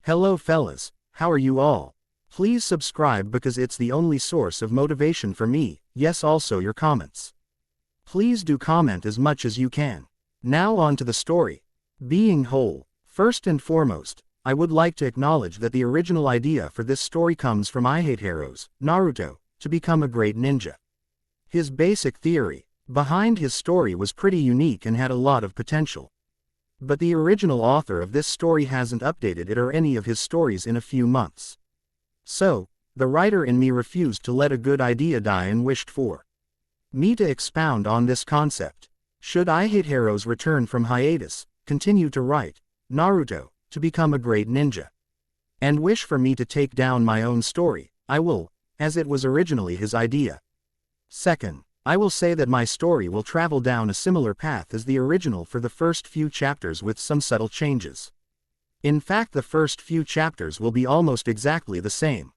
Hello fellas, how are you all? Please subscribe because it's the only source of motivation for me, yes also your comments. Please do comment as much as you can. Now on to the story. Being whole. First and foremost, I would like to acknowledge that the original idea for this story comes from I Hate Heroes, Naruto, to become a great ninja. His basic theory behind his story was pretty unique and had a lot of potential. But the original author of this story hasn't updated it or any of his stories in a few months. So, the writer in me refused to let a good idea die and wished for me to expound on this concept. Should I Hate Heroes return from hiatus, continue to write Naruto, to become a great ninja, and wish for me to take down my own story, I will, as it was originally his idea. Second, I will say that my story will travel down a similar path as the original for the first few chapters with some subtle changes. In fact, the first few chapters will be almost exactly the same.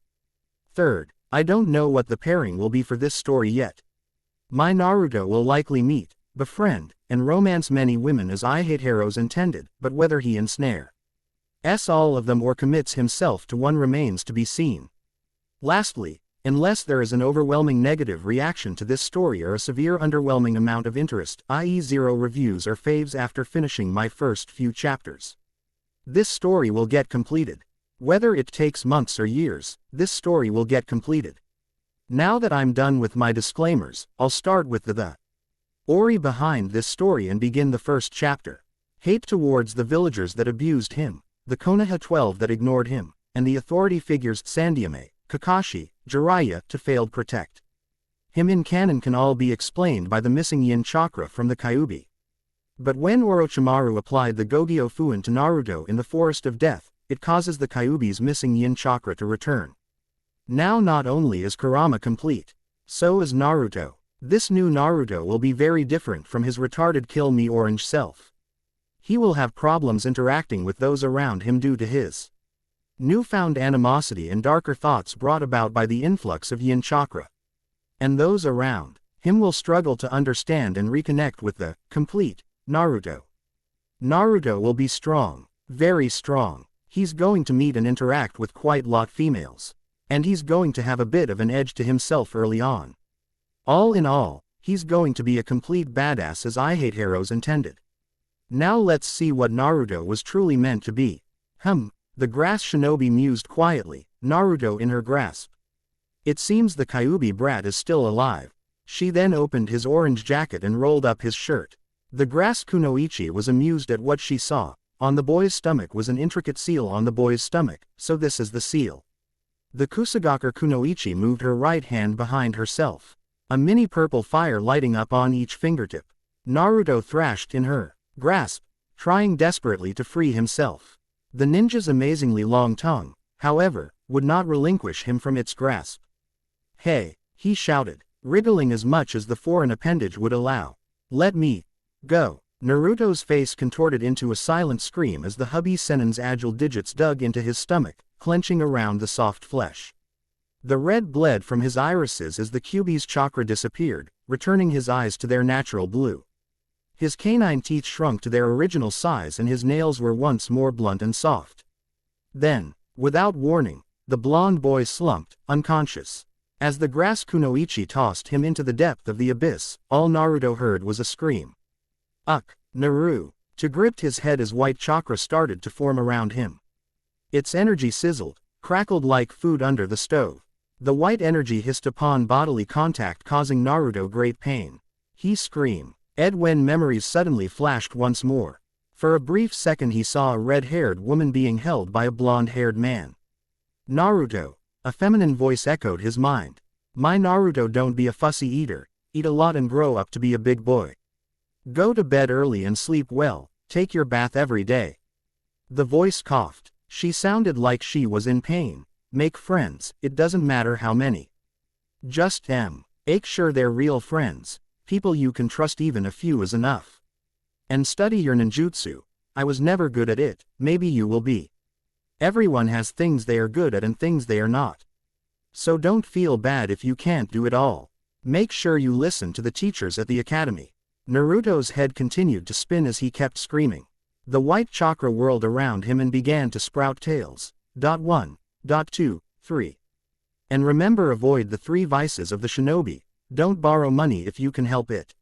Third, I don't know what the pairing will be for this story yet. My Naruto will likely meet, befriend, and romance many women as I Hate Heroes intended, but whether he ensnares all of them or commits himself to one remains to be seen. Lastly, unless there is an overwhelming negative reaction to this story or a severe underwhelming amount of interest, i.e. 0 reviews or faves after finishing my first few chapters, this story will get completed. Whether it takes months or years, this story will get completed. Now that I'm done with my disclaimers, I'll start with the ori behind this story and begin the first chapter. Hate towards the villagers that abused him, the Konoha 12 that ignored him, and the authority figures Sandaime, Kakashi, Jiraiya to failed protect him in canon can all be explained by the missing yin chakra from the Kyubi. But when Orochimaru applied the Gogyo Fuin to Naruto in the Forest of Death, it causes the Kyubi's missing yin chakra to return. Now not only is Kurama complete, so is Naruto. This new Naruto will be very different from his retarded kill me orange self. He will have problems interacting with those around him due to his newfound animosity and darker thoughts brought about by the influx of yin chakra. And those around him will struggle to understand and reconnect with the complete Naruto. Naruto will be strong, very strong. He's going to meet and interact with quite a lot females. And he's going to have a bit of an edge to himself early on. All in all, he's going to be a complete badass as I Hate Heroes intended. Now let's see what Naruto was truly meant to be. The grass shinobi mused quietly, Naruto in her grasp. It seems the Kyubi brat is still alive. She then opened his orange jacket and rolled up his shirt. The grass kunoichi was amused at what she saw. On the boy's stomach was an intricate seal on the boy's stomach, so this is the seal. The Kusagaker kunoichi moved her right hand behind herself. A mini purple fire lighting up on each fingertip. Naruto thrashed in her grasp, trying desperately to free himself. The ninja's amazingly long tongue, however, would not relinquish him from its grasp. Hey, he shouted, wriggling as much as the foreign appendage would allow. Let me go. Naruto's face contorted into a silent scream as the hubby Sennin's agile digits dug into his stomach, clenching around the soft flesh. The red bled from his irises as the Kyubi's chakra disappeared, returning his eyes to their natural blue. His canine teeth shrunk to their original size and his nails were once more blunt and soft. Then, without warning, the blond boy slumped, unconscious. As the grass kunoichi tossed him into the depth of the abyss, all Naruto heard was a scream. Naru! To gripped his head as white chakra started to form around him. Its energy sizzled, crackled like food under the stove. The white energy hissed upon bodily contact causing Naruto great pain. He screamed. When memories suddenly flashed once more. For a brief second he saw a red-haired woman being held by a blonde-haired man. Naruto, a feminine voice echoed his mind. My Naruto, don't be a fussy eater, eat a lot and grow up to be a big boy. Go to bed early and sleep well, take your bath every day. The voice coughed. She sounded like she was in pain. Make friends, it doesn't matter how many. Just make sure they're real friends. People you can trust, even a few is enough. And study your ninjutsu. I was never good at it, maybe you will be. Everyone has things they are good at and things they are not. So don't feel bad if you can't do it all. Make sure you listen to the teachers at the academy. Naruto's head continued to spin as he kept screaming. The white chakra whirled around him and began to sprout tails. 1.2, 3. And remember, avoid the 3 vices of the shinobi. Don't borrow money if you can help it.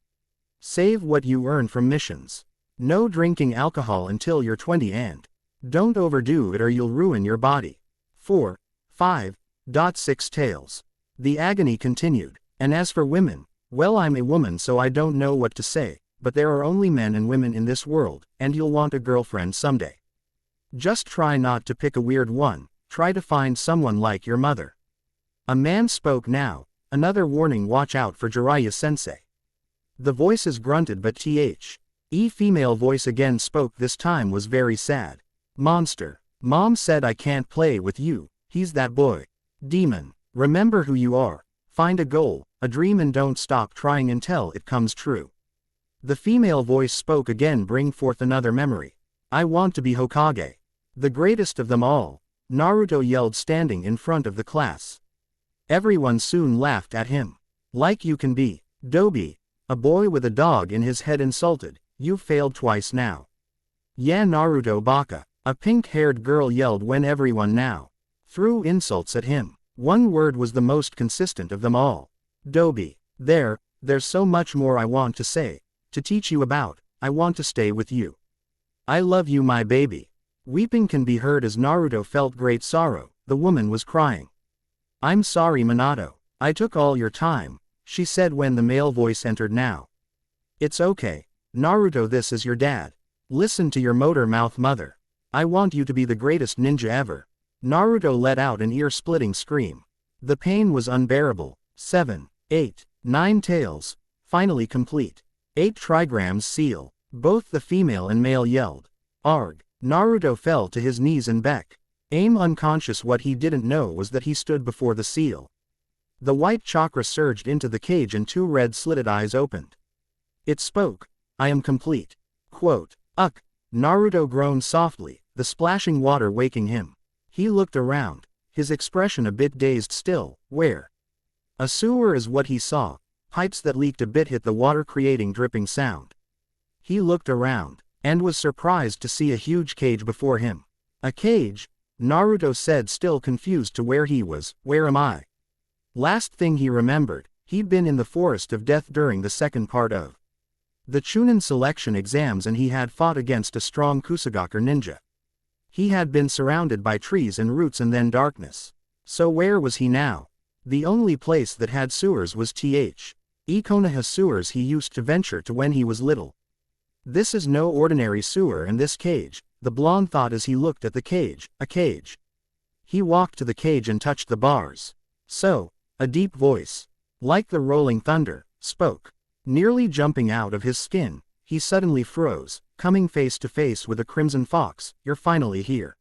Save what you earn from missions. No drinking alcohol until you're 20 and don't overdo it or you'll ruin your body. 4. 5.6 Tails. The agony continued. And as for women, well, I'm a woman so I don't know what to say, but there are only men and women in this world, and you'll want a girlfriend someday. Just try not to pick a weird one, try to find someone like your mother. A man spoke now, another warning: watch out for Jiraiya sensei. The voices grunted, but the female voice again spoke. This time was very sad. Monster. Mom said I can't play with you, he's that boy. Demon. Remember who you are. Find a goal, a dream, and don't stop trying until it comes true. The female voice spoke again. Bring forth another memory. I want to be Hokage. The greatest of them all. Naruto yelled, standing in front of the class. Everyone soon laughed at him. Like you can be. Dobi. A boy with a dog in his head insulted. You've failed twice now. Yeah, Naruto baka. A pink-haired girl yelled when everyone now threw insults at him. One word was the most consistent of them all. Dobi. There's so much more I want to say, to teach you about. I want to stay with you. I love you, my baby. Weeping can be heard as Naruto felt great sorrow. The woman was crying. I'm sorry, Minato. I took all your time, she said when the male voice entered now. It's okay, Naruto, this is your dad. Listen to your motor mouth mother. I want you to be the greatest ninja ever. Naruto let out an ear-splitting scream. The pain was unbearable. 7, 8, 9 Tails. Finally complete. 8 trigrams seal. Both the female and male yelled. Arg. Naruto fell to his knees and beck. Aim unconscious. What he didn't know was that he stood before the seal. The white chakra surged into the cage and 2 red-slitted eyes opened. It spoke. I am complete. Quote. Uck. Naruto groaned softly, the splashing water waking him. He looked around, his expression a bit dazed. Still, where? A sewer is what he saw. Pipes that leaked a bit hit the water, creating dripping sound. He looked around, and was surprised to see a huge cage before him. A cage? Naruto said, still confused to where he was. Where am I? Last thing he remembered, he'd been in the Forest of Death during the second part of the Chunin selection exams, and he had fought against a strong Kusagaku ninja. He had been surrounded by trees and roots and then darkness. So where was he now? The only place that had sewers was Konoha sewers he used to venture to when he was little. This is no ordinary sewer, and this cage, the blonde thought as he looked at the cage, a cage. He walked to the cage and touched the bars. So, a deep voice, like the rolling thunder, spoke. Nearly jumping out of his skin, he suddenly froze, coming face to face with a crimson fox. You're finally here.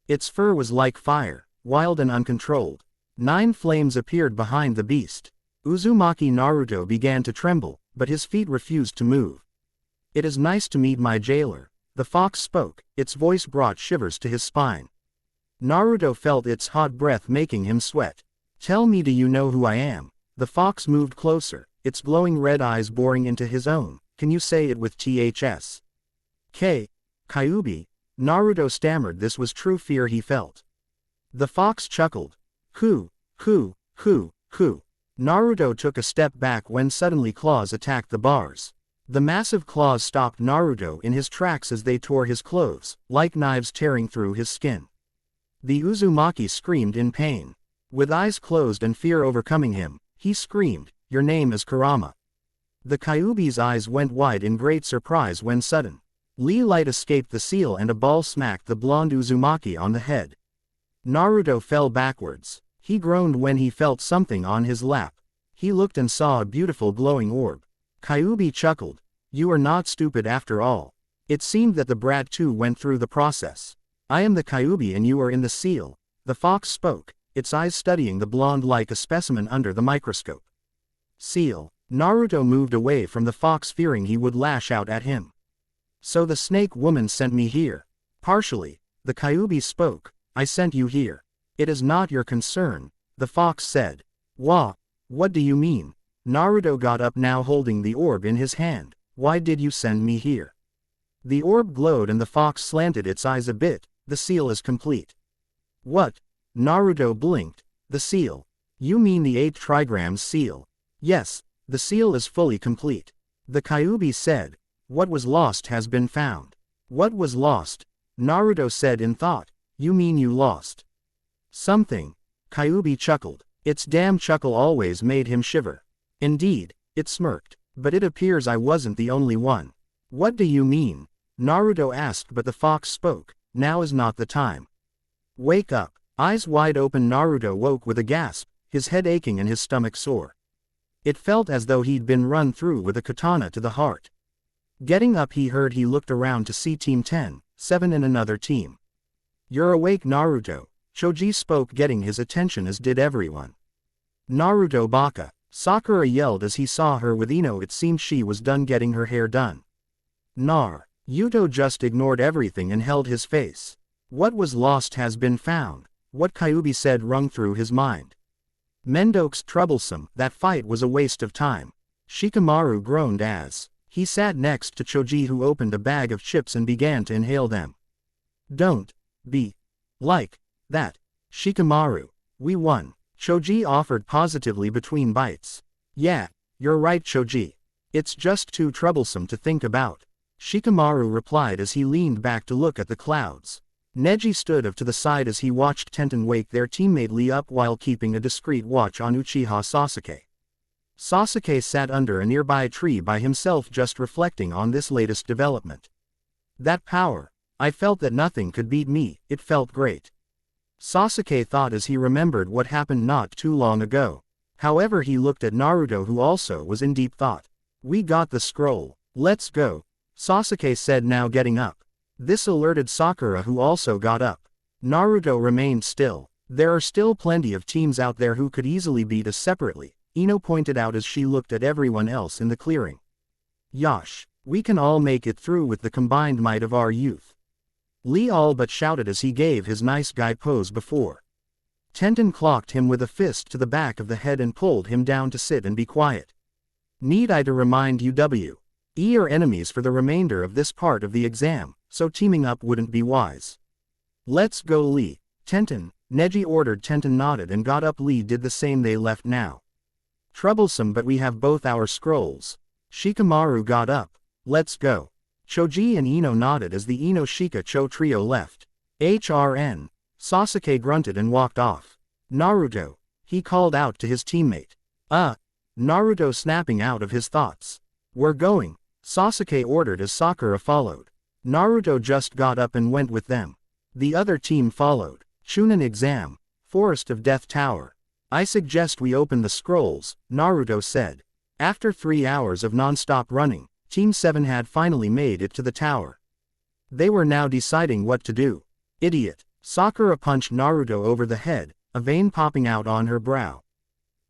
Its fur was like fire, wild and uncontrolled. 9 flames appeared behind the beast. Uzumaki. Naruto began to tremble, but his feet refused to move. It is nice to meet my jailer. The fox spoke, its voice brought shivers to his spine. Naruto felt its hot breath making him sweat. Tell me, do you know who I am? The fox moved closer, its glowing red eyes boring into his own. Can you say it with THS? Kyubi? Naruto stammered. This was true fear he felt. The fox chuckled. Hoo. Naruto took a step back when suddenly claws attacked the bars. The massive claws stopped Naruto in his tracks as they tore his clothes, like knives tearing through his skin. The Uzumaki screamed in pain. With eyes closed and fear overcoming him, he screamed, your name is Kurama. The Kyubi's eyes went wide in great surprise when sudden light escaped the seal and a ball smacked the blonde Uzumaki on the head. Naruto fell backwards. He groaned when he felt something on his lap. He looked and saw a beautiful glowing orb. Kyubi chuckled. You are not stupid after all. It seemed that the brat too went through the process. I am the Kyubi and you are in the seal. The fox spoke, its eyes studying the blonde like a specimen under the microscope. Seal. Naruto moved away from the fox, fearing he would lash out at him. So the snake woman sent me here. Partially, the Kyubi spoke. I sent you here. It is not your concern, the fox said. What do you mean? Naruto got up now, holding the orb in his hand. Why did you send me here? The orb glowed and the fox slanted its eyes a bit. The seal is complete. What? Naruto blinked. The seal. You mean the 8 trigrams seal? Yes, the seal is fully complete. The Kyuubi said. What was lost has been found. What was lost? Naruto said in thought. You mean you lost something? Kyuubi chuckled. Its damn chuckle always made him shiver. Indeed, it smirked. But it appears I wasn't the only one. What do you mean? Naruto asked, but the fox spoke. Now is not the time. Wake up. Eyes wide open, Naruto woke with a gasp, his head aching and his stomach sore. It felt as though he'd been run through with a katana to the heart. Getting up, he looked around to see Team 10, 7 and another team. You're awake, Naruto, Choji spoke, getting his attention, as did everyone. Naruto baka, Sakura yelled as he saw her with Ino. It seemed she was done getting her hair done. Yuto just ignored everything and held his face. What was lost has been found. What Kyuubi said rung through his mind. Mendoku's troublesome, that fight was a waste of time. Shikamaru groaned as he sat next to Choji, who opened a bag of chips and began to inhale them. Don't be like that, Shikamaru. We won, Choji offered positively between bites. Yeah, you're right, Choji. It's just too troublesome to think about, Shikamaru replied as he leaned back to look at the clouds. Neji stood off to the side as he watched Tenten wake their teammate Lee up while keeping a discreet watch on Uchiha Sasuke. Sasuke sat under a nearby tree by himself, just reflecting on this latest development. That power. I felt that nothing could beat me, it felt great. Sasuke thought as he remembered what happened not too long ago. However, he looked at Naruto, who also was in deep thought. We got the scroll. Let's go, Sasuke said, now getting up. This alerted Sakura, who also got up. Naruto remained still. There are still plenty of teams out there who could easily beat us separately, Ino pointed out as she looked at everyone else in the clearing. Yosh, we can all make it through with the combined might of our youth, Lee all but shouted as he gave his nice guy pose before. Tenten clocked him with a fist to the back of the head and pulled him down to sit and be quiet. Need I to remind you, we are enemies for the remainder of this part of the exam, so teaming up wouldn't be wise. Let's go, Lee. Tenten, Neji ordered. Tenten nodded and got up. Lee did the same. They left now. Troublesome, but we have both our scrolls. Shikamaru got up. Let's go. Choji and Ino nodded as the Ino Shika Cho trio left. HRN. Sasuke grunted and walked off. Naruto, he called out to his teammate. Naruto snapping out of his thoughts. We're going, Sasuke ordered as Sakura followed. Naruto just got up and went with them. The other team followed. Chunin exam, Forest of Death Tower. I suggest we open the scrolls, Naruto said. After 3 hours of non-stop running, Team 7 had finally made it to the tower. They were now deciding what to do. Idiot, Sakura punched Naruto over the head, a vein popping out on her brow.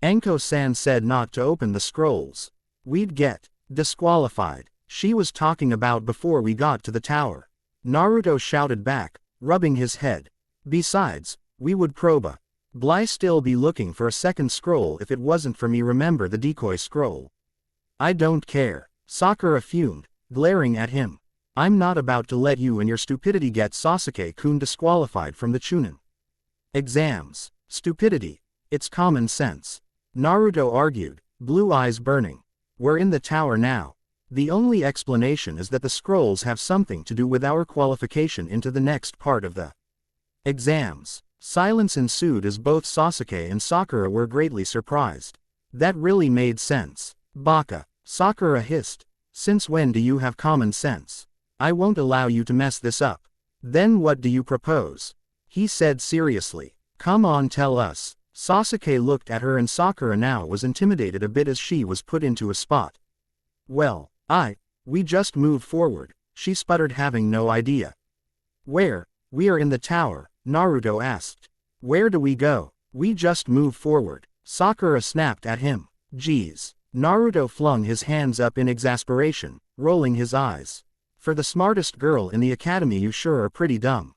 Enko-san said not to open the scrolls. We'd get disqualified. She was talking about before we got to the tower. Naruto shouted back, rubbing his head. Besides, we would probably still be looking for a second scroll if it wasn't for me. Remember the decoy scroll? I don't care, Sakura fumed, glaring at him. I'm not about to let you and your stupidity get Sasuke-kun disqualified from the Chunin exams. Stupidity. It's common sense, Naruto argued, blue eyes burning. We're in the tower now. The only explanation is that the scrolls have something to do with our qualification into the next part of the exams. Silence ensued as both Sasuke and Sakura were greatly surprised. That really made sense. Baka, Sakura hissed. Since when do you have common sense? I won't allow you to mess this up. Then what do you propose? He said seriously. Come on, tell us. Sasuke looked at her and Sakura now was intimidated a bit as she was put into a spot. Well, we just moved forward, she sputtered, having no idea. Where? We are in the tower, Naruto asked. Where do we go? We just move forward, Sakura snapped at him. Geez. Naruto flung his hands up in exasperation, rolling his eyes. For the smartest girl in the academy, you sure are pretty dumb.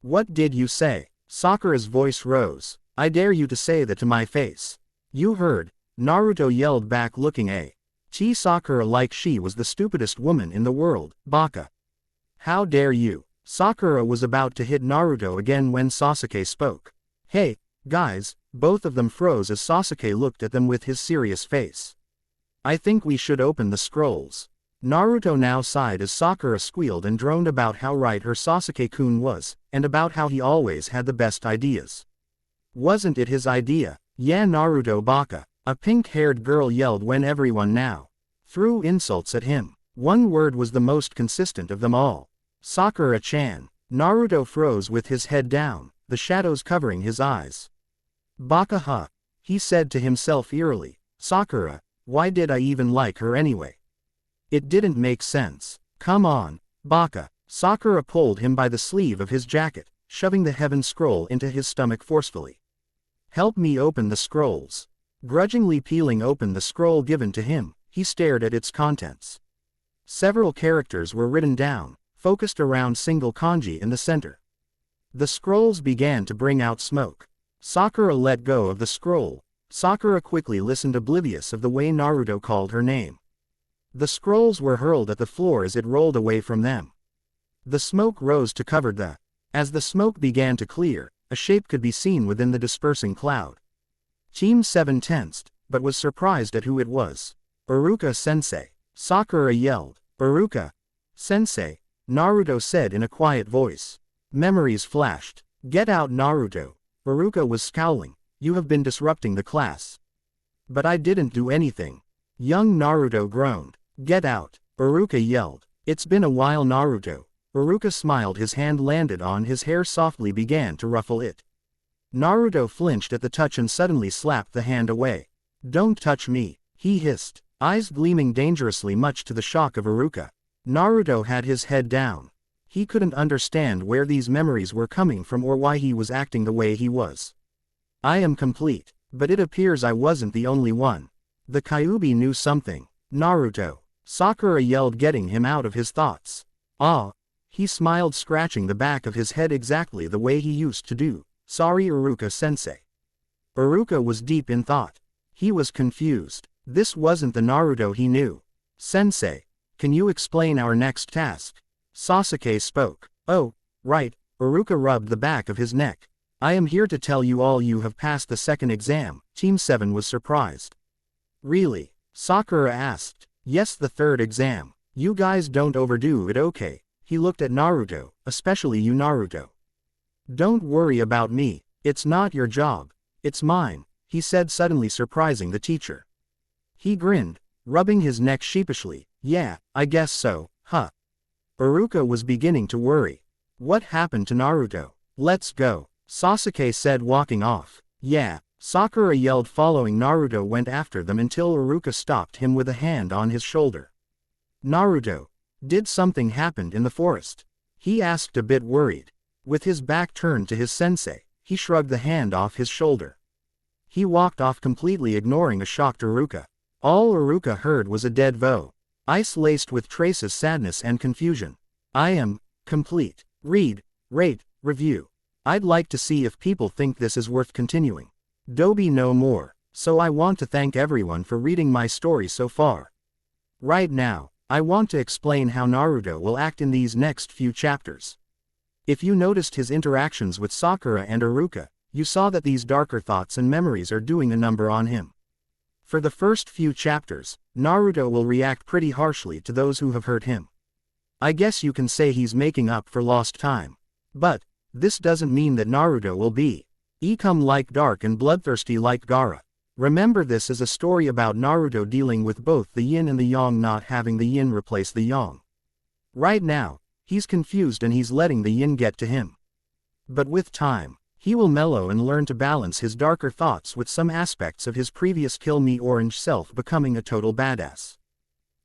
What did you say? Sakura's voice rose. I dare you to say that to my face. You heard, Naruto yelled back, looking at Sakura like she was the stupidest woman in the world. Baka. How dare you? Sakura was about to hit Naruto again when Sasuke spoke. Hey, guys, both of them froze as Sasuke looked at them with his serious face. I think we should open the scrolls. Naruto now sighed as Sakura squealed and droned about how right her Sasuke-kun was, and about how he always had the best ideas. Wasn't it his idea? Yeah, Naruto baka, a pink-haired girl yelled when everyone now threw insults at him. One word was the most consistent of them all. Sakura-chan. Naruto froze with his head down, the shadows covering his eyes. Baka huh, he said to himself eerily. Sakura, why did I even like her anyway? It didn't make sense. Come on, Baka. Sakura pulled him by the sleeve of his jacket, shoving the heaven scroll into his stomach forcefully. Help me open the scrolls. Grudgingly peeling open the scroll given to him, he stared at its contents. Several characters were written down, focused around single kanji in the center. The scrolls began to bring out smoke. Sakura let go of the scroll. Sakura quickly listened, oblivious of the way Naruto called her name. The scrolls were hurled at the floor as it rolled away from them. The smoke rose to cover the. As the smoke began to clear, a shape could be seen within the dispersing cloud. Team 7 tensed, but was surprised at who it was. Iruka-sensei. Sakura yelled. Iruka-sensei, Naruto said in a quiet voice. Memories flashed. Get out, Naruto. Iruka was scowling. You have been disrupting the class. But I didn't do anything. Young Naruto groaned. Get out, Iruka yelled. It's been a while, Naruto. Iruka smiled, his hand landed on his hair, softly began to ruffle it. Naruto flinched at the touch and suddenly slapped the hand away. Don't touch me, he hissed, eyes gleaming dangerously, much to the shock of Iruka. Naruto had his head down. He couldn't understand where these memories were coming from or why he was acting the way he was. I am complete, but it appears I wasn't the only one. The Kyubi knew something. Naruto. Sakura yelled, getting him out of his thoughts. Ah. He smiled, scratching the back of his head exactly the way he used to do. Sorry, Iruka-sensei. Iruka was deep in thought. He was confused. This wasn't the Naruto he knew. Sensei, can you explain our next task? Sasuke spoke. Oh, right. Iruka rubbed the back of his neck. I am here to tell you all you have passed the second exam. Team 7 was surprised. Really? Sakura asked. Yes, the third exam. You guys don't overdo it, okay? He looked at Naruto, especially you, Naruto. Don't worry about me. It's not your job. It's mine, he said, suddenly surprising the teacher. He grinned, rubbing his neck sheepishly. Yeah, I guess so, huh? Iruka was beginning to worry. What happened to Naruto? Let's go, Sasuke said, walking off. Yeah, Sakura yelled, following Naruto went after them until Iruka stopped him with a hand on his shoulder. Naruto, did something happen in the forest? He asked, a bit worried. With his back turned to his sensei, he shrugged the hand off his shoulder. He walked off, completely ignoring a shocked Iruka. All Iruka heard was a dead voice, ice-laced with traces sadness and confusion. I am complete. Read, rate, review. I'd like to see if people think this is worth continuing. Dobi no more. So I want to thank everyone for reading my story so far. Right now, I want to explain how Naruto will act in these next few chapters. If you noticed his interactions with Sakura and Iruka, you saw that these darker thoughts and memories are doing a number on him. For the first few chapters, Naruto will react pretty harshly to those who have hurt him. I guess you can say he's making up for lost time. But this doesn't mean that Naruto will become like dark and bloodthirsty like Gaara. Remember, this is a story about Naruto dealing with both the yin and the yang, not having the yin replace the yang. Right now, he's confused and he's letting the yin get to him. But with time, he will mellow and learn to balance his darker thoughts with some aspects of his previous kill me orange self, becoming a total badass.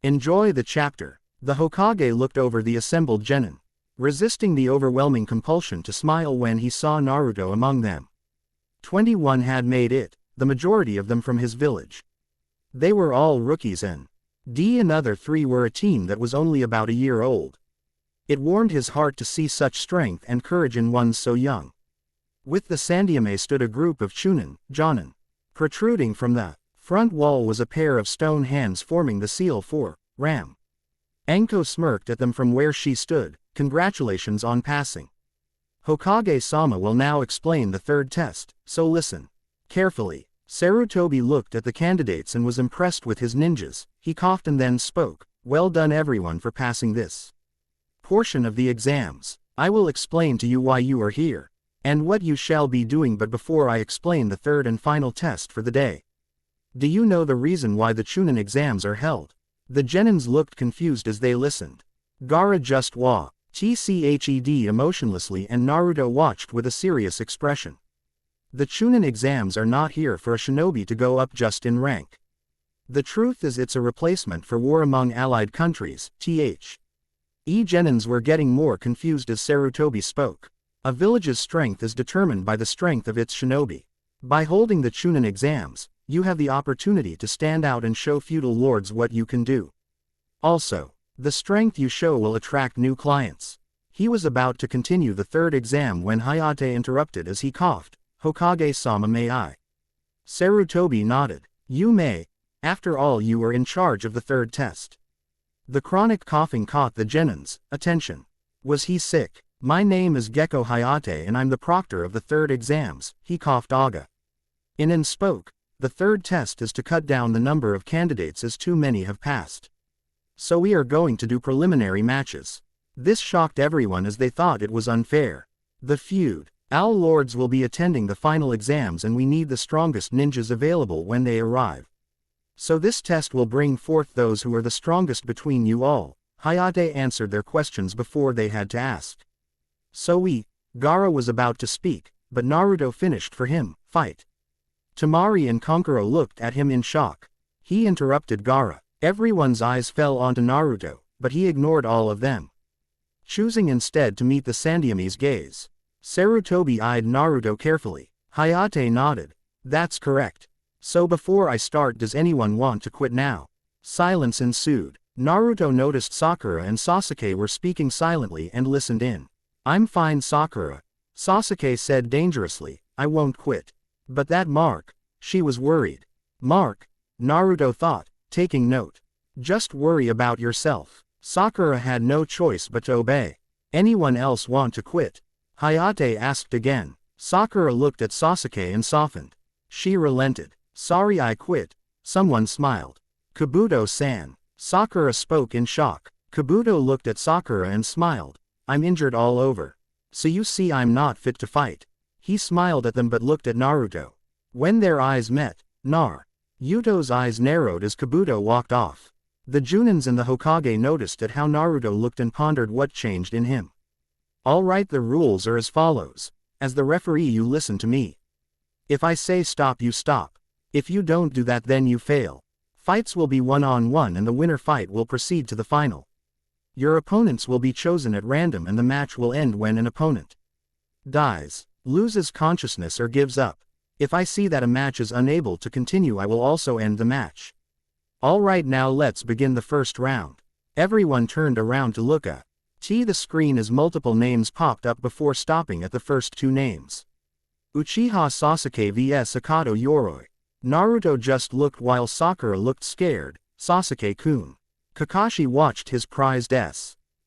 Enjoy the chapter. The Hokage looked over the assembled genin, resisting the overwhelming compulsion to smile when he saw Naruto among them. 21 had made it, the majority of them from his village. They were all rookies, and another 3 were a team that was only about a year old. It warmed his heart to see such strength and courage in one so young. With the Sandaime stood a group of Chunin, jonin. Protruding from the front wall was a pair of stone hands forming the seal for Ram. Anko smirked at them from where she stood. Congratulations on passing. Hokage-sama will now explain the third test, so listen carefully. Sarutobi looked at the candidates and was impressed with his ninjas. He coughed and then spoke. Well done everyone for passing this portion of the exams. I will explain to you why you are here, and what you shall be doing, but before I explain the third and final test for the day. Do you know the reason why the Chunin exams are held? The genins looked confused as they listened. Gaara just tched emotionlessly, and Naruto watched with a serious expression. The Chunin exams are not here for a shinobi to go up just in rank. The truth is it's a replacement for war among allied countries, genins were getting more confused as Sarutobi spoke. A village's strength is determined by the strength of its shinobi. By holding the Chunin exams, you have the opportunity to stand out and show feudal lords what you can do. Also, the strength you show will attract new clients. He was about to continue the third exam when Hinata interrupted as he coughed. Hokage-sama, may I? Sarutobi nodded. You may. After all, you are in charge of the third test. The chronic coughing caught the genins' attention. Was he sick? My name is Gecko Hayate and I'm the proctor of the third exams, he coughed. Aga Inen spoke. The third test is to cut down the number of candidates as too many have passed. So we are going to do preliminary matches. This shocked everyone as they thought it was unfair. The feud. Our lords will be attending the final exams and we need the strongest ninjas available when they arrive. So this test will bring forth those who are the strongest between you all. Hayate answered their questions before they had to ask. Gaara was about to speak, but Naruto finished for him. Fight. Temari and Kankuro looked at him in shock. He interrupted Gaara. Everyone's eyes fell onto Naruto, but he ignored all of them, choosing instead to meet the Sandaime's gaze. Sarutobi eyed Naruto carefully. Hayate nodded. That's correct. So before I start, does anyone want to quit now? Silence ensued. Naruto noticed Sakura and Sasuke were speaking silently and listened in. I'm fine, Sakura, Sasuke said dangerously. I won't quit. But that mark, she was worried. Mark, Naruto thought, taking note. Just worry about yourself. Sakura had no choice but to obey. Anyone else want to quit? Hayate asked again. Sakura looked at Sasuke and softened. She relented. Sorry, I quit. Someone smiled. Kabuto-san. Sakura spoke in shock. Kabuto looked at Sakura and smiled. I'm injured all over. So you see I'm not fit to fight. He smiled at them but looked at Naruto. When their eyes met, Naruto's eyes narrowed as Kabuto walked off. The Junins and the Hokage noticed at how Naruto looked and pondered what changed in him. Alright, the rules are as follows. As the referee, you listen to me. If I say stop, you stop. If you don't do that, then you fail. Fights will be one-on-one and the winner fight will proceed to the final. Your opponents will be chosen at random and the match will end when an opponent dies, loses consciousness or gives up. If I see that a match is unable to continue, I will also end the match. Alright, now let's begin the first round. Everyone turned around to look at the screen as multiple names popped up before stopping at the first two names. Uchiha Sasuke vs Akato Yoroi. Naruto just looked while Sakura looked scared. Sasuke-kun. Kakashi watched his prized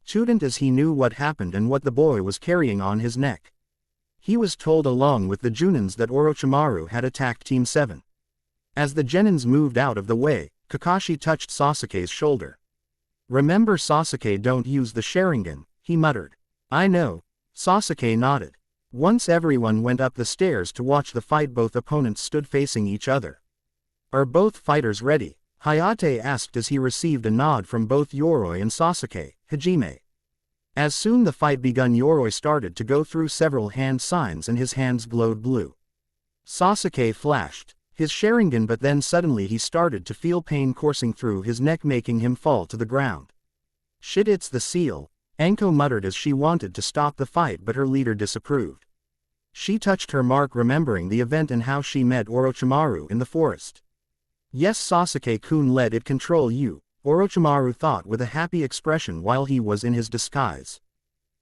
student as he knew what happened and what the boy was carrying on his neck. He was told along with the Junins that Orochimaru had attacked Team 7. As the genins moved out of the way, Kakashi touched Sasuke's shoulder. Remember, Sasuke, don't use the Sharingan, he muttered. I know. Sasuke nodded. Once everyone went up the stairs to watch the fight, both opponents stood facing each other. Are both fighters ready? Hayate asked as he received a nod from both Yoroi and Sasuke. Hajime. As soon the fight begun, Yoroi started to go through several hand signs and his hands glowed blue. Sasuke flashed his Sharingan, but then suddenly he started to feel pain coursing through his neck, making him fall to the ground. Shit, it's the seal, Anko muttered as she wanted to stop the fight, but her leader disapproved. She touched her mark, remembering the event and how she met Orochimaru in the forest. Yes, Sasuke-kun, let it control you, Orochimaru thought with a happy expression while he was in his disguise.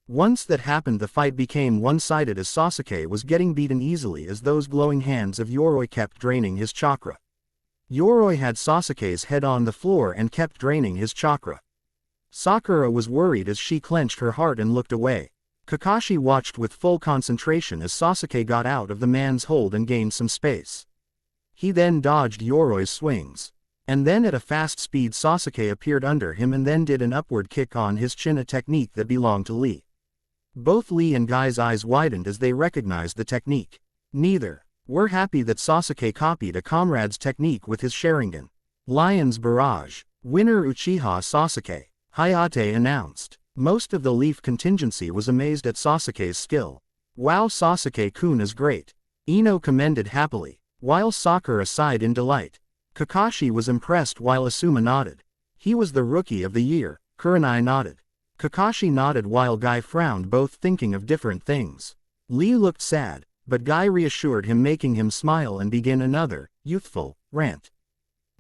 Once that happened, the fight became one-sided as Sasuke was getting beaten easily as those glowing hands of Yoroi kept draining his chakra. Yoroi had Sasuke's head on the floor and kept draining his chakra. Sakura was worried as she clenched her heart and looked away. Kakashi watched with full concentration as Sasuke got out of the man's hold and gained some space. He then dodged Yoroi's swings. And then at a fast speed Sasuke appeared under him and then did an upward kick on his chin, a technique that belonged to Lee. Both Lee and Guy's eyes widened as they recognized the technique. Neither were happy that Sasuke copied a comrade's technique with his Sharingan. Lion's Barrage. Winner Uchiha Sasuke. Hayate announced. Most of the Leaf contingency was amazed at Sasuke's skill. Wow, Sasuke-kun is great. Ino commended happily, while Sakura sighed in delight. Kakashi was impressed while Asuma nodded. He was the rookie of the year. Kurenai nodded. Kakashi nodded while Guy frowned, both thinking of different things. Lee looked sad, but Guy reassured him, making him smile and begin another, youthful, rant.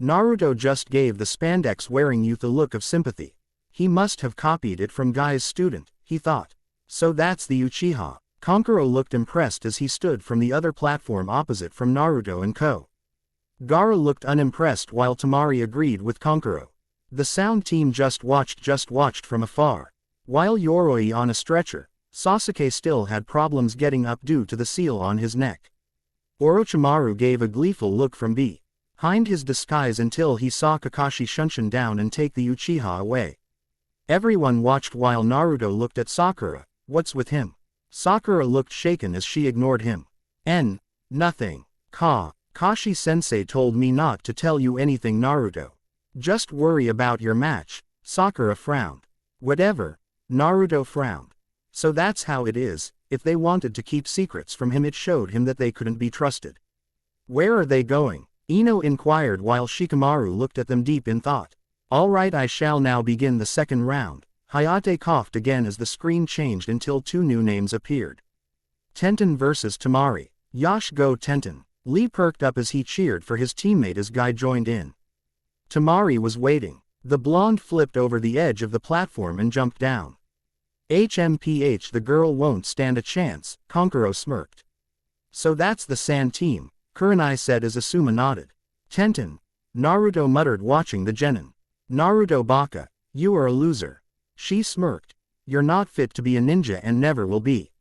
Naruto just gave the spandex-wearing youth a look of sympathy. He must have copied it from Guy's student, he thought. So that's the Uchiha. Kankuro looked impressed as he stood from the other platform opposite from Naruto and Co. Gaara looked unimpressed while Temari agreed with Kankuro. The sound team just watched from afar. While Yoroi on a stretcher, Sasuke still had problems getting up due to the seal on his neck. Orochimaru gave a gleeful look from behind his disguise until he saw Kakashi shunshin down and take the Uchiha away. Everyone watched while Naruto looked at Sakura. What's with him? Sakura looked shaken as she ignored him. Nothing. Kashi-sensei told me not to tell you anything, Naruto. Just worry about your match. Sakura frowned. Whatever. Naruto frowned. So that's how it is. If they wanted to keep secrets from him, it showed him that they couldn't be trusted. Where are they going? Ino inquired while Shikamaru looked at them deep in thought. Alright, I shall now begin the second round. Hayate coughed again as the screen changed until two new names appeared. Tenten vs Temari. Yash go Tenten. Lee perked up as he cheered for his teammate as Guy joined in. Temari was waiting. The blonde flipped over the edge of the platform and jumped down. HMPH, the girl won't stand a chance, Kankuro smirked. So that's the Sand team, Kurenai said as Asuma nodded. Tenten. Naruto muttered, watching the genin. Naruto baka, you are a loser. She smirked. You're not fit to be a ninja and never will be.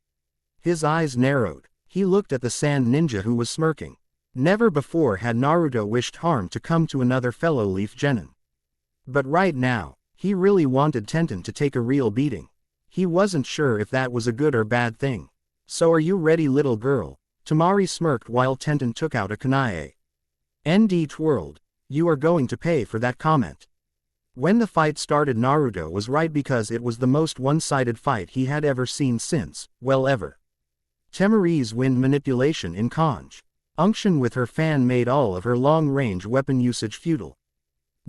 His eyes narrowed. He looked at the sand ninja who was smirking. Never before had Naruto wished harm to come to another fellow Leaf genin. But right now, he really wanted Tenten to take a real beating. He wasn't sure if that was a good or bad thing. So are you ready, little girl? Temari smirked while Tenten took out a kunai. ND twirled. You are going to pay for that comment. When the fight started, Naruto was right because it was the most one-sided fight he had ever seen since, well, ever. Temari's wind manipulation in conjunction with her fan made all of her long-range weapon usage futile.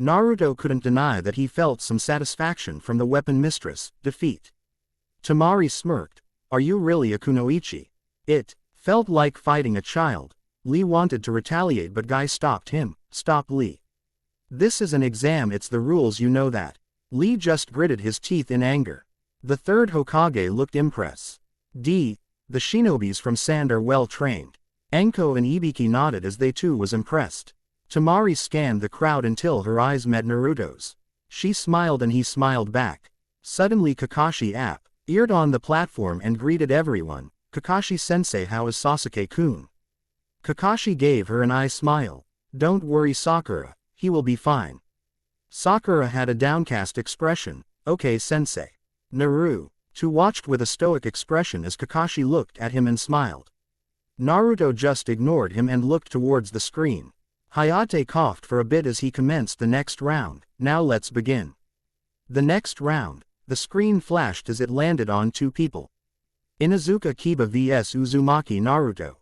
Naruto couldn't deny that he felt some satisfaction from the weapon mistress' defeat. Temari smirked. Are you really a kunoichi? It felt like fighting a child. Lee wanted to retaliate, but Guy stopped him. Stop, Lee. This is an exam, it's the rules, you know that. Lee just gritted his teeth in anger. The third Hokage looked impressed. The shinobis from Sand are well trained. Enko and Ibiki nodded as they too was impressed. Temari scanned the crowd until her eyes met Naruto's. She smiled and he smiled back. Suddenly Kakashi appeared on the platform and greeted everyone. Kakashi-sensei, how is Sasuke-kun? Kakashi gave her an eye smile. Don't worry, Sakura. He will be fine. Sakura had a downcast expression. Okay, sensei. Naruto watched with a stoic expression as Kakashi looked at him and smiled. Naruto just ignored him and looked towards the screen. Hayate coughed for a bit as he commenced the next round. Now let's begin. The next round. The screen flashed as it landed on two people. Inuzuka Kiba vs Uzumaki Naruto.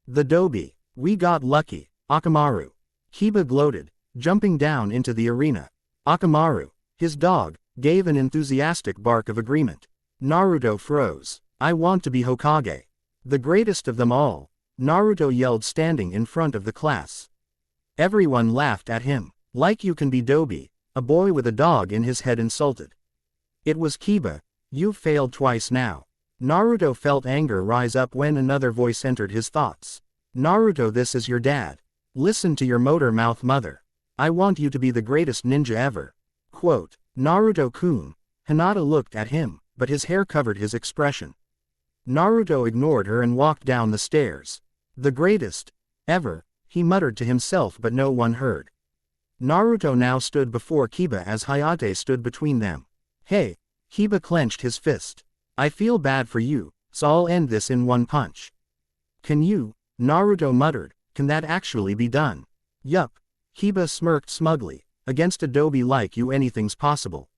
The Dobi. We got lucky. Akamaru. Kiba gloated, jumping down into the arena. Akamaru, his dog, gave an enthusiastic bark of agreement. Naruto froze. I want to be Hokage. The greatest of them all, Naruto yelled, standing in front of the class. Everyone laughed at him. Like you can be Dobi, a boy with a dog in his head insulted. It was Kiba. You've failed twice now. Naruto felt anger rise up when another voice entered his thoughts. Naruto, this is your dad. Listen to your motor mouth mother. I want you to be the greatest ninja ever. Quote, Naruto-kun. Hinata looked at him, but his hair covered his expression. Naruto ignored her and walked down the stairs. The greatest ever, he muttered to himself, but no one heard. Naruto now stood before Kiba as Hayate stood between them. Hey! Kiba clenched his fist. I feel bad for you, so I'll end this in one punch. Can you? Naruto muttered. Can that actually be done? Yup. Kiba smirked smugly. Against a dobi like you anything's possible.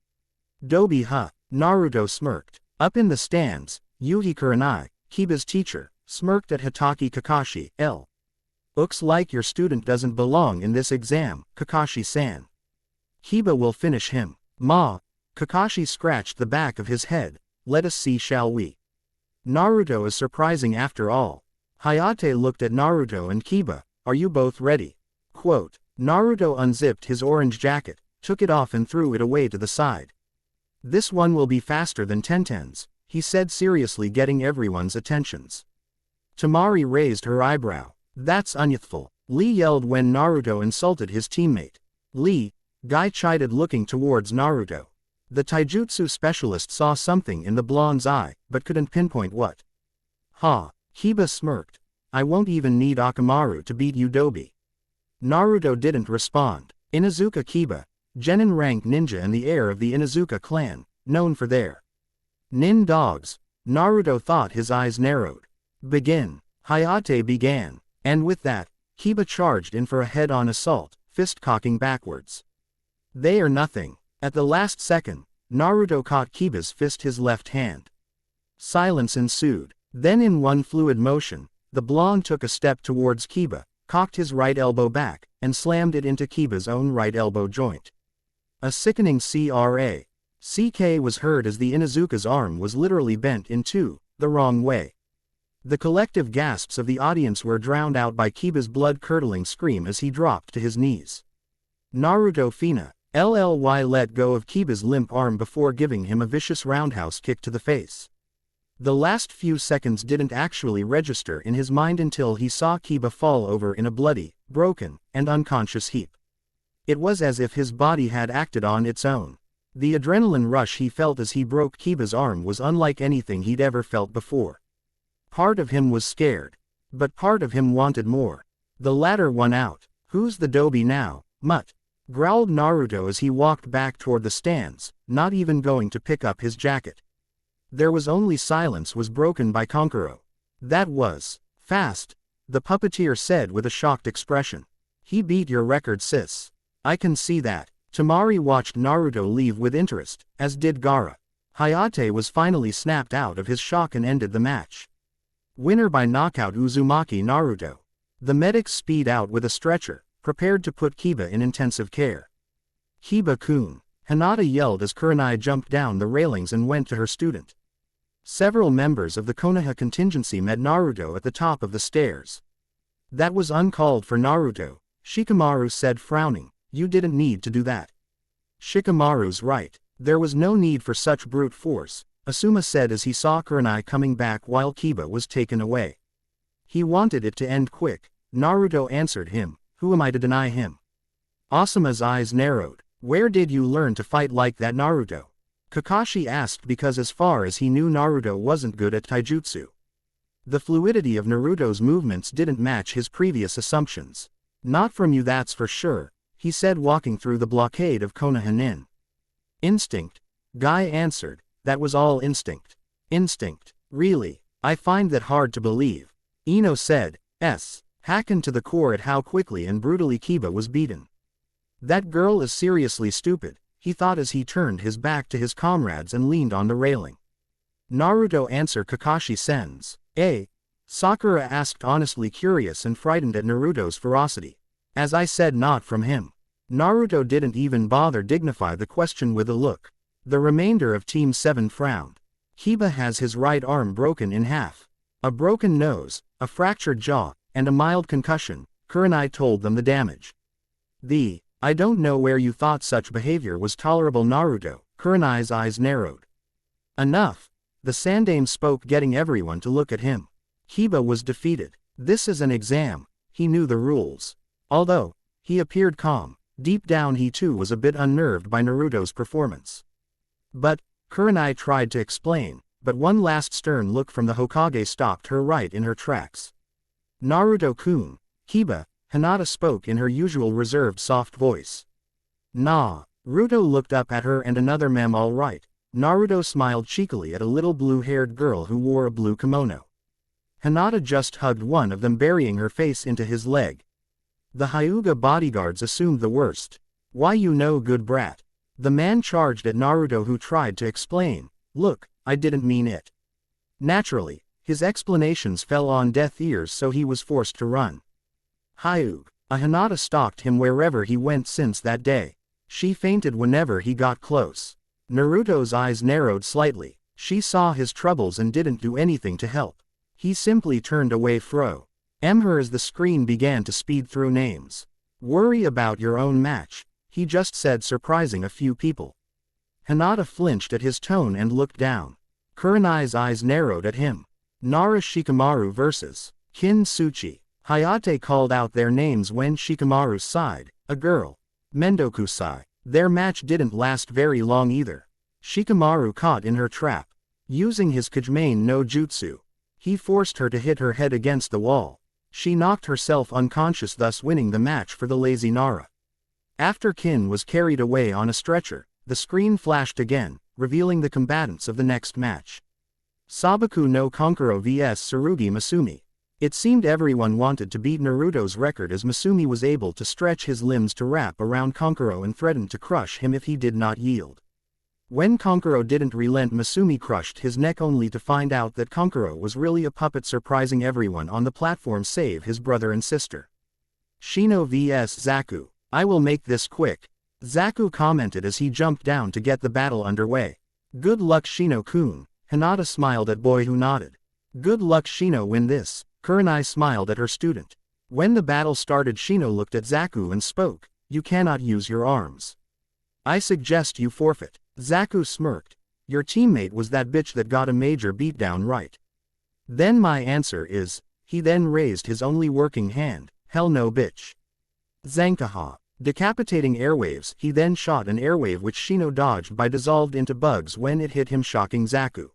Dobi huh? Naruto smirked. Up in the stands, Yuhi Kurenai, Kiba's teacher, smirked at Hitaki Kakashi. Looks like your student doesn't belong in this exam, Kakashi-san. Kiba will finish him. Ma. Kakashi scratched the back of his head. Let us see, shall we? Naruto is surprising after all. Hayate looked at Naruto and Kiba. Are you both ready? Quote. Naruto unzipped his orange jacket, took it off and threw it away to the side. This one will be faster than Tenten's, he said seriously, getting everyone's attentions. Temari raised her eyebrow. That's unyouthful, Lee yelled when Naruto insulted his teammate. Lee, Guy chided, looking towards Naruto. The taijutsu specialist saw something in the blonde's eye, but couldn't pinpoint what. Ha, Kiba smirked. I won't even need Akamaru to beat you, Dobi. Naruto didn't respond. Inuzuka Kiba, genin rank ninja and the heir of the Inuzuka clan, known for their nin dogs. Naruto thought, his eyes narrowed. Begin. Hayate began, and with that, Kiba charged in for a head-on assault, fist cocking backwards. They are nothing. At the last second, Naruto caught Kiba's fist his left hand. Silence ensued. Then in one fluid motion, the blonde took a step towards Kiba, cocked his right elbow back, and slammed it into Kiba's own right elbow joint. A sickening CK was heard as the Inuzuka's arm was literally bent in two, the wrong way. The collective gasps of the audience were drowned out by Kiba's blood-curdling scream as he dropped to his knees. Naruto Fina, LLY let go of Kiba's limp arm before giving him a vicious roundhouse kick to the face. The last few seconds didn't actually register in his mind until he saw Kiba fall over in a bloody, broken, and unconscious heap. It was as if his body had acted on its own. The adrenaline rush he felt as he broke Kiba's arm was unlike anything he'd ever felt before. Part of him was scared, but part of him wanted more. The latter won out. Who's the dobi now, mutt? Growled Naruto as he walked back toward the stands, not even going to pick up his jacket. There was only silence was broken by Konkuro. That was fast, the puppeteer said with a shocked expression. He beat your record, sis. I can see that. Temari watched Naruto leave with interest, as did Gaara. Hayate was finally snapped out of his shock and ended the match. Winner by knockout Uzumaki Naruto. The medics speed out with a stretcher, prepared to put Kiba in intensive care. Kiba-kun. Hinata yelled as Kurenai jumped down the railings and went to her student. Several members of the Konoha contingency met Naruto at the top of the stairs. That was uncalled for, Naruto, Shikamaru said, frowning. You didn't need to do that. Shikamaru's right. There was no need for such brute force, Asuma said as he saw Kurenai coming back while Kiba was taken away. He wanted it to end quick. Naruto answered him. Who am I to deny him? Asuma's eyes narrowed. Where did you learn to fight like that, Naruto? Kakashi asked because as far as he knew Naruto wasn't good at taijutsu. The fluidity of Naruto's movements didn't match his previous assumptions. Not from you, that's for sure, he said, walking through the blockade of Konoha Nin. Instinct? Guy answered. That was all instinct. Instinct? Really? I find that hard to believe. Ino said. Hackened to the core at how quickly and brutally Kiba was beaten. That girl is seriously stupid, he thought as he turned his back to his comrades and leaned on the railing. Naruto answered Kakashi-sen's. Sakura asked, honestly curious and frightened at Naruto's ferocity. As I said, not from him. Naruto didn't even bother dignify the question with a look. The remainder of Team 7 frowned. Kiba has his right arm broken in half. A broken nose, a fractured jaw, and a mild concussion, Kurenai told them the damage. I don't know where you thought such behavior was tolerable, Naruto, Kurenai's eyes narrowed. Enough. The Sandaime spoke, getting everyone to look at him. Kiba was defeated. This is an exam. He knew the rules. Although he appeared calm, Deep down he too was a bit unnerved by Naruto's performance. But, Kurenai tried to explain, but one last stern look from the Hokage stopped her right in her tracks. Naruto-kun, Kiba, Hinata spoke in her usual reserved soft voice. Nah. Ruto looked up at her and another mem all right. Naruto smiled cheekily at a little blue-haired girl who wore a blue kimono. Hinata just hugged one of them, burying her face into his leg. The Hyuga bodyguards assumed the worst. Why, you no good brat. The man charged at Naruto, who tried to explain. Look, I didn't mean it. Naturally, his explanations fell on deaf ears, so he was forced to run. Hyuga. Hinata stalked him wherever he went since that day. She fainted whenever he got close. Naruto's eyes narrowed slightly. She saw his troubles and didn't do anything to help. He simply turned away fro. Her as the screen began to speed through names. Worry about your own match, he just said, surprising a few people. Hinata flinched at his tone and looked down. Kurenai's eyes narrowed at him. Nara Shikamaru vs. Kin Tsuchi. Hayate called out their names when Shikamaru sighed. A girl. Mendokusai. Their match didn't last very long either. Shikamaru caught in her trap. Using his Kajimane no Jutsu, he forced her to hit her head against the wall. She knocked herself unconscious, thus winning the match for the lazy Nara. After Kin was carried away on a stretcher, the screen flashed again, revealing the combatants of the next match. Sabaku no Kankuro vs Tsurugi Masumi. It seemed everyone wanted to beat Naruto's record, as Masumi was able to stretch his limbs to wrap around Kankuro and threatened to crush him if he did not yield. When Kankuro didn't relent, Masumi crushed his neck, only to find out that Kankuro was really a puppet, surprising everyone on the platform save his brother and sister. Shino vs Zaku. I will make this quick, Zaku commented as he jumped down to get the battle underway. Good luck, Shino-kun. Hinata smiled at boy who nodded. Good luck, Shino, win this. Kurenai smiled at her student. When the battle started, Shino looked at Zaku and spoke. You cannot use your arms. I suggest you forfeit. Zaku smirked. Your teammate was that bitch that got a major beatdown, right? Then my answer is, he then raised his only working hand. Hell no, bitch. Zankaha. Decapitating airwaves, he then shot an airwave which Shino dodged by dissolved into bugs when it hit him, shocking Zaku.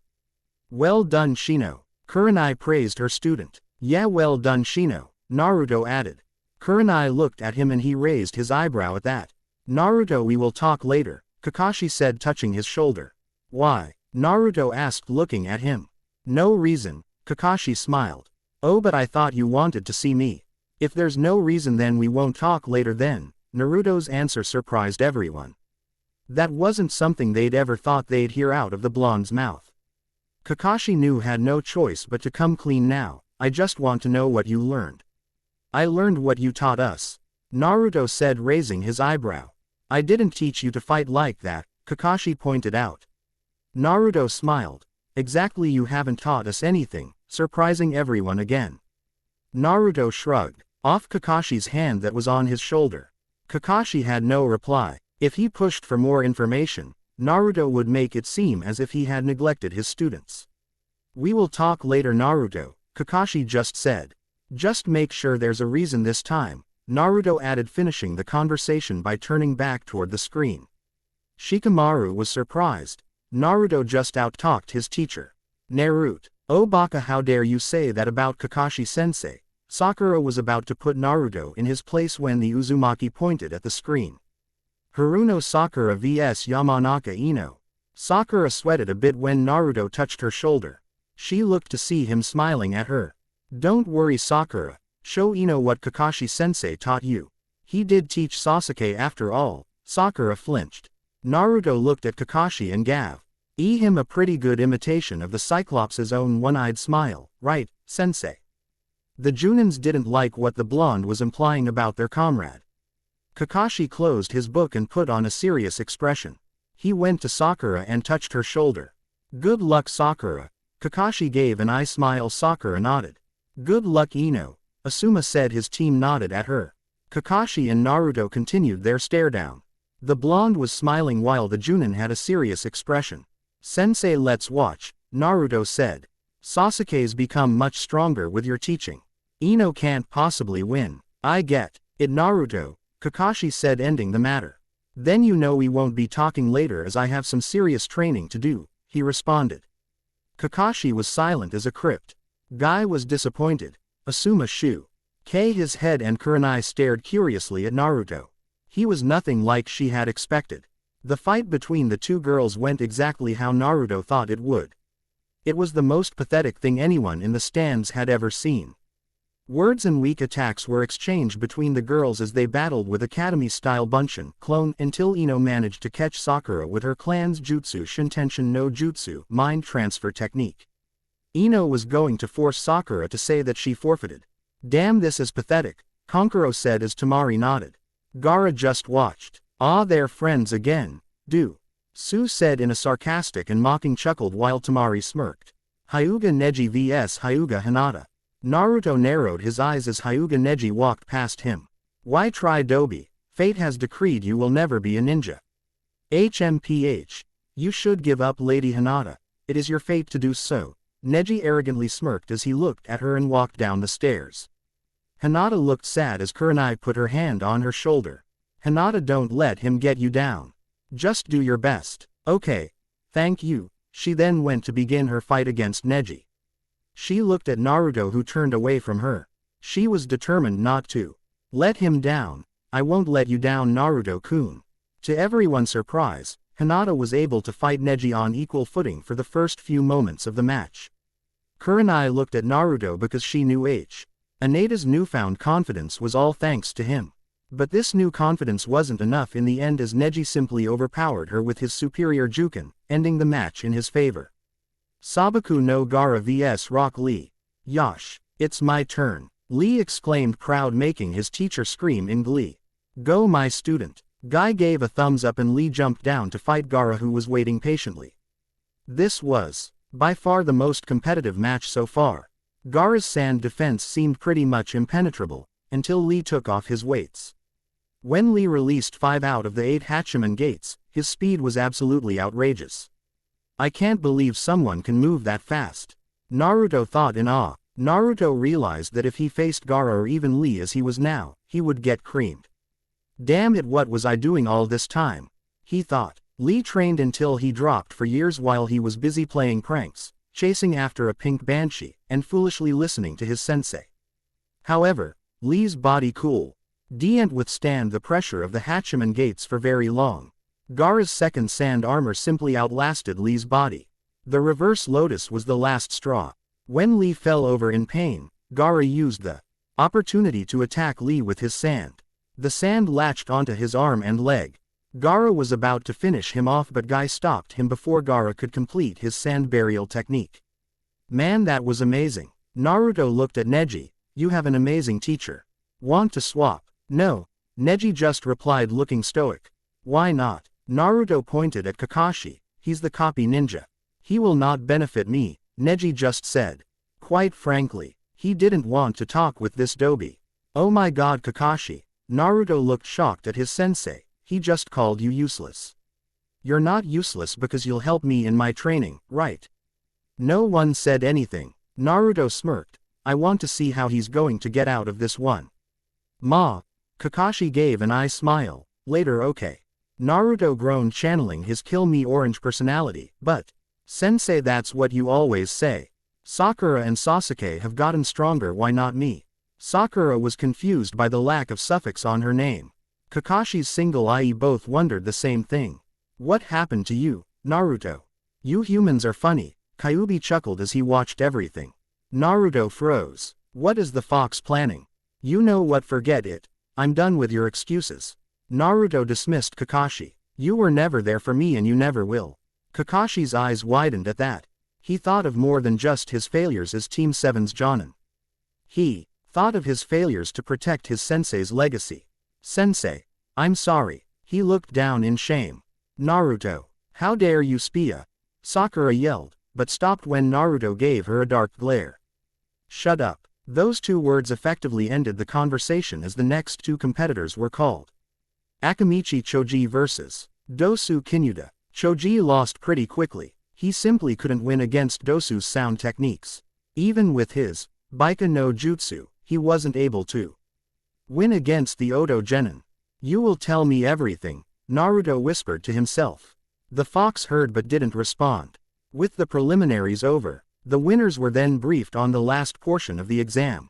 Well done, Shino. Kurenai praised her student. Yeah, well done, Shino, Naruto added. Kurenai looked at him and he raised his eyebrow at that. Naruto, we will talk later, Kakashi said, touching his shoulder. Why? Naruto asked, looking at him. No reason, Kakashi smiled. Oh, but I thought you wanted to see me. If there's no reason, then we won't talk later then. Naruto's answer surprised everyone. That wasn't something they'd ever thought they'd hear out of the blonde's mouth. Kakashi knew had no choice but to come clean now. I just want to know what you learned. I learned what you taught us, Naruto said, raising his eyebrow. I didn't teach you to fight like that, Kakashi pointed out. Naruto smiled. Exactly, you haven't taught us anything, surprising everyone again. Naruto shrugged off Kakashi's hand that was on his shoulder. Kakashi had no reply. If he pushed for more information, Naruto would make it seem as if he had neglected his students. We will talk later, Naruto, Kakashi just said. Just make sure there's a reason this time, Naruto added, finishing the conversation by turning back toward the screen. Shikamaru was surprised. Naruto just out-talked his teacher. Naruto. Oh Baka, how dare you say that about Kakashi-sensei? Sakura was about to put Naruto in his place when the Uzumaki pointed at the screen. Haruno Sakura vs Yamanaka Ino. Sakura sweated a bit when Naruto touched her shoulder. She looked to see him smiling at her. Don't worry, Sakura. Show Ino what Kakashi-sensei taught you. He did teach Sasuke after all. Sakura flinched. Naruto looked at Kakashi and gave him a pretty good imitation of the Cyclops' own one-eyed smile, right, sensei? The Junins didn't like what the blonde was implying about their comrade. Kakashi closed his book and put on a serious expression. He went to Sakura and touched her shoulder. Good luck, Sakura. Kakashi gave an eye smile. Sakura nodded. Good luck, Ino. Asuma said. His team nodded at her. Kakashi and Naruto continued their stare down. The blonde was smiling while the Junin had a serious expression. Sensei, let's watch, Naruto said. Sasuke's become much stronger with your teaching. Ino can't possibly win. I get it, Naruto, Kakashi said, ending the matter. Then you know we won't be talking later as I have some serious training to do, he responded. Kakashi was silent as a crypt. Guy was disappointed. Asuma Shu. K. His head and Kurenai stared curiously at Naruto. He was nothing like she had expected. The fight between the two girls went exactly how Naruto thought it would. It was the most pathetic thing anyone in the stands had ever seen. Words and weak attacks were exchanged between the girls as they battled with Academy-style Bunshin clone until Ino managed to catch Sakura with her clan's jutsu Shintenshin no Jutsu mind transfer technique. Ino was going to force Sakura to say that she forfeited. Damn, this is pathetic, Kankuro said as Temari nodded. Gaara just watched. Ah, they're friends again. Su said in a sarcastic and mocking chuckle while Temari smirked. Hyuga Neji vs Hyuga Hinata. Naruto narrowed his eyes as Hyuga Neji walked past him. Why try Dobi? Fate has decreed you will never be a ninja. HMPH. You should give up, Lady Hinata. It is your fate to do so. Neji arrogantly smirked as he looked at her and walked down the stairs. Hinata looked sad as Kurenai put her hand on her shoulder. Hinata, don't let him get you down. Just do your best. Okay. Thank you. She then went to begin her fight against Neji. She looked at Naruto, who turned away from her. She was determined not to let him down. I won't let you down, Naruto-kun. To everyone's surprise, Hinata was able to fight Neji on equal footing for the first few moments of the match. Kurenai looked at Naruto because she knew Hinata's newfound confidence was all thanks to him. But this new confidence wasn't enough in the end as Neji simply overpowered her with his superior Juken, ending the match in his favor. Sabaku no Gaara vs Rock Lee. Yosh, it's my turn, Lee exclaimed, proud, making his teacher scream in glee. Go, my student. Guy gave a thumbs up and Lee jumped down to fight Gaara, who was waiting patiently. This was by far the most competitive match so far. Gaara's sand defense seemed pretty much impenetrable, until Lee took off his weights. When Lee released 5 out of the 8 Hachiman gates, his speed was absolutely outrageous. I can't believe someone can move that fast, Naruto thought in awe. Naruto realized that if he faced Gaara or even Lee as he was now, he would get creamed. Damn it, what was I doing all this time? He thought. Lee trained until he dropped for years while he was busy playing pranks, chasing after a pink banshee, and foolishly listening to his sensei. However, Lee's body didn't withstand the pressure of the Hachiman gates for very long. Gaara's second sand armor simply outlasted Lee's body. The reverse lotus was the last straw. When Lee fell over in pain, Gaara used the opportunity to attack Lee with his sand. The sand latched onto his arm and leg. Gaara was about to finish him off, but Guy stopped him before Gaara could complete his sand burial technique. Man, that was amazing. Naruto looked at Neji. You have an amazing teacher. Want to swap? No. Neji just replied, looking stoic. Why not? Naruto pointed at Kakashi. He's the copy ninja. He will not benefit me, Neji just said. Quite frankly, he didn't want to talk with this dobi. Oh my god, Kakashi. Naruto looked shocked at his sensei. He just called you useless. You're not useless because you'll help me in my training, right? No one said anything. Naruto smirked. I want to see how he's going to get out of this one. Ma. Kakashi gave an eye smile. Later, okay. Naruto groaned, channeling his kill me orange personality. But sensei, that's what you always say. Sakura and Sasuke have gotten stronger, why not me? Sakura was confused by the lack of suffix on her name. Kakashi's single eye both wondered the same thing. What happened to you, Naruto? You humans are funny, Kyubi chuckled as he watched everything. Naruto froze. What is the fox planning? You know what, forget it. I'm done with your excuses. Naruto dismissed Kakashi. You were never there for me and you never will. Kakashi's eyes widened at that. He thought of more than just his failures as Team 7's Jonin. He thought of his failures to protect his sensei's legacy. Sensei, I'm sorry. He looked down in shame. Naruto, how dare you spia? Sakura yelled, but stopped when Naruto gave her a dark glare. Shut up. Those 2 words effectively ended the conversation as the next 2 competitors were called. Akamichi Choji vs. Dosu Kinyuda. Choji lost pretty quickly. He simply couldn't win against Dosu's sound techniques. Even with his Baika no Jutsu, he wasn't able to win against the Oto Genin. You will tell me everything, Naruto whispered to himself. The fox heard but didn't respond. With the preliminaries over, the winners were then briefed on the last portion of the exam.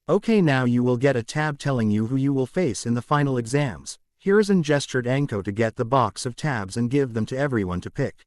Okay, now you will get a tab telling you who you will face in the final exams. Hiruzen gestured Anko to get the box of tabs and give them to everyone to pick.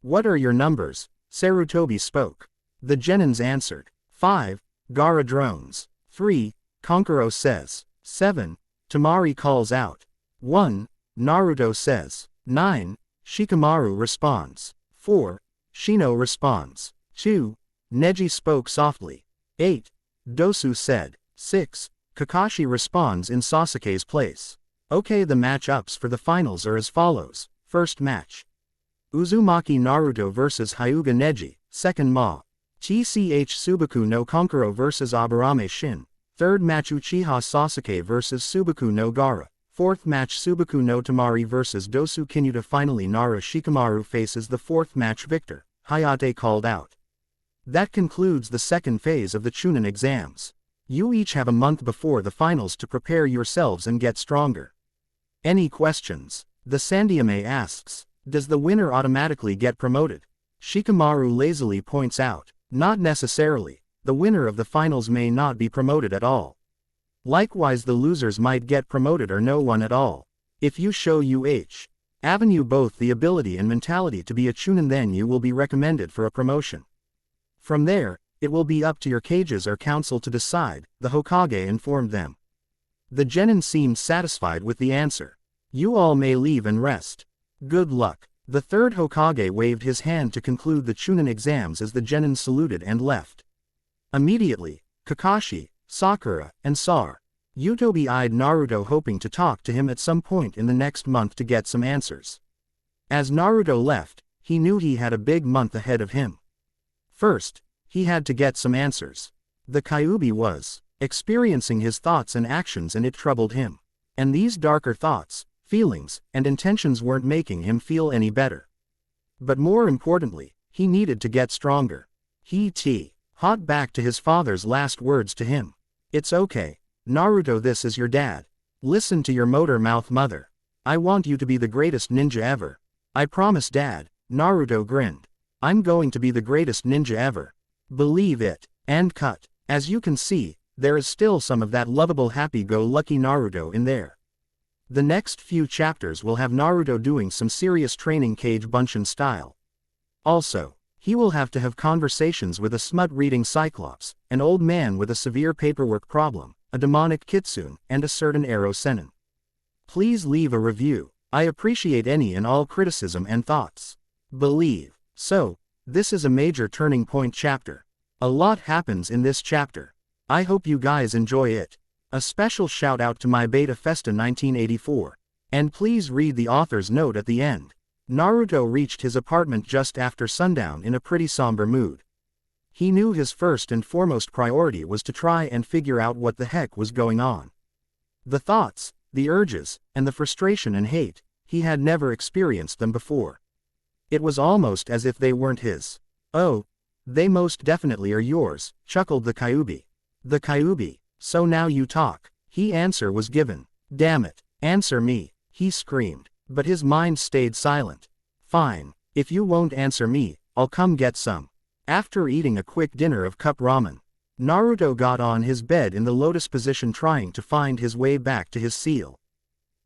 What are your numbers? Sarutobi spoke. The genins answered. 5, Gaara drones. 3, Konkuro says. 7, Temari calls out. 1, Naruto says. 9, Shikamaru responds. 4, Shino responds. 2, Neji spoke softly. 8, Dosu said. 6, Kakashi responds in Sasuke's place. Okay, the matchups for the finals are as follows. First match. Uzumaki Naruto vs Hyuga Neji, second Ma. TCH Subaku no Konkuro vs Aburame Shin. Third match Uchiha Sasuke vs Subaku no Gaara. Fourth match Subaku no Temari vs Dosu Kinuta. Finally Nara Shikamaru faces the fourth match victor, Hayate called out. That concludes the second phase of the Chunin exams. You each have a month before the finals to prepare yourselves and get stronger. Any questions? The Sandaime asks. Does the winner automatically get promoted? Shikamaru lazily points out. Not necessarily. The winner of the finals may not be promoted at all. Likewise, the losers might get promoted or no one at all. If you show Avenue both the ability and mentality to be a Chunin, then you will be recommended for a promotion. From there, it will be up to your cages or council to decide, the Hokage informed them. The genin seemed satisfied with the answer. You all may leave and rest. Good luck. The third Hokage waved his hand to conclude the Chunin exams as the genin saluted and left. Immediately, Kakashi, Sakura, and Yutobi eyed Naruto, hoping to talk to him at some point in the next month to get some answers. As Naruto left, he knew he had a big month ahead of him. First, he had to get some answers. The Kyubi was experiencing his thoughts and actions, and it troubled him. And these darker thoughts, feelings, and intentions weren't making him feel any better. But more importantly, he needed to get stronger. He thought back to his father's last words to him. It's okay, Naruto, this is your dad. Listen to your motor mouth mother. I want you to be the greatest ninja ever. I promise, Dad, Naruto grinned. I'm going to be the greatest ninja ever. Believe it. And cut. As you can see, there is still some of that lovable happy-go-lucky Naruto in there. The next few chapters will have Naruto doing some serious training Kage Bunshin style. Also, he will have to have conversations with a smut-reading Cyclops, an old man with a severe paperwork problem, a demonic Kitsune, and a certain Ero Sennin. Please leave a review. I appreciate any and all criticism and thoughts. Believe. So, this is a major turning point chapter. A lot happens in this chapter. I hope you guys enjoy it. A special shout out to my Beta Festa 1984. And please read the author's note at the end. Naruto reached his apartment just after sundown in a pretty somber mood. He knew his first and foremost priority was to try and figure out what the heck was going on. The thoughts, the urges, and the frustration and hate, he had never experienced them before. It was almost as if they weren't his. Oh, they most definitely are yours, chuckled the Kyubi. The Kyubi, so now you talk. Answer was given. Damn it, answer me, he screamed, but his mind stayed silent. Fine, if you won't answer me, I'll come get some. After eating a quick dinner of cup ramen, Naruto got on his bed in the lotus position, trying to find his way back to his seal.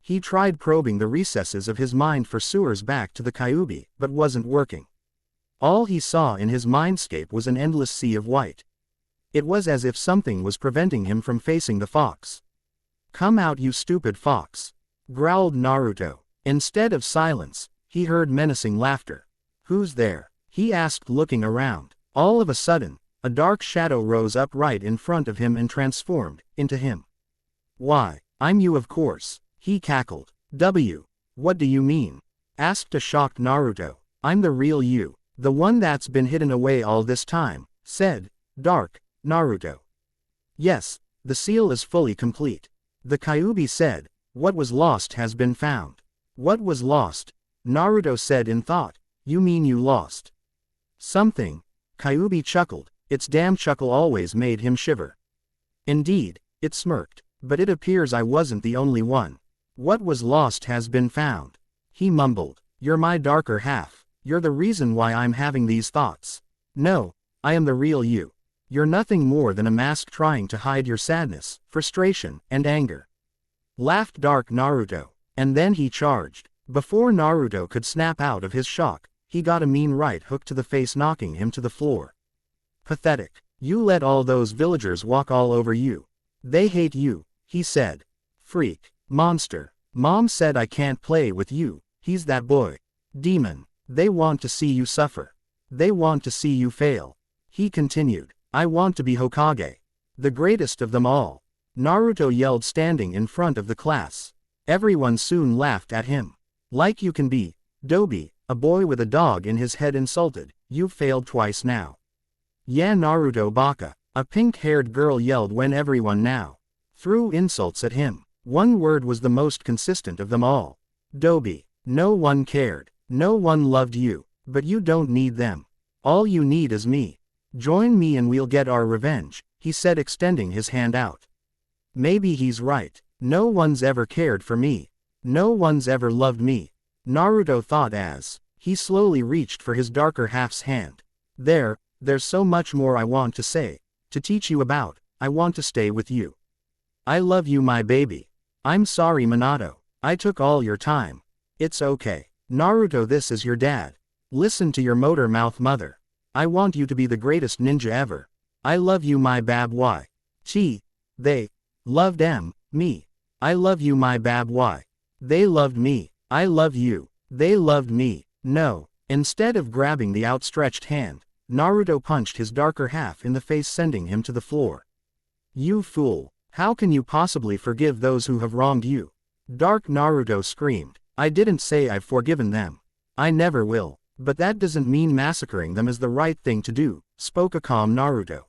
He tried probing the recesses of his mind for sewers back to the Kyubi, but wasn't working. All he saw in his mindscape was an endless sea of white. It was as if something was preventing him from facing the fox. Come out, you stupid fox, growled Naruto. Instead of silence, he heard menacing laughter. Who's there? He asked, looking around. All of a sudden, a dark shadow rose up right in front of him and transformed into him. Why, I'm you, of course, he cackled. What do you mean? Asked a shocked Naruto. I'm the real you, the one that's been hidden away all this time, said Dark Naruto. Yes, the seal is fully complete. The Kyubi said, what was lost has been found. What was lost? Naruto said in thought. You mean you lost something? Kyubi chuckled. Its damn chuckle always made him shiver. Indeed, it smirked. But it appears I wasn't the only one. What was lost has been found. He mumbled. You're my darker half. You're the reason why I'm having these thoughts. No, I am the real you. You're nothing more than a mask trying to hide your sadness, frustration, and anger. Laughed Dark Naruto. And then he charged. Before Naruto could snap out of his shock, he got a mean right hook to the face, knocking him to the floor. Pathetic. You let all those villagers walk all over you. They hate you, he said. Freak. Monster. Mom said I can't play with you. He's that boy. Demon. They want to see you suffer. They want to see you fail. He continued. I want to be Hokage. The greatest of them all. Naruto yelled, standing in front of the class. Everyone soon laughed at him. Like you can be, Dobi, a boy with a dog in his head insulted, you've failed twice now. Yeah, Naruto baka, a pink-haired girl yelled when everyone now threw insults at him. One word was the most consistent of them all. Dobi. No one cared. No one loved you. But you don't need them. All you need is me. Join me and we'll get our revenge, he said, extending his hand out. Maybe he's right. No one's ever cared for me. No one's ever loved me. Naruto thought as he slowly reached for his darker half's hand. There's so much more I want to say, to teach you about. I want to stay with you. I love you, my baby. I'm sorry, Minato. I took all your time. It's okay. Naruto, this is your dad. Listen to your motor mouth mother. I want you to be the greatest ninja ever. I love you, my bab y. They loved me. I love you, my bab y. They loved me. I love you. They loved me. No. Instead of grabbing the outstretched hand, Naruto punched his darker half in the face, sending him to the floor. You fool. How can you possibly forgive those who have wronged you? Dark Naruto screamed. I didn't say I've forgiven them. I never will. But that doesn't mean massacring them is the right thing to do, spoke a calm Naruto.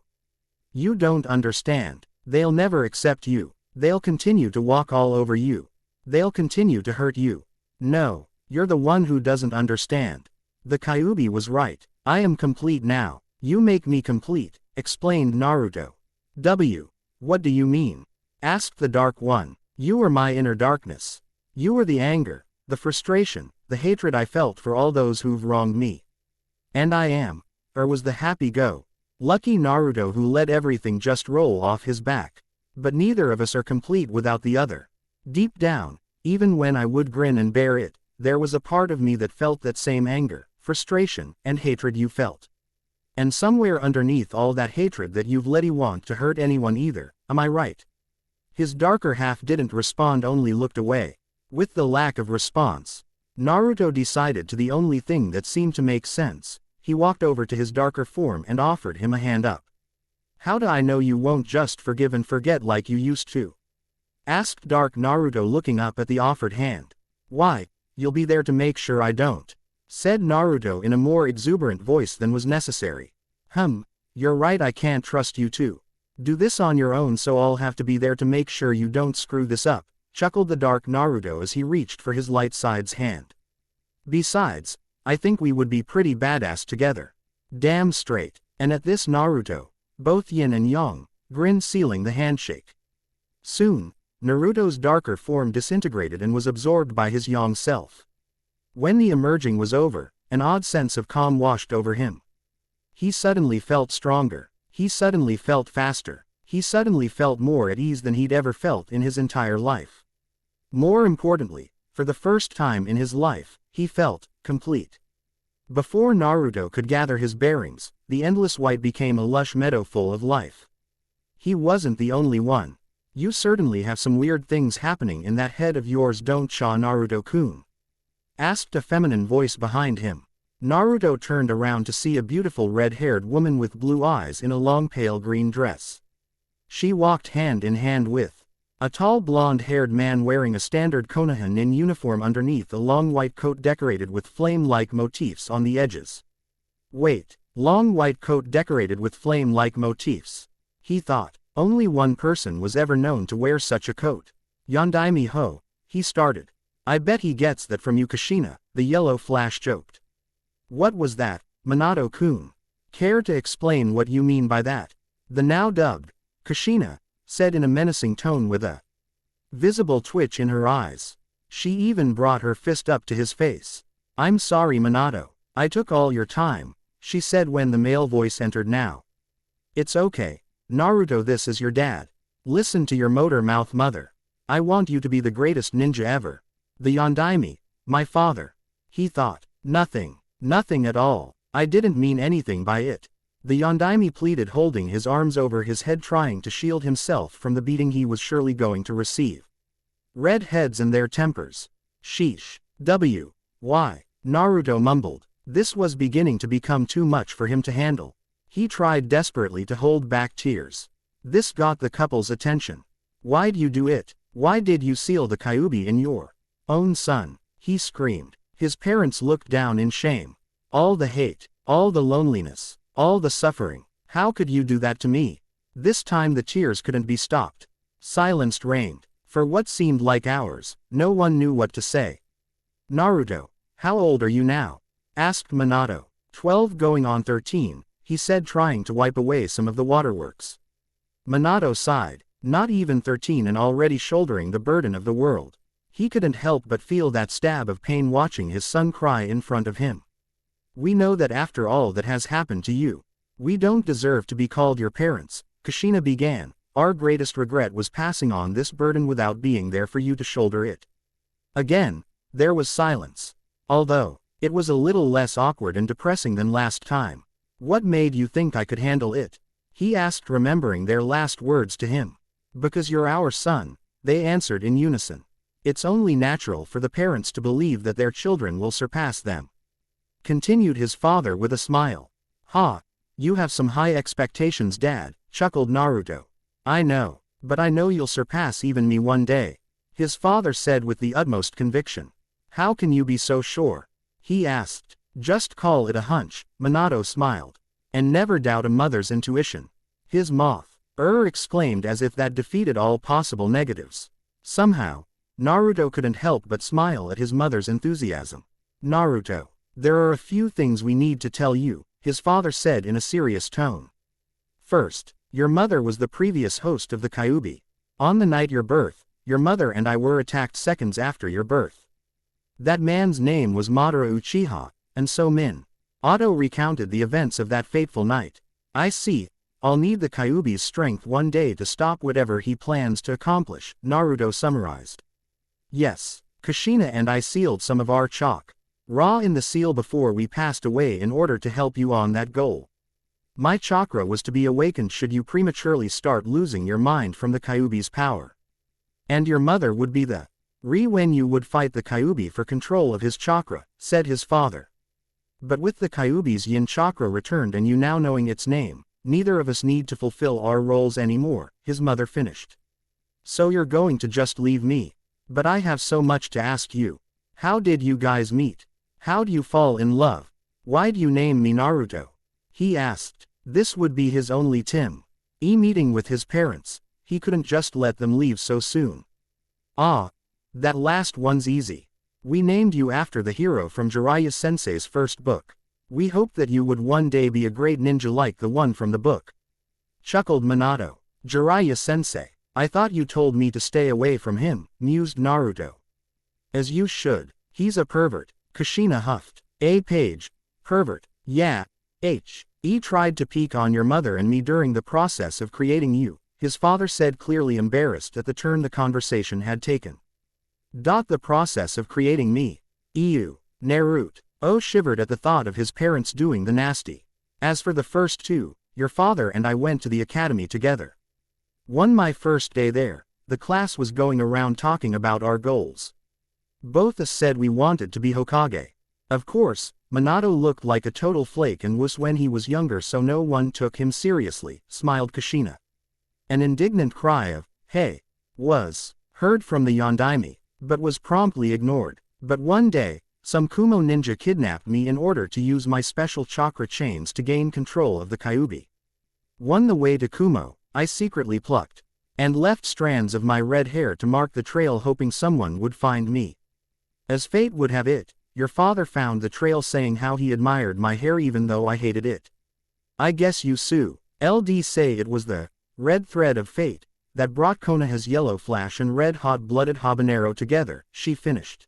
You don't understand. They'll never accept you. They'll continue to walk all over you. They'll continue to hurt you. No, you're the one who doesn't understand. The Kyubi was right. I am complete now. You make me complete, explained Naruto. What do you mean? Asked the Dark One. You are my inner darkness. You are the anger, the frustration, the hatred I felt for all those who've wronged me. And I am, or was the happy-go-lucky Naruto who let everything just roll off his back. But neither of us are complete without the other. Deep down, even when I would grin and bear it, there was a part of me that felt that same anger, frustration, and hatred you felt. And somewhere underneath all that hatred that you've let want to hurt anyone either, am I right? His darker half didn't respond, only looked away. With the lack of response, Naruto decided to the only thing that seemed to make sense. He walked over to his darker form and offered him a hand up. How do I know you won't just forgive and forget like you used to? Asked Dark Naruto, looking up at the offered hand. Why, you'll be there to make sure I don't, said Naruto in a more exuberant voice than was necessary. You're right, I can't trust you to do this on your own, so I'll have to be there to make sure you don't screw this up, chuckled the Dark Naruto as he reached for his light side's hand. Besides, I think we would be pretty badass together. Damn straight. And at this, Naruto, both yin and yang, grinned, sealing the handshake. Soon, Naruto's darker form disintegrated and was absorbed by his yang self. When the emerging was over, an odd sense of calm washed over him. He suddenly felt stronger. He suddenly felt faster. He suddenly felt more at ease than he'd ever felt in his entire life. More importantly, for the first time in his life, he felt complete. Before Naruto could gather his bearings, the endless white became a lush meadow full of life. He wasn't the only one. You certainly have some weird things happening in that head of yours, don't ya, Naruto-kun? Asked a feminine voice behind him. Naruto turned around to see a beautiful red-haired woman with blue eyes in a long pale green dress. She walked hand in hand with a tall blonde-haired man wearing a standard Konoha nin uniform underneath a long white coat decorated with flame-like motifs on the edges. Wait, long white coat decorated with flame-like motifs? He thought. Only one person was ever known to wear such a coat. Sandaime ho, he started. I bet he gets that from you, Kushina, the yellow flash joked. What was that, Minato-kun? Care to explain what you mean by that? The now dubbed Kushina said in a menacing tone with a visible twitch in her eyes. She even brought her fist up to his face. I'm sorry Minato. I took all your time, she said when the male voice entered now. It's okay. Naruto, this is your dad. Listen to your motor mouth mother. I want you to be the greatest ninja ever. The Sandaime, my father. He thought. Nothing at all. I didn't mean anything by it. The Sandaime pleaded, holding his arms over his head, trying to shield himself from the beating he was surely going to receive. Red heads and their tempers. Sheesh. Why? Naruto mumbled. This was beginning to become too much for him to handle. He tried desperately to hold back tears. This got the couple's attention. Why'd you do it? Why did you seal the Kyuubi in your own son? He screamed. His parents looked down in shame. All the hate, all the loneliness, all the suffering. How could you do that to me? This time the tears couldn't be stopped. Silence reigned. For what seemed like hours, no one knew what to say. Naruto, how old are you now? Asked Minato. 12 going on 13, he said, trying to wipe away some of the waterworks. Minato sighed. Not even 13 and already shouldering the burden of the world. He couldn't help but feel that stab of pain watching his son cry in front of him. We know that after all that has happened to you, we don't deserve to be called your parents, Kushina began. Our greatest regret was passing on this burden without being there for you to shoulder it. Again, there was silence. Although, it was a little less awkward and depressing than last time. What made you think I could handle it? He asked, remembering their last words to him. Because you're our son, they answered in unison. It's only natural for the parents to believe that their children will surpass them. Continued his father with a smile. Ha! You have some high expectations, Dad, chuckled Naruto. I know, but I know you'll surpass even me one day, his father said with the utmost conviction. How can you be so sure? He asked. Just call it a hunch, Minato smiled. And never doubt a mother's intuition. His moth. Exclaimed as if that defeated all possible negatives. Somehow, Naruto couldn't help but smile at his mother's enthusiasm. Naruto, there are a few things we need to tell you, his father said in a serious tone. First, your mother was the previous host of the Kyuubi. On the night your birth, your mother and I were attacked seconds after your birth. That man's name was Madara Uchiha, and so Minato recounted the events of that fateful night. I see. I'll need the Kyuubi's strength one day to stop whatever he plans to accomplish, Naruto summarized. Yes, Kushina and I sealed some of our chakra in the seal before we passed away in order to help you on that goal. My chakra was to be awakened should you prematurely start losing your mind from the Kyuubi's power. And your mother would be the when you would fight the Kyuubi for control of his chakra, said his father. But with the Kyuubi's yin chakra returned and you now knowing its name, neither of us need to fulfill our roles anymore, his mother finished. So you're going to just leave me? But I have so much to ask you. How did you guys meet? How'd you fall in love? Why'd you name me Naruto? He asked. This would be his only meeting with his parents. He couldn't just let them leave so soon. Ah, that last one's easy. We named you after the hero from Jiraiya Sensei's first book. We hoped that you would one day be a great ninja like the one from the book. Chuckled Minato. Jiraiya Sensei. I thought you told me to stay away from him, mused Naruto. As you should. He's a pervert, Kushina huffed. A page. Pervert. Yeah. He tried to peek on your mother and me during the process of creating you, his father said, clearly embarrassed at the turn the conversation had taken. The process of creating me. Naruto shivered at the thought of his parents doing the nasty. As for the first two, your father and I went to the academy together. My first day there, the class was going around talking about our goals. Both us said we wanted to be Hokage. Of course, Minato looked like a total flake and was when he was younger, so no one took him seriously, smiled Kushina. An indignant cry of, hey, was heard from the Sandaime, but was promptly ignored. But one day, some Kumo ninja kidnapped me in order to use my special chakra chains to gain control of the Kyuubi. On the way to Kumo, I secretly plucked and left strands of my red hair to mark the trail, hoping someone would find me. As fate would have it, your father found the trail, saying how he admired my hair even though I hated it. I guess you LD say it was the red thread of fate, that brought Konoha's yellow flash and red hot-blooded habanero together, she finished.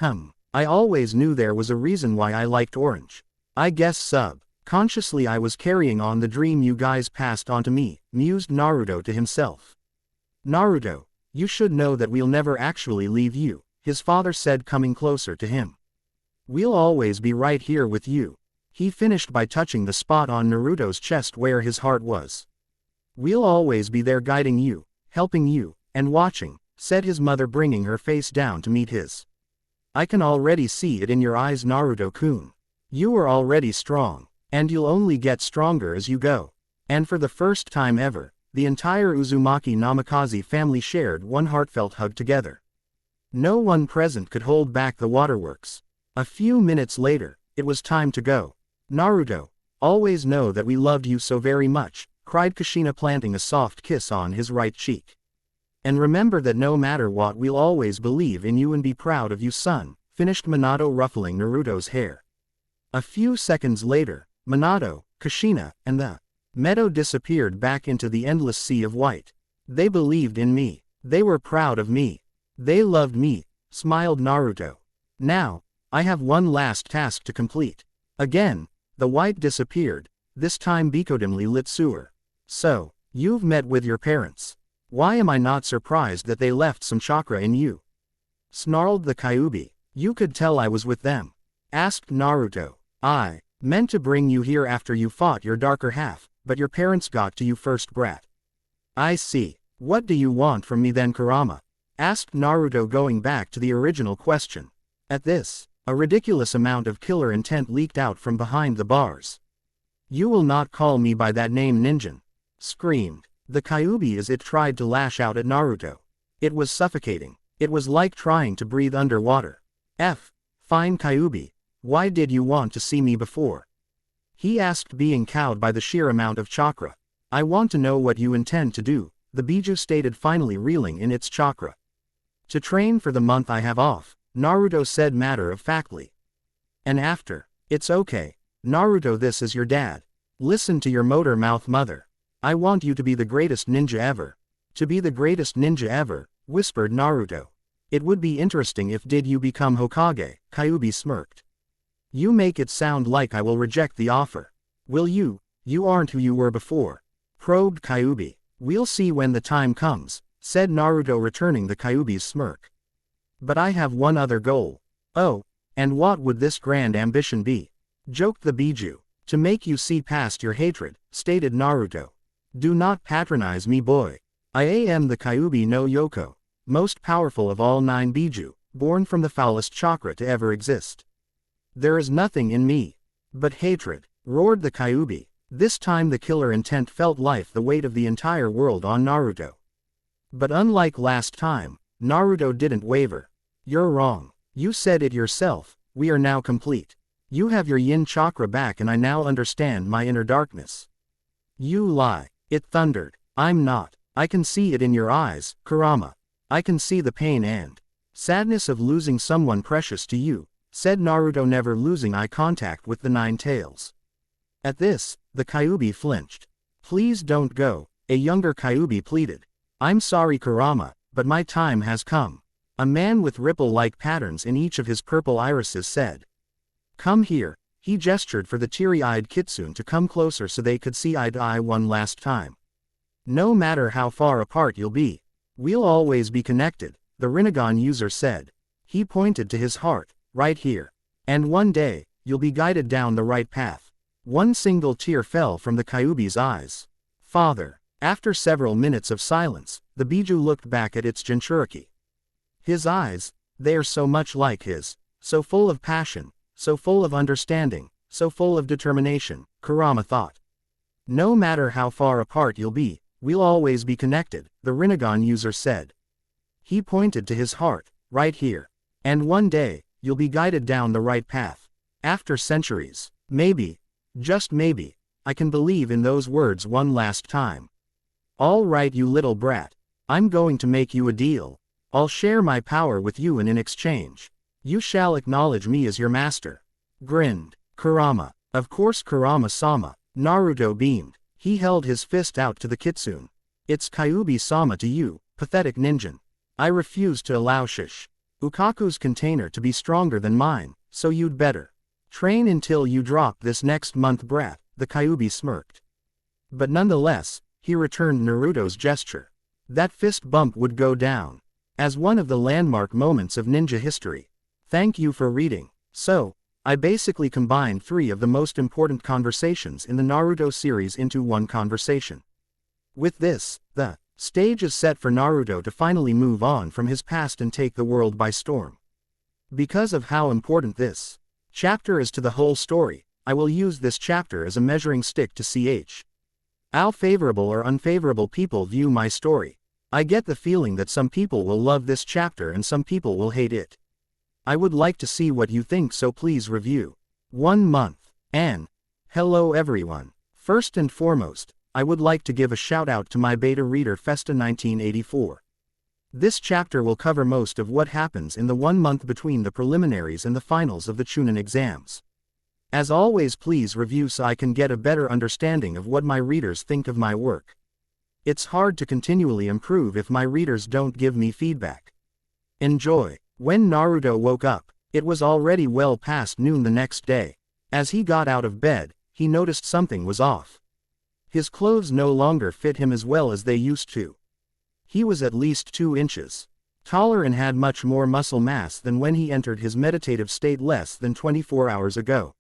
I always knew there was a reason why I liked orange. I guess subconsciously I was carrying on the dream you guys passed on to me, mused Naruto to himself. Naruto, you should know that we'll never actually leave you, his father said, coming closer to him. We'll always be right here with you. He finished by touching the spot on Naruto's chest where his heart was. We'll always be there guiding you, helping you, and watching, said his mother, bringing her face down to meet his. I can already see it in your eyes, Naruto-kun. You are already strong, and you'll only get stronger as you go. And for the first time ever, the entire Uzumaki Namikaze family shared one heartfelt hug together. No one present could hold back the waterworks. A few minutes later, it was time to go. Naruto, always know that we loved you so very much, cried Kushina, planting a soft kiss on his right cheek. And remember that no matter what, we'll always believe in you and be proud of you, son, finished Minato, ruffling Naruto's hair. A few seconds later, Minato, Kushina, and the meadow disappeared back into the endless sea of white. They believed in me. They were proud of me. They loved me, smiled Naruto. Now, I have one last task to complete. Again, the white disappeared, this time dimly lit sewer. So, you've met with your parents. Why am I not surprised that they left some chakra in you? Snarled the Kyubi. You could tell I was with them. Asked Naruto. I meant to bring you here after you fought your darker half, but your parents got to you first, brat. I see. What do you want from me then, Kurama? Asked Naruto, going back to the original question. At this, a ridiculous amount of killer intent leaked out from behind the bars. You will not call me by that name, Ninjin! Screamed the Kyubi as it tried to lash out at Naruto. It was suffocating. It was like trying to breathe underwater. Fine Kyubi, why did you want to see me before? He asked, being cowed by the sheer amount of chakra. I want to know what you intend to do, the Biju stated, finally reeling in its chakra. To train for the month I have off, Naruto said matter-of-factly. And after, it's okay, Naruto, this is your dad. Listen to your motor mouth mother. I want you to be the greatest ninja ever. To be the greatest ninja ever, whispered Naruto. It would be interesting if did you become Hokage, Kyubi smirked. You make it sound like I will reject the offer. Will you? You aren't who you were before. Probed Kyubi. We'll see when the time comes, said Naruto, returning the Kyubi's smirk. But I have one other goal. Oh, and what would this grand ambition be? Joked the Biju. To make you see past your hatred, stated Naruto. Do not patronize me, boy. I am the Kyubi no Yoko, most powerful of all 9 Biju, born from the foulest chakra to ever exist. There is nothing in me but hatred, roared the Kyubi. This time the killer intent felt life, the weight of the entire world on Naruto. But unlike last time, Naruto didn't waver. You're wrong. You said it yourself, we are now complete. You have your yin chakra back and I now understand my inner darkness. You lie. It thundered. I'm not. I can see it in your eyes, Kurama. I can see the pain and sadness of losing someone precious to you, said Naruto, never losing eye contact with the 9 tails. At this, the Kyubi flinched. Please don't go, a younger Kyubi pleaded. I'm sorry, Kurama, but my time has come. A man with ripple-like patterns in each of his purple irises said. Come here. He gestured for the teary-eyed Kitsune to come closer so they could see eye to eye one last time. No matter how far apart you'll be, we'll always be connected, the Rinnegan user said. He pointed to his heart, right here. And one day, you'll be guided down the right path. One single tear fell from the Kyubi's eyes. Father. After several minutes of silence, the Biju looked back at its Jinchuriki. His eyes, they are so much like his, so full of passion, so full of understanding, so full of determination, Kurama thought. No matter how far apart you'll be, we'll always be connected, the Rinnegan user said. He pointed to his heart, right here. And one day, you'll be guided down the right path. After centuries, maybe, just maybe, I can believe in those words one last time. All right, you little brat. I'm going to make you a deal. I'll share my power with you and in exchange, you shall acknowledge me as your master. Grinned Kurama. Of course, Kurama-sama. Naruto beamed. He held his fist out to the Kitsune. It's Kyubi-sama to you, pathetic ninja. I refuse to allow Ukaku's container to be stronger than mine, so you'd better train until you drop this next month, brat, the Kyubi smirked. But nonetheless, he returned Naruto's gesture. That fist bump would go down as one of the landmark moments of ninja history. Thank you for reading. So, I basically combined 3 of the most important conversations in the Naruto series into one conversation. With this, the stage is set for Naruto to finally move on from his past and take the world by storm. Because of how important this chapter is to the whole story, I will use this chapter as a measuring stick to see how favorable or unfavorable people view my story. I get the feeling that some people will love this chapter and some people will hate it. I would like to see what you think, so please review. 1 month. And hello everyone. First and foremost, I would like to give a shout out to my beta reader Festa 1984. This chapter will cover most of what happens in the 1 month between the preliminaries and the finals of the Chunin exams. As always, please review so I can get a better understanding of what my readers think of my work. It's hard to continually improve if my readers don't give me feedback. Enjoy. When Naruto woke up, it was already well past noon the next day. As he got out of bed, he noticed something was off. His clothes no longer fit him as well as they used to. He was at least 2 inches taller and had much more muscle mass than when he entered his meditative state less than 24 hours ago.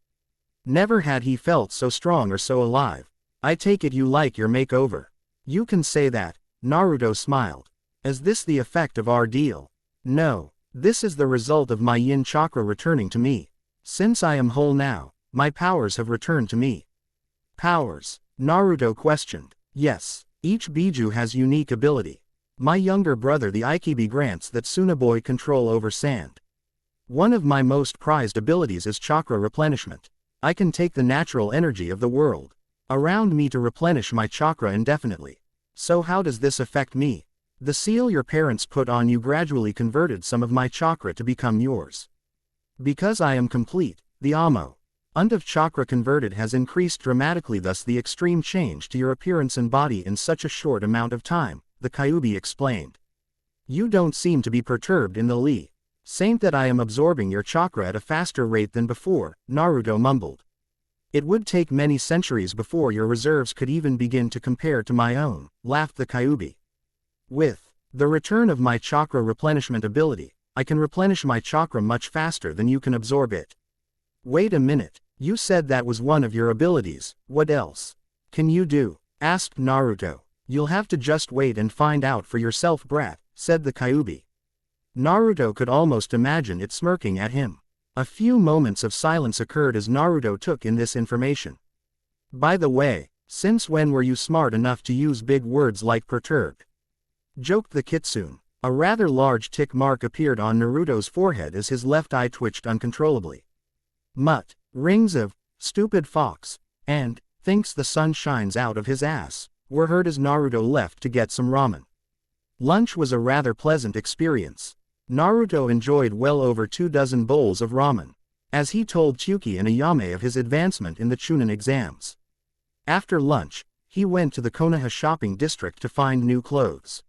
Never had he felt so strong or so alive. I take it you like your makeover. You can say that, Naruto smiled. Is this the effect of our deal? No, this is the result of my yin chakra returning to me. Since I am whole now, my powers have returned to me. Powers? Naruto questioned. Yes, each Biju has unique ability. My younger brother the Ikibi grants that Tsunade control over sand. One of my most prized abilities is chakra replenishment. I can take the natural energy of the world around me to replenish my chakra indefinitely. So how does this affect me? The seal your parents put on you gradually converted some of my chakra to become yours. Because I am complete, the amount of chakra converted has increased dramatically, thus the extreme change to your appearance and body in such a short amount of time, the Kyubi explained. You don't seem to be perturbed in the same that I am absorbing your chakra at a faster rate than before, Naruto mumbled. It would take many centuries before your reserves could even begin to compare to my own, laughed the Kyubi. With the return of my chakra replenishment ability, I can replenish my chakra much faster than you can absorb it. Wait a minute, you said that was one of your abilities, what else can you do? Asked Naruto. You'll have to just wait and find out for yourself, brat, said the Kyubi. Naruto could almost imagine it smirking at him. A few moments of silence occurred as Naruto took in this information. By the way, since when were you smart enough to use big words like perturbed? Joked the kitsune. A rather large tick mark appeared on Naruto's forehead as his left eye twitched uncontrollably. Mutt, rings of, stupid fox, and, thinks the sun shines out of his ass, were heard as Naruto left to get some ramen. Lunch was a rather pleasant experience. Naruto enjoyed well over 24 bowls of ramen, as he told Tsuki and Ayame of his advancement in the Chunin exams. After lunch, he went to the Konoha shopping district to find new clothes.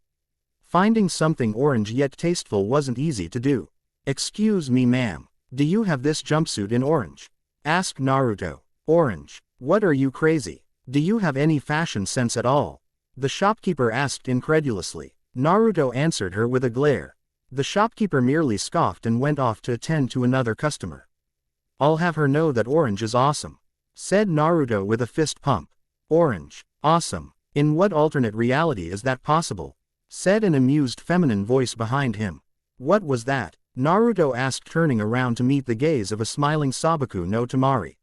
Finding something orange yet tasteful wasn't easy to do. Excuse me ma'am, do you have this jumpsuit in orange? Asked Naruto. Orange? What, are you crazy? Do you have any fashion sense at all? The shopkeeper asked incredulously. Naruto answered her with a glare. The shopkeeper merely scoffed and went off to attend to another customer. I'll have her know that orange is awesome, said Naruto with a fist pump. Orange? Awesome? In what alternate reality is that possible? Said an amused feminine voice behind him. What was that? Naruto asked, turning around to meet the gaze of a smiling Sabaku no Temari.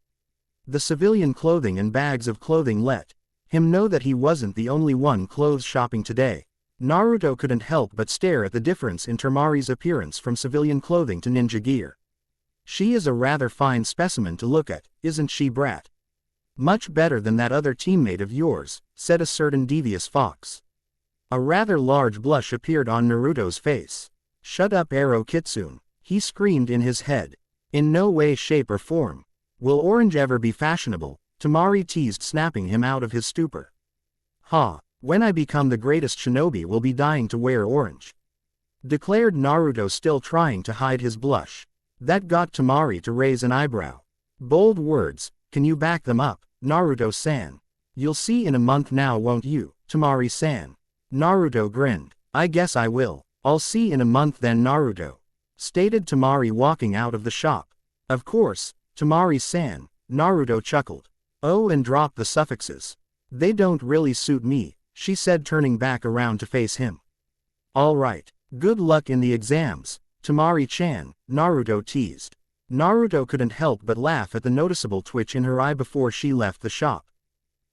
The civilian clothing and bags of clothing let him know that he wasn't the only one clothes shopping today. Naruto couldn't help but stare at the difference in Temari's appearance from civilian clothing to ninja gear. She is a rather fine specimen to look at, isn't she, brat? Much better than that other teammate of yours, said a certain devious fox. A rather large blush appeared on Naruto's face. Shut up, Arrow Kitsune, he screamed in his head. In no way, shape or form will orange ever be fashionable, Temari teased, snapping him out of his stupor. Ha, When I become the greatest shinobi will be dying to wear orange," declared Naruto, still trying to hide his blush. That got Temari to raise an eyebrow. "Bold words, can you back them up, Naruto-san? You'll see in a month now, won't you, Temari-san?" Naruto grinned. "I guess I will. I'll see in a month then, Naruto," stated Temari, walking out of the shop. "Of course, Temari-san," Naruto chuckled. "Oh, and drop the suffixes. They don't really suit me," she said, turning back around to face him. "All right. Good luck in the exams, Temari-chan," Naruto teased. Naruto couldn't help but laugh at the noticeable twitch in her eye before she left the shop.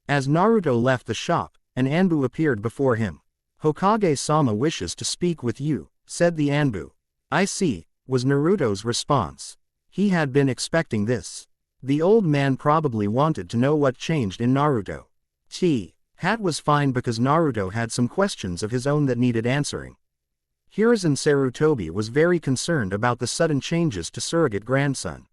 As Naruto left the shop, an Anbu appeared before him. "Hokage-sama wishes to speak with you," said the Anbu. "I see," was Naruto's response. He had been expecting this. The old man probably wanted to know what changed in Naruto. Hat was fine because Naruto had some questions of his own that needed answering. Hiruzen Sarutobi was very concerned about the sudden changes to surrogate grandson.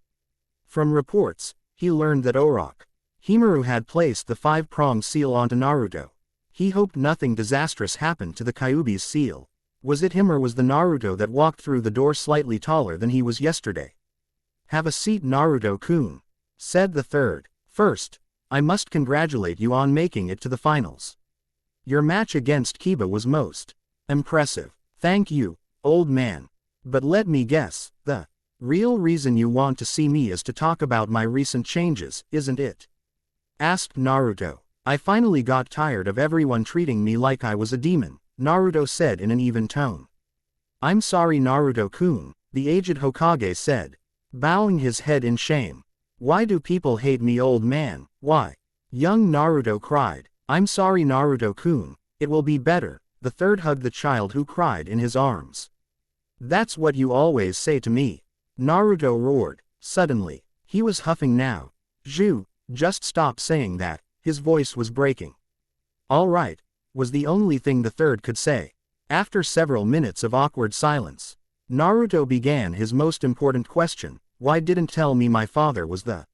From reports, he learned that Orochimaru had placed the 5-pronged seal onto Naruto. He hoped nothing disastrous happened to the Kyuubi's seal. Was it him, or was the Naruto that walked through the door slightly taller than he was yesterday? "Have a seat, Naruto-kun," said the third. "First, I must congratulate you on making it to the finals. Your match against Kiba was most impressive." "Thank you, old man. But let me guess, the real reason you want to see me is to talk about my recent changes, isn't it?" asked Naruto. "I finally got tired of everyone treating me like I was a demon," Naruto said in an even tone. "I'm sorry, Naruto-kun," the aged Hokage said, bowing his head in shame. "Why do people hate me, old man, why?" Young Naruto cried. "I'm sorry, Naruto-kun, it will be better." The third hugged the child who cried in his arms. "That's what you always say to me," Naruto roared. Suddenly, he was huffing now. Just stop saying that," his voice was breaking. "All right," was the only thing the third could say. After several minutes of awkward silence, Naruto began his most important question: "Why didn't tell me my father was the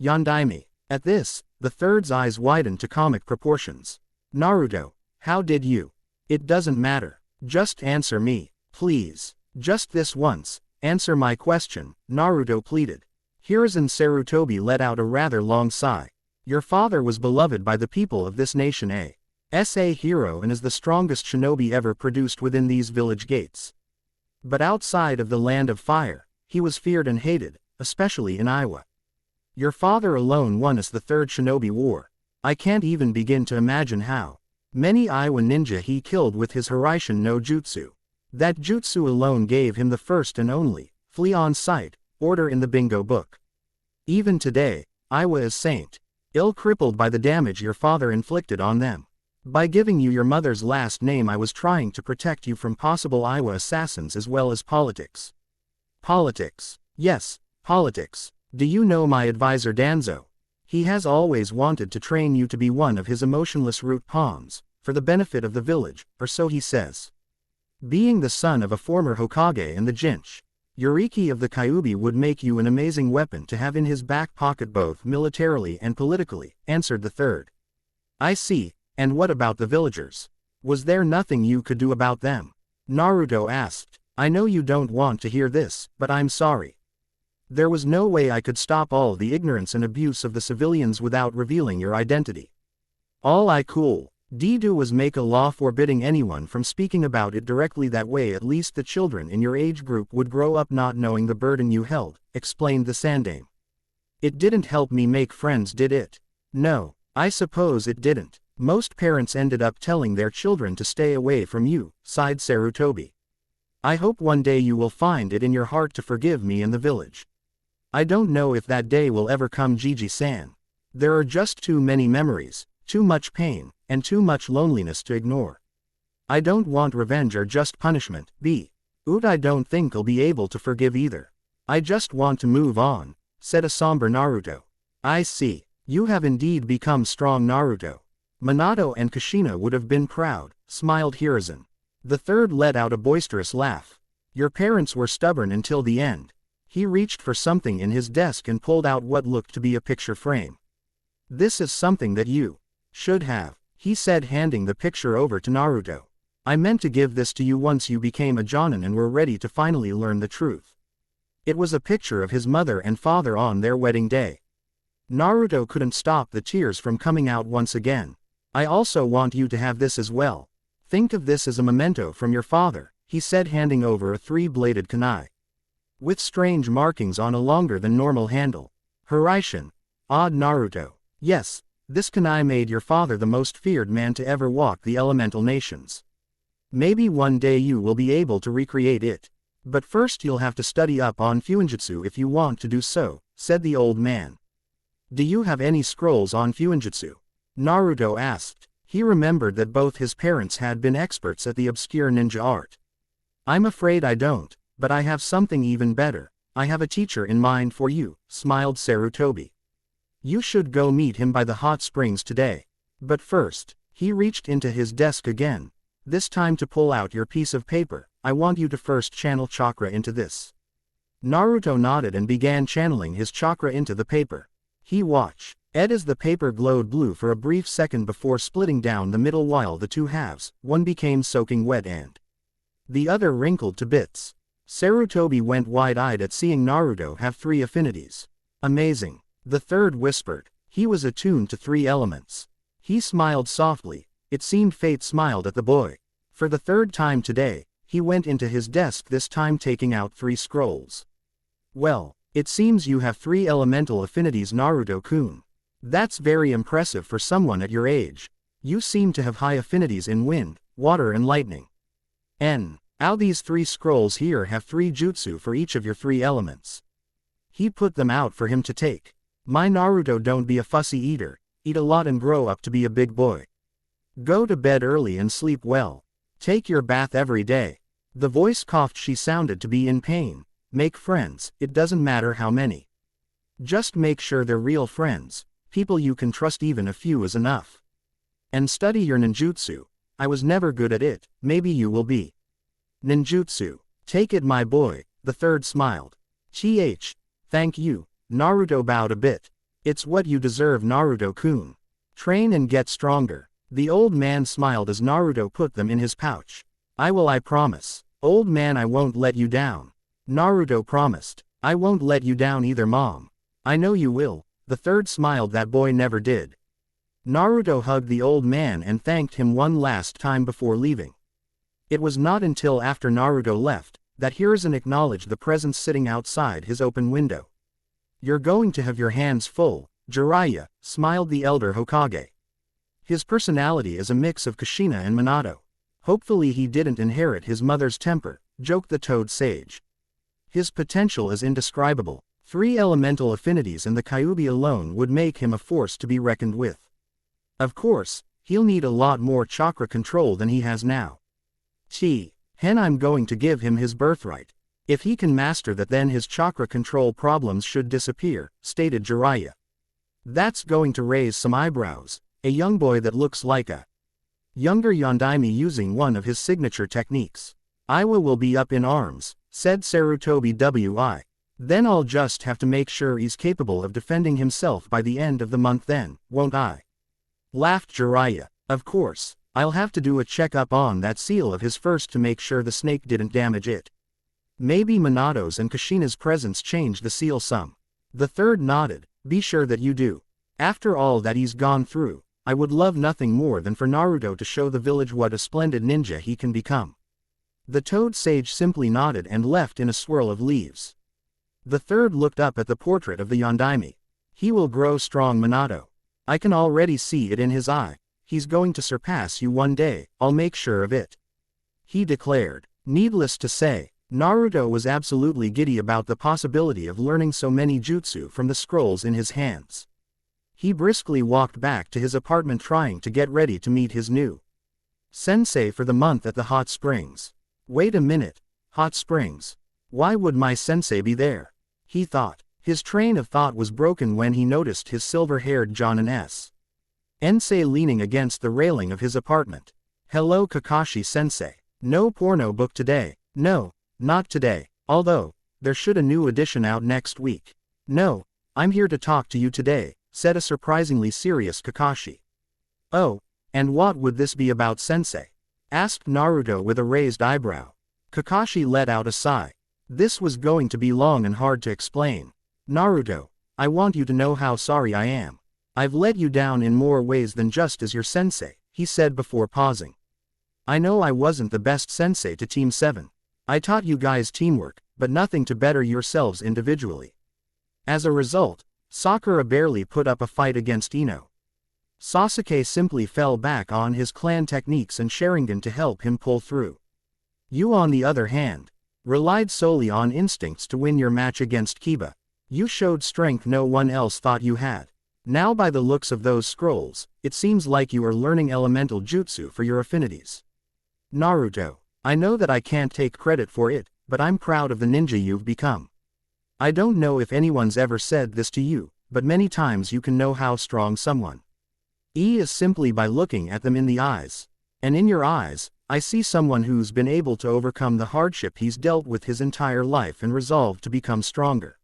Sandaime?" At this, the third's eyes widened to comic proportions. "Naruto, how did you? It doesn't matter. Just answer me, please. Just this once, answer my question," Naruto pleaded. Hiruzen Sarutobi let out a rather long sigh. "Your father was beloved by the people of this nation, as a hero, and is the strongest shinobi ever produced within these village gates. But outside of the land of fire, he was feared and hated, especially in Iowa. Your father alone won us the third shinobi war. I can't even begin to imagine how many Iowa ninja he killed with his Hiraishin no Jutsu. That jutsu alone gave him the first and only flee on sight order in the bingo book. Even today, Iowa is saint, ill-crippled by the damage your father inflicted on them. By giving you your mother's last name, I was trying to protect you from possible Iowa assassins as well as politics." "Politics? Yes, politics. Do you know my advisor Danzo? He has always wanted to train you to be one of his emotionless root pawns, for the benefit of the village, or so he says. Being the son of a former Hokage and the Jinch Yuriki of the Kyuubi would make you an amazing weapon to have in his back pocket both militarily and politically," answered the third. "I see, and what about the villagers? Was there nothing you could do about them?" Naruto asked. "I know you don't want to hear this, but I'm sorry. There was no way I could stop all the ignorance and abuse of the civilians without revealing your identity. All I could do was make a law forbidding anyone from speaking about it directly. That way at least the children in your age group would grow up not knowing the burden you held," explained the Sandaime. "It didn't help me make friends, did it?" "No, I suppose it didn't. Most parents ended up telling their children to stay away from you," sighed Sarutobi. "I hope one day you will find it in your heart to forgive me and the village. I don't know if that day will ever come, Gigi-san. There are just too many memories, too much pain, and too much loneliness to ignore. I don't want revenge or just punishment, I don't think I'll be able to forgive either. I just want to move on," said a somber Naruto. "I see. You have indeed become strong, Naruto. Minato and Kushina would have been proud," smiled Hiruzen. The third let out a boisterous laugh. "Your parents were stubborn until the end." He reached for something in his desk and pulled out what looked to be a picture frame. "This is something that you should have." he said, handing the picture over to Naruto. I meant to give this to you once you became a Jonin and were ready to finally learn the truth. It was a picture of his mother and father on their wedding day. Naruto couldn't stop the tears from coming out once again. I also want you to have this as well. Think of this as a memento from your father, he said, handing over a three-bladed kunai. With strange markings on a longer than normal handle. Hiraishin. Odd Naruto. Yes, this kunai made your father the most feared man to ever walk the elemental nations. Maybe one day you will be able to recreate it. But first you'll have to study up on Fuinjutsu if you want to do so, said the old man. Do you have any scrolls on Fuinjutsu? Naruto asked. He remembered that both his parents had been experts at the obscure ninja art. I'm afraid I don't, but I have something even better. I have a teacher in mind for you, smiled Sarutobi. You should go meet him by the hot springs today. But first, he reached into his desk again. This time to pull out your piece of paper. I want you to first channel chakra into this. Naruto nodded and began channeling his chakra into the paper. He watched as the paper glowed blue for a brief second before splitting down the middle while the two halves, one became soaking wet and the other wrinkled to bits. Sarutobi went wide-eyed at seeing Naruto have three affinities. Amazing. The third whispered. He was attuned to three elements. He smiled softly. It seemed fate smiled at the boy. For the third time today, he went into his desk, this time taking out three scrolls. Well, it seems you have three elemental affinities, Naruto-kun. That's very impressive for someone at your age. You seem to have high affinities in wind, water and lightning. These three scrolls here have three jutsu for each of your three elements. He put them out for him to take. My Naruto, don't be a fussy eater. Eat a lot and grow up to be a big boy. Go to bed early and sleep well. Take your bath every day. The voice coughed. She sounded to be in pain. Make friends, it doesn't matter how many. Just make sure they're real friends. People you can trust, even a few is enough. And study your ninjutsu. I was never good at it, maybe you will be. Ninjutsu. Take it, my boy, the third smiled. Thank you. Naruto bowed a bit. It's what you deserve, Naruto-kun. Train and get stronger. The old man smiled as Naruto put them in his pouch. I will, I promise. Old man, I won't let you down. Naruto promised. I won't let you down either, mom. I know you will. The third smiled. That boy never did. Naruto hugged the old man and thanked him one last time before leaving. It was not until after Naruto left that Hiruzen acknowledged the presence sitting outside his open window. You're going to have your hands full, Jiraiya, smiled the elder Hokage. His personality is a mix of Kushina and Minato. Hopefully he didn't inherit his mother's temper, joked the Toad Sage. His potential is indescribable. Three elemental affinities and the Kyubi alone would make him a force to be reckoned with. Of course, he'll need a lot more chakra control than he has now. I'm going to give him his birthright. If he can master that, then his chakra control problems should disappear, stated Jiraiya. That's going to raise some eyebrows. A young boy that looks like a younger Sandaime using one of his signature techniques. Iwa will be up in arms, said Sarutobi Wi. Then I'll just have to make sure he's capable of defending himself by the end of the month then, won't I? Laughed Jiraiya. Of course, I'll have to do a checkup on that seal of his first to make sure the snake didn't damage it. Maybe Minato's and Kushina's presence changed the seal some. The third nodded. Be sure that you do. After all that he's gone through, I would love nothing more than for Naruto to show the village what a splendid ninja he can become. The Toad Sage simply nodded and left in a swirl of leaves. The third looked up at the portrait of the Sandaime. He will grow strong, Minato. I can already see it in his eye. He's going to surpass you one day, I'll make sure of it. He declared. Needless to say, Naruto was absolutely giddy about the possibility of learning so many jutsu from the scrolls in his hands. He briskly walked back to his apartment, trying to get ready to meet his new sensei for the month at the hot springs. Wait a minute, hot springs? Why would my sensei be there? He thought. His train of thought was broken when he noticed his silver-haired Jonin sensei leaning against the railing of his apartment. Hello, Kakashi-sensei. No porno book today. No, not today. Although, there should a new edition out next week. No, I'm here to talk to you today, said a surprisingly serious Kakashi. Oh, And what would this be about, sensei? Asked Naruto with a raised eyebrow. Kakashi let out a sigh. This was going to be long and hard to explain. Naruto, I want you to know how sorry I am. I've let you down in more ways than just as your sensei, he said before pausing. I know I wasn't the best sensei to Team 7. I taught you guys teamwork, but nothing to better yourselves individually. As a result, Sakura barely put up a fight against Ino. Sasuke simply fell back on his clan techniques and Sharingan to help him pull through. You, on the other hand, relied solely on instincts to win your match against Kiba. You showed strength no one else thought you had. Now, by the looks of those scrolls, it seems like you are learning elemental jutsu for your affinities. Naruto, I know that I can't take credit for it, but I'm proud of the ninja you've become. I don't know if anyone's ever said this to you, but many times you can know how strong someone is simply by looking at them in the eyes. And in your eyes, I see someone who's been able to overcome the hardship he's dealt with his entire life and resolved to become stronger.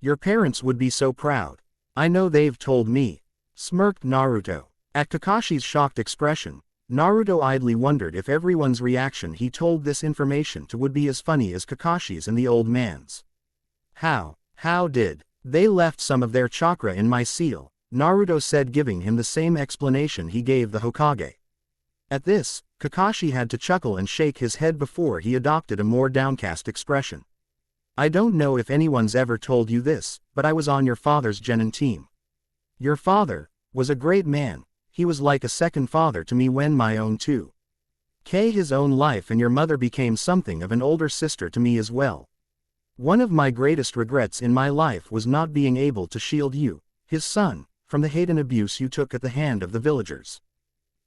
Your parents would be so proud. I know they've told me. Smirked Naruto. At Kakashi's shocked expression, Naruto idly wondered if everyone's reaction he told this information to would be as funny as Kakashi's and the old man's. How did they left some of their chakra in my seal? Naruto said, giving him the same explanation he gave the Hokage. At this, Kakashi had to chuckle and shake his head before he adopted a more downcast expression. I don't know if anyone's ever told you this, but I was on your father's genin team. Your father was a great man. He was like a second father to me when my own too. His own life, and your mother became something of an older sister to me as well. One of my greatest regrets in my life was not being able to shield you, his son, from the hate and abuse you took at the hand of the villagers.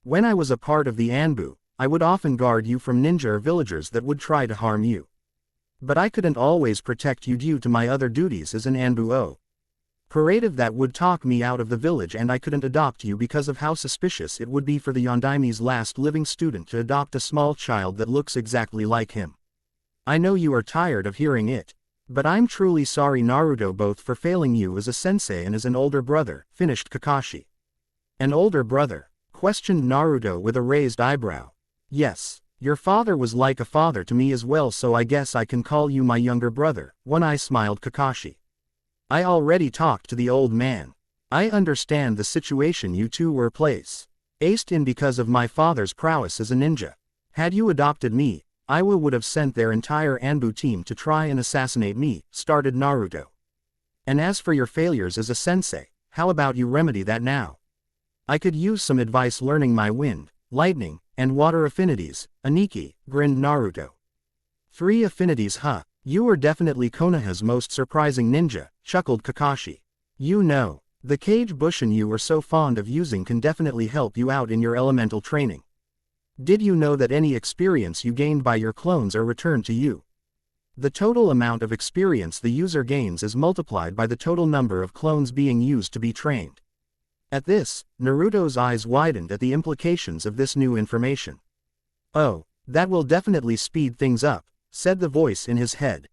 When I was a part of the Anbu, I would often guard you from ninja or villagers that would try to harm you. But I couldn't always protect you due to my other duties as an Anbu operative that would talk me out of the village, and I couldn't adopt you because of how suspicious it would be for the Yondaime's last living student to adopt a small child that looks exactly like him. I know you are tired of hearing it, but I'm truly sorry, Naruto, both for failing you as a sensei and as an older brother, finished Kakashi. An older brother? Questioned Naruto with a raised eyebrow. Yes, your father was like a father to me as well, so I guess I can call you my younger brother, One Eye smiled Kakashi. I already talked to the old man. I understand the situation you two were placed in because of my father's prowess as a ninja. Had you adopted me, I would have sent their entire Anbu team to try and assassinate me, started Naruto. And as for your failures as a sensei, how about you remedy that now? I could use some advice learning my wind, lightning, and water affinities, Aniki, grinned Naruto. 3 affinities, huh? You are definitely Konoha's most surprising ninja, chuckled Kakashi. You know, the Kage Bushin you were so fond of using can definitely help you out in your elemental training. Did you know that any experience you gained by your clones are returned to you? The total amount of experience the user gains is multiplied by the total number of clones being used to be trained. At this, Naruto's eyes widened at the implications of this new information. Oh, that will definitely speed things up, said the voice in his head.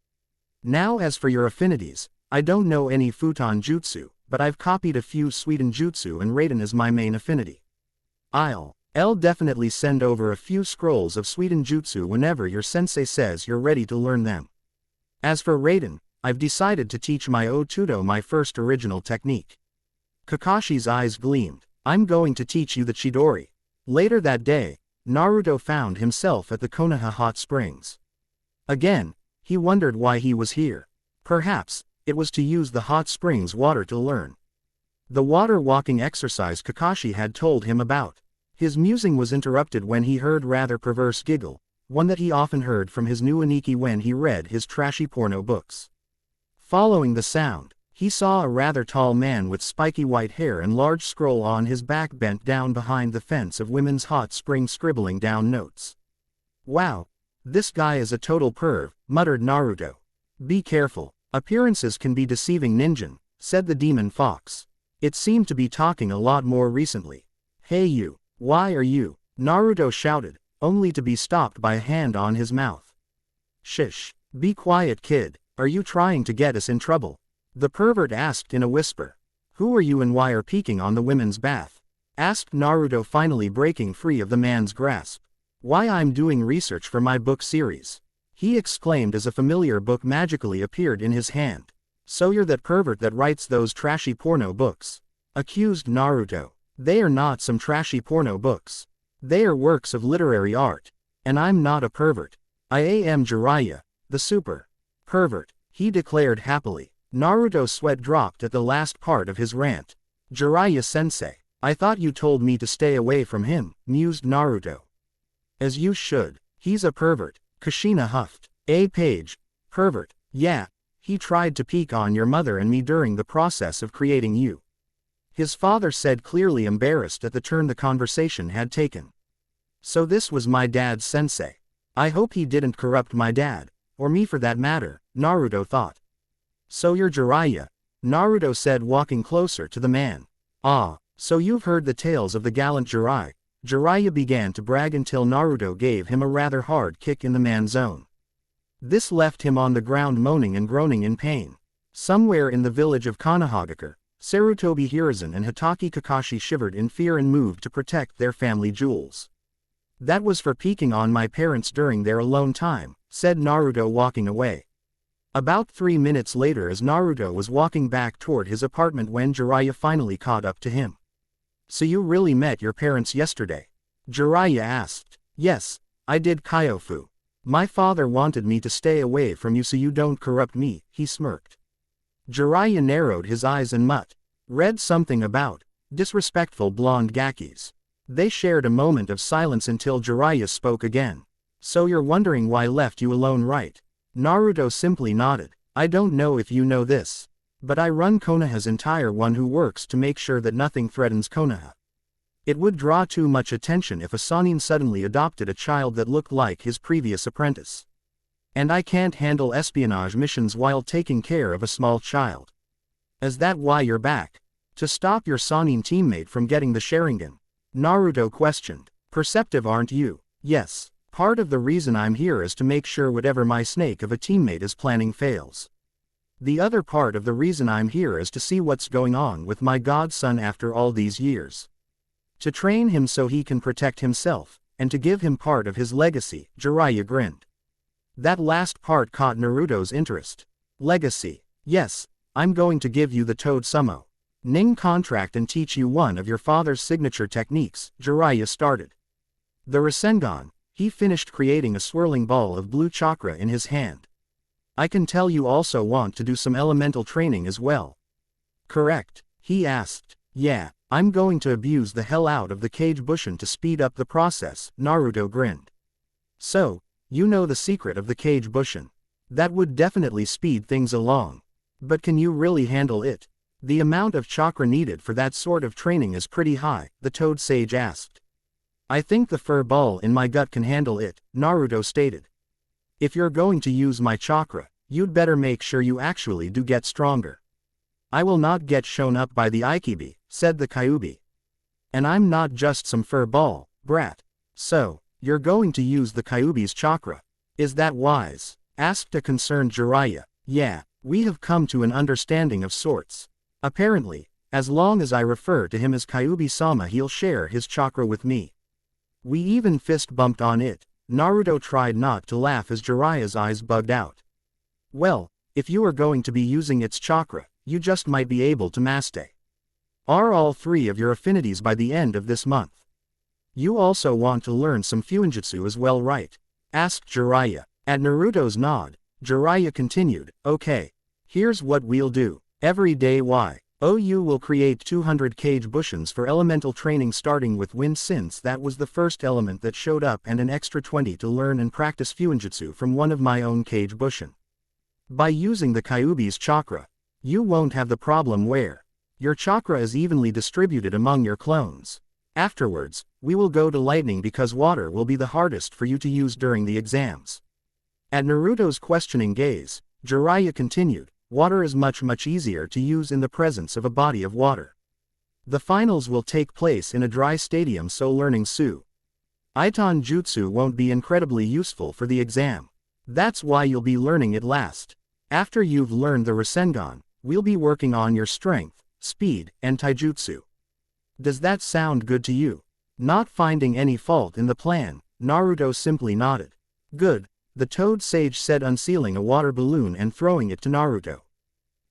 Now, as for your affinities, I don't know any futon jutsu, but I've copied a few Suiten jutsu and Raiden is my main affinity. I'll definitely send over a few scrolls of Suiten jutsu whenever your sensei says you're ready to learn them. As for Raiden, I've decided to teach my Otudo my first original technique. Kakashi's eyes gleamed. I'm going to teach you the Chidori. Later that day, Naruto found himself at the Konoha hot springs. Again, he wondered why he was here. Perhaps it was to use the hot springs water to learn the water walking exercise Kakashi had told him about. His musing was interrupted when he heard rather perverse giggle, one that he often heard from his new Aniki when he read his trashy porno books. Following the sound, he saw a rather tall man with spiky white hair and large scroll on his back bent down behind the fence of women's hot spring scribbling down notes. Wow, this guy is a total perv, muttered Naruto. Be careful, appearances can be deceiving, ninja, said the demon fox. It seemed to be talking a lot more recently. Hey you, why are you? Naruto shouted, only to be stopped by a hand on his mouth. Shish, be quiet kid, are you trying to get us in trouble? The pervert asked in a whisper. Who are you and why are peeking on the women's bath? asked Naruto, finally breaking free of the man's grasp. Why, I'm doing research for my book series, he exclaimed as a familiar book magically appeared in his hand. So you're that pervert that writes those trashy porno books, accused Naruto. They are not some trashy porno books. They are works of literary art. And I'm not a pervert. I am Jiraiya, the super pervert, he declared happily. Naruto's sweat dropped at the last part of his rant. Jiraiya-sensei, I thought you told me to stay away from him, mused Naruto. As you should. He's a pervert, Kushina huffed. A page. Pervert. Yeah. He tried to peek on your mother and me during the process of creating you, his father said, clearly embarrassed at the turn the conversation had taken. So this was my dad's sensei. I hope he didn't corrupt my dad, or me for that matter, Naruto thought. So you're Jiraiya, Naruto said, walking closer to the man. Ah, so you've heard the tales of the gallant Jiraiya. Jiraiya began to brag until Naruto gave him a rather hard kick in the man's own. This left him on the ground moaning and groaning in pain. Somewhere in the village of Konoha, Sarutobi Hiruzen and Hatake Kakashi shivered in fear and moved to protect their family jewels. That was for peeking on my parents during their alone time, said Naruto, walking away. About 3 minutes later, as Naruto was walking back toward his apartment when Jiraiya finally caught up to him. So you really met your parents yesterday? Jiraiya asked. Yes, I did, Kyofu. My father wanted me to stay away from you so you don't corrupt me, he smirked. Jiraiya narrowed his eyes and read something about disrespectful blonde gakis. They shared a moment of silence until Jiraiya spoke again. So you're wondering why I left you alone, right? Naruto simply nodded. I don't know if you know this, but I run Konoha's entire one who works to make sure that nothing threatens Konoha. It would draw too much attention if a Sannin suddenly adopted a child that looked like his previous apprentice. And I can't handle espionage missions while taking care of a small child. Is that why you're back? To stop your Sannin teammate from getting the Sharingan? Naruto questioned. Perceptive, aren't you? Yes. Part of the reason I'm here is to make sure whatever my snake of a teammate is planning fails. The other part of the reason I'm here is to see what's going on with my godson after all these years. To train him so he can protect himself, and to give him part of his legacy, Jiraiya grinned. That last part caught Naruto's interest. Legacy. Yes, I'm going to give you the Toad Sumo Ning contract and teach you one of your father's signature techniques, Jiraiya started. The Rasengan, he finished creating a swirling ball of blue chakra in his hand. I can tell you also want to do some elemental training as well. Correct? He asked. Yeah. I'm going to abuse the hell out of the Kage Bushin to speed up the process, Naruto grinned. So, you know the secret of the Kage Bushin. That would definitely speed things along. But can you really handle it? The amount of chakra needed for that sort of training is pretty high, the Toad Sage asked. I think the fur ball in my gut can handle it, Naruto stated. If you're going to use my chakra, you'd better make sure you actually do get stronger. I will not get shown up by the Ikibi, said the Kyubi. And I'm not just some fur ball, brat. So, you're going to use the Kyubi's chakra. Is that wise? Asked a concerned Jiraiya. Yeah, we have come to an understanding of sorts. Apparently, as long as I refer to him as Kyubi-sama, he'll share his chakra with me. We even fist bumped on it. Naruto tried not to laugh as Jiraiya's eyes bugged out. Well, if you are going to be using its chakra, you just might be able to master all 3 of your affinities by the end of this month. You also want to learn some Fuinjutsu as well, right? Asked Jiraiya. At Naruto's nod, Jiraiya continued, okay. Here's what we'll do. Every day you will create 200 Kage Bushins for elemental training starting with wind, since that was the first element that showed up, and an extra 20 to learn and practice Fuinjutsu from one of my own Kage Bushin. By using the Kyubi's chakra, you won't have the problem where your chakra is evenly distributed among your clones. Afterwards, we will go to lightning because water will be the hardest for you to use during the exams. At Naruto's questioning gaze, Jiraiya continued, water is much easier to use in the presence of a body of water. The finals will take place in a dry stadium, so learning Iton Jutsu won't be incredibly useful for the exam. That's why you'll be learning it last. After you've learned the Rasengan, we'll be working on your strength, speed, and taijutsu. Does that sound good to you? Not finding any fault in the plan, Naruto simply nodded. Good, the Toad Sage said, unsealing a water balloon and throwing it to Naruto.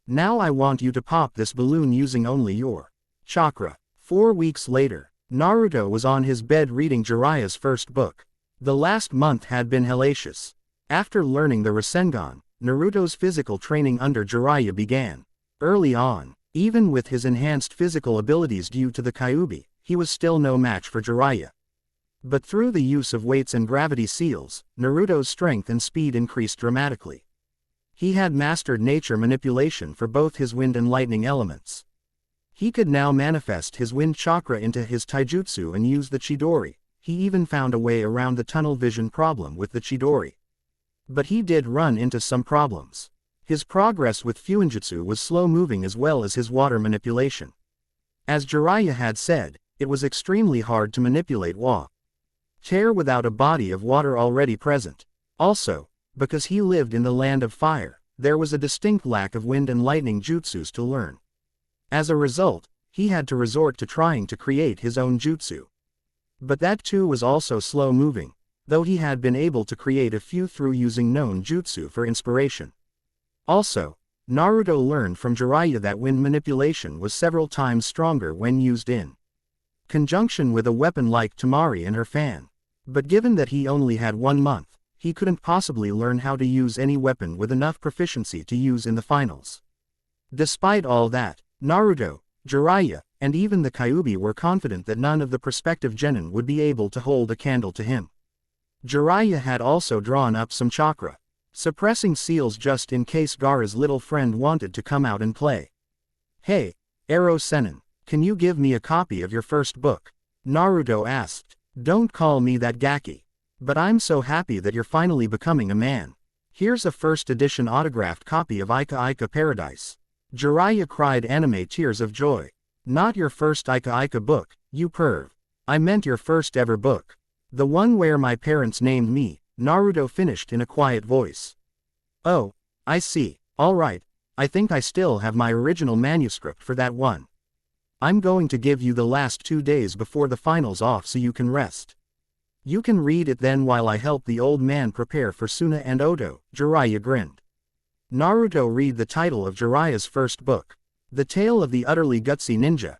Now I want you to pop this balloon using only your chakra. 4 weeks later, Naruto was on his bed reading Jiraiya's first book. The last month had been hellacious. After learning the Rasengan, Naruto's physical training under Jiraiya began. Early on, even with his enhanced physical abilities due to the Kyubi, he was still no match for Jiraiya. But through the use of weights and gravity seals, Naruto's strength and speed increased dramatically. He had mastered nature manipulation for both his wind and lightning elements. He could now manifest his wind chakra into his taijutsu and use the Chidori. He even found a way around the tunnel vision problem with the Chidori. But he did run into some problems. His progress with Fuinjutsu was slow-moving as well as his water manipulation. As Jiraiya had said, it was extremely hard to manipulate water without a body of water already present. Also, because he lived in the land of fire, there was a distinct lack of wind and lightning jutsus to learn. As a result, he had to resort to trying to create his own jutsu. But that too was also slow-moving, though he had been able to create a few through using known jutsu for inspiration. Also, Naruto learned from Jiraiya that wind manipulation was several times stronger when used in conjunction with a weapon like Temari and her fan. But given that he only had 1 month, he couldn't possibly learn how to use any weapon with enough proficiency to use in the finals. Despite all that, Naruto, Jiraiya, and even the Kyubi were confident that none of the prospective genin would be able to hold a candle to him. Jiraiya had also drawn up some chakra suppressing seals just in case Gaara's little friend wanted to come out and play. Hey, Ero Sennin, can you give me a copy of your first book? Naruto asked. Don't call me that Gaki. But I'm so happy that you're finally becoming a man. Here's a first edition autographed copy of Ika Ika Paradise. Jiraiya cried anime tears of joy. Not your first Ika Ika book, you perv. I meant your first ever book. The one where my parents named me, Naruto finished in a quiet voice. Oh, I see, alright, I think I still have my original manuscript for that one. I'm going to give you the last 2 days before the finals off so you can rest. You can read it then while I help the old man prepare for Suna and Oto, Jiraiya grinned. Naruto read the title of Jiraiya's first book. The Tale of the Utterly Gutsy Ninja,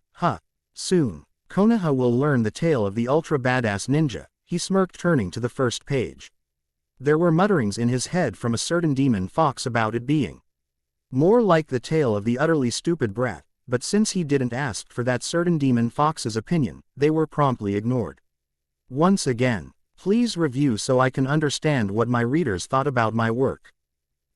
Soon, Konoha will learn the tale of the ultra-badass ninja, he smirked turning to the first page. There were mutterings in his head from a certain demon fox about it being more like the tale of the utterly stupid brat, but since he didn't ask for that certain demon fox's opinion, they were promptly ignored. Once again, please review so I can understand what my readers thought about my work.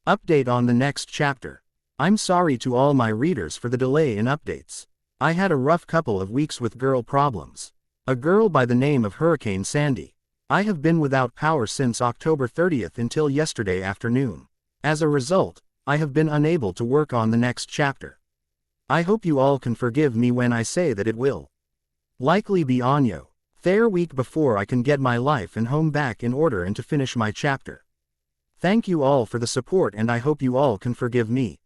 Update on the next chapter. I'm sorry to all my readers for the delay in updates. I had a rough couple of weeks with girl problems. A girl by the name of Hurricane Sandy. I have been without power since October 30th until yesterday afternoon. As a result, I have been unable to work on the next chapter. I hope you all can forgive me when I say that it will likely be Anyo. Fair week before I can get my life and home back in order and to finish my chapter. Thank you all for the support and I hope you all can forgive me.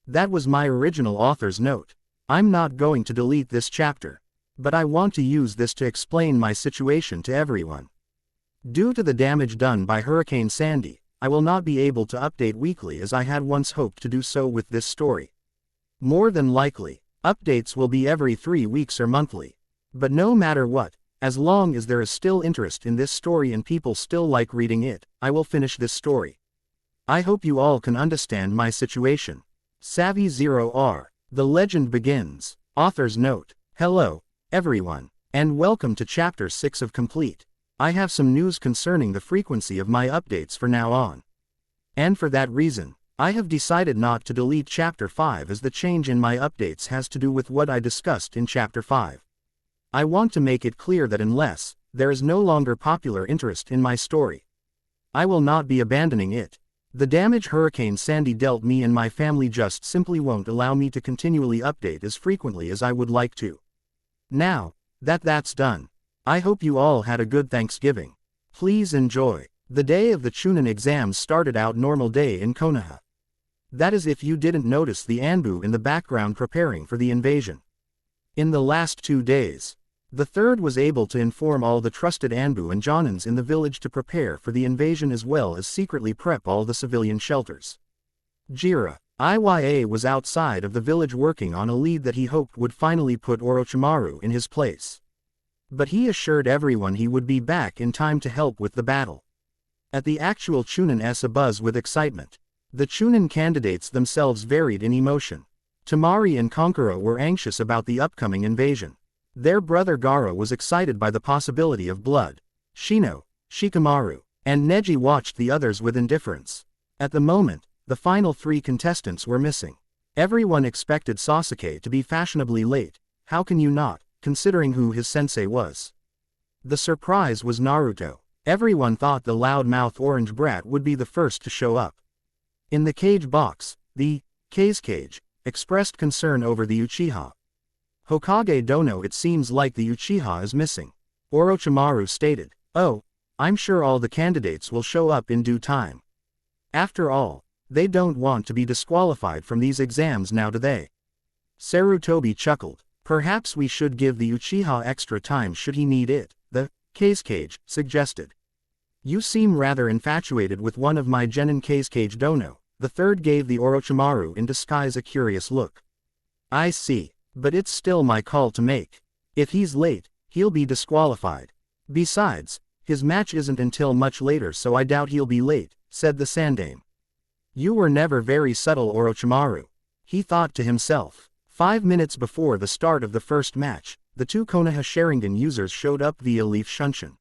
That was my original author's note. I'm not going to delete this chapter. But I want to use this to explain my situation to everyone. Due to the damage done by Hurricane Sandy, I will not be able to update weekly as I had once hoped to do so with this story. More than likely, updates will be every 3 weeks or monthly. But no matter what, as long as there is still interest in this story and people still like reading it, I will finish this story. I hope you all can understand my situation. Savvy 0R. The legend begins. Author's note. Hello, everyone, and welcome to Chapter 6 of Complete. I have some news concerning the frequency of my updates for now on. And for that reason, I have decided not to delete Chapter 5 as the change in my updates has to do with what I discussed in Chapter 5. I want to make it clear that unless there is no longer popular interest in my story, I will not be abandoning it. The damage Hurricane Sandy dealt me and my family just simply won't allow me to continually update as frequently as I would like to. Now, that's done. I hope you all had a good Thanksgiving. Please enjoy. The day of the Chunin exams started out normal day in Konoha. That is if you didn't notice the Anbu in the background preparing for the invasion. In the last 2 days. The third was able to inform all the trusted Anbu and Jonins in the village to prepare for the invasion as well as secretly prep all the civilian shelters. Jiraiya was outside of the village working on a lead that he hoped would finally put Orochimaru in his place. But he assured everyone he would be back in time to help with the battle. At the actual Chunin abuzz with excitement. The Chunin candidates themselves varied in emotion. Temari and Konkuro were anxious about the upcoming invasion. Their brother Gaara was excited by the possibility of blood. Shino, Shikamaru, and Neji watched the others with indifference. At the moment, the final 3 contestants were missing. Everyone expected Sasuke to be fashionably late. How can you not, considering who his sensei was? The surprise was Naruto. Everyone thought the loudmouth orange brat would be the first to show up. In the cage box, the Kazekage expressed concern over the Uchiha. Hokage Dono, it seems like the Uchiha is missing. Orochimaru stated, "Oh, I'm sure all the candidates will show up in due time. After all, they don't want to be disqualified from these exams now, do they?" Sarutobi chuckled. "Perhaps we should give the Uchiha extra time should he need it," the Kazekage suggested. "You seem rather infatuated with one of my genin Kazekage Dono." The third gave the Orochimaru in disguise a curious look. "I see. But it's still my call to make. If he's late, he'll be disqualified. Besides, his match isn't until much later, so I doubt he'll be late," said the Sandaime. "You were never very subtle, Orochimaru," he thought to himself. 5 minutes before the start of the first match, the 2 Konoha Sharingan users showed up via Leaf Shunshin.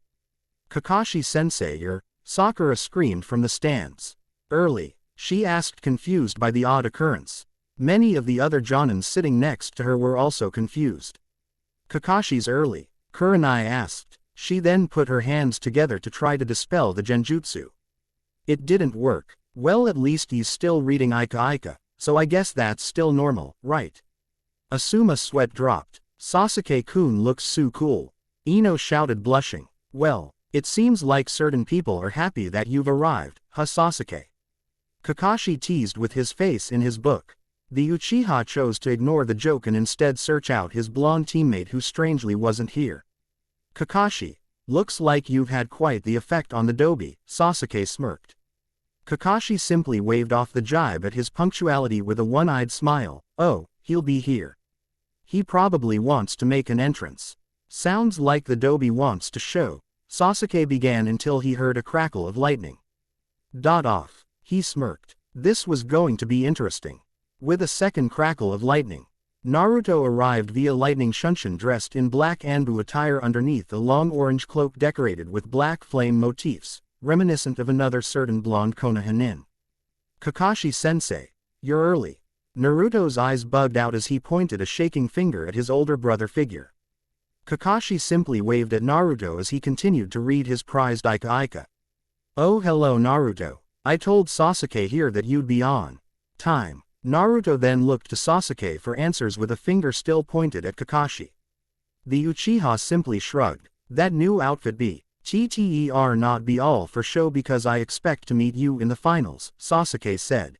"Kakashi-sensei, Sakura screamed from the stands. "Early?" she asked, confused by the odd occurrence. Many of the other Jonins sitting next to her were also confused. "Kakashi's early?" Kurenai asked. She then put her hands together to try to dispel the genjutsu. It didn't work. "Well, at least he's still reading Ika, so I guess that's still normal, right?" Asuma's sweat dropped. "Sasuke-kun looks so cool," Ino shouted, blushing. "Well, it seems like certain people are happy that you've arrived, huh, Sasuke?" Kakashi teased with his face in his book. The Uchiha chose to ignore the joke and instead search out his blonde teammate who strangely wasn't here. "Kakashi, looks like you've had quite the effect on the Dobi," Sasuke smirked. Kakashi simply waved off the jibe at his punctuality with a one-eyed smile. "Oh, he'll be here. He probably wants to make an entrance. Sounds like the Dobi wants to show," Sasuke began until he heard a crackle of lightning. Off. He smirked. This was going to be interesting. With a second crackle of lightning, Naruto arrived via lightning Shunshin dressed in black Anbu attire underneath a long orange cloak decorated with black flame motifs, reminiscent of another certain blonde Konoha nin. "Kakashi-sensei, you're early." Naruto's eyes bugged out as he pointed a shaking finger at his older brother figure. Kakashi simply waved at Naruto as he continued to read his prized Ika. "Oh, hello Naruto. I told Sasuke here that you'd be on time." Naruto then looked to Sasuke for answers with a finger still pointed at Kakashi. The Uchiha simply shrugged. "That new outfit not be all for show because I expect to meet you in the finals," Sasuke said.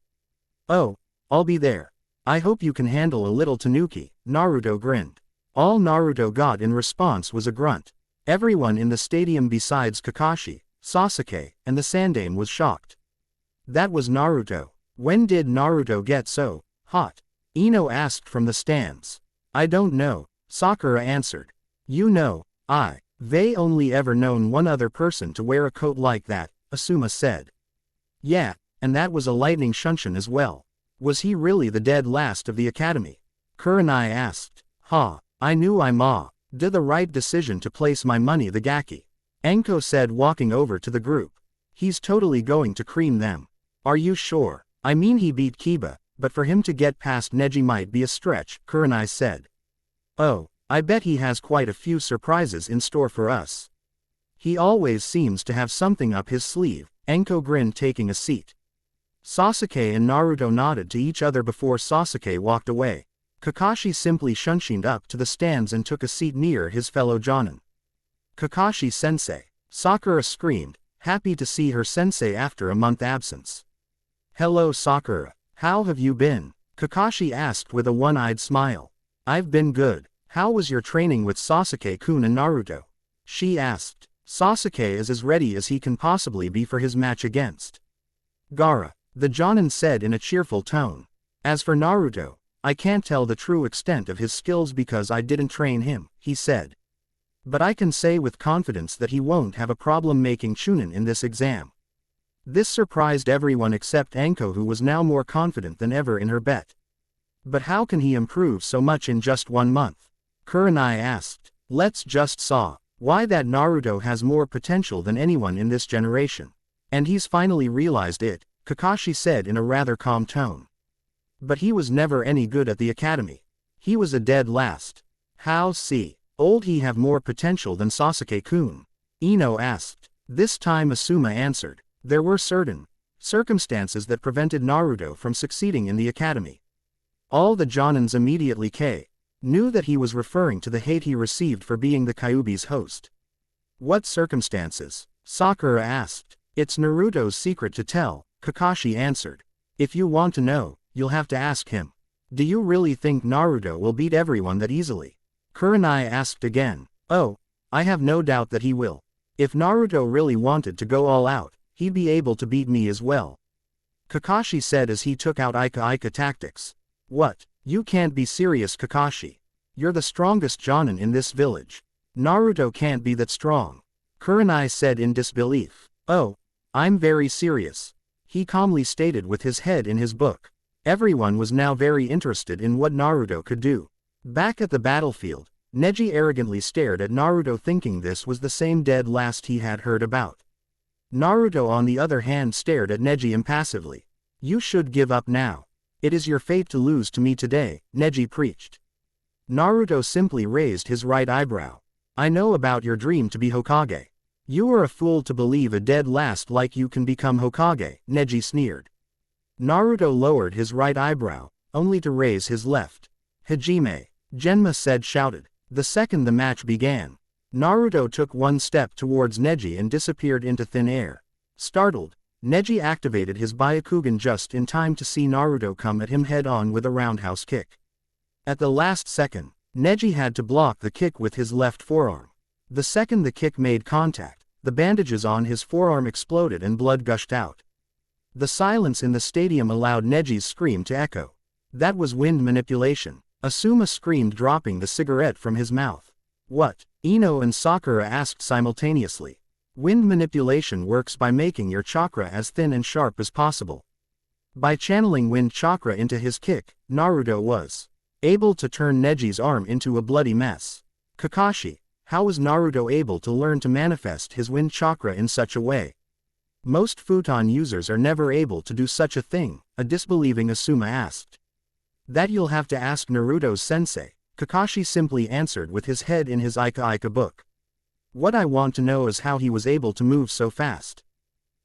"Oh, I'll be there. I hope you can handle a little tanuki," Naruto grinned. All Naruto got in response was a grunt. Everyone in the stadium besides Kakashi, Sasuke, and the Sandaime was shocked. That was Naruto. When did Naruto get so hot? Ino asked from the stands. "I don't know," Sakura answered. "You know, they only ever known one other person to wear a coat like that," Asuma said. "Yeah, and that was a lightning Shunshin as well. Was he really the dead last of the academy?" Kurenai asked. I knew did the right decision to place my money the Gaki," Enko said, walking over to the group. "He's totally going to cream them." "Are you sure? I mean, he beat Kiba, but for him to get past Neji might be a stretch," Kurenai said. "Oh, I bet he has quite a few surprises in store for us. He always seems to have something up his sleeve," Enko grinned, taking a seat. Sasuke and Naruto nodded to each other before Sasuke walked away. Kakashi simply shunshined up to the stands and took a seat near his fellow Jonin. "Kakashi-sensei," Sakura screamed, happy to see her sensei after a month absence. "Hello Sakura, how have you been?" Kakashi asked with a one-eyed smile. "I've been good. How was your training with Sasuke-kun and Naruto? She asked. Sasuke is as ready as he can possibly be for his match against Gaara, the Jonin said in a cheerful tone. As for Naruto, I can't tell the true extent of his skills because I didn't train him, he said. But I can say with confidence that he won't have a problem making Chunin in this exam. This surprised everyone except Anko, who was now more confident than ever in her bet. But how can he improve so much in just 1 month? Kurenai asked. Let's just saw why that Naruto has more potential than anyone in this generation. And he's finally realized it, Kakashi said in a rather calm tone. But he was never any good at the academy. He was a dead last. How see? Old he have more potential than Sasuke-kun? Ino asked. This time Asuma answered. There were certain circumstances that prevented Naruto from succeeding in the academy. All the Jonins immediately knew that he was referring to the hate he received for being the Kyuubi's host. What circumstances? Sakura asked. It's Naruto's secret to tell, Kakashi answered. If you want to know, you'll have to ask him. Do you really think Naruto will beat everyone that easily? Kurenai asked again. Oh, I have no doubt that he will. If Naruto really wanted to go all out, he'd be able to beat me as well. Kakashi said as he took out Ika tactics. What? You can't be serious, Kakashi. You're the strongest Jonin in this village. Naruto can't be that strong. Kurenai said in disbelief. Oh, I'm very serious. He calmly stated with his head in his book. Everyone was now very interested in what Naruto could do. Back at the battlefield, Neji arrogantly stared at Naruto, thinking this was the same dead last he had heard about. Naruto on the other hand stared at Neji impassively. You should give up now. It is your fate to lose to me today, Neji preached. Naruto simply raised his right eyebrow. I know about your dream to be Hokage. You are a fool to believe a dead last like you can become Hokage, Neji sneered. Naruto lowered his right eyebrow, only to raise his left. Hajime, Genma said shouted. The second the match began, Naruto took one step towards Neji and disappeared into thin air. Startled, Neji activated his Byakugan just in time to see Naruto come at him head-on with a roundhouse kick. At the last second, Neji had to block the kick with his left forearm. The second the kick made contact, the bandages on his forearm exploded and blood gushed out. The silence in the stadium allowed Neji's scream to echo. That was wind manipulation, Asuma screamed, dropping the cigarette from his mouth. What? Ino and Sakura asked simultaneously. Wind manipulation works by making your chakra as thin and sharp as possible. By channeling wind chakra into his kick, Naruto was able to turn Neji's arm into a bloody mess. Kakashi, how was Naruto able to learn to manifest his wind chakra in such a way? Most futon users are never able to do such a thing, a disbelieving Asuma asked. That you'll have to ask Naruto's sensei, Kakashi simply answered with his head in his Ika book. What I want to know is how he was able to move so fast.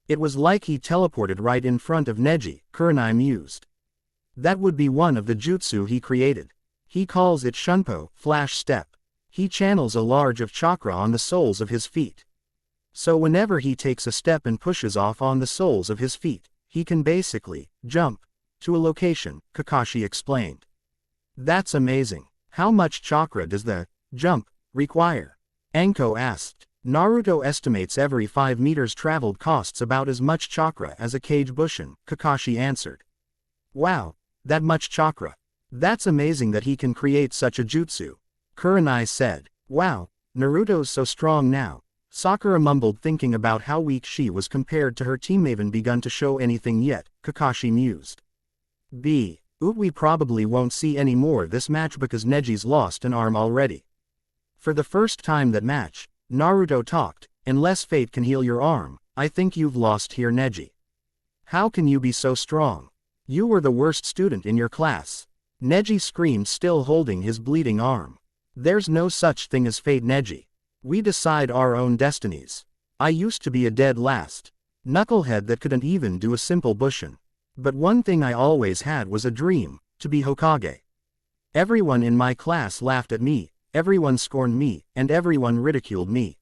It was like he teleported right in front of Neji, Kurenai mused. That would be one of the jutsu he created. He calls it Shunpo, flash step. He channels a large of chakra on the soles of his feet. So whenever he takes a step and pushes off on the soles of his feet, he can basically jump to a location, Kakashi explained. That's amazing. How much chakra does the jump require? Anko asked. Naruto estimates every 5 meters traveled costs about as much chakra as a Kage Bushin, Kakashi answered. Wow, that much chakra. That's amazing that he can create such a jutsu. Kurenai said. Wow, Naruto's so strong now. Sakura mumbled, thinking about how weak she was compared to her teammate. Haven't begun to show anything yet, Kakashi mused. We probably won't see any more this match because Neji's lost an arm already. For the first time that match, Naruto talked. Unless fate can heal your arm, I think you've lost here, Neji. How can you be so strong? You were the worst student in your class. Neji screamed, still holding his bleeding arm. There's no such thing as fate, Neji. We decide our own destinies. I used to be a dead last knucklehead that couldn't even do a simple Bushin. But one thing I always had was a dream, to be Hokage. Everyone in my class laughed at me, everyone scorned me, and everyone ridiculed me.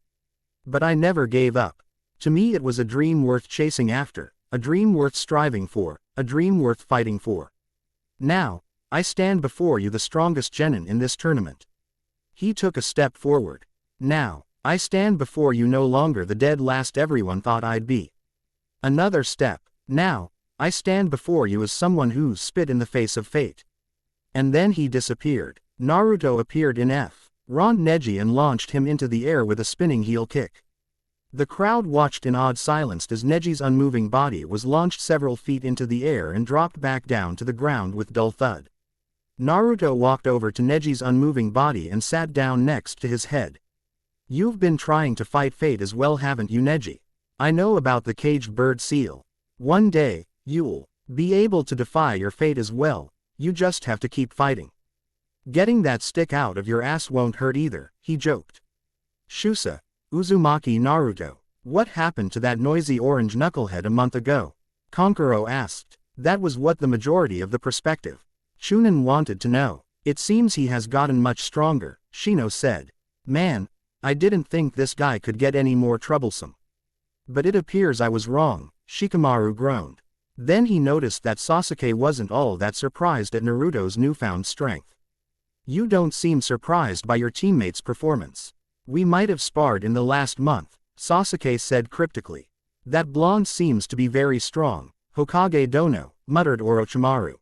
But I never gave up. To me it was a dream worth chasing after, a dream worth striving for, a dream worth fighting for. Now, I stand before you the strongest genin in this tournament. He took a step forward. Now, I stand before you no longer the dead last everyone thought I'd be. Another step. Now, I stand before you as someone who's spit in the face of fate. And then he disappeared. Naruto appeared in front Neji and launched him into the air with a spinning heel kick. The crowd watched in awed silence as Neji's unmoving body was launched several feet into the air and dropped back down to the ground with dull thud. Naruto walked over to Neji's unmoving body and sat down next to his head. You've been trying to fight fate as well, haven't you, Neji? I know about the caged bird seal. One day, you'll be able to defy your fate as well, you just have to keep fighting. Getting that stick out of your ass won't hurt either, he joked. Shusa, Uzumaki Naruto, what happened to that noisy orange knucklehead a month ago? Kankuro asked. That was what the majority of the prospective Chunin wanted to know. It seems he has gotten much stronger, Shino said. Man, I didn't think this guy could get any more troublesome. But it appears I was wrong, Shikamaru groaned. Then he noticed that Sasuke wasn't all that surprised at Naruto's newfound strength. You don't seem surprised by your teammate's performance. We might have sparred in the last month, Sasuke said cryptically. That blonde seems to be very strong, Hokage Dono, muttered Orochimaru.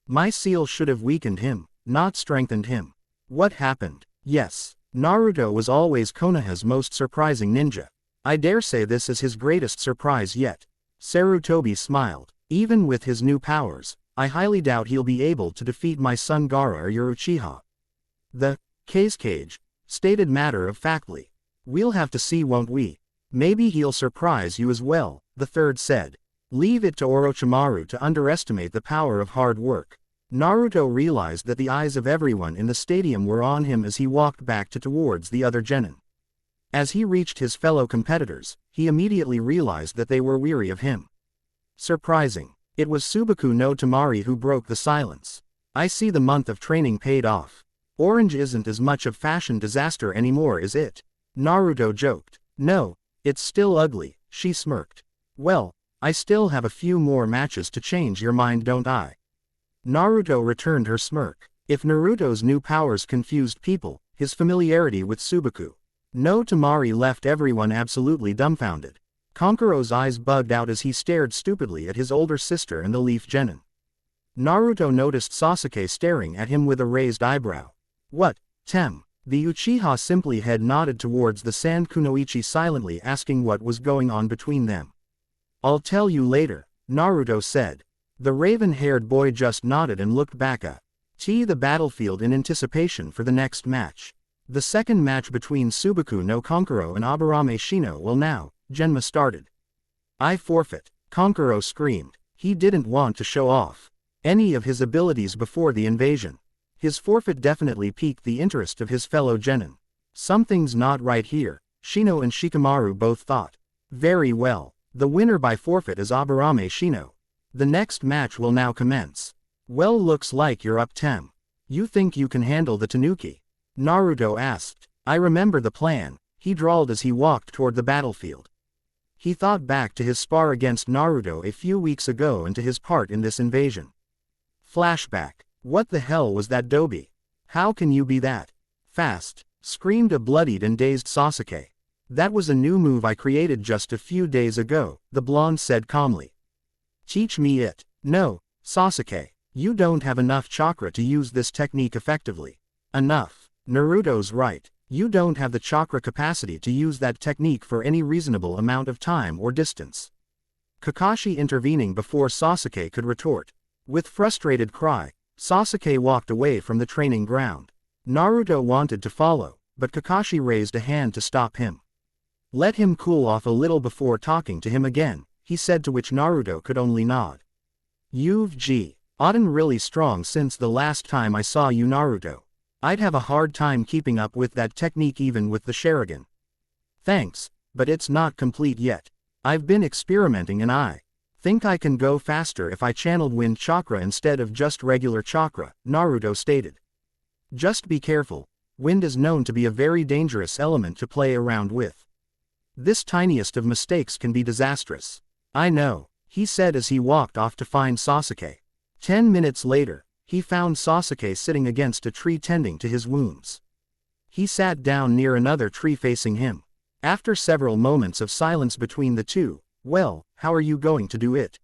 My seal should have weakened him, not strengthened him. What happened? Yes, Naruto was always Konoha's most surprising ninja. I dare say this is his greatest surprise yet. Sarutobi smiled. Even with his new powers, I highly doubt he'll be able to defeat my son Gaara or your Uchiha. The Kazekage stated matter-of-factly. We'll have to see, won't we? Maybe he'll surprise you as well, the third said. Leave it to Orochimaru to underestimate the power of hard work. Naruto realized that the eyes of everyone in the stadium were on him as he walked back towards the other genin. As he reached his fellow competitors, he immediately realized that they were weary of him. Surprising. It was Subaku no Temari who broke the silence. I see the month of training paid off. Orange isn't as much of fashion disaster anymore, is it? Naruto joked. No, it's still ugly, she smirked. Well, I still have a few more matches to change your mind, don't I? Naruto returned her smirk. If Naruto's new powers confused people, his familiarity with Subaku no Temari left everyone absolutely dumbfounded. Kankuro's eyes bugged out as he stared stupidly at his older sister and the Leaf Genin. Naruto noticed Sasuke staring at him with a raised eyebrow. What, Tem? The Uchiha simply head nodded towards the Sand Kunoichi silently asking what was going on between them. I'll tell you later, Naruto said. The raven-haired boy just nodded and looked back at the battlefield in anticipation for the next match. The second match between Subaku no Kankuro and Aburame Shino will now, Genma started. I forfeit, Kankuro screamed. He didn't want to show off any of his abilities before the invasion. His forfeit definitely piqued the interest of his fellow genin. Something's not right here, Shino and Shikamaru both thought. Very well. The winner by forfeit is Aburame Shino. The next match will now commence. Well, looks like you're up, Tem. You think you can handle the Tanuki? Naruto asked. I remember the plan, he drawled as he walked toward the battlefield. He thought back to his spar against Naruto a few weeks ago and to his part in this invasion. Flashback. What the hell was that dobi? How can you be that fast? Screamed a bloodied and dazed Sasuke. That was a new move I created just a few days ago, the blonde said calmly. Teach me it. No, Sasuke, you don't have enough chakra to use this technique effectively. Enough. Naruto's right. You don't have the chakra capacity to use that technique for any reasonable amount of time or distance. Kakashi intervening before Sasuke could retort. With frustrated cry, Sasuke walked away from the training ground. Naruto wanted to follow, but Kakashi raised a hand to stop him. Let him cool off a little before talking to him again, he said, to which Naruto could only nod. You've gotten really strong since the last time I saw you, Naruto. I'd have a hard time keeping up with that technique even with the Sharingan. Thanks, but it's not complete yet. I've been experimenting and I think I can go faster if I channeled wind chakra instead of just regular chakra, Naruto stated. Just be careful, wind is known to be a very dangerous element to play around with. This tiniest of mistakes can be disastrous. I know, he said as he walked off to find Sasuke. 10 minutes later, he found Sasuke sitting against a tree tending to his wounds. He sat down near another tree facing him. After several moments of silence between the two, "Well, how are you going to do it?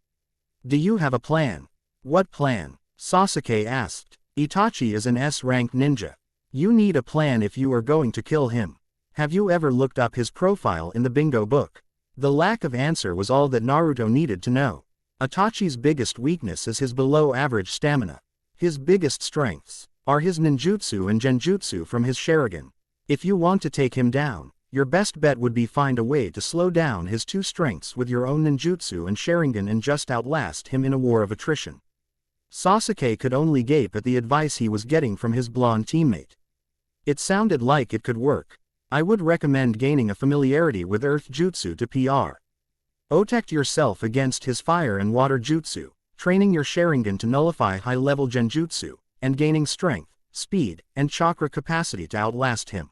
Do you have a plan?" "What plan?" Sasuke asked. "Itachi is an S-rank ninja. You need a plan if you are going to kill him. Have you ever looked up his profile in the bingo book?" The lack of answer was all that Naruto needed to know. Itachi's biggest weakness is his below-average stamina. His biggest strengths are his ninjutsu and genjutsu from his Sharingan. If you want to take him down, your best bet would be find a way to slow down his two strengths with your own ninjutsu and Sharingan and just outlast him in a war of attrition. Sasuke could only gape at the advice he was getting from his blonde teammate. It sounded like it could work. I would recommend gaining a familiarity with Earth Jutsu to protect yourself against his Fire and Water Jutsu, training your Sharingan to nullify high-level Genjutsu, and gaining strength, speed, and chakra capacity to outlast him.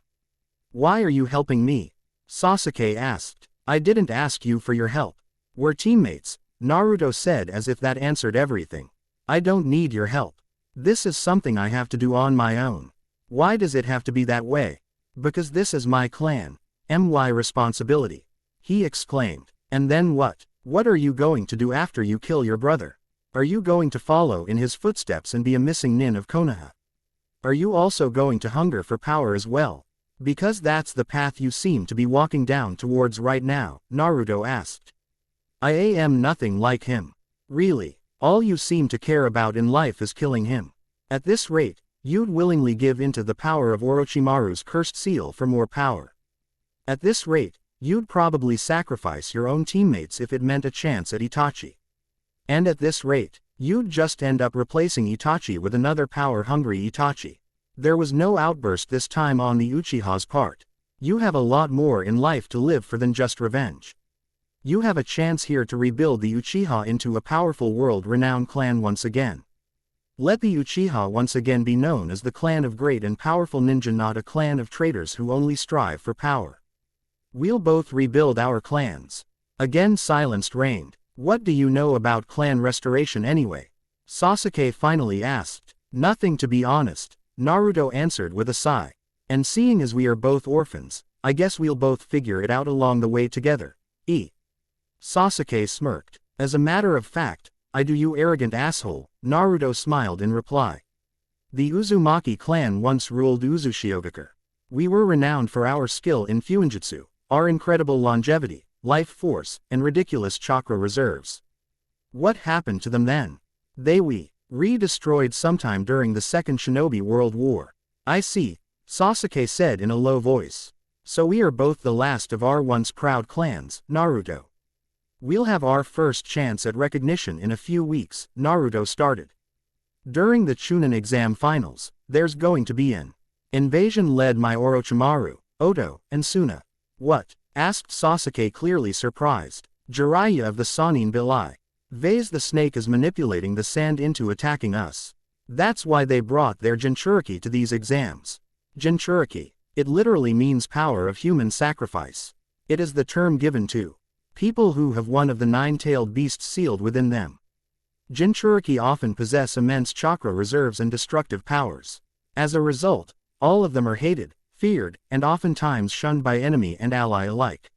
"Why are you helping me?" Sasuke asked. "I didn't ask you for your help. We're teammates," Naruto said as if that answered everything. "I don't need your help. This is something I have to do on my own." "Why does it have to be that way?" "Because this is my clan. My responsibility," he exclaimed. "And then what? What are you going to do after you kill your brother? Are you going to follow in his footsteps and be a missing nin of Konoha? Are you also going to hunger for power as well? Because that's the path you seem to be walking down towards right now," Naruto asked. "I am nothing like him. Really, all you seem to care about in life is killing him. At this rate, you'd willingly give into the power of Orochimaru's cursed seal for more power. At this rate, you'd probably sacrifice your own teammates if it meant a chance at Itachi. And at this rate, you'd just end up replacing Itachi with another power-hungry Itachi." There was no outburst this time on the Uchiha's part. "You have a lot more in life to live for than just revenge. You have a chance here to rebuild the Uchiha into a powerful world-renowned clan once again. Let the Uchiha once again be known as the clan of great and powerful ninja, not a clan of traitors who only strive for power. We'll both rebuild our clans." Again silence reigned. "What do you know about clan restoration anyway?" Sasuke finally asked. "Nothing, to be honest," Naruto answered with a sigh. "And seeing as we are both orphans, I guess we'll both figure it out along the way together." Sasuke smirked. "As a matter of fact, I do, you arrogant asshole," Naruto smiled in reply. "The Uzumaki clan once ruled Uzushiogakure. We were renowned for our skill in Fuinjutsu, our incredible longevity, life force, and ridiculous chakra reserves. What happened to them then? They were destroyed sometime during the Second Shinobi World War." "I see," Sasuke said in a low voice. "So we are both the last of our once proud clans, Naruto. We'll have our first chance at recognition in a few weeks," Naruto started. "During the Chunin exam finals, there's going to be an invasion led by Orochimaru, Oto, and Suna." "What?" asked Sasuke, clearly surprised. "Jiraiya of the Sannin Bilai. Vase the snake is manipulating the sand into attacking us. That's why they brought their Jinchuriki to these exams." Jinchuriki. It literally means power of human sacrifice. It is the term given to people who have one of the nine-tailed beasts sealed within them. Jinchuriki often possess immense chakra reserves and destructive powers. As a result, all of them are hated, feared, and oftentimes shunned by enemy and ally alike.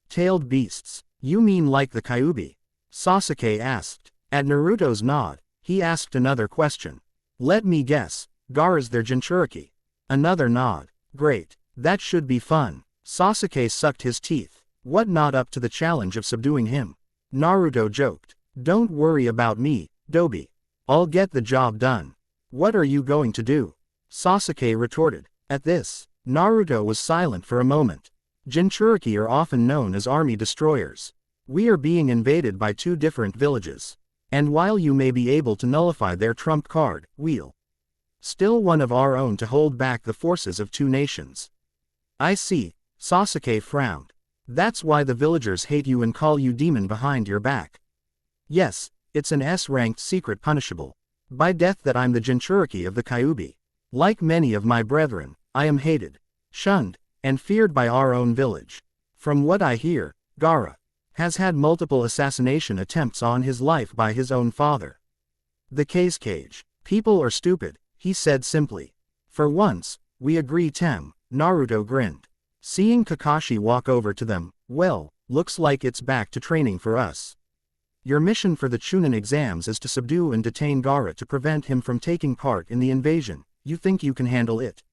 "Tailed beasts? You mean like the Kyubi?" Sasuke asked. At Naruto's nod, he asked another question. "Let me guess, Gaara's their Jinchuriki?" Another nod. "Great. That should be fun." Sasuke sucked his teeth. "What, not up to the challenge of subduing him?" Naruto joked. "Don't worry about me, Dobi. I'll get the job done." "What are you going to do?" Sasuke retorted. At this, Naruto was silent for a moment. Jinchuriki are often known as army destroyers. We are being invaded by two different villages. And while you may be able to nullify their trump card, we'll still one of our own to hold back the forces of two nations." "I see," Sasuke frowned. "That's why the villagers hate you and call you demon behind your back." "Yes, it's an S-ranked secret punishable by death that I'm the Jinchuriki of the Kyubi. Like many of my brethren, I am hated, shunned, and feared by our own village. From what I hear, Gaara has had multiple assassination attempts on his life by his own father." "The cage. People are stupid," he said simply. "For once, we agree, Tem," Naruto grinned. Seeing Kakashi walk over to them, well, looks like it's back to training for us. Your mission for the Chunin exams is to subdue and detain Gaara to prevent him from taking part in the invasion. You think you can handle it?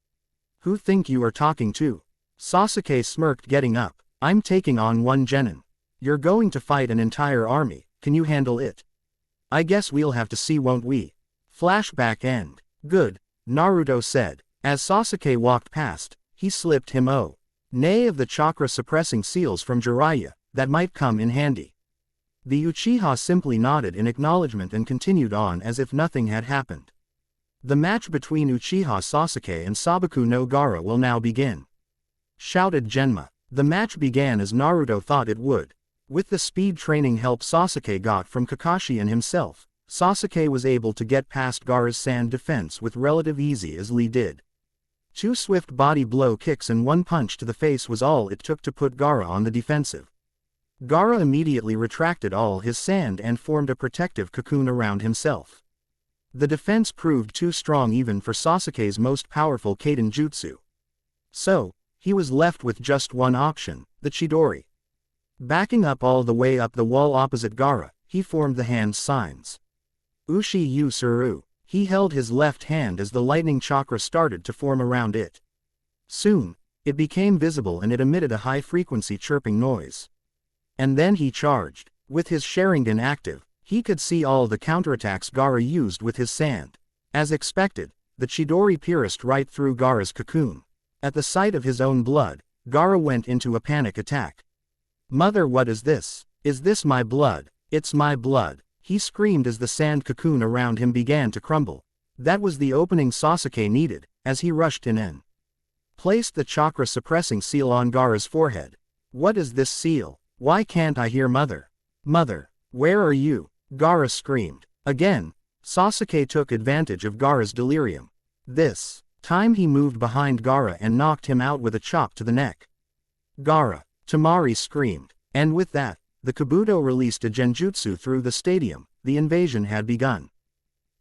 Who think you are talking to? Sasuke smirked, getting up. I'm taking on one genin. You're going to fight an entire army, can you handle it? I guess we'll have to see, won't we? Flashback end. Good, Naruto said. As Sasuke walked past, he slipped him nay of the chakra suppressing seals from Jiraiya, that might come in handy. The Uchiha simply nodded in acknowledgement and continued on as if nothing had happened. The match between Uchiha Sasuke and Sabaku no Gaara will now begin. Shouted Genma. The match began as Naruto thought it would. With the speed training help Sasuke got from Kakashi and himself, Sasuke was able to get past Gaara's sand defense with relative ease as Lee did. 2 swift body blow kicks and 1 punch to the face was all it took to put Gaara on the defensive. Gaara immediately retracted all his sand and formed a protective cocoon around himself. The defense proved too strong even for Sasuke's most powerful Kaden Jutsu. So, he was left with just one option, the Chidori. Backing up all the way up the wall opposite Gaara, he formed the hand signs. Ushi Yu Suru. He held his left hand as the lightning chakra started to form around it. Soon, it became visible and it emitted a high-frequency chirping noise. And then he charged. With his Sharingan active, he could see all the counterattacks Gaara used with his sand. As expected, the Chidori pierced right through Gaara's cocoon. At the sight of his own blood, Gaara went into a panic attack. Mother, what is this? Is this my blood? It's my blood. He screamed as the sand cocoon around him began to crumble. That was the opening Sasuke needed, as he rushed in and placed the chakra suppressing seal on Gaara's forehead. What is this seal? Why can't I hear mother? Mother, where are you? Gaara screamed. Again, Sasuke took advantage of Gaara's delirium. This time he moved behind Gaara and knocked him out with a chop to the neck. Gaara, Temari screamed. And with that, the Kabuto released a genjutsu through the stadium. The invasion had begun.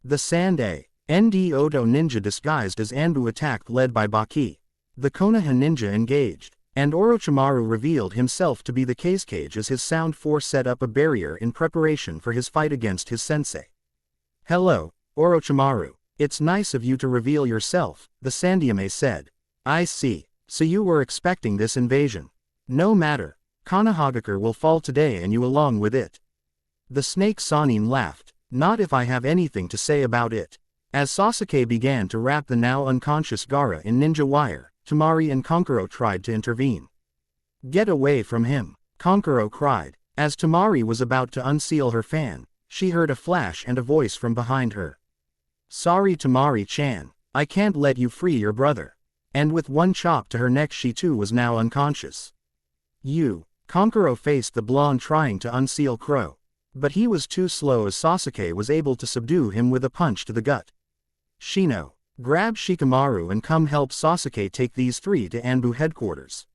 The Sand A.N.D. Oto ninja disguised as Anbu attacked led by Baki. The Konoha ninja engaged, and Orochimaru revealed himself to be the Kazekage as his sound force set up a barrier in preparation for his fight against his sensei. Hello, Orochimaru. It's nice of you to reveal yourself, the Sandaime said. I see. So you were expecting this invasion. No matter. Konohagakure will fall today and you along with it. The snake Sannin laughed. Not if I have anything to say about it. As Sasuke began to wrap the now unconscious Gaara in ninja wire, Temari and Kankuro tried to intervene. Get away from him, Kankuro cried. As Temari was about to unseal her fan, she heard a flash and a voice from behind her. Sorry Temari-chan, I can't let you free your brother. And with one chop to her neck she too was now unconscious. Kankuro faced the blonde trying to unseal Crow. But he was too slow as Sasuke was able to subdue him with a punch to the gut. Shino, grab Shikamaru and come help Sasuke take these 3 to Anbu headquarters.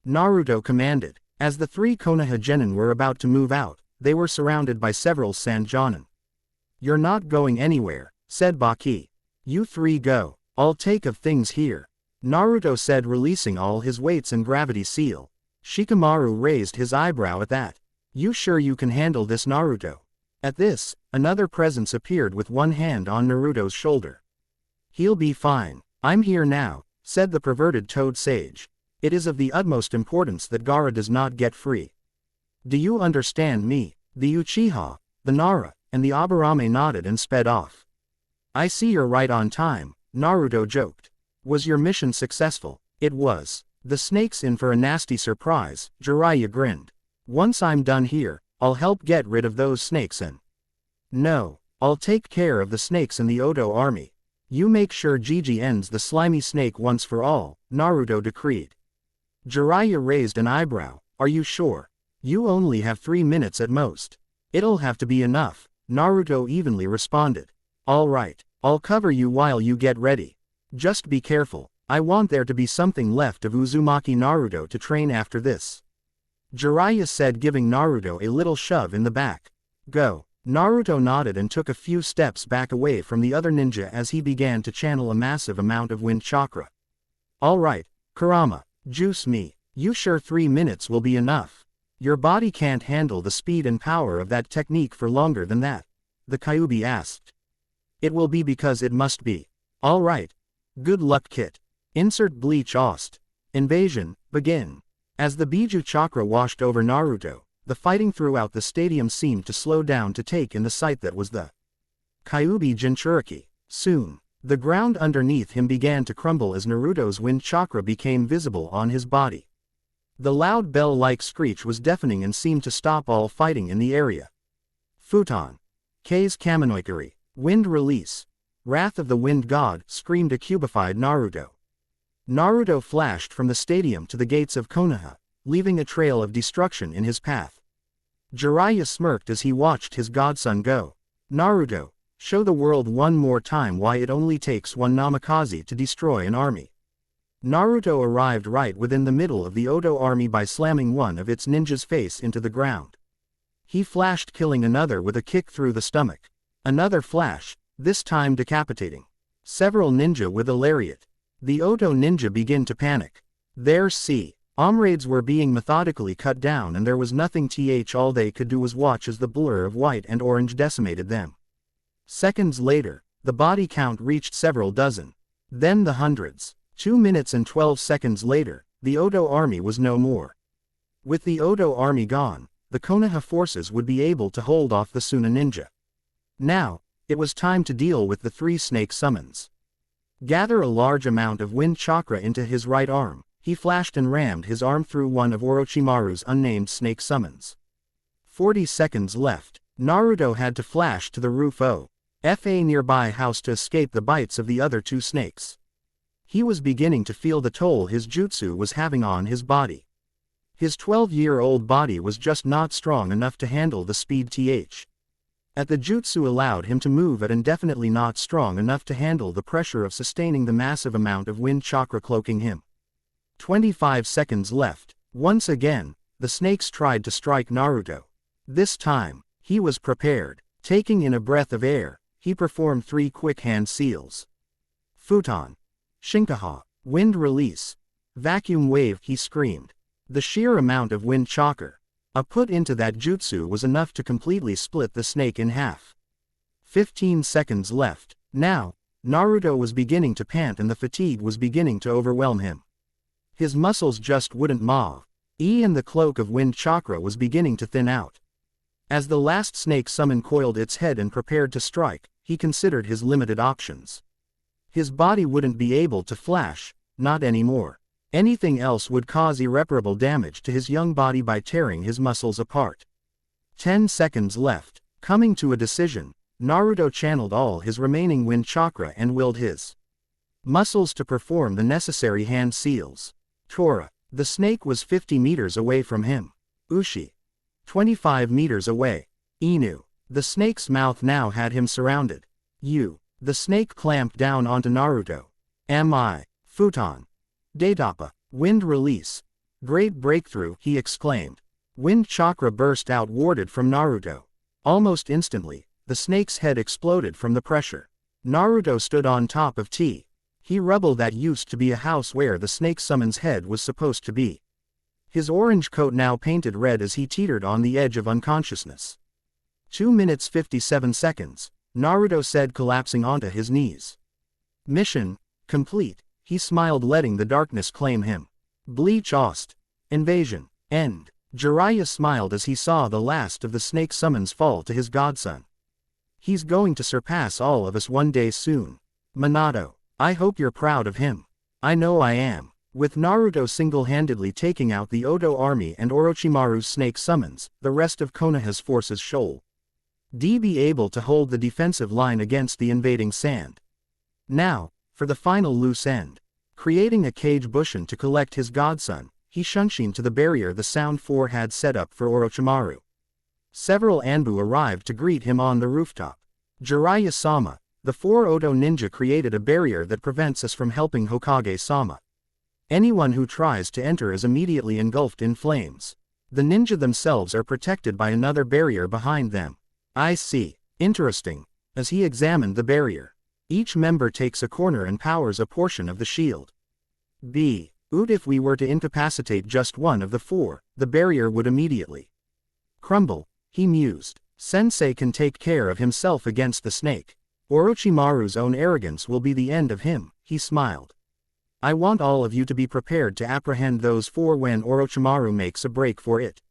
Naruto commanded. As the 3 Konoha genin were about to move out, they were surrounded by several Sand Jonin. You're not going anywhere, said Baki. You 3 go, I'll take of things here. Naruto said, releasing all his weights and gravity seal. Shikamaru raised his eyebrow at that. You sure you can handle this, Naruto? At this, another presence appeared with one hand on Naruto's shoulder. He'll be fine. I'm here now, said the perverted toad sage. It is of the utmost importance that Gaara does not get free. Do you understand me? The Uchiha, the Nara, and the Aburame nodded and sped off. I see you're right on time, Naruto joked. Was your mission successful? It was. The snake's in for a nasty surprise, Jiraiya grinned. Once I'm done here, I'll help get rid of those snakes and... No, I'll take care of the snakes in the Oto army. You make sure Gigi ends the slimy snake once for all, Naruto decreed. Jiraiya raised an eyebrow. Are you sure? You only have 3 minutes at most. It'll have to be enough, Naruto evenly responded. All right, I'll cover you while you get ready. Just be careful. I want there to be something left of Uzumaki Naruto to train after this. Jiraiya said, giving Naruto a little shove in the back. Go. Naruto nodded and took a few steps back away from the other ninja as he began to channel a massive amount of wind chakra. All right, Kurama, juice me. You sure 3 minutes will be enough? Your body can't handle the speed and power of that technique for longer than that, the Kyuubi asked. It will be because it must be. Alright. Good luck kit. Insert bleach ost. Invasion, begin. As the Biju chakra washed over Naruto, the fighting throughout the stadium seemed to slow down to take in the sight that was the Kyuubi Jinchuriki. Soon, the ground underneath him began to crumble as Naruto's wind chakra became visible on his body. The loud bell-like screech was deafening and seemed to stop all fighting in the area. Futon. K's Kaminoikari. Wind release. Wrath of the Wind God, screamed a cubified Naruto. Naruto flashed from the stadium to the gates of Konoha, leaving a trail of destruction in his path. Jiraiya smirked as he watched his godson go. Naruto, show the world one more time why it only takes one Namikaze to destroy an army. Naruto arrived right within the middle of the Oto army by slamming one of its ninja's face into the ground. He flashed, killing another with a kick through the stomach. Another flash, this time decapitating several ninja with a lariat. The Oto ninja began to panic. Their comrades were being methodically cut down and there was nothing all they could do was watch as the blur of white and orange decimated them. Seconds later, the body count reached several dozen. Then the hundreds. 2 minutes and 12 seconds later, the Oto army was no more. With the Oto army gone, the Konoha forces would be able to hold off the Suna ninja. Now, it was time to deal with the 3 snake summons. Gather a large amount of wind chakra into his right arm. He flashed and rammed his arm through one of Orochimaru's unnamed snake summons. 40 seconds left. Naruto had to flash to the roof of a nearby house to escape the bites of the other 2 snakes. He was beginning to feel the toll his jutsu was having on his body. His 12-year-old body was just not strong enough to handle the speed at the jutsu allowed him to move at and definitely not strong enough to handle the pressure of sustaining the massive amount of wind chakra cloaking him. 25 seconds left. Once again, the snakes tried to strike Naruto. This time, he was prepared. Taking in a breath of air, he performed 3 quick hand seals. Futon. Shinkaha. Wind release. Vacuum wave, he screamed. The sheer amount of wind chakra put into that jutsu was enough to completely split the snake in half. 15 seconds left. Now, Naruto was beginning to pant and the fatigue was beginning to overwhelm him. His muscles just wouldn't move. And the cloak of wind chakra was beginning to thin out. As the last snake summon coiled its head and prepared to strike, he considered his limited options. His body wouldn't be able to flash, not anymore. Anything else would cause irreparable damage to his young body by tearing his muscles apart. 10 seconds left. Coming to a decision, Naruto channeled all his remaining wind chakra and willed his muscles to perform the necessary hand seals. Tora. The snake was 50 meters away from him. Ushi. 25 meters away. Inu. The snake's mouth now had him surrounded. The snake clamped down onto Naruto. Futon. Daitapa. Wind release. Great breakthrough, he exclaimed. Wind chakra burst out warded from Naruto. Almost instantly, the snake's head exploded from the pressure. Naruto stood on top of he rubble that used to be a house where the snake summon's head was supposed to be. His orange coat now painted red as he teetered on the edge of unconsciousness. 2 minutes 57 seconds, Naruto said, collapsing onto his knees. Mission complete. He smiled, letting the darkness claim him. Bleach ost. Invasion. End. Jiraiya smiled as he saw the last of the snake summons fall to his godson. He's going to surpass all of us one day soon. Minato. I hope you're proud of him. I know I am. With Naruto single-handedly taking out the Oto army and Orochimaru's snake summons, the rest of Konoha's forces should be able to hold the defensive line against the invading sand. Now, for the final loose end. Creating a cage bushin to collect his godson, he shunshin to the barrier the Sound 4 had set up for Orochimaru. Several Anbu arrived to greet him on the rooftop. Jiraiya-sama, the 4 Oto ninja created a barrier that prevents us from helping Hokage-sama. Anyone who tries to enter is immediately engulfed in flames. The ninja themselves are protected by another barrier behind them. I see. Interesting. As he examined the barrier. Each member takes a corner and powers a portion of the shield. If we were to incapacitate just one of the four, the barrier would immediately crumble, he mused. Sensei can take care of himself against the snake. Orochimaru's own arrogance will be the end of him, he smiled. I want all of you to be prepared to apprehend those four when Orochimaru makes a break for it.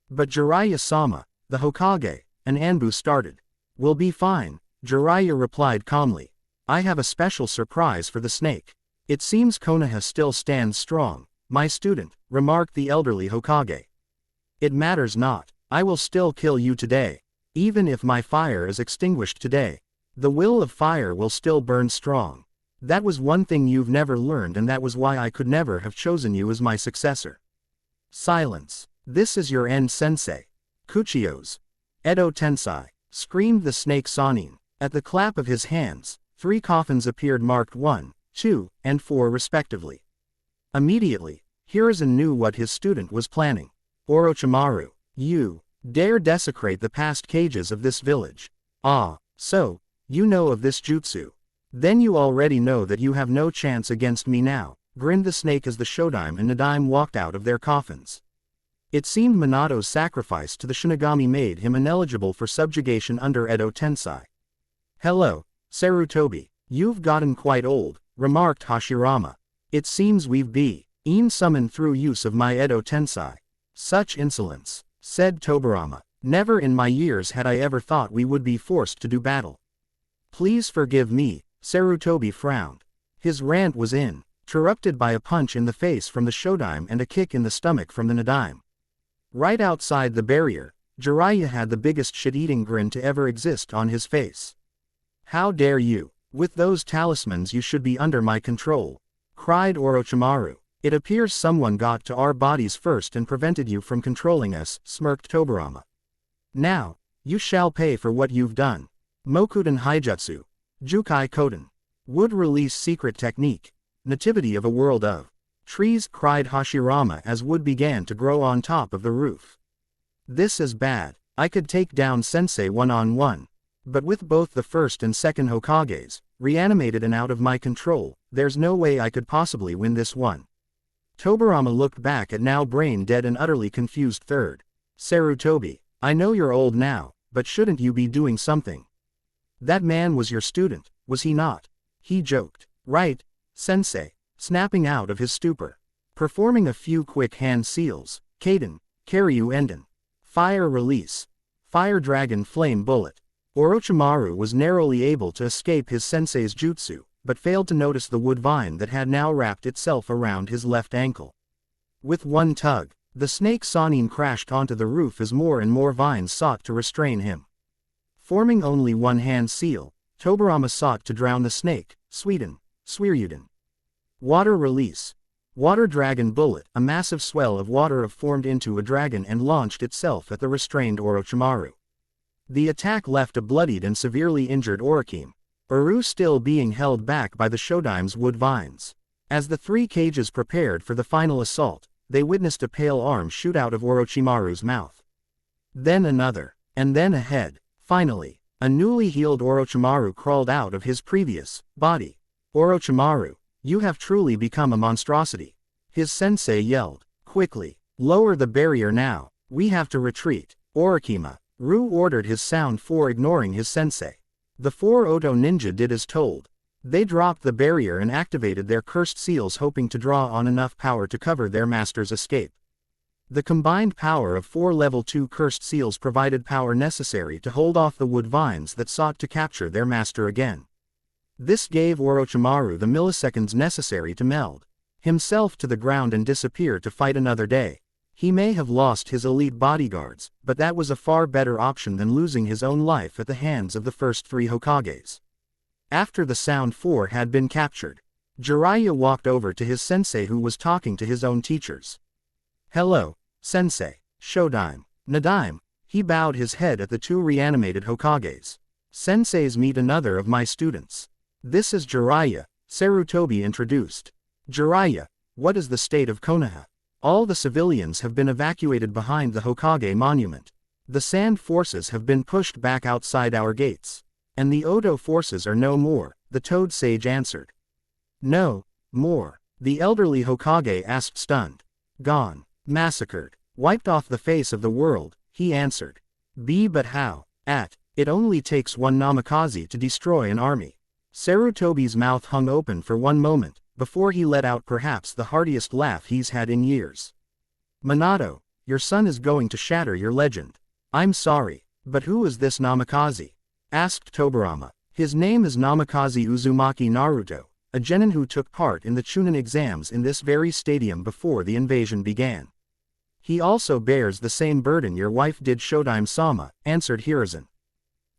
But Jiraiya-sama, the Hokage, and Anbu started. We'll be fine, Jiraiya replied calmly. I have a special surprise for the snake. It seems Konoha still stands strong, my student, remarked the elderly Hokage. It matters not, I will still kill you today. Even if my fire is extinguished today, the will of fire will still burn strong. That was one thing you've never learned, and that was why I could never have chosen you as my successor. Silence. This is your end, Sensei. Kuchiyos. Edo Tensai, screamed the snake Sannin. At the clap of his hands, 3 coffins appeared marked 1, 2, and 4 respectively. Immediately, Hiruzen knew what his student was planning. Orochimaru, you dare desecrate the past cages of this village. Ah, so, you know of this jutsu. Then you already know that you have no chance against me now, grinned the snake as the Shodaime and Nadaime walked out of their coffins. It seemed Minato's sacrifice to the Shinigami made him ineligible for subjugation under Edo Tensai. Hello, Sarutobi, you've gotten quite old, remarked Hashirama. It seems we've been summoned through use of my Edo Tensai. Such insolence, said Tobirama. Never in my years had I ever thought we would be forced to do battle. Please forgive me, Sarutobi frowned. His rant was interrupted by a punch in the face from the Shodaime and a kick in the stomach from the Nadaime. Right outside the barrier, Jiraiya had the biggest shit-eating grin to ever exist on his face. How dare you? With those talismans you should be under my control, cried Orochimaru. It appears someone got to our bodies first and prevented you from controlling us, smirked Tobirama. Now, you shall pay for what you've done. Mokuden Haijutsu. Jukai Koden. Wood release secret technique. Nativity of a world of trees, cried Hashirama as wood began to grow on top of the roof. This is bad. I could take down Sensei one-on-one. But with both the first and second Hokages reanimated and out of my control, there's no way I could possibly win this one. Tobirama looked back at now brain-dead and utterly confused third. Sarutobi, I know you're old now, but shouldn't you be doing something? That man was your student, was he not? He joked. Right, Sensei, snapping out of his stupor. Performing a few quick hand seals, Kaden, Karyu Enden. Fire release. Fire Dragon Flame Bullet. Orochimaru was narrowly able to escape his sensei's jutsu, but failed to notice the wood vine that had now wrapped itself around his left ankle. With one tug, the snake Sannin crashed onto the roof as more and more vines sought to restrain him. Forming only one hand seal, Tobirama sought to drown the snake, Suiryuden. Water release. Water Dragon Bullet. A massive swell of water formed into a dragon and launched itself at the restrained Orochimaru. The attack left a bloodied and severely injured Orochimaru still being held back by the Shodaime's wood vines. As the 3 cages prepared for the final assault, they witnessed a pale arm shoot out of Orochimaru's mouth. Then another, and then a head. Finally, a newly healed Orochimaru crawled out of his previous body. Orochimaru, you have truly become a monstrosity. His sensei yelled. Quickly, lower the barrier now, we have to retreat. Orochimaru ordered his sound for ignoring his sensei. The 4 Oto ninja did as told. They dropped the barrier and activated their cursed seals, hoping to draw on enough power to cover their master's escape. The combined power of 4 level 2 cursed seals provided power necessary to hold off the wood vines that sought to capture their master again. This gave Orochimaru the milliseconds necessary to meld himself to the ground and disappear to fight another day. He may have lost his elite bodyguards, but that was a far better option than losing his own life at the hands of the first 3 Hokages. After the Sound 4 had been captured, Jiraiya walked over to his sensei who was talking to his own teachers. Hello, Sensei, Shodaime, Nadaime. He bowed his head at the 2 reanimated Hokages. Senseis, meet another of my students. This is Jiraiya, Sarutobi introduced. Jiraiya, what is the state of Konoha? All the civilians have been evacuated behind the Hokage monument. The Sand forces have been pushed back outside our gates. And the Odo forces are no more, the Toad Sage answered. No more. The elderly Hokage asked, stunned. Gone. Massacred. Wiped off the face of the world, he answered. But how? It only takes one namikaze to destroy an army. Sarutobi's mouth hung open for one moment, before he let out perhaps the heartiest laugh he's had in years. Minato, your son is going to shatter your legend. I'm sorry, but who is this namikaze? Asked Tobirama. His name is Namikaze Uzumaki Naruto, a genin who took part in the Chunin exams in this very stadium before the invasion began. He also bears the same burden your wife did, Shodaime-sama, answered Hiruzen.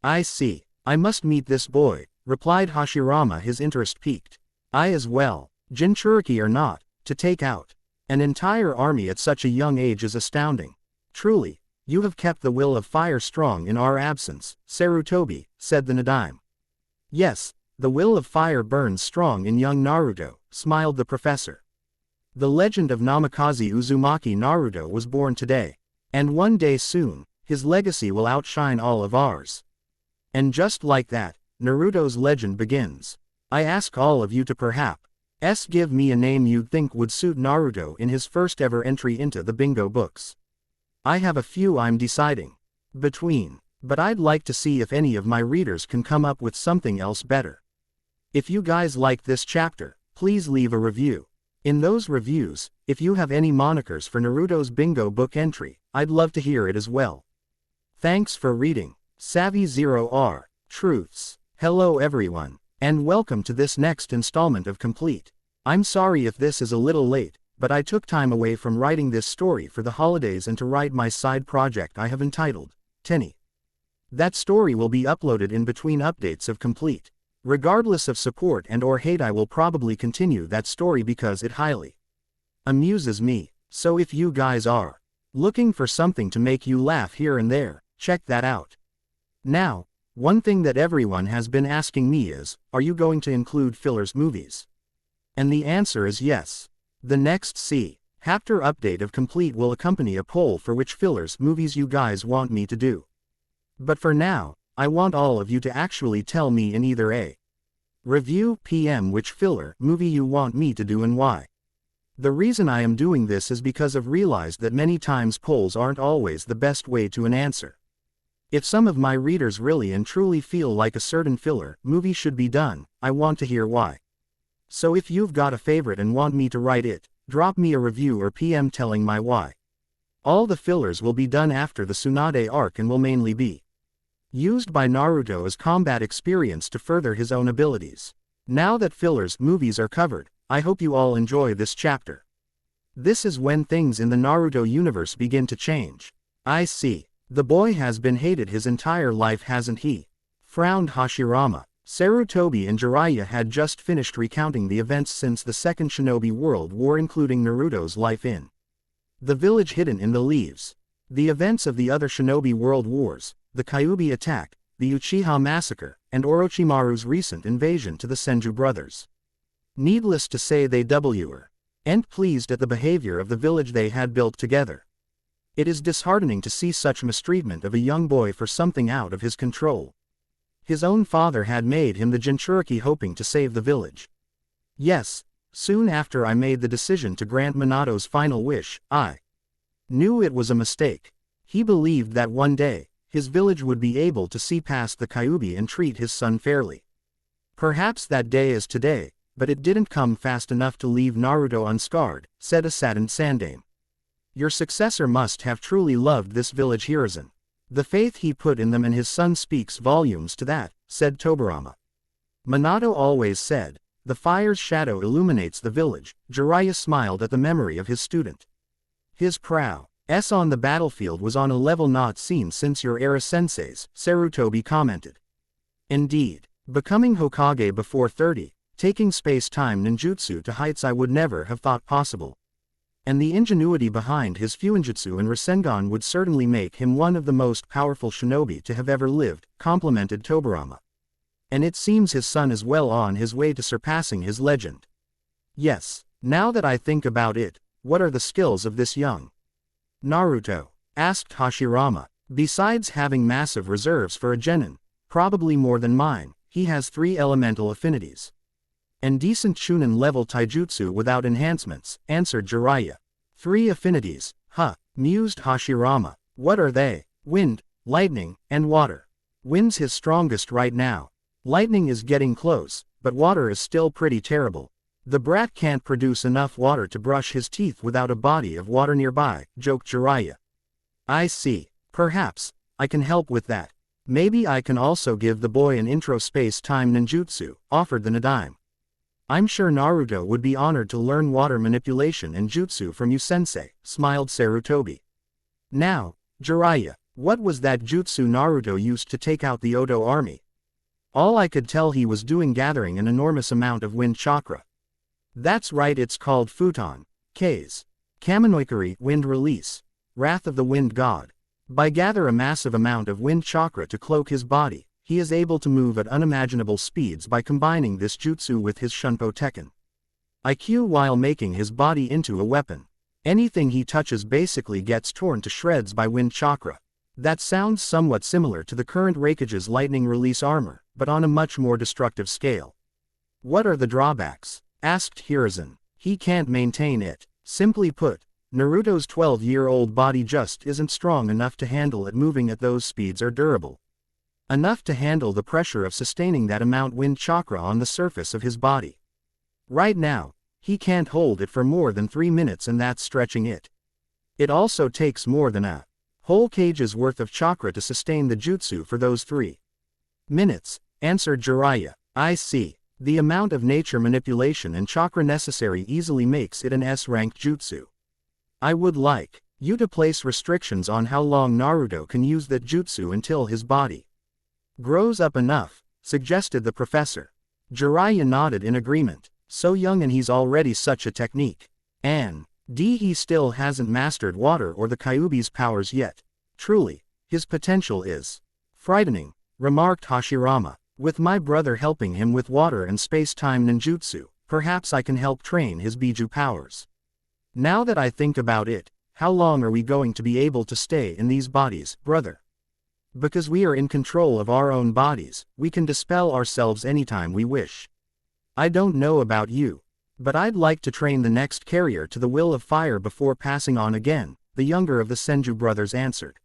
I see. I must meet this boy, replied Hashirama, his interest piqued. I as well. Jinchuriki or not, to take out an entire army at such a young age is astounding. Truly, you have kept the will of fire strong in our absence, Sarutobi, said the Nadaime. Yes, the will of fire burns strong in young Naruto, smiled the professor. The legend of Namikaze Uzumaki Naruto was born today. And one day soon, his legacy will outshine all of ours. And just like that, Naruto's legend begins. I ask all of you to perhaps give me a name you'd think would suit Naruto in his first ever entry into the bingo books. I have a few I'm deciding between, but I'd like to see if any of my readers can come up with something else better. If you guys like this chapter, please leave a review. In those reviews, if you have any monikers for Naruto's bingo book entry, I'd love to hear it as well. Thanks for reading. Savvy0R. Truths. Hello everyone, and welcome to this next installment of Complete. I'm sorry if this is a little late, but I took time away from writing this story for the holidays and to write my side project I have entitled, Tenny. That story will be uploaded in between updates of Complete. Regardless of support and or hate, I will probably continue that story because it highly amuses me. So if you guys are looking for something to make you laugh here and there, check that out. Now, one thing that everyone has been asking me is, are you going to include fillers movies? And the answer is yes. The next chapter update of Complete will accompany a poll for which fillers movies you guys want me to do. But for now, I want all of you to actually tell me in either a review PM which filler movie you want me to do and why. The reason I am doing this is because I've realized that many times polls aren't always the best way to an answer. If some of my readers really and truly feel like a certain filler movie should be done, I want to hear why. So if you've got a favorite and want me to write it, drop me a review or PM telling my why. All the fillers will be done after the Tsunade arc and will mainly be used by Naruto as combat experience to further his own abilities. Now that fillers movies are covered, I hope you all enjoy this chapter. This is when things in the Naruto universe begin to change. I see. The boy has been hated his entire life, hasn't he? Frowned Hashirama. Sarutobi and Jiraiya had just finished recounting the events since the Second Shinobi World War, including Naruto's life in the village hidden in the leaves, the events of the other Shinobi World Wars, the Kyubi attack, the Uchiha massacre, and Orochimaru's recent invasion to the Senju brothers. Needless to say, they were pleased at the behavior of the village they had built together. It is disheartening to see such mistreatment of a young boy for something out of his control. His own father had made him the Jinchuriki hoping to save the village. Yes, soon after I made the decision to grant Minato's final wish, I knew it was a mistake. He believed that one day, his village would be able to see past the Kyubi and treat his son fairly. Perhaps that day is today, but it didn't come fast enough to leave Naruto unscarred, said a saddened Sandaime. Your successor must have truly loved this village, Hiruzen. The faith he put in them and his son speaks volumes to that, said Tobirama. Minato always said, the fire's shadow illuminates the village. Jiraiya smiled at the memory of his student. His prowess on the battlefield was on a level not seen since your era senseis, Sarutobi commented. Indeed, becoming Hokage before 30, taking space-time ninjutsu to heights I would never have thought possible. And the ingenuity behind his Fuinjutsu and Rasengan would certainly make him one of the most powerful shinobi to have ever lived, complimented Tobirama. And it seems his son is well on his way to surpassing his legend. Yes, now that I think about it, what are the skills of this young Naruto? Asked Hashirama. Besides having massive reserves for a genin, probably more than mine, he has 3 elemental affinities. And decent Chunin level taijutsu without enhancements, answered Jiraiya. 3 affinities, huh, mused Hashirama. What are they? Wind, lightning, and water. Wind's his strongest right now. Lightning is getting close, but water is still pretty terrible. The brat can't produce enough water to brush his teeth without a body of water nearby, joked Jiraiya. I see. Perhaps I can help with that. Maybe I can also give the boy an intro space-time ninjutsu, offered the Sandaime. I'm sure Naruto would be honored to learn water manipulation and jutsu from you sensei, smiled Sarutobi. Now, Jiraiya, what was that jutsu Naruto used to take out the Odo army? All I could tell he was doing gathering an enormous amount of wind chakra. That's right, it's called futon, K's. Kaminoikari, wind release. Wrath of the wind god. By gather a massive amount of wind chakra to cloak his body, he is able to move at unimaginable speeds by combining this jutsu with his Shunpo Tekken. IQ while making his body into a weapon. Anything he touches basically gets torn to shreds by wind chakra. That sounds somewhat similar to the current Raikage's lightning release armor, but on a much more destructive scale. What are the drawbacks? Asked Hiruzen. He can't maintain it. Simply put, Naruto's 12-year-old body just isn't strong enough to handle it moving at those speeds or durable enough to handle the pressure of sustaining that amount wind chakra on the surface of his body. Right now, he can't hold it for more than 3 minutes, and that's stretching it. It also takes more than a whole cage's worth of chakra to sustain the jutsu for those 3 minutes, answered Jiraiya. I see. The amount of nature manipulation and chakra necessary easily makes it an S-rank jutsu. I would like you to place restrictions on how long Naruto can use that jutsu until his body grows up enough, suggested the professor. Jiraiya nodded in agreement. So young and he's already such a technique. And he still hasn't mastered water or the Kyuubi's powers yet. Truly, his potential is frightening, remarked Hashirama. With my brother helping him with water and space-time ninjutsu, perhaps I can help train his Biju powers. Now that I think about it, how long are we going to be able to stay in these bodies, brother? Because we are in control of our own bodies, we can dispel ourselves anytime we wish. I don't know about you, but I'd like to train the next carrier to the will of fire before passing on again, the younger of the Senju brothers answered.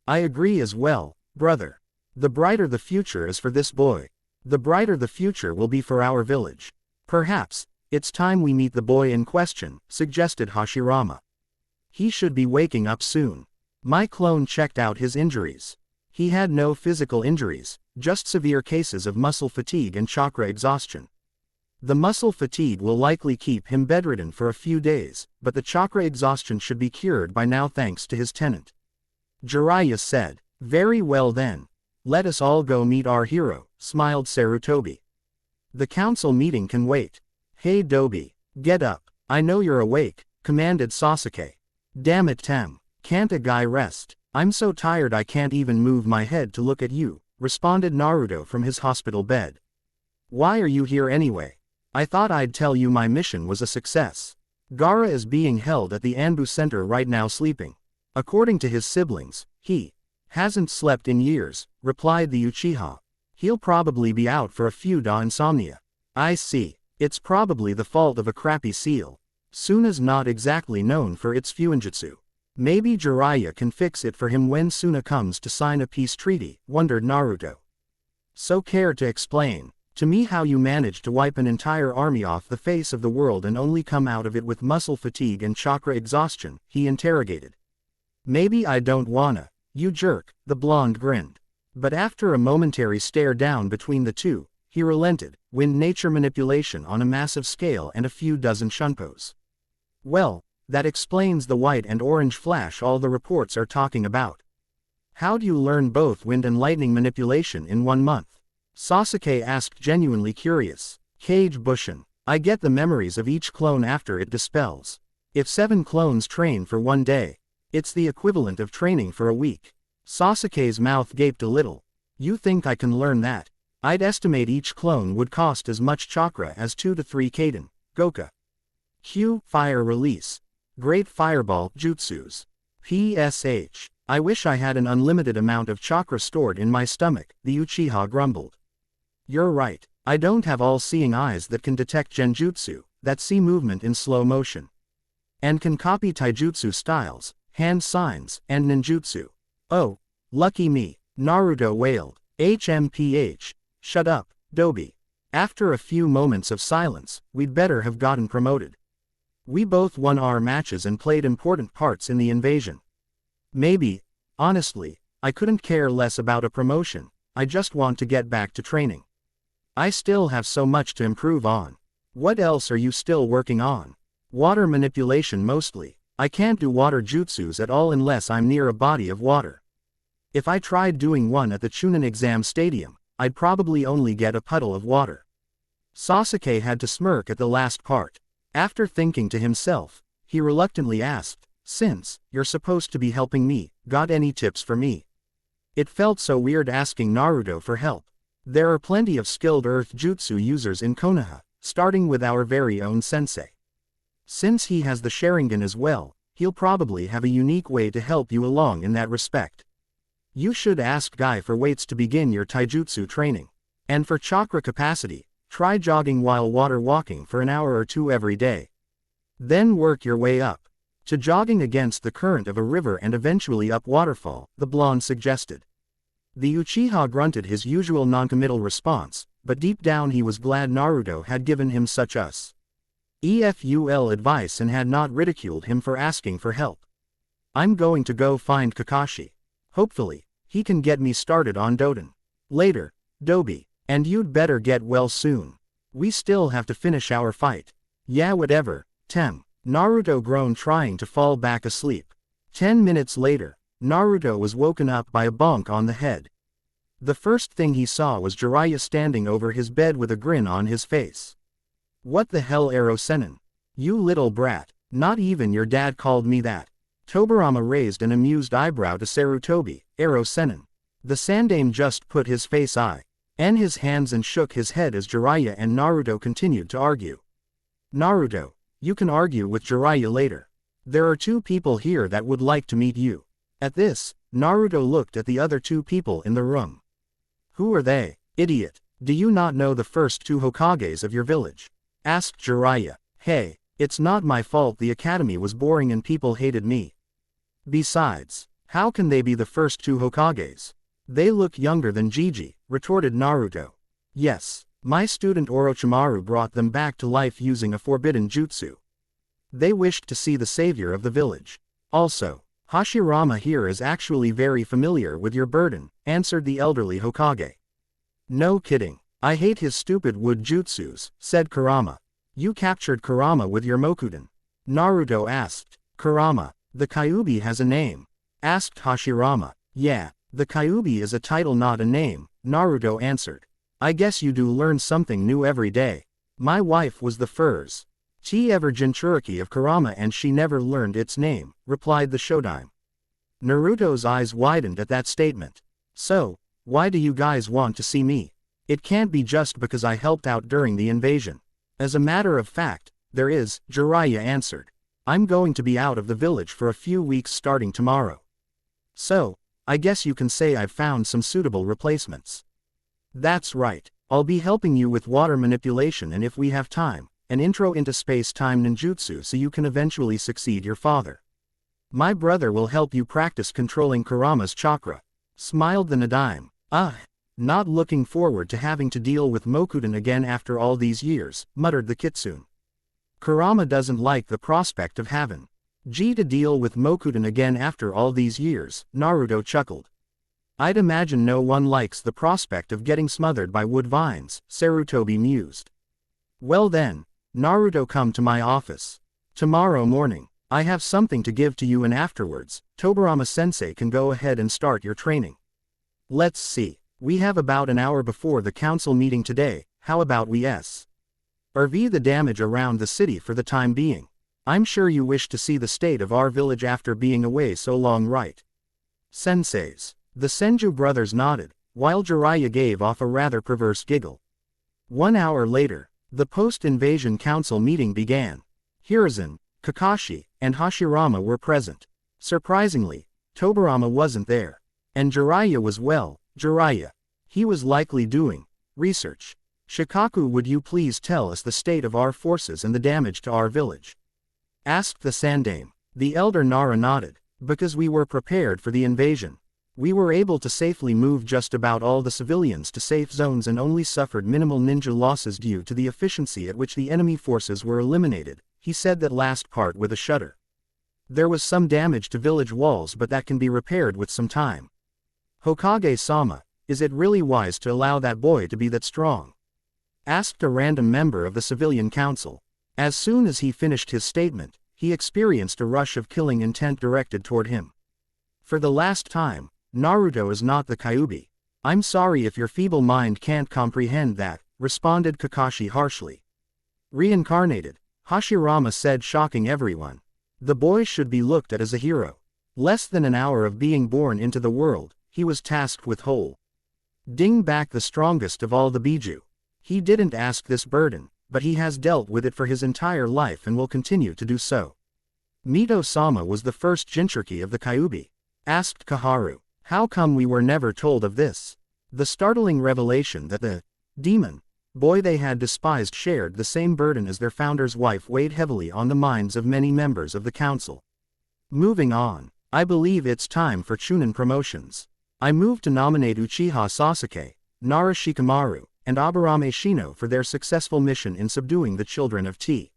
I agree as well, brother. The brighter the future is for this boy, the brighter the future will be for our village. Perhaps it's time we meet the boy in question, suggested Hashirama. He should be waking up soon. My clone checked out his injuries. He had no physical injuries, just severe cases of muscle fatigue and chakra exhaustion. The muscle fatigue will likely keep him bedridden for a few days, but the chakra exhaustion should be cured by now thanks to his tenant. Jiraiya said. Very well then. Let us all go meet our hero, smiled Sarutobi. The council meeting can wait. Hey Dobi, get up. I know you're awake, commanded Sasuke. Damn it Tem, can't a guy rest? I'm so tired I can't even move my head to look at you, responded Naruto from his hospital bed. Why are you here anyway? I thought I'd tell you my mission was a success. Gaara is being held at the Anbu Center right now sleeping. According to his siblings, he hasn't slept in years, replied the Uchiha. He'll probably be out for a few days insomnia. I see. It's probably the fault of a crappy seal. Suna's not exactly known for its fuinjutsu. Maybe Jiraiya can fix it for him when Suna comes to sign a peace treaty, wondered Naruto. So care to explain to me how you managed to wipe an entire army off the face of the world and only come out of it with muscle fatigue and chakra exhaustion, he interrogated. Maybe I don't wanna, you jerk, the blonde grinned. But after a momentary stare down between the two, he relented, wind nature manipulation on a massive scale and a few dozen shunpos. Well, that explains the white and orange flash all the reports are talking about. How do you learn both wind and lightning manipulation in 1 month? Sasuke asked, genuinely curious. Kage Bushin. I get the memories of each clone after it dispels. If 7 clones train for 1 day, it's the equivalent of training for a week. Sasuke's mouth gaped a little. You think I can learn that? I'd estimate each clone would cost as much chakra as 2 to 3 Kaden, Goka. Q. Fire release. Great fireball jutsus. PSH. I wish I had an unlimited amount of chakra stored in my stomach, the Uchiha grumbled. You're right. I don't have all-seeing eyes that can detect genjutsu, that see movement in slow motion. And can copy taijutsu styles, hand signs, and ninjutsu. Oh, lucky me, Naruto wailed. HMPH. Shut up, Dobi. After a few moments of silence, we'd better have gotten promoted. We both won our matches and played important parts in the invasion. Maybe, honestly, I couldn't care less about a promotion, I just want to get back to training. I still have so much to improve on. What else are you still working on? Water manipulation mostly. I can't do water jutsus at all unless I'm near a body of water. If I tried doing one at the Chunin exam stadium, I'd probably only get a puddle of water. Sasuke had to smirk at the last part. After thinking to himself, he reluctantly asked, "Since you're supposed to be helping me, got any tips for me?" It felt so weird asking Naruto for help. There are plenty of skilled earth jutsu users in Konoha, starting with our very own sensei. Since he has the Sharingan as well, he'll probably have a unique way to help you along in that respect. You should ask Guy for weights to begin your taijutsu training. And for chakra capacity, try jogging while water walking for an hour or two every day. Then work your way up to jogging against the current of a river and eventually up waterfall, the blonde suggested. The Uchiha grunted his usual noncommittal response, but deep down he was glad Naruto had given him such EFUL advice and had not ridiculed him for asking for help. I'm going to go find Kakashi. Hopefully, he can get me started on Doden. Later, Dobi. And you'd better get well soon. We still have to finish our fight. Yeah, whatever, Tem. Naruto groaned, trying to fall back asleep. 10 minutes later, Naruto was woken up by a bonk on the head. The first thing he saw was Jiraiya standing over his bed with a grin on his face. What the hell, Ero-senin? You little brat, not even your dad called me that. Tobirama raised an amused eyebrow to Sarutobi. Ero-senin. The Sandaime just put his face in his hands and shook his head as Jiraiya and Naruto continued to argue. Naruto, you can argue with Jiraiya later. There are 2 people here that would like to meet you. At this, Naruto looked at the other 2 people in the room. Who are they, idiot? Do you not know the first 2 Hokages of your village? Asked Jiraiya. Hey, it's not my fault the academy was boring and people hated me. Besides, how can they be the first 2 Hokages? They look younger than Gigi, retorted Naruto. Yes, my student Orochimaru brought them back to life using a forbidden jutsu. They wished to see the savior of the village. Also, Hashirama here is actually very familiar with your burden, answered the elderly Hokage. No kidding, I hate his stupid wood jutsus, said Kurama. You captured Kurama with your Mokuden? Naruto asked. Kurama, the Kyubi has a name? Asked Hashirama. Yeah, the Kyubi is a title, not a name, Naruto answered. I guess you do learn something new every day. My wife was the first ever Jinchuriki of Kurama and she never learned its name, replied the Shodaime. Naruto's eyes widened at that statement. So, why do you guys want to see me? It can't be just because I helped out during the invasion. As a matter of fact, there is, Jiraiya answered. I'm going to be out of the village for a few weeks starting tomorrow. So, I guess you can say I've found some suitable replacements. That's right, I'll be helping you with water manipulation and if we have time, an intro into space-time ninjutsu so you can eventually succeed your father. My brother will help you practice controlling Kurama's chakra, smiled the Nadaime. Not looking forward to having to deal with Mokuden again after all these years, muttered the Kitsune. Kurama doesn't like the prospect of having to deal with Mokuden again after all these years, Naruto chuckled. I'd imagine no one likes the prospect of getting smothered by wood vines, Sarutobi mused. Well then, Naruto, come to my office. Tomorrow morning, I have something to give to you and afterwards, Tobirama-sensei can go ahead and start your training. Let's see, we have about an hour before the council meeting today, how about we RV the damage around the city for the time being. I'm sure you wish to see the state of our village after being away so long, right? Senseis. The Senju brothers nodded, while Jiraiya gave off a rather perverse giggle. 1 hour later, the post-invasion council meeting began. Hiruzen, Kakashi, and Hashirama were present. Surprisingly, Tobirama wasn't there. And Jiraiya was, well, Jiraiya. He was likely doing research. Shikaku, would you please tell us the state of our forces and the damage to our village? Asked the Sandaime. The elder Nara nodded. Because we were prepared for the invasion. We were able to safely move just about all the civilians to safe zones and only suffered minimal ninja losses due to the efficiency at which the enemy forces were eliminated. He said that last part with a shudder. There was some damage to village walls, but that can be repaired with some time. Hokage-sama, is it really wise to allow that boy to be that strong? Asked a random member of the civilian council. As soon as he finished his statement, he experienced a rush of killing intent directed toward him. For the last time, Naruto is not the Kyubi. I'm sorry if your feeble mind can't comprehend that, responded Kakashi harshly. Reincarnated, Hashirama said, shocking everyone. The boy should be looked at as a hero. Less than an hour of being born into the world, he was tasked with holding back the strongest of all the Biju. He didn't ask this burden, but he has dealt with it for his entire life and will continue to do so. Mito-sama was the first Jinchuriki of the Kyubi. Asked Kaharu. How come we were never told of this? The startling revelation that the demon boy they had despised shared the same burden as their founder's wife weighed heavily on the minds of many members of the council. Moving on, I believe it's time for Chunin promotions. I move to nominate Uchiha Sasuke, Nara Shikamaru, and Aburame Shino for their successful mission in subduing the children of T.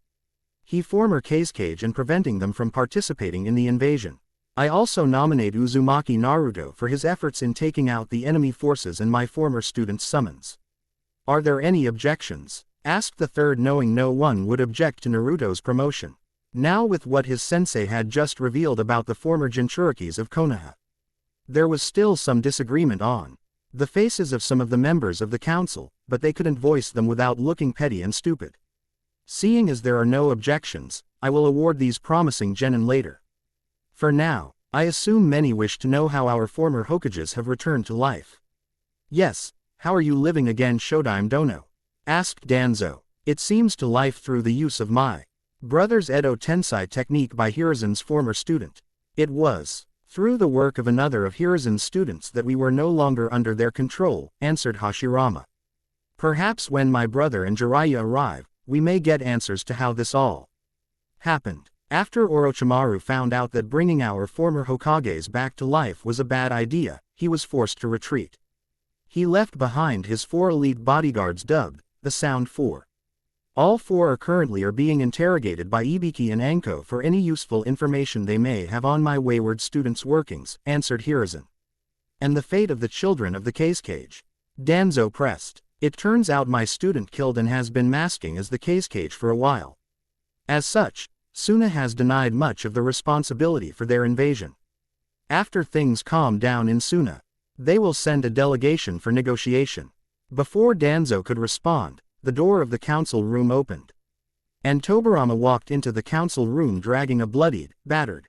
He former Kazekage and preventing them from participating in the invasion. I also nominate Uzumaki Naruto for his efforts in taking out the enemy forces and my former student's summons. Are there any objections? Asked the third, knowing no one would object to Naruto's promotion. Now with what his sensei had just revealed about the former Jinchurikis of Konoha, there was still some disagreement on the faces of some of the members of the council, but they couldn't voice them without looking petty and stupid. Seeing as there are no objections, I will award these promising genin later. For now, I assume many wish to know how our former Hokages have returned to life. Yes, how are you living again, Shodaime Dono? Asked Danzo. It seems to life through the use of my brother's Edo Tensei technique by Hiruzen's former student. It was through the work of another of Hiruzen's students that we were no longer under their control, answered Hashirama. Perhaps when my brother and Jiraiya arrive, we may get answers to how this all happened. After Orochimaru found out that bringing our former Hokages back to life was a bad idea, he was forced to retreat. He left behind his 4 elite bodyguards dubbed the Sound 4. All 4 are being interrogated by Ibiki and Anko for any useful information they may have on my wayward student's workings, answered Hiruzen. And the fate of the children of the Kazekage? Danzo pressed. It turns out my student killed and has been masking as the Kazekage for a while. As such, Suna has denied much of the responsibility for their invasion. After things calm down in Suna, they will send a delegation for negotiation. Before Danzo could respond, the door of the council room opened. And Tobirama walked into the council room dragging a bloodied, battered,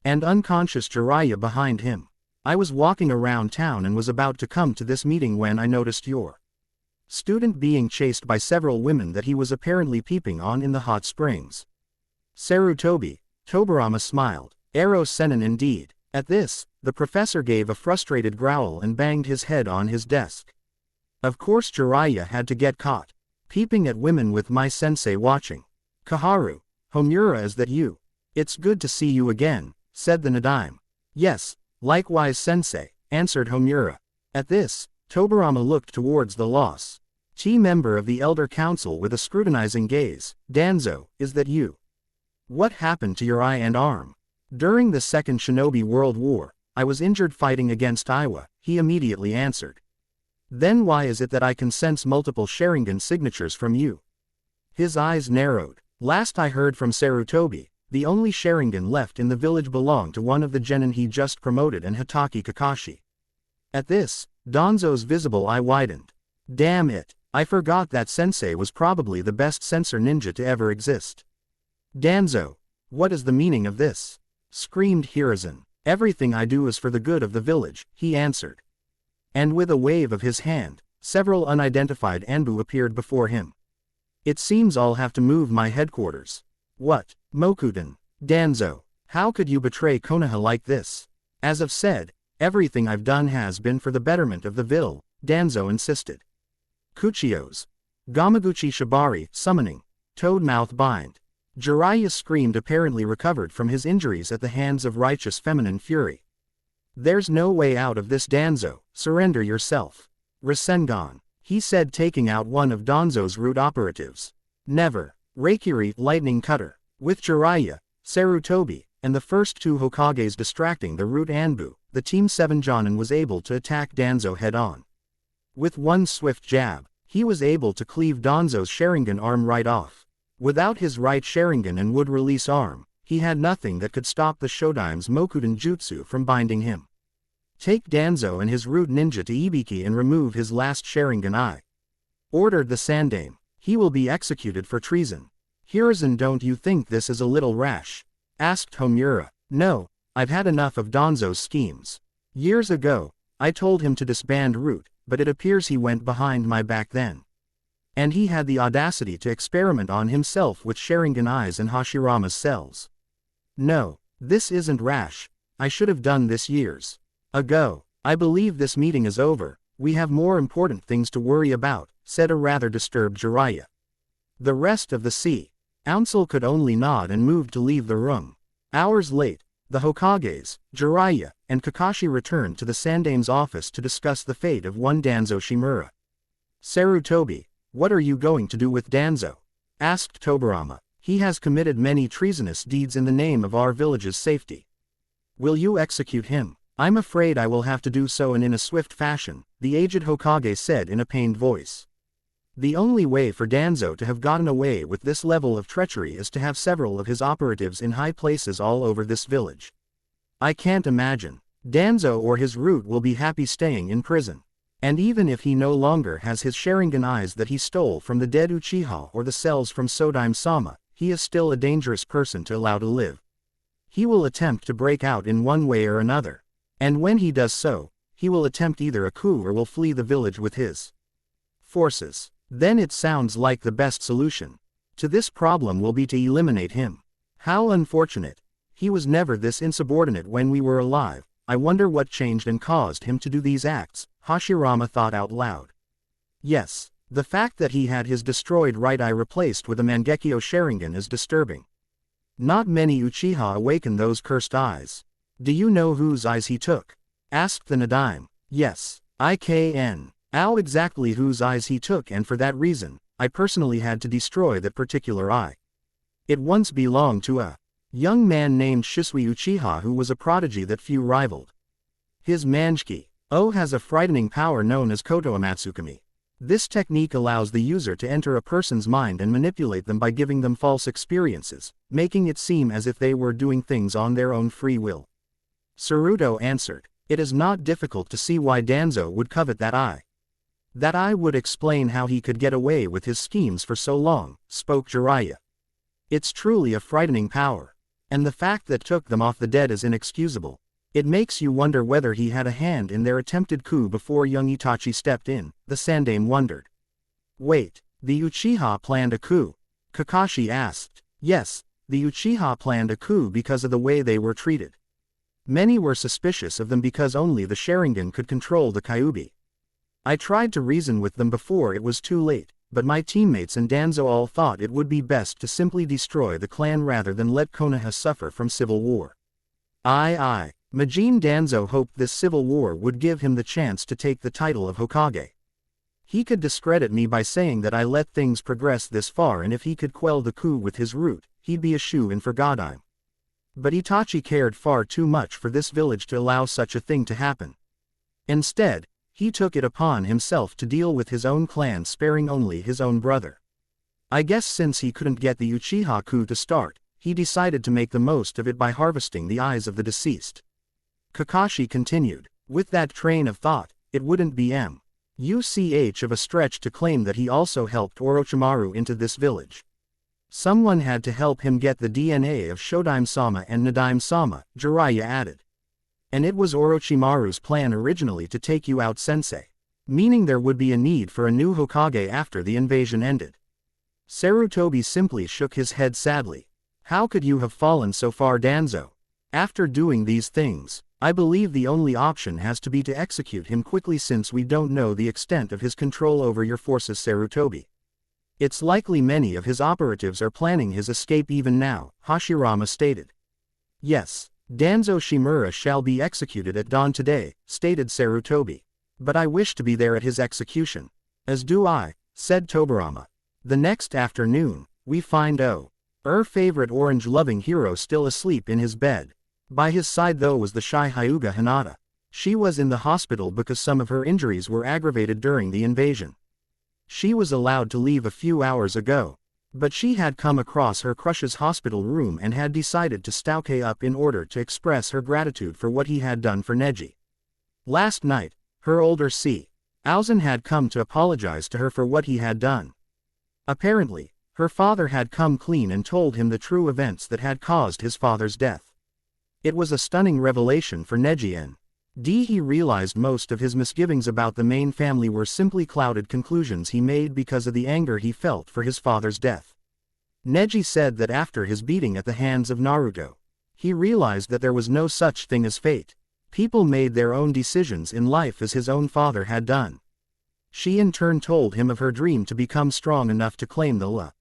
and unconscious Jiraiya behind him. I was walking around town and was about to come to this meeting when I noticed your student being chased by several women that he was apparently peeping on in the hot springs. Sarutobi, Tobirama smiled. Ero Sennin indeed. At this, the professor gave a frustrated growl and banged his head on his desk. Of course Jiraiya had to get caught peeping at women with my sensei watching. Kaharu, Homura, is that you? It's good to see you again, said the Nadaime. Yes, likewise sensei, answered Homura. At this, Tobirama looked towards the lost member of the Elder Council with a scrutinizing gaze. Danzo, is that you? What happened to your eye and arm? During the Second Shinobi World War, I was injured fighting against Iwa, he immediately answered. Then why is it that I can sense multiple Sharingan signatures from you? His eyes narrowed. Last I heard from Sarutobi, the only Sharingan left in the village belonged to one of the genin he just promoted and Hitaki Kakashi. At this, Danzo's visible eye widened. Damn it, I forgot that sensei was probably the best sensor ninja to ever exist. Danzo, what is the meaning of this? Screamed Hiruzen. Everything I do is for the good of the village, he answered. And with a wave of his hand, several unidentified Anbu appeared before him. It seems I'll have to move my headquarters. What, Mokuden? Danzo, how could you betray Konoha like this? As I've said, everything I've done has been for the betterment of the Ville, Danzo insisted. Kuchiyos, Gamaguchi Shibari, summoning. Toadmouth bind. Jiraiya screamed, apparently recovered from his injuries at the hands of righteous feminine fury. There's no way out of this, Danzo, surrender yourself. Rasengan, he said, taking out one of Danzo's root operatives. Never. Reikiri, lightning cutter. With Jiraiya, Sarutobi, and the first two Hokages distracting the root Anbu, the Team 7 Jonin was able to attack Danzo head-on. With one swift jab, he was able to cleave Danzo's Sharingan arm right off. Without his right Sharingan and would-release arm, he had nothing that could stop the Shodaime's Mokuden Jutsu from binding him. Take Danzo and his root ninja to Ibiki and remove his last Sharingan eye. Ordered the Sandaime. He will be executed for treason. Hiruzen, don't you think this is a little rash? Asked Homura. No, I've had enough of Danzo's schemes. Years ago, I told him to disband Root, but it appears he went behind my back then. And he had the audacity to experiment on himself with Sharingan eyes and Hashirama's cells. No, this isn't rash. I should have done this years ago. I believe this meeting is over. We have more important things to worry about, said a rather disturbed Jiraiya. The rest of the council could only nod and moved to leave the room. Hours late, the Hokages, Jiraiya, and Kakashi returned to the Sandaime's office to discuss the fate of one Danzo Shimura. Sarutobi, what are you going to do with Danzo? Asked Tobirama. He has committed many treasonous deeds in the name of our village's safety. Will you execute him? I'm afraid I will have to do so, and in a swift fashion, the aged Hokage said in a pained voice. The only way for Danzo to have gotten away with this level of treachery is to have several of his operatives in high places all over this village. I can't imagine Danzo or his root will be happy staying in prison. And even if he no longer has his Sharingan eyes that he stole from the dead Uchiha or the cells from Sodaime-sama, he is still a dangerous person to allow to live. He will attempt to break out in one way or another. And when he does so, he will attempt either a coup or will flee the village with his forces. Then it sounds like the best solution to this problem will be to eliminate him. How unfortunate. He was never this insubordinate when we were alive. I wonder what changed and caused him to do these acts, Hashirama thought out loud. Yes, the fact that he had his destroyed right eye replaced with a Mangekyo Sharingan is disturbing. Not many Uchiha awaken those cursed eyes. Do you know whose eyes he took? Asked the Nadaime. Yes, I can. How exactly whose eyes he took, and for that reason, I personally had to destroy that particular eye. It once belonged to a young man named Shisui Uchiha who was a prodigy that few rivaled. His Manjiki has a frightening power known as Koto Amatsukami. This technique allows the user to enter a person's mind and manipulate them by giving them false experiences, making it seem as if they were doing things on their own free will. Saruto answered. It is not difficult to see why Danzo would covet that eye. That eye would explain how he could get away with his schemes for so long, spoke Jiraiya. It's truly a frightening power. And the fact that took them off the dead is inexcusable. It makes you wonder whether he had a hand in their attempted coup before young Itachi stepped in, the Sandaime wondered. Wait, the Uchiha planned a coup? Kakashi asked. Yes, the Uchiha planned a coup because of the way they were treated. Many were suspicious of them because only the Sharingan could control the Kyubi. I tried to reason with them before it was too late, but my teammates and Danzo all thought it would be best to simply destroy the clan rather than let Konoha suffer from civil war. Majin Danzo hoped this civil war would give him the chance to take the title of Hokage. He could discredit me by saying that I let things progress this far, and if he could quell the coup with his root, he'd be a shoo-in for Godheim. But Itachi cared far too much for this village to allow such a thing to happen. Instead, he took it upon himself to deal with his own clan, sparing only his own brother. I guess since he couldn't get the Uchiha coup to start, he decided to make the most of it by harvesting the eyes of the deceased. Kakashi continued. With that train of thought, it wouldn't be much of a stretch to claim that he also helped Orochimaru into this village. Someone had to help him get the DNA of Shodaime-sama and Nadaime-sama, Jiraiya added. And it was Orochimaru's plan originally to take you out, sensei. Meaning there would be a need for a new Hokage after the invasion ended. Sarutobi simply shook his head sadly. How could you have fallen so far, Danzo? After doing these things, I believe the only option has to be to execute him quickly since we don't know the extent of his control over your forces, Sarutobi. It's likely many of his operatives are planning his escape even now, Hashirama stated. Yes, Danzo Shimura shall be executed at dawn today, stated Sarutobi. But I wish to be there at his execution. As do I, said Tobirama. The next afternoon, we find our favorite orange-loving hero still asleep in his bed. By his side though was the shy Hyuga Hinata. She was in the hospital because some of her injuries were aggravated during the invasion. She was allowed to leave a few hours ago. But she had come across her crush's hospital room and had decided to Sasuke up in order to express her gratitude for what he had done for Neji. Last night, her older Auzan had come to apologize to her for what he had done. Apparently, her father had come clean and told him the true events that had caused his father's death. It was a stunning revelation for Neji and he realized most of his misgivings about the main family were simply clouded conclusions he made because of the anger he felt for his father's death. Neji said that after his beating at the hands of Naruto, he realized that there was no such thing as fate. People made their own decisions in life as his own father had done. She in turn told him of her dream to become strong enough to claim the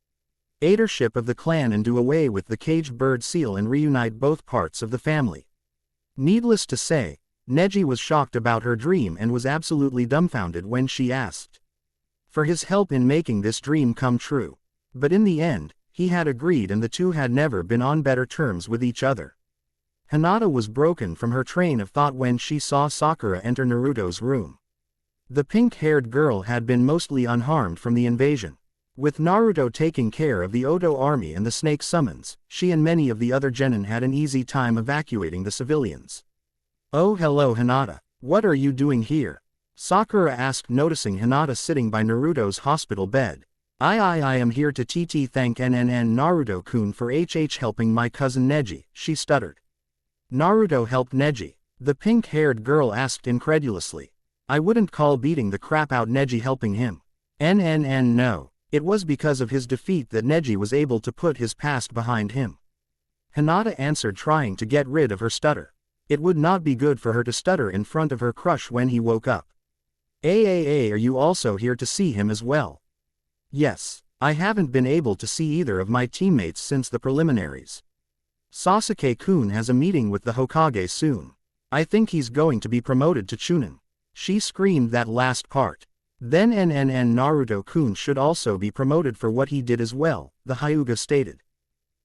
leadership of the clan and do away with the caged bird seal and reunite both parts of the family. Needless to say, Neji was shocked about her dream and was absolutely dumbfounded when she asked for his help in making this dream come true. But in the end, he had agreed and the two had never been on better terms with each other. Hinata was broken from her train of thought when she saw Sakura enter Naruto's room. The pink-haired girl had been mostly unharmed from the invasion. With Naruto taking care of the Oto army and the snake summons, she and many of the other genin had an easy time evacuating the civilians. Oh hello Hinata, what are you doing here? Sakura asked noticing Hinata sitting by Naruto's hospital bed. I am here to thank Naruto-kun for helping my cousin Neji, she stuttered. Naruto helped Neji? The pink-haired girl asked incredulously. I wouldn't call beating the crap out Neji helping him. No. It was because of his defeat that Neji was able to put his past behind him. Hinata answered trying to get rid of her stutter. It would not be good for her to stutter in front of her crush when he woke up. Are you also here to see him as well? Yes, I haven't been able to see either of my teammates since the preliminaries. Sasuke-kun has a meeting with the Hokage soon. I think he's going to be promoted to Chunin. She screamed that last part. Then Naruto-kun should also be promoted for what he did as well, the Hyuga stated.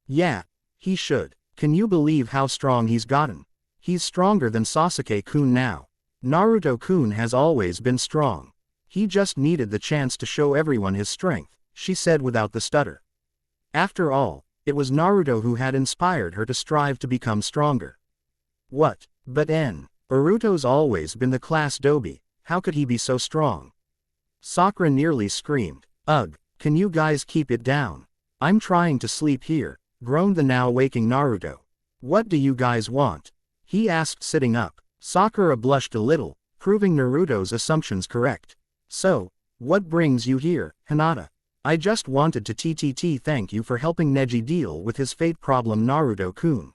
Yeah, he should. Can you believe how strong he's gotten? He's stronger than Sasuke-kun now. Naruto-kun has always been strong. He just needed the chance to show everyone his strength, she said without the stutter. After all, it was Naruto who had inspired her to strive to become stronger. What? But Naruto's always been the class dobi, how could he be so strong? Sakura nearly screamed. Ugh, can you guys keep it down? I'm trying to sleep here, groaned the now waking Naruto. What do you guys want? He asked sitting up. Sakura blushed a little, proving Naruto's assumptions correct. So, what brings you here, Hinata? I just wanted to thank you for helping Neji deal with his fate problem Naruto-kun.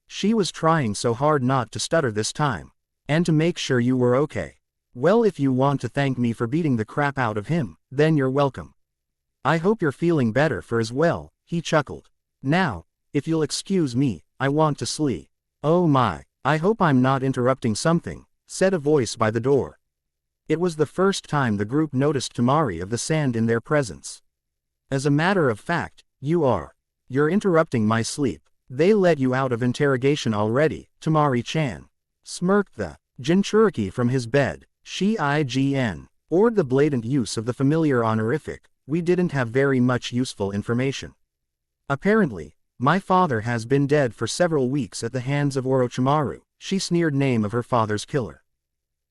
She was trying so hard not to stutter this time. And to make sure you were okay. Well, if you want to thank me for beating the crap out of him, then you're welcome. I hope you're feeling better for as well, he chuckled. Now, if you'll excuse me, I want to sleep. Oh my, I hope I'm not interrupting something, said a voice by the door. It was the first time the group noticed Temari of the sand in their presence. As a matter of fact, you're interrupting my sleep. They let you out of interrogation already, Temari-chan. Smirked the Jinchuriki from his bed. Or the blatant use of the familiar honorific, we didn't have very much useful information. Apparently, my father has been dead for several weeks at the hands of Orochimaru, she sneered name of her father's killer.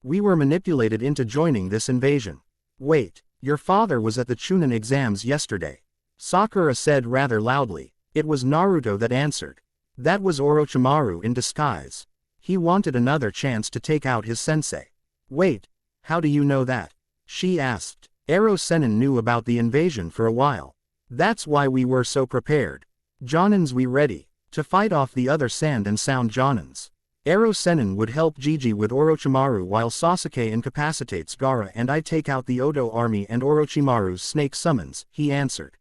We were manipulated into joining this invasion. Wait, your father was at the Chunin exams yesterday. Sakura said rather loudly. It was Naruto that answered. That was Orochimaru in disguise. He wanted another chance to take out his sensei. Wait, how do you know that? She asked. Ero Sennin knew about the invasion for a while. That's why we were so prepared. Jonins we ready, to fight off the other sand and sound Jonins. Ero Sennin would help Jiji with Orochimaru while Sasuke incapacitates Gaara and I take out the Odo army and Orochimaru's snake summons, he answered.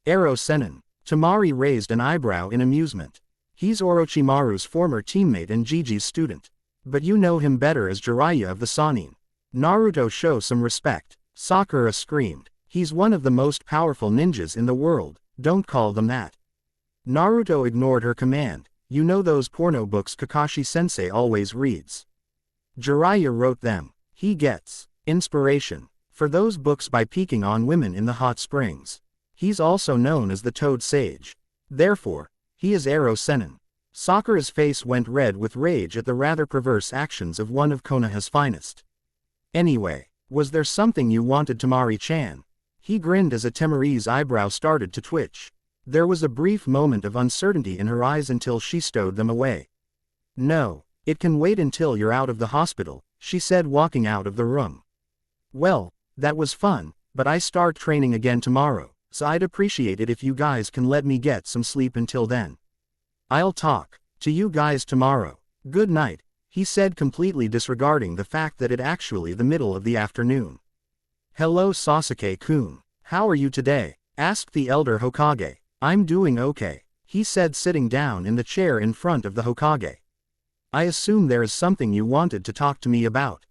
Ero Sennin. Temari raised an eyebrow in amusement. He's Orochimaru's former teammate and Jiji's student. But you know him better as Jiraiya of the Sannin. Naruto, show some respect. Sakura screamed. He's one of the most powerful ninjas in the world, don't call them that. Naruto ignored her command. You know those porno books Kakashi-sensei always reads. Jiraiya wrote them. He gets inspiration for those books by peeking on women in the hot springs. He's also known as the Toad Sage. Therefore, he is Ero Sennin. Sakura's face went red with rage at the rather perverse actions of one of Konoha's finest. Anyway, was there something you wanted, Temari-chan? He grinned as a Temari's eyebrow started to twitch. There was a brief moment of uncertainty in her eyes until she stowed them away. No, it can wait until you're out of the hospital, she said, walking out of the room. Well, that was fun, but I start training again tomorrow, so I'd appreciate it if you guys can let me get some sleep until then. I'll talk to you guys tomorrow. Good night, he said, completely disregarding the fact that it actually the middle of the afternoon. Hello Sasuke-kun. How are you today? Asked the elder Hokage. I'm doing okay, he said, sitting down in the chair in front of the Hokage. I assume there is something you wanted to talk to me about.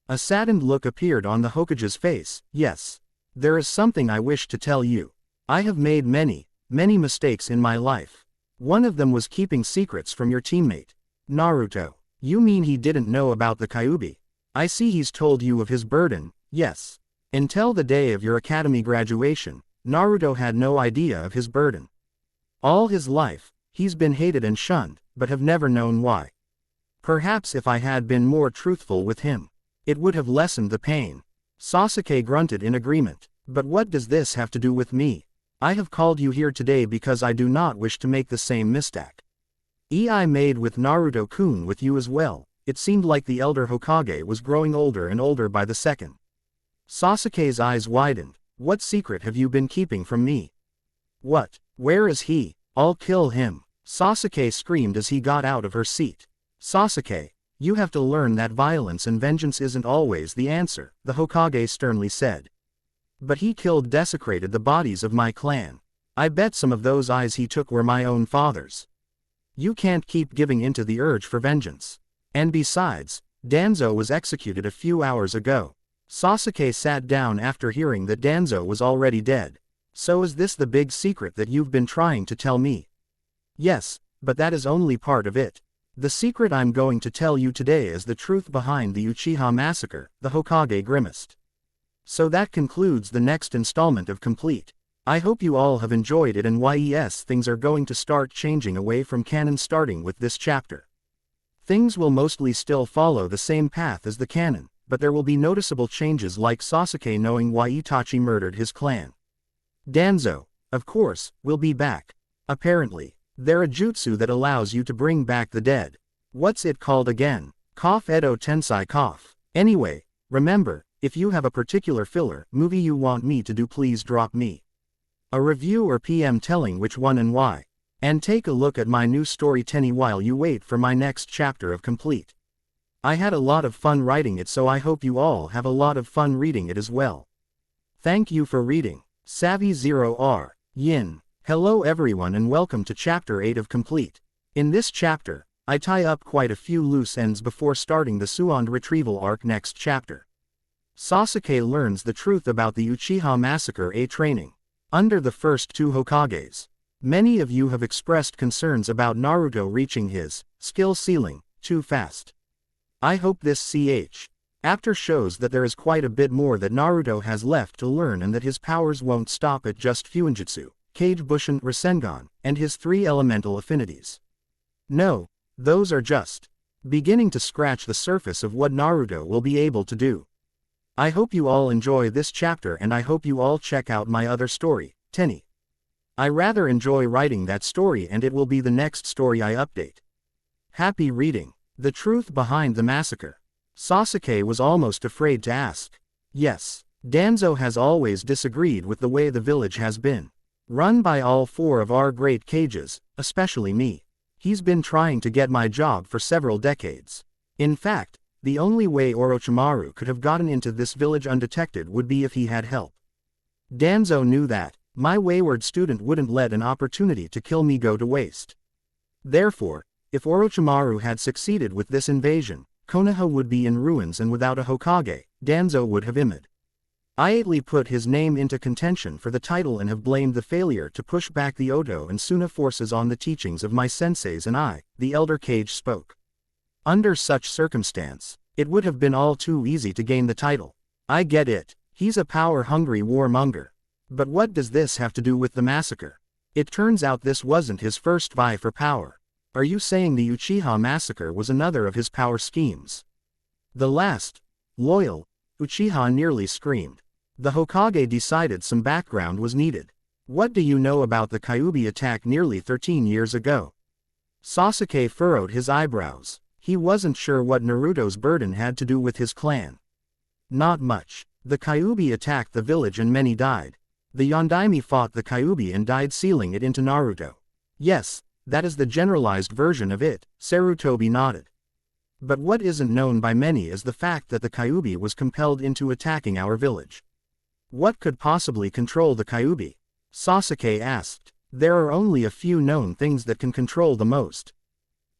A saddened look appeared on the Hokage's face. Yes. There is something I wish to tell you. I have made many mistakes in my life. One of them was keeping secrets from your teammate. Naruto. You mean he didn't know about the Kyubi? I see he's told you of his burden. Yes. Until the day of your academy graduation, Naruto had no idea of his burden. All his life, he's been hated and shunned, but have never known why. Perhaps if I had been more truthful with him, it would have lessened the pain. Sasuke grunted in agreement. But what does this have to do with me? I have called you here today because I do not wish to make the same mistake. I made with Naruto-kun with you as well. It seemed like the elder Hokage was growing older and older by the second. Sasuke's eyes widened. What secret have you been keeping from me? What? Where is he? I'll kill him. Sasuke screamed as he got out of her seat. Sasuke, you have to learn that violence and vengeance isn't always the answer, the Hokage sternly said. But he desecrated the bodies of my clan. I bet some of those eyes he took were my own father's. You can't keep giving into the urge for vengeance. And besides, Danzo was executed a few hours ago. Sasuke sat down after hearing that Danzo was already dead. So is this the big secret that you've been trying to tell me? Yes, but that is only part of it. The secret I'm going to tell you today is the truth behind the Uchiha massacre, the Hokage grimaced. So that concludes the next installment of Complete. I hope you all have enjoyed it, and yes, things are going to start changing away from canon starting with this chapter. Things will mostly still follow the same path as the canon, but there will be noticeable changes like Sasuke knowing why Itachi murdered his clan. Danzo, of course, will be back. Apparently, they're a jutsu that allows you to bring back the dead. What's it called again? Edo Tensei Cough. Anyway, remember, if you have a particular filler movie you want me to do, please drop me a review or PM telling which one and why. And take a look at my new story Tenny while you wait for my next chapter of Complete. I had a lot of fun writing it, so I hope you all have a lot of fun reading it as well. Thank you for reading. Savvy 0R. Yin. Hello everyone and welcome to Chapter 8 of Complete. In this chapter, I tie up quite a few loose ends before starting the Tsunade retrieval arc next chapter. Sasuke learns the truth about the Uchiha Massacre training. Under the first two Hokages. Many of you have expressed concerns about Naruto reaching his skill ceiling too fast. I hope this chapter shows that there is quite a bit more that Naruto has left to learn and that his powers won't stop at just Fuinjutsu, Kage Bushin Rasengan, and his 3 elemental affinities. No, those are just beginning to scratch the surface of what Naruto will be able to do. I hope you all enjoy this chapter and I hope you all check out my other story, Tenny. I rather enjoy writing that story and it will be the next story I update. Happy reading. The truth behind the massacre. Sasuke was almost afraid to ask. Yes, Danzo has always disagreed with the way the village has been run by all 4 of our great Kages, especially me. He's been trying to get my job for several decades. In fact, the only way Orochimaru could have gotten into this village undetected would be if he had help. Danzo knew that my wayward student wouldn't let an opportunity to kill me go to waste. Therefore, if Orochimaru had succeeded with this invasion, Konoha would be in ruins, and without a Hokage, Danzo would have immediately put his name into contention for the title and have blamed the failure to push back the Oto and Suna forces on the teachings of my senseis and I, the elder Kage spoke. Under such circumstance, it would have been all too easy to gain the title. I get it, he's a power-hungry warmonger. But what does this have to do with the massacre? It turns out this wasn't his first vie for power. Are you saying the Uchiha massacre was another of his power schemes? The last, loyal, Uchiha nearly screamed. The Hokage decided some background was needed. What do you know about the Kyubi attack nearly 13 years ago? Sasuke furrowed his eyebrows. He wasn't sure what Naruto's burden had to do with his clan. Not much. The Kyubi attacked the village and many died. The Sandaime fought the Kyubi and died, sealing it into Naruto. Yes, that is the generalized version of it, Sarutobi nodded. But what isn't known by many is the fact that the Kyubi was compelled into attacking our village. What could possibly control the Kyubi? Sasuke asked. There are only a few known things that can control the most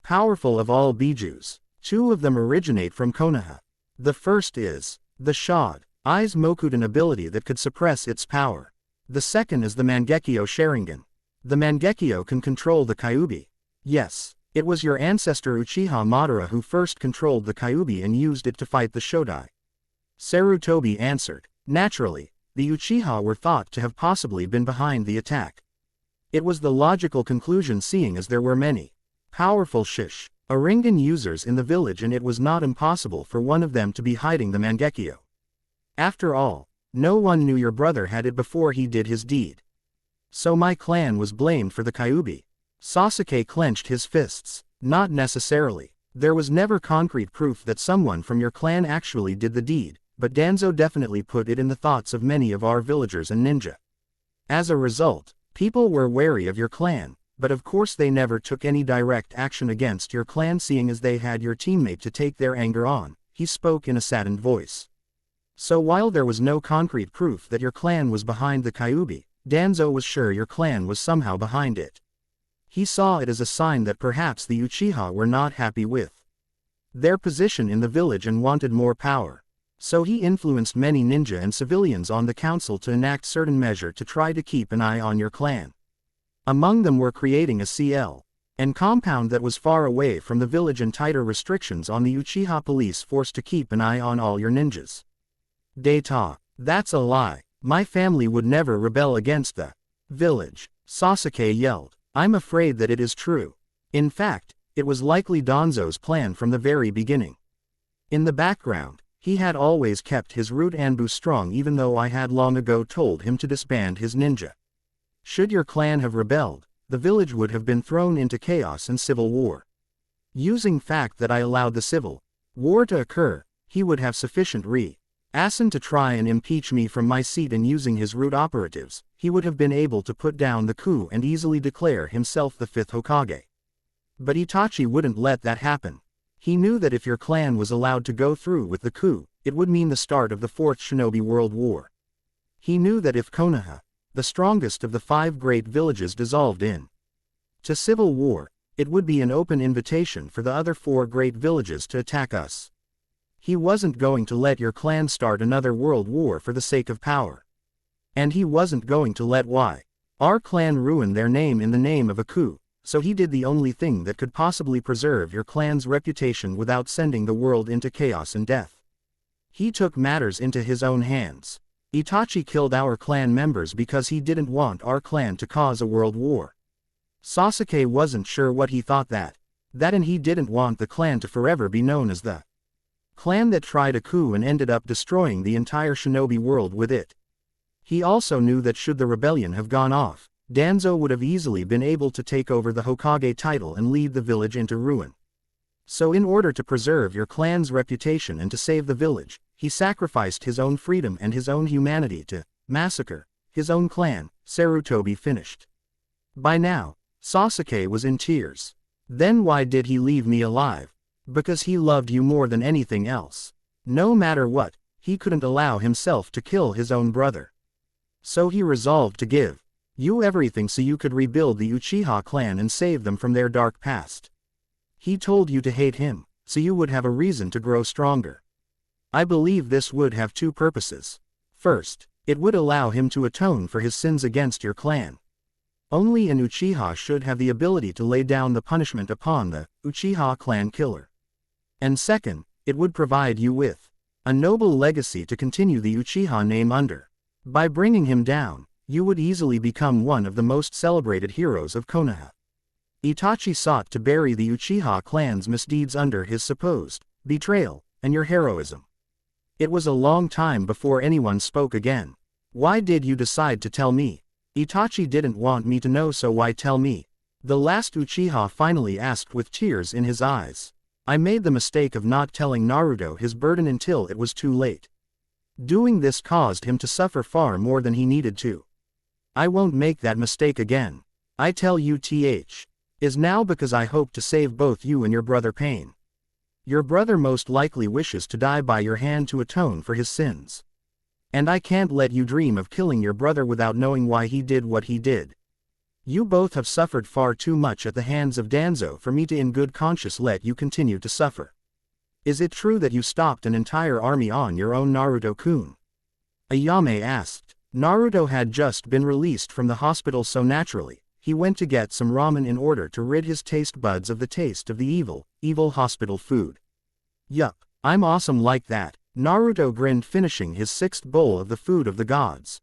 powerful of all Bijus. 2 of them originate from Konoha. The first is the Shod, Ai's Mokudan ability that could suppress its power. The second is the Mangekyo Sharingan. The Mangekyo can control the Kyubi. Yes, it was your ancestor Uchiha Madara who first controlled the Kyubi and used it to fight the Shodai. Sarutobi answered. Naturally, the Uchiha were thought to have possibly been behind the attack. It was the logical conclusion, seeing as there were many powerful Sharingan users in the village, and it was not impossible for one of them to be hiding the Mangekyo. After all, no one knew your brother had it before he did his deed. So my clan was blamed for the Kyubi. Sasuke clenched his fists. Not necessarily. There was never concrete proof that someone from your clan actually did the deed, but Danzo definitely put it in the thoughts of many of our villagers and ninja. As a result, people were wary of your clan, but of course they never took any direct action against your clan, seeing as they had your teammate to take their anger on. He spoke in a saddened voice. So while there was no concrete proof that your clan was behind the Kyubi, Danzo was sure your clan was somehow behind it. He saw it as a sign that perhaps the Uchiha were not happy with their position in the village and wanted more power. So he influenced many ninja and civilians on the council to enact certain measure to try to keep an eye on your clan. Among them were creating a CL and compound that was far away from the village and tighter restrictions on the Uchiha police force to keep an eye on all your ninjas. Data. That's a lie. My family would never rebel against the village. Sasuke yelled. I'm afraid that it is true. In fact, it was likely Danzo's plan from the very beginning. In the background, he had always kept his root Anbu strong, even though I had long ago told him to disband his ninja. Should your clan have rebelled, the village would have been thrown into chaos and civil war. Using fact that I allowed the civil war to occur, he would have sufficient reason to try and impeach me from my seat, and using his root operatives, he would have been able to put down the coup and easily declare himself the 5th Hokage. But Itachi wouldn't let that happen. He knew that if your clan was allowed to go through with the coup, it would mean the start of the 4th Shinobi World War. He knew that if Konoha, the strongest of the 5 great villages, dissolved in to civil war, it would be an open invitation for the other 4 great villages to attack us. He wasn't going to let your clan start another world war for the sake of power. And he wasn't going to let our clan ruin their name in the name of a coup, so he did the only thing that could possibly preserve your clan's reputation without sending the world into chaos and death. He took matters into his own hands. Itachi killed our clan members because he didn't want our clan to cause a world war. Sasuke wasn't sure what he thought that and he didn't want the clan to forever be known as the clan that tried a coup and ended up destroying the entire shinobi world with it. He also knew that should the rebellion have gone off, Danzo would have easily been able to take over the Hokage title and lead the village into ruin. So in order to preserve your clan's reputation and to save the village, he sacrificed his own freedom and his own humanity to massacre his own clan. Sarutobi finished. By now, Sasuke was in tears. Then why did he leave me alive? Because he loved you more than anything else. No matter what, he couldn't allow himself to kill his own brother. So he resolved to give you everything so you could rebuild the Uchiha clan and save them from their dark past. He told you to hate him, so you would have a reason to grow stronger. I believe this would have two purposes. First, it would allow him to atone for his sins against your clan. Only an Uchiha should have the ability to lay down the punishment upon the Uchiha clan killer. And second, it would provide you with a noble legacy to continue the Uchiha name under. By bringing him down, you would easily become one of the most celebrated heroes of Konoha. Itachi sought to bury the Uchiha clan's misdeeds under his supposed betrayal and your heroism. It was a long time before anyone spoke again. Why did you decide to tell me? Itachi didn't want me to know, so why tell me? The last Uchiha finally asked with tears in his eyes. I made the mistake of not telling Naruto his burden until it was too late. Doing this caused him to suffer far more than he needed to. I won't make that mistake again. I tell you is now because I hope to save both you and your brother pain. Your brother most likely wishes to die by your hand to atone for his sins. And I can't let you dream of killing your brother without knowing why he did what he did. You both have suffered far too much at the hands of Danzo for me to in good conscience let you continue to suffer. Is it true that you stopped an entire army on your own, Naruto-kun? Ayame asked. Naruto had just been released from the hospital, so naturally, he went to get some ramen in order to rid his taste buds of the taste of the evil hospital food. Yup, I'm awesome like that, Naruto grinned, finishing his 6th bowl of the food of the gods.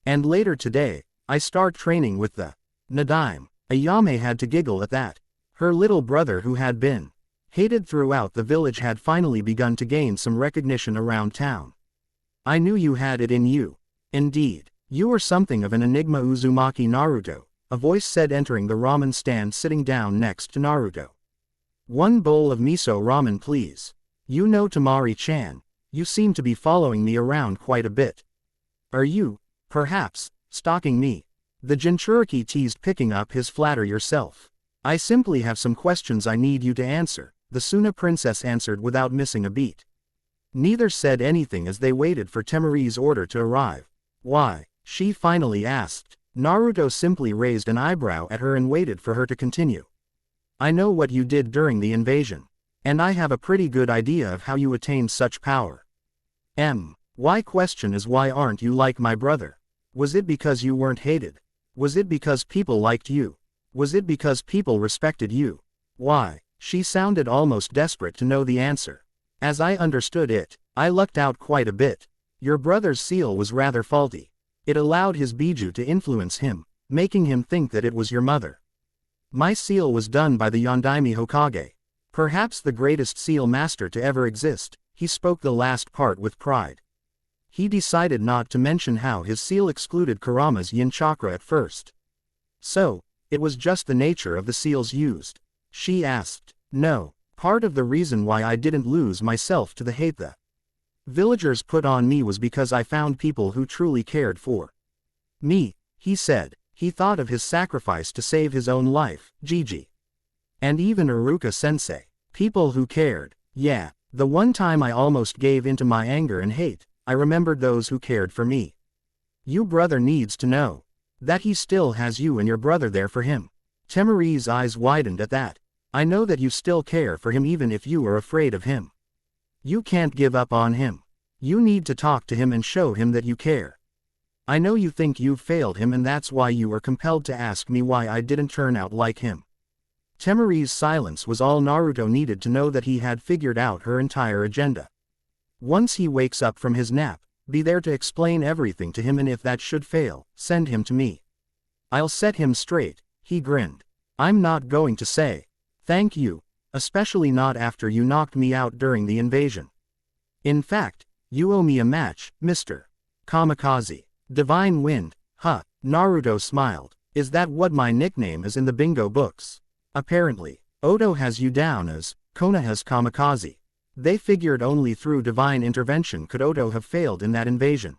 And later today, I start training with the Sandaime. Ayame had to giggle at that. Her little brother, who had been hated throughout the village, had finally begun to gain some recognition around town. I knew you had it in you. Indeed, you are something of an enigma, Uzumaki Naruto, a voice said, entering the ramen stand sitting down next to Naruto. 1 bowl of miso ramen please. You know, Temari-chan, you seem to be following me around quite a bit. Are you, perhaps, stalking me? The Jinchuriki teased, picking up his flatter yourself. I simply have some questions I need you to answer, the Suna princess answered without missing a beat. Neither said anything as they waited for Temari's order to arrive. Why? She finally asked. Naruto simply raised an eyebrow at her and waited for her to continue. I know what you did during the invasion. And I have a pretty good idea of how you attained such power. Why question is, why aren't you like my brother? Was it because you weren't hated? Was it because people liked you? Was it because people respected you? Why? She sounded almost desperate to know the answer. As I understood it, I lucked out quite a bit. Your brother's seal was rather faulty. It allowed his Biju to influence him, making him think that it was your mother. My seal was done by the Sandaime Hokage. Perhaps the greatest seal master to ever exist. He spoke the last part with pride. He decided not to mention how his seal excluded Kurama's yin chakra at first. So, it was just the nature of the seals used? She asked. No, part of the reason why I didn't lose myself to the hate the villagers put on me was because I found people who truly cared for me, he said. He thought of his sacrifice to save his own life, Gigi. And even Iruka-sensei. People who cared. Yeah, the one time I almost gave into my anger and hate, I remembered those who cared for me. You brother needs to know that he still has you and your brother there for him. Temari's eyes widened at that. I know that you still care for him even if you are afraid of him. You can't give up on him. You need to talk to him and show him that you care. I know you think you've failed him, and that's why you are compelled to ask me why I didn't turn out like him. Temari's silence was all Naruto needed to know that he had figured out her entire agenda. Once he wakes up from his nap, be there to explain everything to him, and if that should fail, send him to me. I'll set him straight, he grinned. I'm not going to say thank you, especially not after you knocked me out during the invasion. In fact, you owe me a match, Mr. Kamikaze. Divine Wind, huh? Naruto smiled. Is that what my nickname is in the bingo books? Apparently, Odo has you down as Konoha's Kamikaze. They figured only through divine intervention could Odo have failed in that invasion.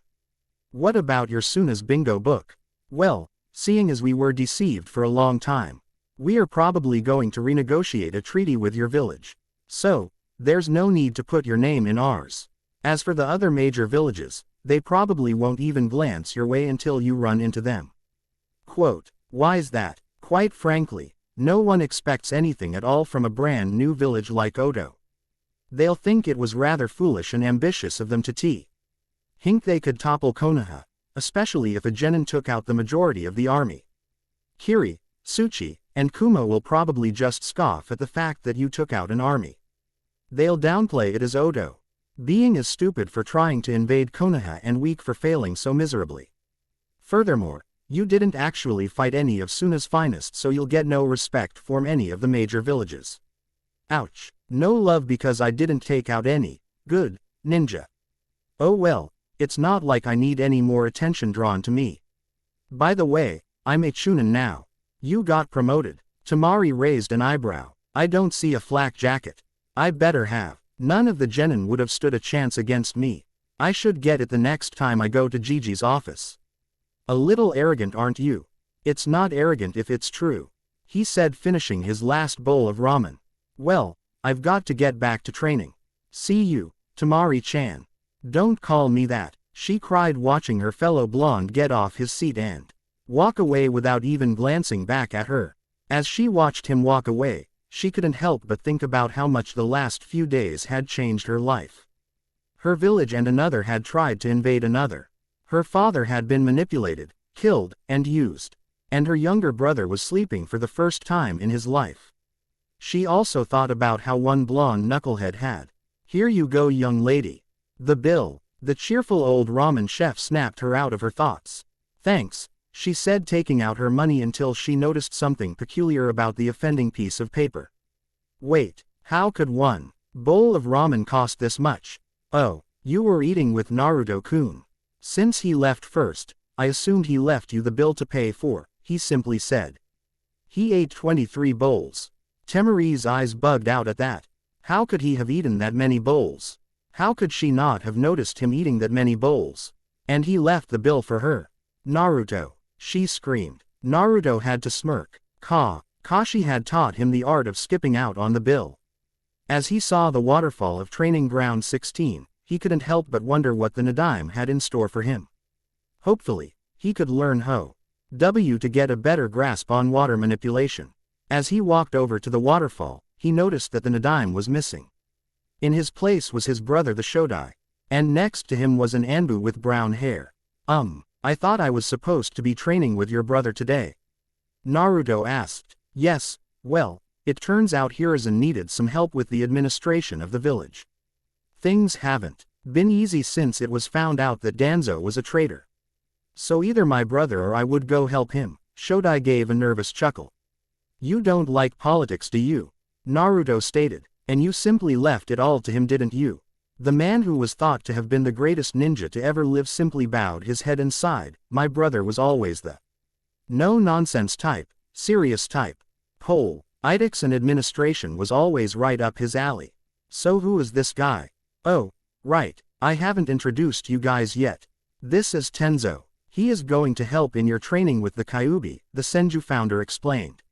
What about your Suna's bingo book? Well, seeing as we were deceived for a long time, We are probably going to renegotiate a treaty with your village. So, there's no need to put your name in ours. As for the other major villages, they probably won't even glance your way until you run into them. Quote, why's that? Quite frankly, no one expects anything at all from a brand new village like Odo. They'll think it was rather foolish and ambitious of them to think they could topple Konoha, especially if a genin took out the majority of the army. Kiri, Tsuchi, and Kuma will probably just scoff at the fact that you took out an army. They'll downplay it as Odo being as stupid for trying to invade Konoha and weak for failing so miserably. Furthermore, you didn't actually fight any of Suna's finest, so you'll get no respect from any of the major villages. Ouch. No love because I didn't take out any good ninja. Oh well, it's not like I need any more attention drawn to me. By the way, I'm a Chunin now. You got promoted. Temari raised an eyebrow. I don't see a flak jacket. I better have. None of the genin would have stood a chance against me. I should get it the next time I go to Gigi's office. A little arrogant, aren't you? It's not arrogant if it's true, he said, finishing his last bowl of ramen. Well, I've got to get back to training. See you, Temari-chan. Don't call me that, she cried, watching her fellow blonde get off his seat and walk away without even glancing back at her. As she watched him walk away, she couldn't help but think about how much the last few days had changed her life. Her village and another had tried to invade another. Her father had been manipulated, killed, and used. And her younger brother was sleeping for the first time in his life. She also thought about how one blonde knucklehead had. Here you go, young lady. The bill. The cheerful old ramen chef snapped her out of her thoughts. Thanks, she said, taking out her money until she noticed something peculiar about the offending piece of paper. Wait, how could one bowl of ramen cost this much? Oh, you were eating with Naruto-kun. Since he left first, I assumed he left you the bill to pay for, he simply said. He ate 23 bowls. Temari's eyes bugged out at that. How could he have eaten that many bowls? How could she not have noticed him eating that many bowls? And he left the bill for her. Naruto, she screamed. Naruto had to smirk. Kakashi had taught him the art of skipping out on the bill. As he saw the waterfall of Training Ground 16, he couldn't help but wonder what the Sandaime had in store for him. Hopefully, he could learn How-W to get a better grasp on water manipulation. As he walked over to the waterfall, he noticed that the Sandaime was missing. In his place was his brother the Shodai, and next to him was an Anbu with brown hair. I thought I was supposed to be training with your brother today. Naruto asked. Yes, well, it turns out Hiruzen needed some help with the administration of the village. Things haven't been easy since it was found out that Danzo was a traitor. So either my brother or I would go help him. Shodai gave a nervous chuckle. You don't like politics, do you? Naruto stated. And you simply left it all to him, didn't you? The man who was thought to have been the greatest ninja to ever live simply bowed his head and sighed. My brother was always the no-nonsense type, serious type. Politics and administration was always right up his alley. So who is this guy? Oh, right, I haven't introduced you guys yet. This is Tenzo. He is going to help in your training with the Kyubi, the Senju founder explained.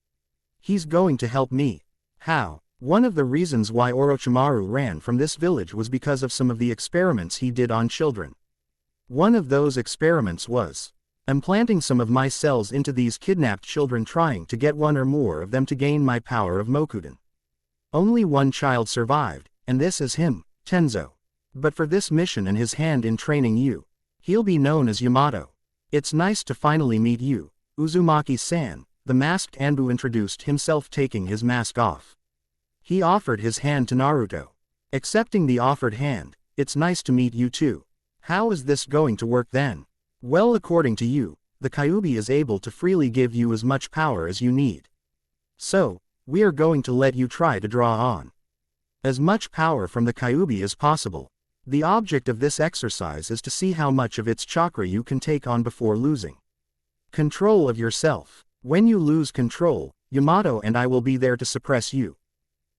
He's going to help me. How? One of the reasons why Orochimaru ran from this village was because of some of the experiments he did on children. One of those experiments was implanting some of my cells into these kidnapped children, trying to get one or more of them to gain my power of Mokuden. Only one child survived, and this is him, Tenzo. But for this mission and his hand in training you, he'll be known as Yamato. It's nice to finally meet you, Uzumaki-san, the masked Anbu introduced himself, taking his mask off. He offered his hand to Naruto. Accepting the offered hand, it's nice to meet you too. How is this going to work then? Well, according to you, the Kyubi is able to freely give you as much power as you need. So, we are going to let you try to draw on as much power from the Kyubi as possible. The object of this exercise is to see how much of its chakra you can take on before losing control of yourself. When you lose control, Yamato and I will be there to suppress you.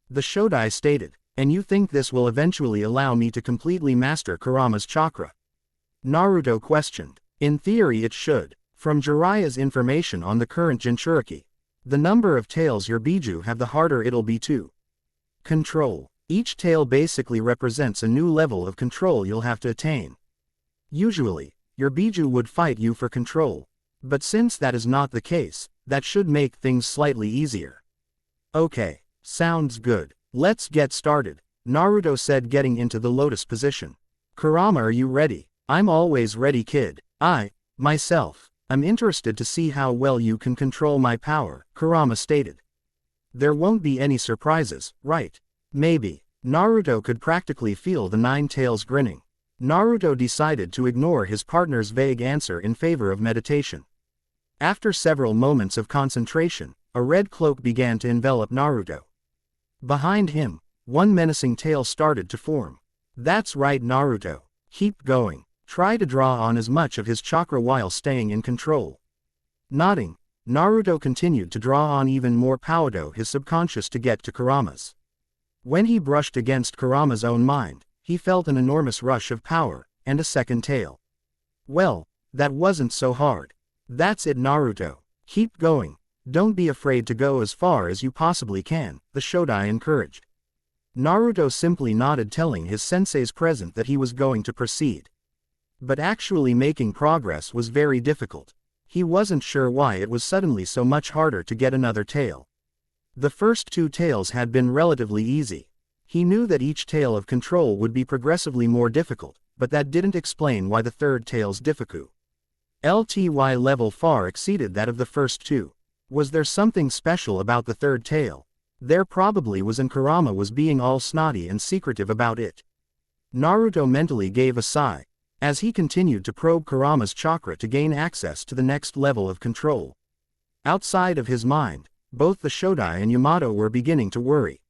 The Shodai stated. And you think this will eventually allow me to completely master Kurama's chakra? Naruto questioned. In theory it should. From Jiraiya's information on the current Jinchuriki, The number of tails your Biju have, the harder it'll be to control. Each tail basically represents a new level of control you'll have to attain. Usually, your Biju would fight you for control. But since that is not the case, that should make things slightly easier. Okay, sounds good. Let's get started, Naruto said, getting into the lotus position. Kurama, are you ready? I'm always ready, kid. Myself, I'm interested to see how well you can control my power, Kurama stated. There won't be any surprises, right? Maybe. Naruto could practically feel the nine tails grinning. Naruto decided to ignore his partner's vague answer in favor of meditation. After several moments of concentration, a red cloak began to envelop Naruto. Behind him, one menacing tail started to form. That's right, Naruto. Keep going. Try to draw on as much of his chakra while staying in control. Nodding, Naruto continued to draw on even more power, his subconscious, to get to Kurama's. When he brushed against Kurama's own mind, he felt an enormous rush of power, and a second tail. Well, that wasn't so hard. That's it, Naruto. Keep going. Don't be afraid to go as far as you possibly can, the Shodai encouraged. Naruto simply nodded, telling his senseis present that he was going to proceed. But actually making progress was very difficult. He wasn't sure why it was suddenly so much harder to get another tail. The first two tails had been relatively easy. He knew that each tail of control would be progressively more difficult, but that didn't explain why the third tail's difficulty level far exceeded that of the first two. Was there something special about the third tail? There probably was, and Kurama was being all snotty and secretive about it. Naruto mentally gave a sigh, as he continued to probe Kurama's chakra to gain access to the next level of control. Outside of his mind, both the Shodai and Yamato were beginning to worry.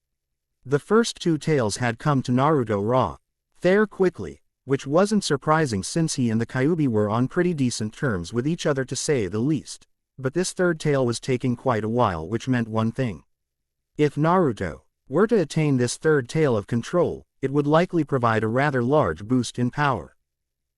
The first two tails had come to Naruto raw there quickly, which wasn't surprising since he and the Kyubi were on pretty decent terms with each other, to say the least. But this third tail was taking quite a while, which meant one thing. If Naruto were to attain this third tail of control, it would likely provide a rather large boost in power.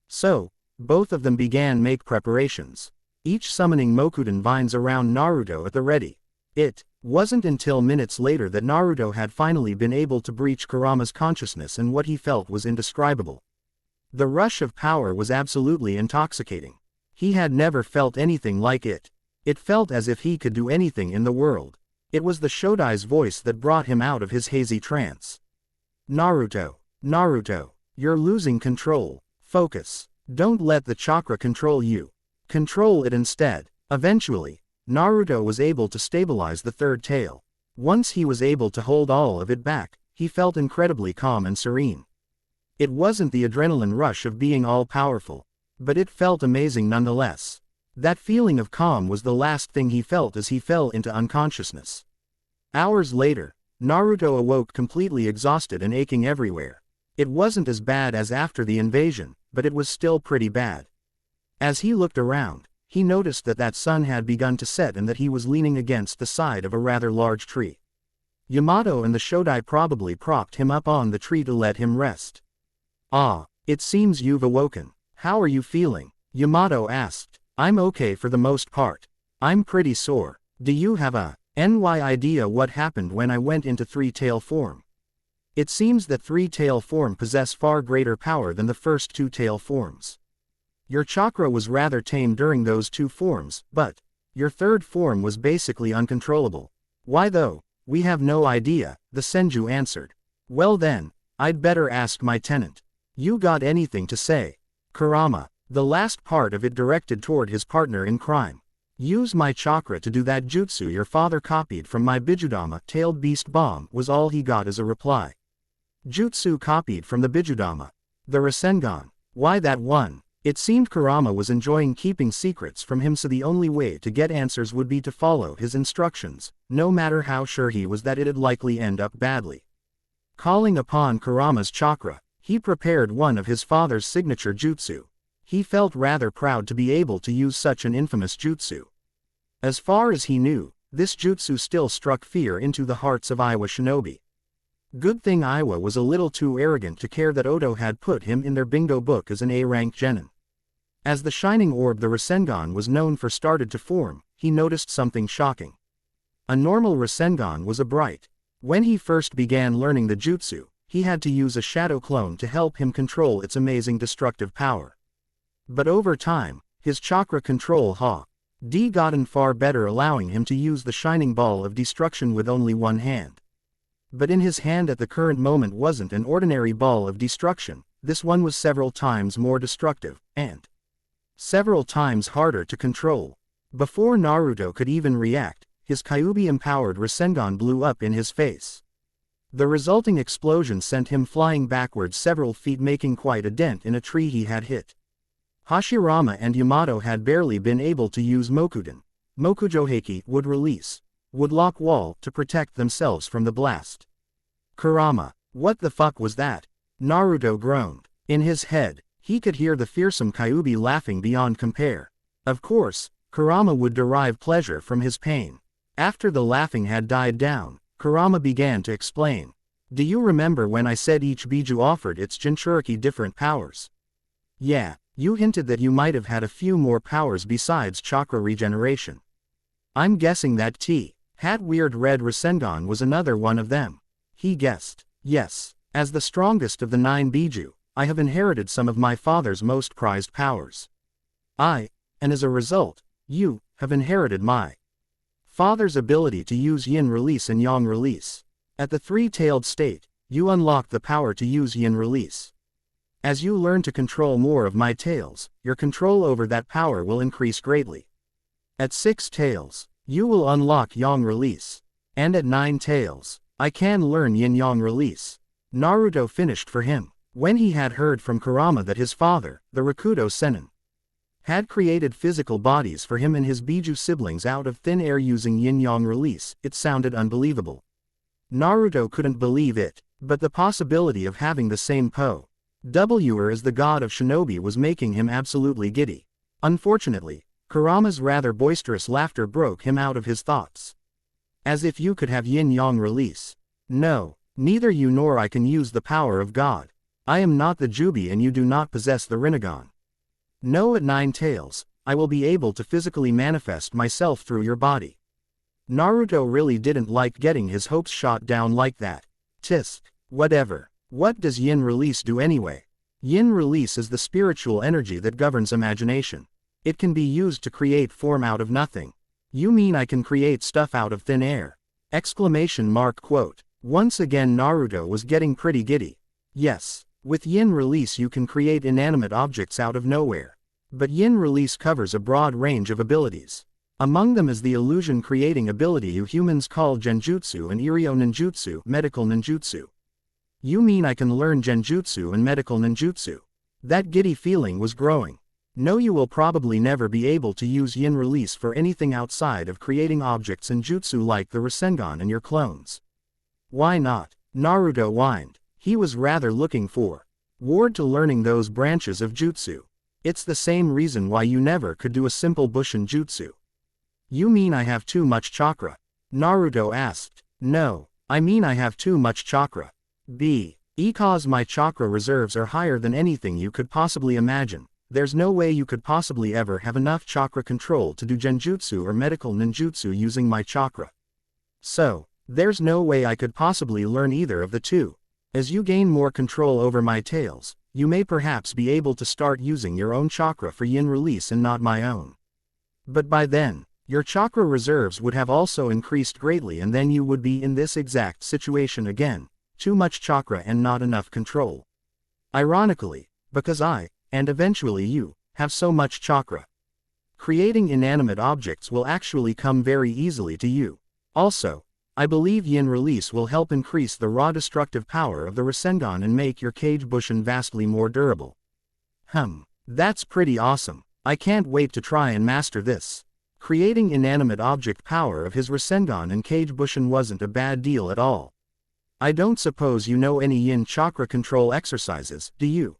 So, both of them began make preparations, each summoning Mokuden vines around Naruto at the ready. It wasn't until minutes later that Naruto had finally been able to breach Kurama's consciousness, and what he felt was indescribable. The rush of power was absolutely intoxicating. He had never felt anything like it. It felt as if he could do anything in the world. It was the Shodai's voice that brought him out of his hazy trance. Naruto, you're losing control. Focus. Don't let the chakra control you. Control it instead. Eventually, Naruto was able to stabilize the third tail. Once he was able to hold all of it back, he felt incredibly calm and serene. It wasn't the adrenaline rush of being all-powerful, but it felt amazing nonetheless. That feeling of calm was the last thing he felt as he fell into unconsciousness. Hours later, Naruto awoke completely exhausted and aching everywhere. It wasn't as bad as after the invasion, but it was still pretty bad. As he looked around, he noticed that sun had begun to set and that he was leaning against the side of a rather large tree. Yamato and the Shodai probably propped him up on the tree to let him rest. It seems you've awoken. How are you feeling? Yamato asked. I'm okay for the most part. I'm pretty sore. Do you have any idea what happened when I went into three-tail form? It seems that three-tail form possess far greater power than the first two-tail forms. Your chakra was rather tame during those two forms, but your third form was basically uncontrollable. Why though? We have no idea, the Senju answered. Well then, I'd better ask my tenant. You got anything to say? Kurama, the last part of it directed toward his partner in crime. Use my chakra to do that jutsu your father copied from my Bijudama, tailed beast bomb, was all he got as a reply. Jutsu copied from the Bijudama. The Rasengan. Why that one? It seemed Kurama was enjoying keeping secrets from him, so the only way to get answers would be to follow his instructions, no matter how sure he was that it'd likely end up badly. Calling upon Kurama's chakra, he prepared one of his father's signature jutsu. He felt rather proud to be able to use such an infamous jutsu. As far as he knew, this jutsu still struck fear into the hearts of Iwa shinobi. Good thing Iwa was a little too arrogant to care that Odo had put him in their bingo book as an A-rank genin. As the shining orb the Rasengan was known for started to form, he noticed something shocking. A normal Rasengan was a bright. When he first began learning the jutsu, he had to use a shadow clone to help him control its amazing destructive power. But over time, his chakra control had gotten far better, allowing him to use the shining ball of destruction with only one hand. But in his hand at the current moment wasn't an ordinary ball of destruction, this one was several times more destructive, and several times harder to control. Before Naruto could even react, his Kyuubi-empowered Rasengan blew up in his face. The resulting explosion sent him flying backwards several feet, making quite a dent in a tree he had hit. Hashirama and Yamato had barely been able to use Mokuden, Mokujoheki, would release, would lock wall, to protect themselves from the blast. Kurama, what the fuck was that? Naruto groaned. In his head, he could hear the fearsome Kyuubi laughing beyond compare. Of course, Kurama would derive pleasure from his pain. After the laughing had died down, Kurama began to explain. Do you remember when I said each Biju offered its Jinchuriki different powers? Yeah, you hinted that you might have had a few more powers besides chakra regeneration. I'm guessing that had weird red Rasengan was another one of them. He guessed. Yes, as the strongest of the 9 Biju, I have inherited some of my father's most prized powers. And as a result, you have inherited my father's ability to use yin release and yang release. At the three-tailed state, you unlock the power to use yin release. As you learn to control more of my tails, your control over that power will increase greatly. At 6 tails, you will unlock yang release. And at 9 tails, I can learn yin-yang release. Naruto finished for him. When he had heard from Kurama that his father, the Rakudo Sennin, had created physical bodies for him and his Biju siblings out of thin air using yin-yang release, it sounded unbelievable. Naruto couldn't believe it, but the possibility of having the same power as the god of shinobi was making him absolutely giddy. Unfortunately, Kurama's rather boisterous laughter broke him out of his thoughts. As if you could have yin-yang release. No, neither you nor I can use the power of God. I am not the Jubi and you do not possess the Rinnegan. No, at 9 tails, I will be able to physically manifest myself through your body. Naruto really didn't like getting his hopes shot down like that. Tisk, whatever. What does yin release do anyway? Yin release is the spiritual energy that governs imagination. It can be used to create form out of nothing. You mean I can create stuff out of thin air? Exclamation mark quote. Once again Naruto was getting pretty giddy. Yes. With yin release you can create inanimate objects out of nowhere. But yin release covers a broad range of abilities. Among them is the illusion creating ability you humans call genjutsu and irio ninjutsu, medical ninjutsu. You mean I can learn genjutsu and medical ninjutsu? That giddy feeling was growing. No, you will probably never be able to use yin release for anything outside of creating objects and jutsu like the Rasengan and your clones. Why not? Naruto whined. He was rather looking forward to learning those branches of jutsu. It's the same reason why you never could do a simple Bushin jutsu. You mean I have too much chakra? Naruto asked. No, I mean I have too much chakra. Because my chakra reserves are higher than anything you could possibly imagine. There's no way you could possibly ever have enough chakra control to do genjutsu or medical ninjutsu using my chakra. So, there's no way I could possibly learn either of the two. As you gain more control over my tails, you may perhaps be able to start using your own chakra for yin release and not my own. But by then, your chakra reserves would have also increased greatly and then you would be in this exact situation again, too much chakra and not enough control. Ironically, because I, and eventually you, have so much chakra. Creating inanimate objects will actually come very easily to you. Also, I believe yin release will help increase the raw destructive power of the Rasengan and make your Kage Bushin vastly more durable. That's pretty awesome. I can't wait to try and master this. Creating inanimate object power of his Rasengan and Kage Bushin wasn't a bad deal at all. I don't suppose you know any yin chakra control exercises, do you?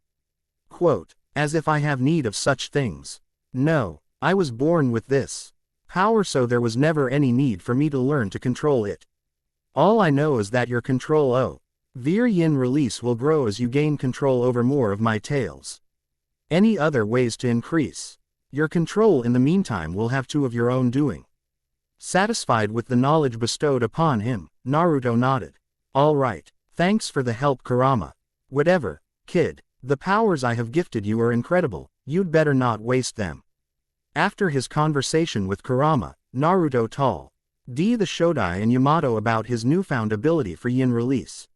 Quote, as if I have need of such things. No, I was born with this power so there was never any need for me to learn to control it. All I know is that your control over yin release will grow as you gain control over more of my tails. Any other ways to increase your control in the meantime will have to of your own doing. Satisfied with the knowledge bestowed upon him, Naruto nodded. All right. Thanks for the help, Kurama. Whatever, kid. The powers I have gifted you are incredible, you'd better not waste them. After his conversation with Kurama, Naruto told the Shodai and Yamato about his newfound ability for yin release.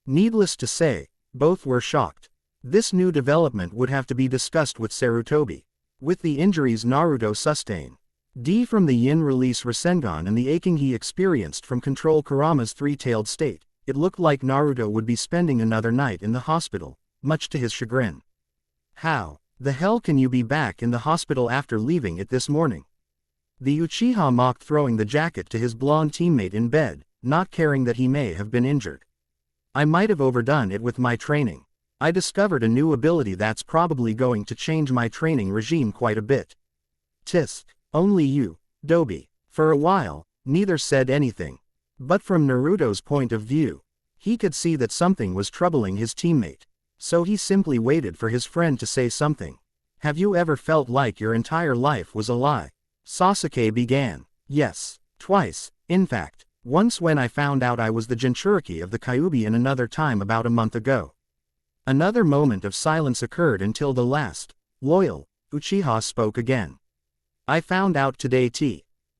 Needless to say, both were shocked. This new development would have to be discussed with Sarutobi. With the injuries Naruto sustained from the yin release Rasengan and the aching he experienced from control Kurama's three-tailed state, it looked like Naruto would be spending another night in the hospital, much to his chagrin. How the hell can you be back in the hospital after leaving it this morning? The Uchiha mocked, throwing the jacket to his blonde teammate in bed, not caring that he may have been injured. I might have overdone it with my training. I discovered a new ability that's probably going to change my training regime quite a bit. Tisk. Only you, Dobi. For a while, neither said anything. But from Naruto's point of view, he could see that something was troubling his teammate. So he simply waited for his friend to say something. Have you ever felt like your entire life was a lie? Sasuke began. Yes, twice, in fact. Once when I found out I was the Jinchuriki of the Kyubi, and another time about a month ago. Another moment of silence occurred until the last, loyal, Uchiha spoke again. I found out today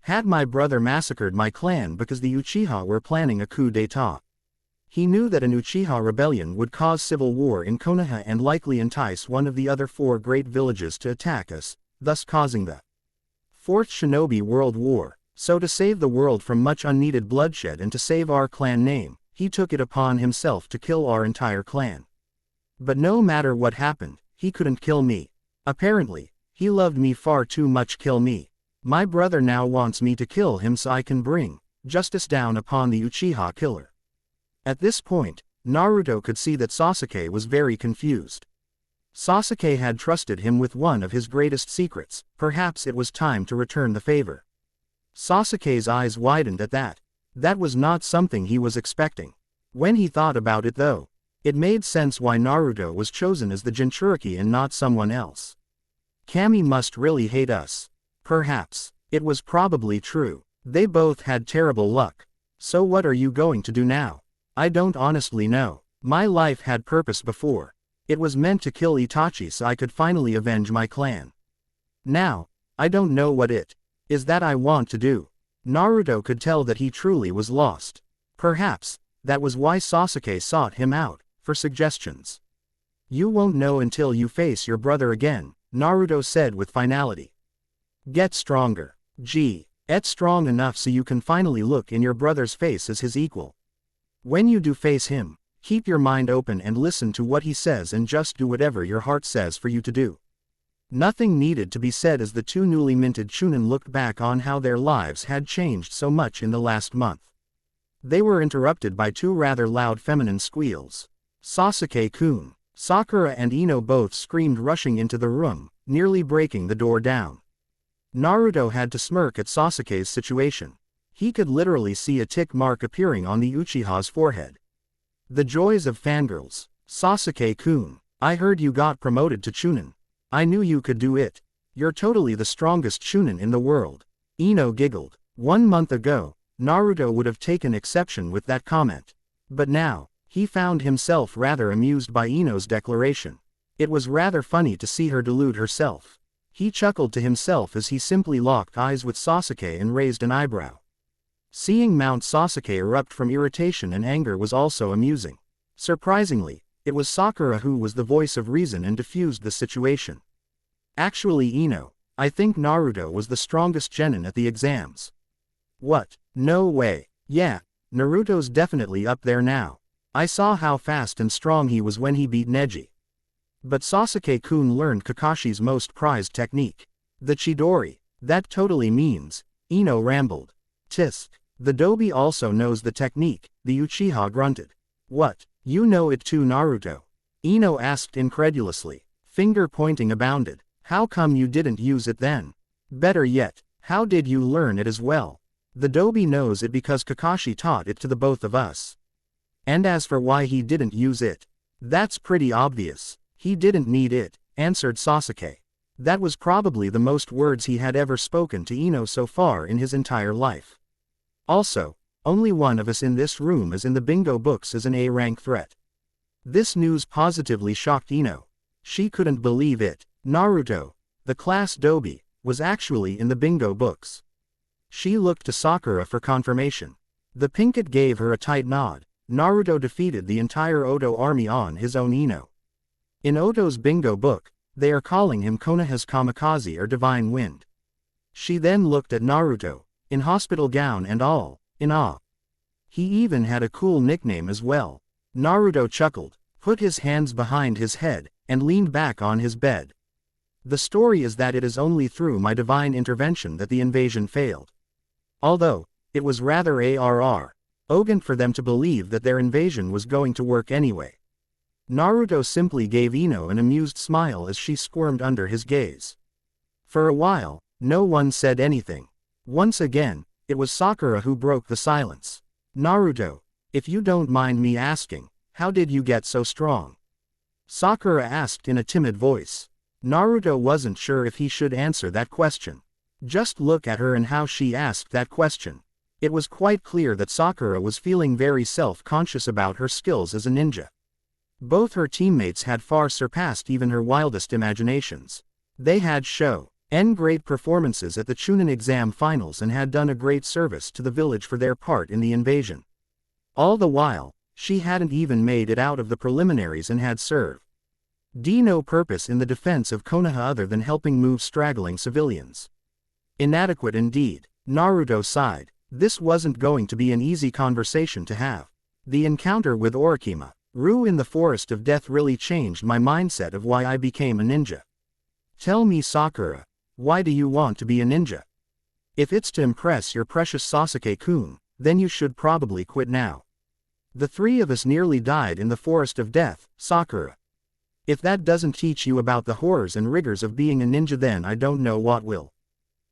had my brother massacred my clan because the Uchiha were planning a coup d'etat. He knew that an Uchiha rebellion would cause civil war in Konoha and likely entice one of the other 4 great villages to attack us, thus causing the 4th Shinobi World War. So to save the world from much unneeded bloodshed and to save our clan name, he took it upon himself to kill our entire clan. But no matter what happened, he couldn't kill me. Apparently, he loved me far too much. Kill me. My brother now wants me to kill him so I can bring justice down upon the Uchiha killer. At this point, Naruto could see that Sasuke was very confused. Sasuke had trusted him with one of his greatest secrets, perhaps it was time to return the favor. Sasuke's eyes widened at that. That was not something he was expecting. When he thought about it though, it made sense why Naruto was chosen as the Jinchuriki and not someone else. Kami must really hate us. Perhaps. It was probably true. They both had terrible luck. So what are you going to do now? I don't honestly know. My life had purpose before. It was meant to kill Itachi so I could finally avenge my clan. Now, I don't know what it is that I want to do. Naruto could tell that he truly was lost. Perhaps, that was why Sasuke sought him out, for suggestions. You won't know until you face your brother again, Naruto said with finality. Get stronger. Get strong enough so you can finally look in your brother's face as his equal. When you do face him, keep your mind open and listen to what he says and just do whatever your heart says for you to do. Nothing needed to be said as the 2 newly minted Chunin looked back on how their lives had changed so much in the last month. They were interrupted by 2 rather loud feminine squeals. Sasuke-kun. Sakura and Ino both screamed, rushing into the room, nearly breaking the door down. Naruto had to smirk at Sasuke's situation. He could literally see a tick mark appearing on the Uchiha's forehead. The joys of fangirls. Sasuke-kun. I heard you got promoted to Chunin. I knew you could do it. You're totally the strongest Chunin in the world. Ino giggled. 1 month ago, Naruto would have taken exception with that comment. But now, he found himself rather amused by Ino's declaration. It was rather funny to see her delude herself. He chuckled to himself as he simply locked eyes with Sasuke and raised an eyebrow. Seeing Mount Sasuke erupt from irritation and anger was also amusing. Surprisingly, it was Sakura who was the voice of reason and diffused the situation. Actually, Ino, I think Naruto was the strongest genin at the exams. What? No way. Yeah, Naruto's definitely up there now. I saw how fast and strong he was when he beat Neji. But Sasuke-kun learned Kakashi's most prized technique. The Chidori. That totally means, Ino rambled. Tisk. The Dobi also knows the technique, the Uchiha grunted. What? You know it too, Naruto? Ino asked incredulously. Finger pointing abounded. How come you didn't use it then? Better yet, how did you learn it as well? The Dobi knows it because Kakashi taught it to the both of us. And as for why he didn't use it, that's pretty obvious. He didn't need it, answered Sasuke. That was probably the most words he had ever spoken to Ino so far in his entire life. Also, only one of us in this room is in the bingo books as an A-rank threat. This news positively shocked Ino. She couldn't believe it. Naruto, the class dobi, was actually in the bingo books. She looked to Sakura for confirmation. The pinkett gave her a tight nod. Naruto defeated the entire Oto army on his own Ino. In Oto's bingo book, they are calling him Konoha's kamikaze or divine wind. She then looked at Naruto, in hospital gown and all, in awe. He even had a cool nickname as well. Naruto chuckled, put his hands behind his head, and leaned back on his bed. The story is that it is only through my divine intervention that the invasion failed. Although, it was rather arrogant for them to believe that their invasion was going to work anyway. Naruto simply gave Ino an amused smile as she squirmed under his gaze. For a while, no one said anything. Once again, it was Sakura who broke the silence. Naruto, if you don't mind me asking, how did you get so strong? Sakura asked in a timid voice. Naruto wasn't sure if he should answer that question. Just look at her and how she asked that question. It was quite clear that Sakura was feeling very self-conscious about her skills as a ninja. Both her teammates had far surpassed even her wildest imaginations. They had shown great performances at the Chunin exam finals and had done a great service to the village for their part in the invasion. All the while, she hadn't even made it out of the preliminaries and had served no purpose in the defense of Konoha other than helping move straggling civilians. Inadequate indeed. Naruto sighed. This wasn't going to be an easy conversation to have. The encounter with Orochimaru in the Forest of Death really changed my mindset of why I became a ninja. Tell me, Sakura, why do you want to be a ninja? If it's to impress your precious Sasuke-kun, then you should probably quit now. The three of us nearly died in the Forest of Death, Sakura. If that doesn't teach you about the horrors and rigors of being a ninja, then I don't know what will.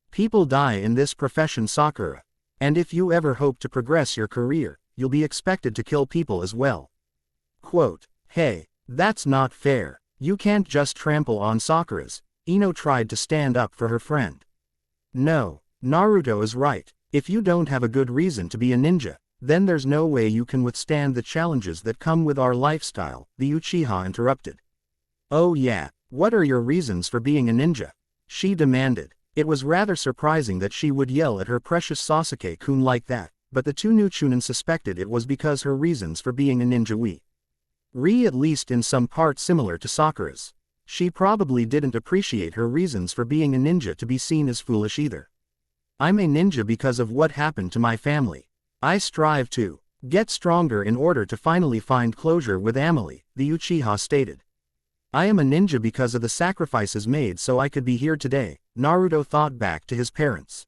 People die in this profession, Sakura. And if you ever hope to progress your career, you'll be expected to kill people as well. Quote, hey, that's not fair. You can't just trample on Sakura's. Ino tried to stand up for her friend. No, Naruto is right. If you don't have a good reason to be a ninja, then there's no way you can withstand the challenges that come with our lifestyle, the Uchiha interrupted. Oh yeah, what are your reasons for being a ninja? She demanded. It was rather surprising that she would yell at her precious Sasuke-kun like that, but the two new Chunin suspected it was because her reasons for being a ninja were at least in some part similar to Sakura's. She probably didn't appreciate her reasons for being a ninja to be seen as foolish either. I'm a ninja because of what happened to my family. I strive to get stronger in order to finally find closure with Amelie, the Uchiha stated. I am a ninja because of the sacrifices made so I could be here today, Naruto thought back to his parents.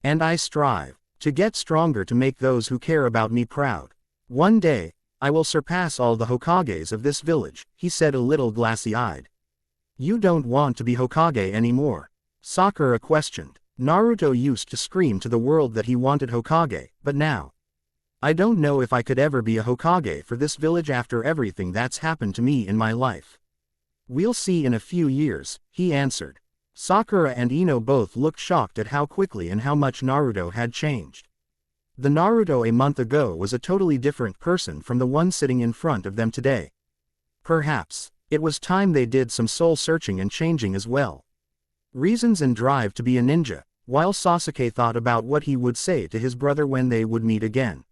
And I strive to get stronger to make those who care about me proud. One day, I will surpass all the Hokages of this village, he said a little glassy-eyed. You don't want to be Hokage anymore? Sakura questioned. Naruto used to scream to the world that he wanted Hokage, but now, I don't know if I could ever be a Hokage for this village after everything that's happened to me in my life. We'll see in a few years, he answered. Sakura and Ino both looked shocked at how quickly and how much Naruto had changed. The Naruto a month ago was a totally different person from the one sitting in front of them today. Perhaps, it was time they did some soul searching and changing as well. Reasons and drive to be a ninja, while Sasuke thought about what he would say to his brother when they would meet again.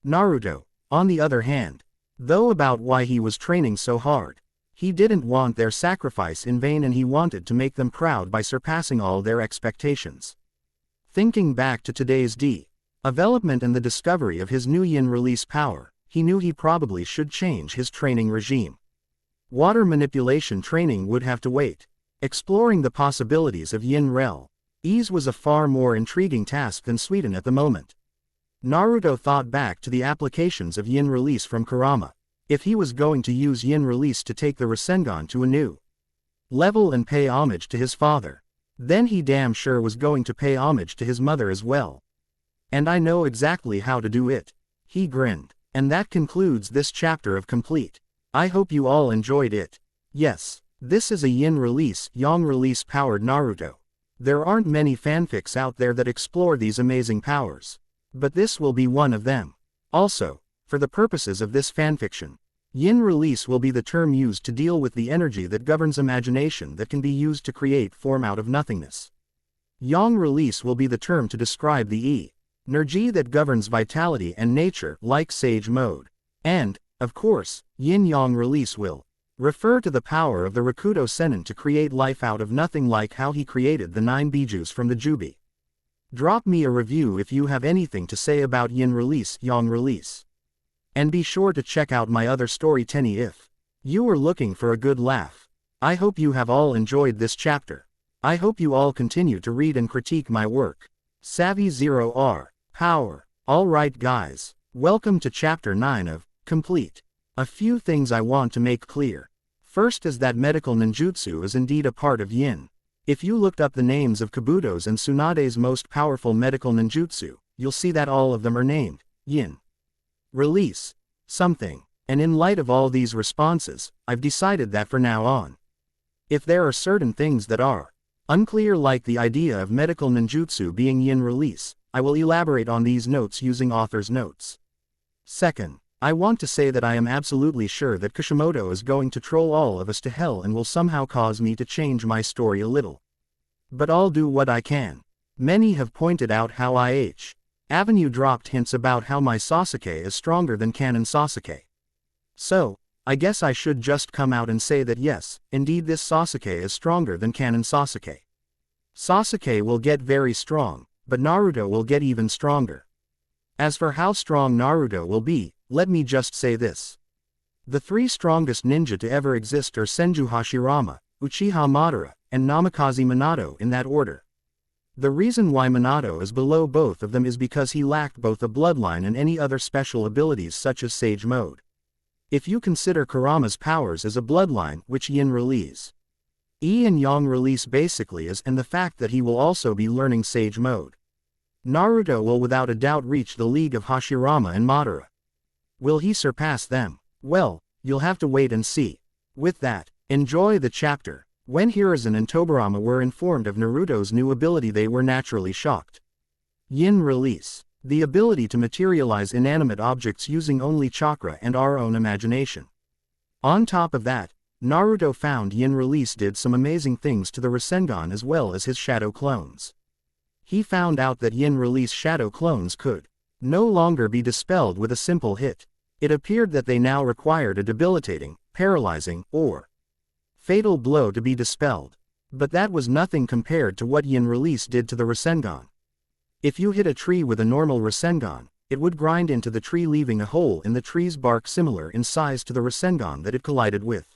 Naruto, on the other hand, though about why he was training so hard. He didn't want their sacrifice in vain and he wanted to make them proud by surpassing all their expectations. Thinking back to today's development and the discovery of his new yin release power, he knew he probably should change his training regime. Water manipulation training would have to wait. Exploring the possibilities of yin release was a far more intriguing task than Sweden at the moment. Naruto thought back to the applications of yin release from Kurama. If he was going to use yin release to take the Rasengan to a new level and pay homage to his father, then he damn sure was going to pay homage to his mother as well. And I know exactly how to do it. He grinned. And that concludes this chapter of Complete. I hope you all enjoyed it. Yes, This is a yin release, yang release powered Naruto. There aren't many fanfics out there that explore these amazing powers. But this will be one of them. Also, for the purposes of this fanfiction, yin release will be the term used to deal with the energy that governs imagination that can be used to create form out of nothingness. Yang release will be the term to describe the energy that governs vitality and nature, like sage mode. And, of course, yin-yang release will refer to the power of the Rakuto Sennin to create life out of nothing, like how he created the 9 Bijus from the Jubi. Drop me a review if you have anything to say about yin release, yang release. And be sure to check out my other story 10 if you are looking for a good laugh. I hope you have all enjoyed this chapter. I hope you all continue to read and critique my work. Savvy 0R. Power. Alright guys, welcome to chapter 9 of Complete. A few things I want to make clear. First is that medical ninjutsu is indeed a part of yin. If you looked up the names of Kabuto's and Tsunade's most powerful medical ninjutsu, you'll see that all of them are named yin. Release. Something. And in light of all these responses, I've decided that for now on, if there are certain things that are unclear, like the idea of medical ninjutsu being yin release, I will elaborate on these notes using author's notes. Second, I want to say that I am absolutely sure that Kishimoto is going to troll all of us to hell and will somehow cause me to change my story a little. But I'll do what I can. Many have pointed out how Avenue dropped hints about how my Sasuke is stronger than canon Sasuke. So, I guess I should just come out and say that yes, indeed this Sasuke is stronger than canon Sasuke. Sasuke will get very strong, but Naruto will get even stronger. As for how strong Naruto will be, let me just say this. The 3 strongest ninja to ever exist are Senju Hashirama, Uchiha Madara, and Namikaze Minato in that order. The reason why Minato is below both of them is because he lacked both a bloodline and any other special abilities such as Sage Mode. If you consider Kurama's powers as a bloodline, which yin release, and yang release basically is, and the fact that he will also be learning Sage Mode, Naruto will without a doubt reach the league of Hashirama and Madara. Will he surpass them? Well, you'll have to wait and see. With that, enjoy the chapter. When Hiruzen and Tobirama were informed of Naruto's new ability, they were naturally shocked. Yin release. The ability to materialize inanimate objects using only chakra and our own imagination. On top of that, Naruto found yin release did some amazing things to the Rasengan as well as his shadow clones. He found out that yin release shadow clones could no longer be dispelled with a simple hit. It appeared that they now required a debilitating, paralyzing, or fatal blow to be dispelled. But that was nothing compared to what yin release did to the Rasengan. If you hit a tree with a normal Rasengan, it would grind into the tree, leaving a hole in the tree's bark similar in size to the Rasengan that it collided with.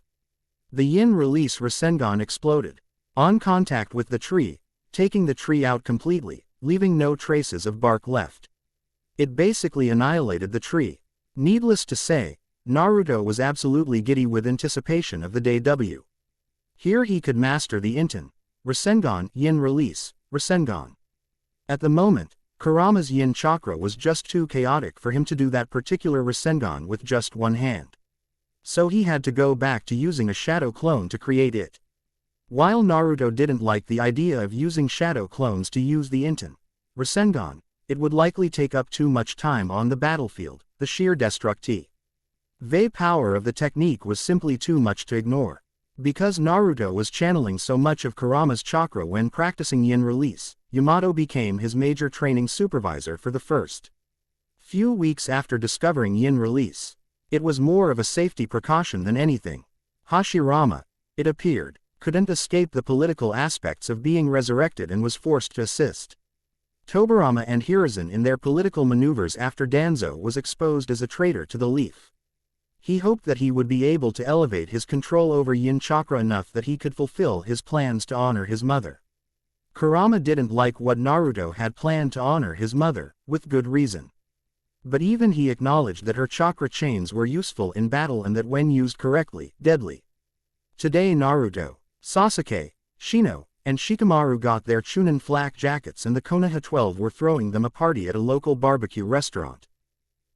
The yin release Rasengan exploded on contact with the tree, taking the tree out completely, leaving no traces of bark left. It basically annihilated the tree. Needless to say, Naruto was absolutely giddy with anticipation of the day W. Here he could master the Inten Rasengan yin release Rasengan. At the moment, Kurama's yin chakra was just too chaotic for him to do that particular Rasengan with just one hand. So he had to go back to using a shadow clone to create it. While Naruto didn't like the idea of using shadow clones to use the Inten Rasengan, it would likely take up too much time on the battlefield. The sheer destructive power of the technique was simply too much to ignore. Because Naruto was channeling so much of Kurama's chakra when practicing yin release, Yamato became his major training supervisor for the first few weeks after discovering yin release. It was more of a safety precaution than anything. Hashirama, it appeared, couldn't escape the political aspects of being resurrected and was forced to assist Tobirama and Hiruzen in their political maneuvers after Danzo was exposed as a traitor to the Leaf. He hoped that he would be able to elevate his control over yin chakra enough that he could fulfill his plans to honor his mother. Kurama didn't like what Naruto had planned to honor his mother, with good reason. But even he acknowledged that her chakra chains were useful in battle and that when used correctly, deadly. Today Naruto, Sasuke, Shino, and Shikamaru got their Chunin flak jackets and the Konoha 12 were throwing them a party at a local barbecue restaurant.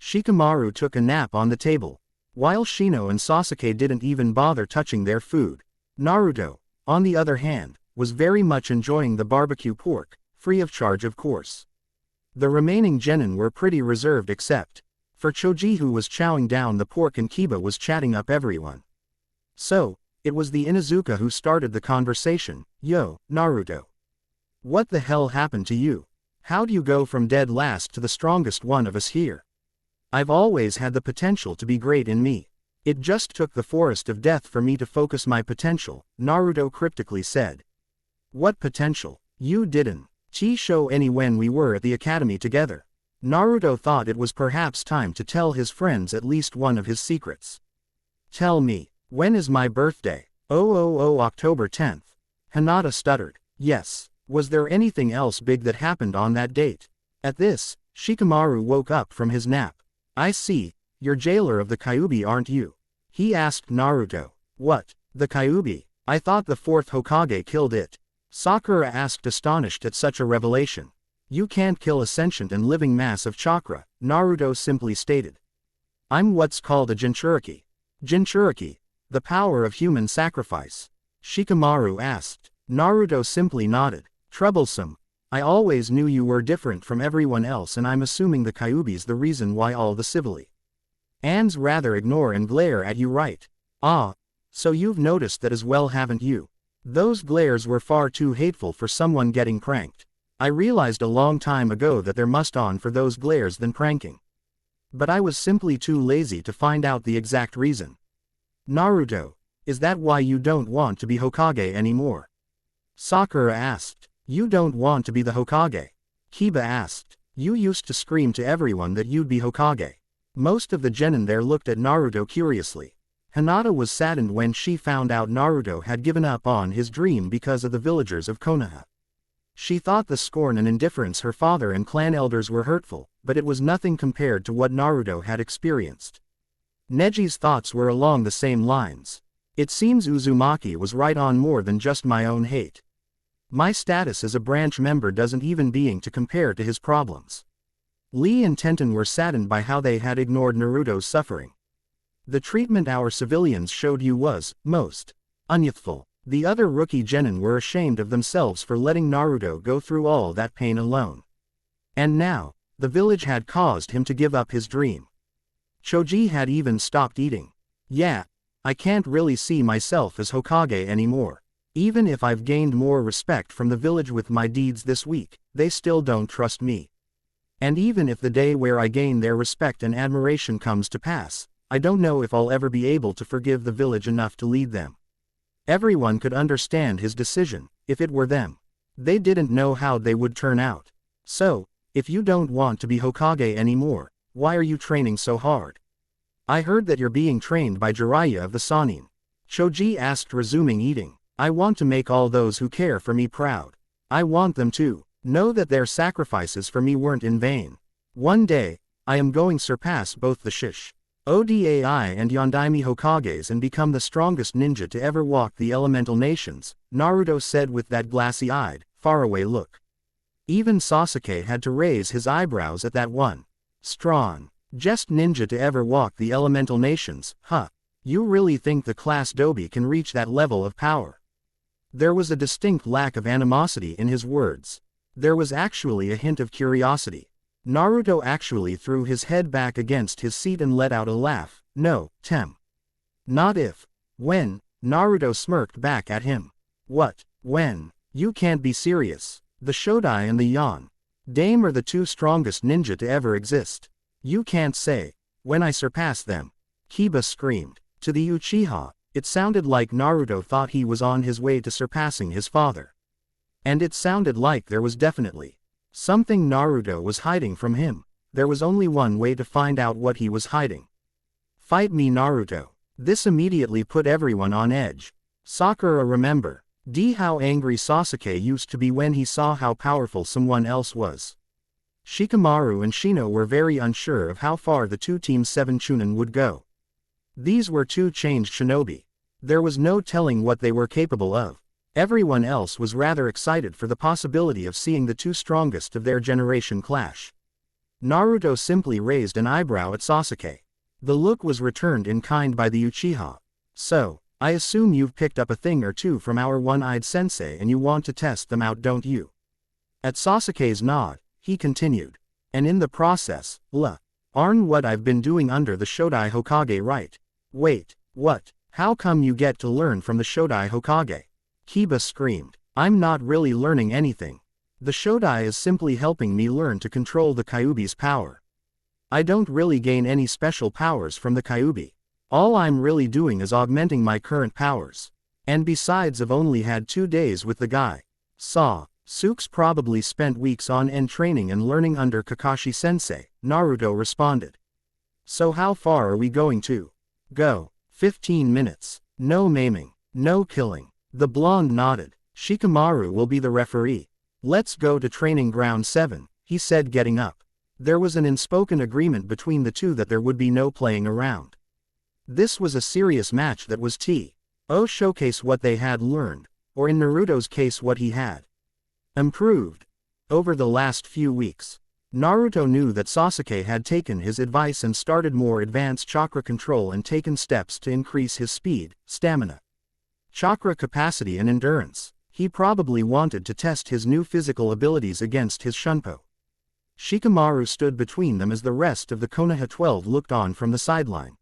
Shikamaru took a nap on the table. While Shino and Sasuke didn't even bother touching their food. Naruto, on the other hand, was very much enjoying the barbecue pork, free of charge of course. The remaining genin were pretty reserved except for Choji, who was chowing down the pork, and Kiba was chatting up everyone. So, it was the Inuzuka who started the conversation. "Yo, Naruto. What the hell happened to you? How'd you go from dead last to the strongest one of us here? I've always had the potential to be great in me. It just took the forest of death for me to focus my potential," Naruto cryptically said. "What potential? You didn't show any when we were at the academy together." Naruto thought it was perhaps time to tell his friends at least one of his secrets. "Tell me, when is my birthday?" "Oh, October 10th. Hinata stuttered. "Yes. Was there anything else big that happened on that date?" At this, Shikamaru woke up from his nap. "I see, you're jailer of the Kyubi, aren't you?" he asked Naruto. "What? The Kyubi? I thought the fourth Hokage killed it." Sakura asked, astonished at such a revelation. "You can't kill a sentient and living mass of chakra," Naruto simply stated. "I'm what's called a Jinchuriki." "Jinchuriki? The power of human sacrifice?" Shikamaru asked. Naruto simply nodded. "Troublesome. I always knew you were different from everyone else, and I'm assuming the Kyubi's the reason why all the civilians rather ignore and glare at you, right?" "Ah. So you've noticed that as well, haven't you? Those glares were far too hateful for someone getting pranked. I realized a long time ago that there must on for those glares than pranking. But I was simply too lazy to find out the exact reason." "Naruto, is that why you don't want to be Hokage anymore?" Sakura asked. "You don't want to be the Hokage?" Kiba asked. "You used to scream to everyone that you'd be Hokage." Most of the genin there looked at Naruto curiously. Hinata was saddened when she found out Naruto had given up on his dream because of the villagers of Konoha. She thought the scorn and indifference her father and clan elders were hurtful, but it was nothing compared to what Naruto had experienced. Neji's thoughts were along the same lines. "It seems Uzumaki was right on more than just my own hate. My status as a branch member doesn't even begin to compare to his problems." Lee and Tenten were saddened by how they had ignored Naruto's suffering. "The treatment our civilians showed you was most unyouthful." The other rookie genin were ashamed of themselves for letting Naruto go through all that pain alone. And now, the village had caused him to give up his dream. Choji had even stopped eating. "Yeah, I can't really see myself as Hokage anymore. Even if I've gained more respect from the village with my deeds this week, they still don't trust me. And even if the day where I gain their respect and admiration comes to pass, I don't know if I'll ever be able to forgive the village enough to lead them." Everyone could understand his decision. If it were them, they didn't know how they would turn out. "So, if you don't want to be Hokage anymore, why are you training so hard?" "I heard that you're being trained by Jiraiya of the Sannin." Choji asked, resuming eating. "I want to make all those who care for me proud. I want them to know that their sacrifices for me weren't in vain. One day, I am going to surpass both the Odai and Yondaime Hokages and become the strongest ninja to ever walk the elemental nations," Naruto said with that glassy-eyed, faraway look. Even Sasuke had to raise his eyebrows at that one. Just ninja to ever walk the elemental nations, huh? You really think the class Dobi can reach that level of power?" There was a distinct lack of animosity in his words. There was actually a hint of curiosity. Naruto actually threw his head back against his seat and let out a laugh. "No, not if. When?" Naruto smirked back at him. "What, when? You can't be serious. The Shodai and the Yondaime are the two strongest ninja to ever exist. You can't say, when I surpass them." Kiba screamed. To the Uchiha, it sounded like Naruto thought he was on his way to surpassing his father. And it sounded like there was definitely something Naruto was hiding from him. There was only one way to find out what he was hiding. "Fight me, Naruto." This immediately put everyone on edge. Sakura remembered how angry Sasuke used to be when he saw how powerful someone else was. Shikamaru and Shino were very unsure of how far the two Team 7 Chunin would go. These were two changed shinobi. There was no telling what they were capable of. Everyone else was rather excited for the possibility of seeing the two strongest of their generation clash. Naruto simply raised an eyebrow at Sasuke. The look was returned in kind by the Uchiha. "So, I assume you've picked up a thing or two from our one-eyed sensei and you want to test them out, don't you? At Sasuke's nod, he continued. And in the process, aren't what I've been doing under the Shodai Hokage, right? Wait, what? How come you get to learn from the Shodai Hokage? Kiba screamed. I'm not really learning anything. The Shodai is simply helping me learn to control the Kyuubi's power. I don't really gain any special powers from the Kyuubi. All I'm really doing is augmenting my current powers. And besides, I've only had 2 days with the guy. Suke's probably spent weeks on end training and learning under Kakashi sensei, Naruto responded. So how far are we going to go? 15 minutes. No maiming. No killing. The blonde nodded. Shikamaru will be the referee. Let's go to training ground 7, he said, getting up. There was an unspoken agreement between the two that there would be no playing around. This was a serious match that was to showcase what they had learned, or in Naruto's case what he had improved over the last few weeks. Naruto knew that Sasuke had taken his advice and started more advanced chakra control and taken steps to increase his speed, stamina, chakra capacity and endurance. He probably wanted to test his new physical abilities against his Shunpo. Shikamaru stood between them as the rest of the Konoha 12 looked on from the sideline.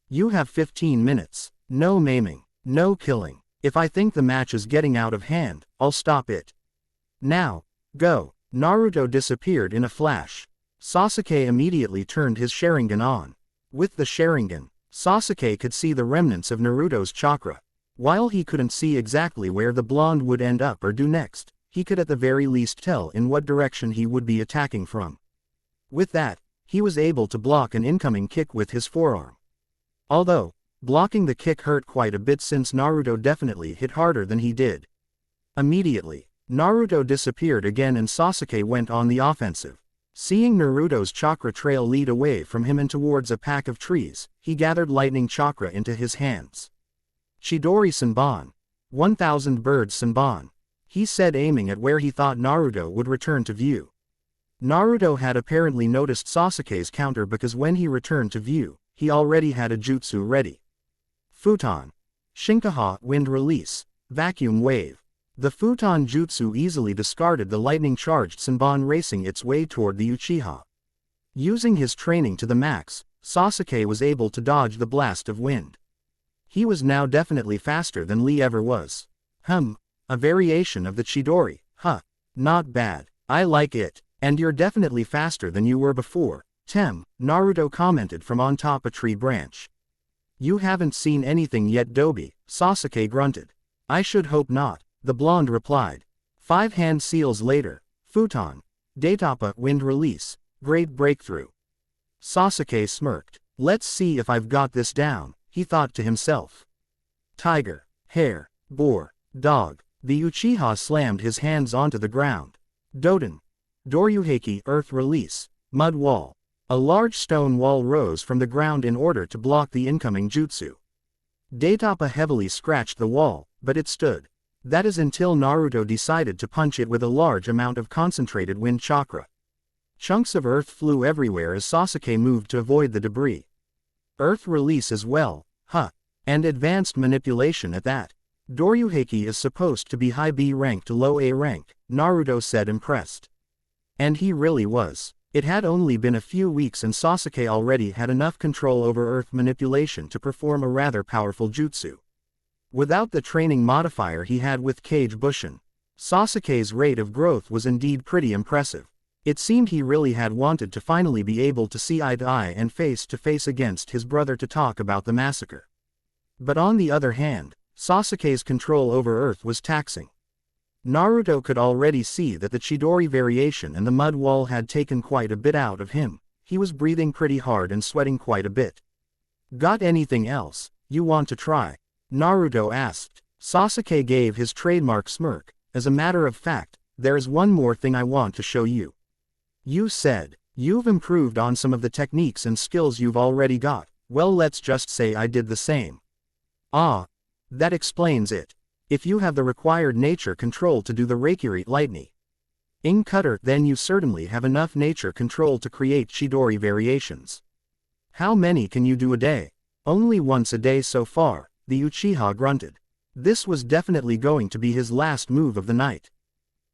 You have 15 minutes. No maiming. No killing. If I think the match is getting out of hand, I'll stop it. Now, go. Naruto disappeared in a flash. Sasuke immediately turned his Sharingan on. With the Sharingan, Sasuke could see the remnants of Naruto's chakra. While he couldn't see exactly where the blonde would end up or do next, he could at the very least tell in what direction he would be attacking from. With that, he was able to block an incoming kick with his forearm. Although, blocking the kick hurt quite a bit since Naruto definitely hit harder than he did. Immediately, Naruto disappeared again and Sasuke went on the offensive. Seeing Naruto's chakra trail lead away from him and towards a pack of trees, he gathered lightning chakra into his hands. Chidori Senbon. 1000 birds Senbon, he said, aiming at where he thought Naruto would return to view. Naruto had apparently noticed Sasuke's counter because when he returned to view, he already had a jutsu ready. Futon. Shinkaha, wind release, vacuum wave. The Futon jutsu easily discarded the lightning-charged Senbon racing its way toward the Uchiha. Using his training to the max, Sasuke was able to dodge the blast of wind. He was now definitely faster than Lee ever was. A variation of the Chidori, not bad. I like it. And you're definitely faster than you were before, Naruto commented from on top a tree branch. You haven't seen anything yet, Dobi, Sasuke grunted. I should hope not, the blonde replied. 5 hand seals later, Futon. Daitapa, wind release, great breakthrough. Sasuke smirked. Let's see if I've got this down, he thought to himself. Tiger, hare, boar, dog. The Uchiha slammed his hands onto the ground. Doden. Doryuheki, earth release, mud wall. A large stone wall rose from the ground in order to block the incoming jutsu. Daitapa heavily scratched the wall, but it stood. That is until Naruto decided to punch it with a large amount of concentrated wind chakra. Chunks of earth flew everywhere as Sasuke moved to avoid the debris. Earth release as well, and advanced manipulation at that. Doryuheki is supposed to be high B rank to low A rank, Naruto said, impressed. And he really was. It had only been a few weeks and Sasuke already had enough control over earth manipulation to perform a rather powerful jutsu. Without the training modifier he had with Kage Bushin, Sasuke's rate of growth was indeed pretty impressive. It seemed he really had wanted to finally be able to see eye to eye and face to face against his brother to talk about the massacre. But on the other hand, Sasuke's control over earth was taxing. Naruto could already see that the Chidori variation and the mud wall had taken quite a bit out of him. He was breathing pretty hard and sweating quite a bit. Got anything else you want to try? Naruto asked. Sasuke gave his trademark smirk. As a matter of fact, there is one more thing I want to show you. You said you've improved on some of the techniques and skills you've already got. Well, let's just say I did the same. That explains it. If you have the required nature control to do the Reikiri lightning ing cutter, then you certainly have enough nature control to create Chidori variations. How many can you do a day? Only once a day so far, the Uchiha grunted. This was definitely going to be his last move of the night.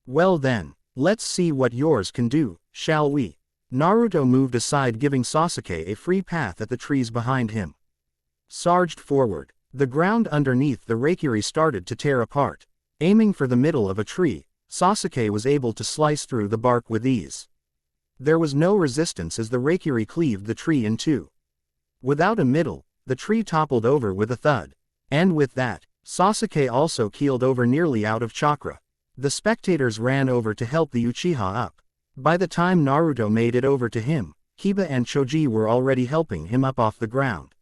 Well then, let's see what yours can do, shall we? Naruto moved aside, giving Sasuke a free path at the trees behind him. Surged forward. The ground underneath the Reikiri started to tear apart. Aiming for the middle of a tree, Sasuke was able to slice through the bark with ease. There was no resistance as the Reikiri cleaved the tree in two. Without a middle, the tree toppled over with a thud. And with that, Sasuke also keeled over, nearly out of chakra. The spectators ran over to help the Uchiha up. By the time Naruto made it over to him, Kiba and Choji were already helping him up off the ground.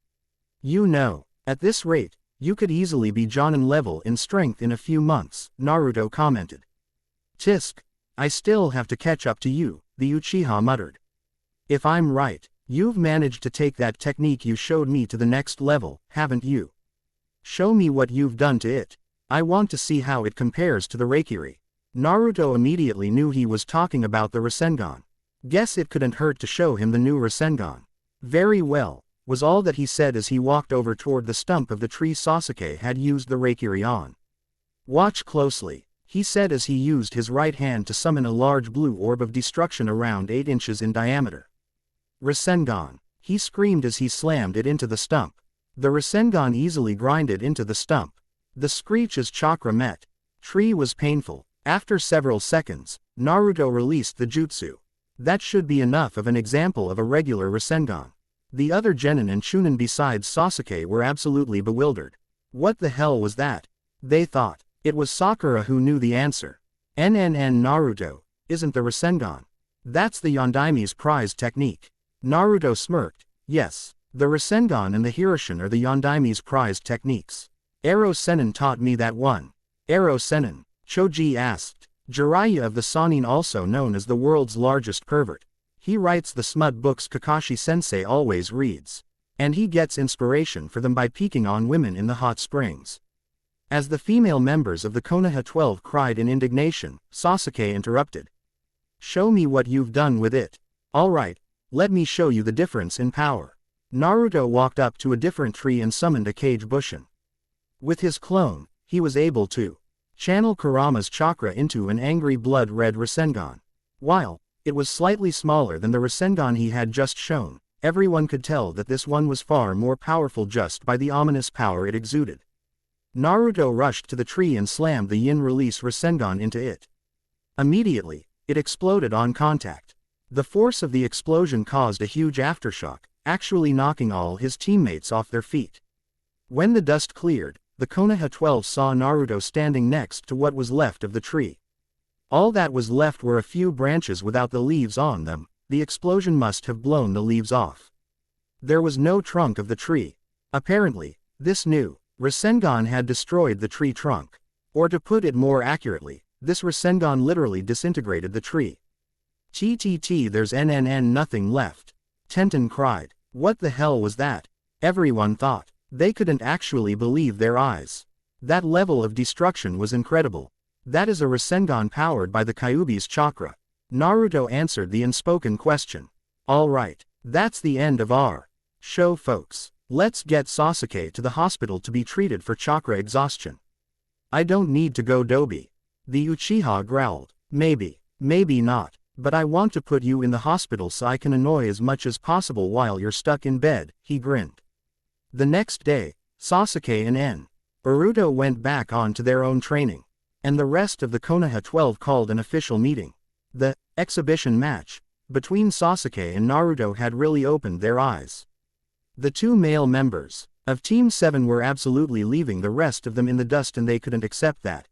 You know, at this rate, you could easily be Jonin level in strength in a few months, Naruto commented. Tisk, I still have to catch up to you, the Uchiha muttered. If I'm right, you've managed to take that technique you showed me to the next level, haven't you? Show me what you've done to it. I want to see how it compares to the Reikiri. Naruto immediately knew he was talking about the Rasengan. Guess it couldn't hurt to show him the new Rasengan. Very well, was all that he said as he walked over toward the stump of the tree Sasuke had used the Reikiri on. Watch closely, he said as he used his right hand to summon a large blue orb of destruction around 8 inches in diameter. Rasengan, he screamed as he slammed it into the stump. The Rasengan easily grinded into the stump. The screech as chakra met. Tree was painful. After several seconds, Naruto released the jutsu. That should be enough of an example of a regular Rasengan. The other genin and Chunin besides Sasuke were absolutely bewildered. What the hell was that? They thought. It was Sakura who knew the answer. Naruto, isn't the Rasengan? That's the Yondaime's prized technique. Naruto smirked. Yes, the Rasengan and the Hiroshin are the Yondaime's prized techniques. Ero Sennin taught me that one. Ero Sennin, Choji asked. Jiraiya of the Sannin, also known as the world's largest pervert. He writes the smut books Kakashi-sensei always reads. And he gets inspiration for them by peeking on women in the hot springs. As the female members of the Konoha 12 cried in indignation, Sasuke interrupted. Show me what you've done with it. Alright, let me show you the difference in power. Naruto walked up to a different tree and summoned a Kage Bushin. With his clone, he was able to channel Kurama's chakra into an angry blood-red Rasengan. While it was slightly smaller than the Rasengan he had just shown, everyone could tell that this one was far more powerful just by the ominous power it exuded. Naruto rushed to the tree and slammed the Yin-release Rasengan into it. Immediately, it exploded on contact. The force of the explosion caused a huge aftershock, actually knocking all his teammates off their feet. When the dust cleared, the Konoha 12 saw Naruto standing next to what was left of the tree. All that was left were a few branches without the leaves on them. The explosion must have blown the leaves off. There was no trunk of the tree. Apparently, this new Rasengan had destroyed the tree trunk. Or to put it more accurately, this Rasengan literally disintegrated the tree. TTT, there's nothing left. Tenten cried. What the hell was that? Everyone thought. They couldn't actually believe their eyes. That level of destruction was incredible. That is a Rasengan powered by the Kyuubi's chakra. Naruto answered the unspoken question. Alright, that's the end of our show, folks. Let's get Sasuke to the hospital to be treated for chakra exhaustion. I don't need to go, Dobi. The Uchiha growled. Maybe not, but I want to put you in the hospital so I can annoy as much as possible while you're stuck in bed, he grinned. The next day, Sasuke and Naruto went back on to their own training, and the rest of the Konoha 12 called an official meeting. The exhibition match between Sasuke and Naruto had really opened their eyes. The two male members of Team 7 were absolutely leaving the rest of them in the dust, and they couldn't accept that.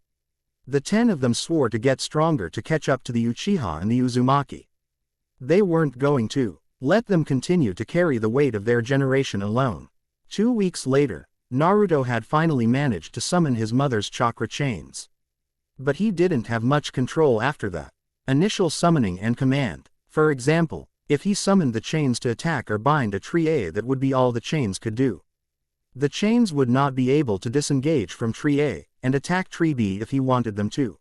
The 10 of them swore to get stronger to catch up to the Uchiha and the Uzumaki. They weren't going to let them continue to carry the weight of their generation alone. 2 weeks later, Naruto had finally managed to summon his mother's chakra chains. But he didn't have much control after the initial summoning and command. For example, if he summoned the chains to attack or bind a tree A, that would be all the chains could do. The chains would not be able to disengage from tree A and attack tree B if he wanted them to.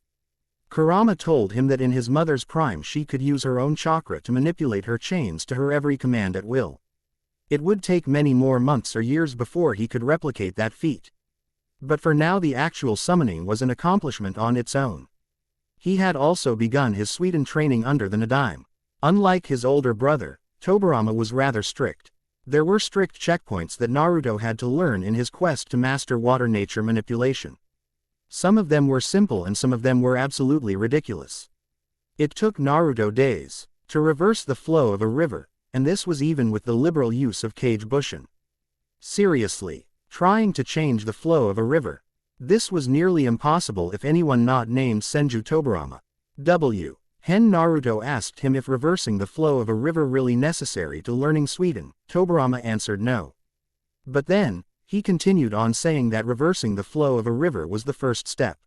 Kurama told him that in his mother's prime she could use her own chakra to manipulate her chains to her every command at will. It would take many more months or years before he could replicate that feat. But for now the actual summoning was an accomplishment on its own. He had also begun his Suiden training under the Sandaime. Unlike his older brother, Tobirama was rather strict. There were strict checkpoints that Naruto had to learn in his quest to master water nature manipulation. Some of them were simple and some of them were absolutely ridiculous. It took Naruto days to reverse the flow of a river, and this was even with the liberal use of Kage Bushin. Seriously, trying to change the flow of a river. This was nearly impossible if anyone not named Senju Tobirama. Hen Naruto asked him if reversing the flow of a river really necessary to learning Suiden. Tobirama answered no. But then, he continued on saying that reversing the flow of a river was the first step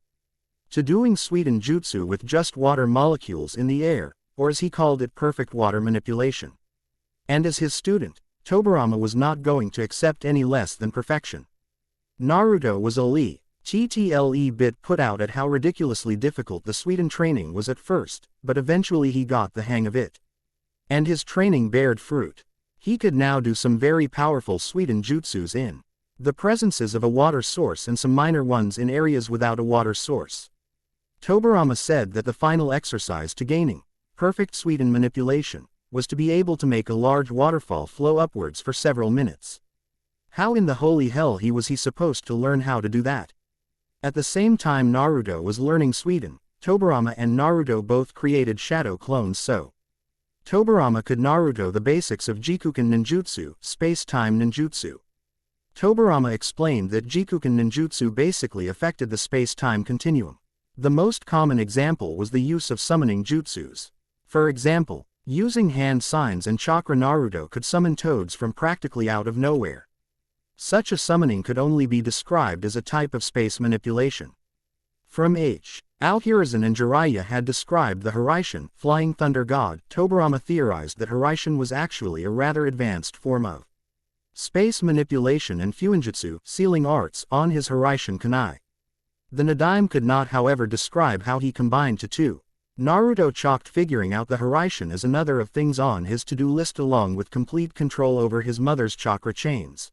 to doing Suiden jutsu with just water molecules in the air, or as he called it, perfect water manipulation. And as his student, Tobirama was not going to accept any less than perfection. Naruto was a bit put out at how ridiculously difficult the Suiden training was at first, but eventually he got the hang of it. And his training bared fruit. He could now do some very powerful Suiden jutsus in the presences of a water source and some minor ones in areas without a water source. Tobirama said that the final exercise to gaining perfect Suiden manipulation was to be able to make a large waterfall flow upwards for several minutes. How in the holy hell was he supposed to learn how to do that? At the same time Naruto was learning Suiden, Tobirama and Naruto both created shadow clones, so Tobirama could Naruto the basics of Jikuken ninjutsu, space-time ninjutsu. Tobirama explained that Jikuken ninjutsu basically affected the space-time continuum. The most common example was the use of summoning jutsus. For example, using hand signs and chakra, Naruto could summon toads from practically out of nowhere. Such a summoning could only be described as a type of space manipulation. From Hiruzen and Jiraiya had described the Hiraishin, flying thunder god. Tobirama theorized that Hiraishin was actually a rather advanced form of space manipulation and fuinjutsu, sealing arts, on his Hiraishin kunai. The Sandaime could not however describe how he combined the two. Naruto chalked figuring out the Hiraishin as another of things on his to-do list along with complete control over his mother's chakra chains.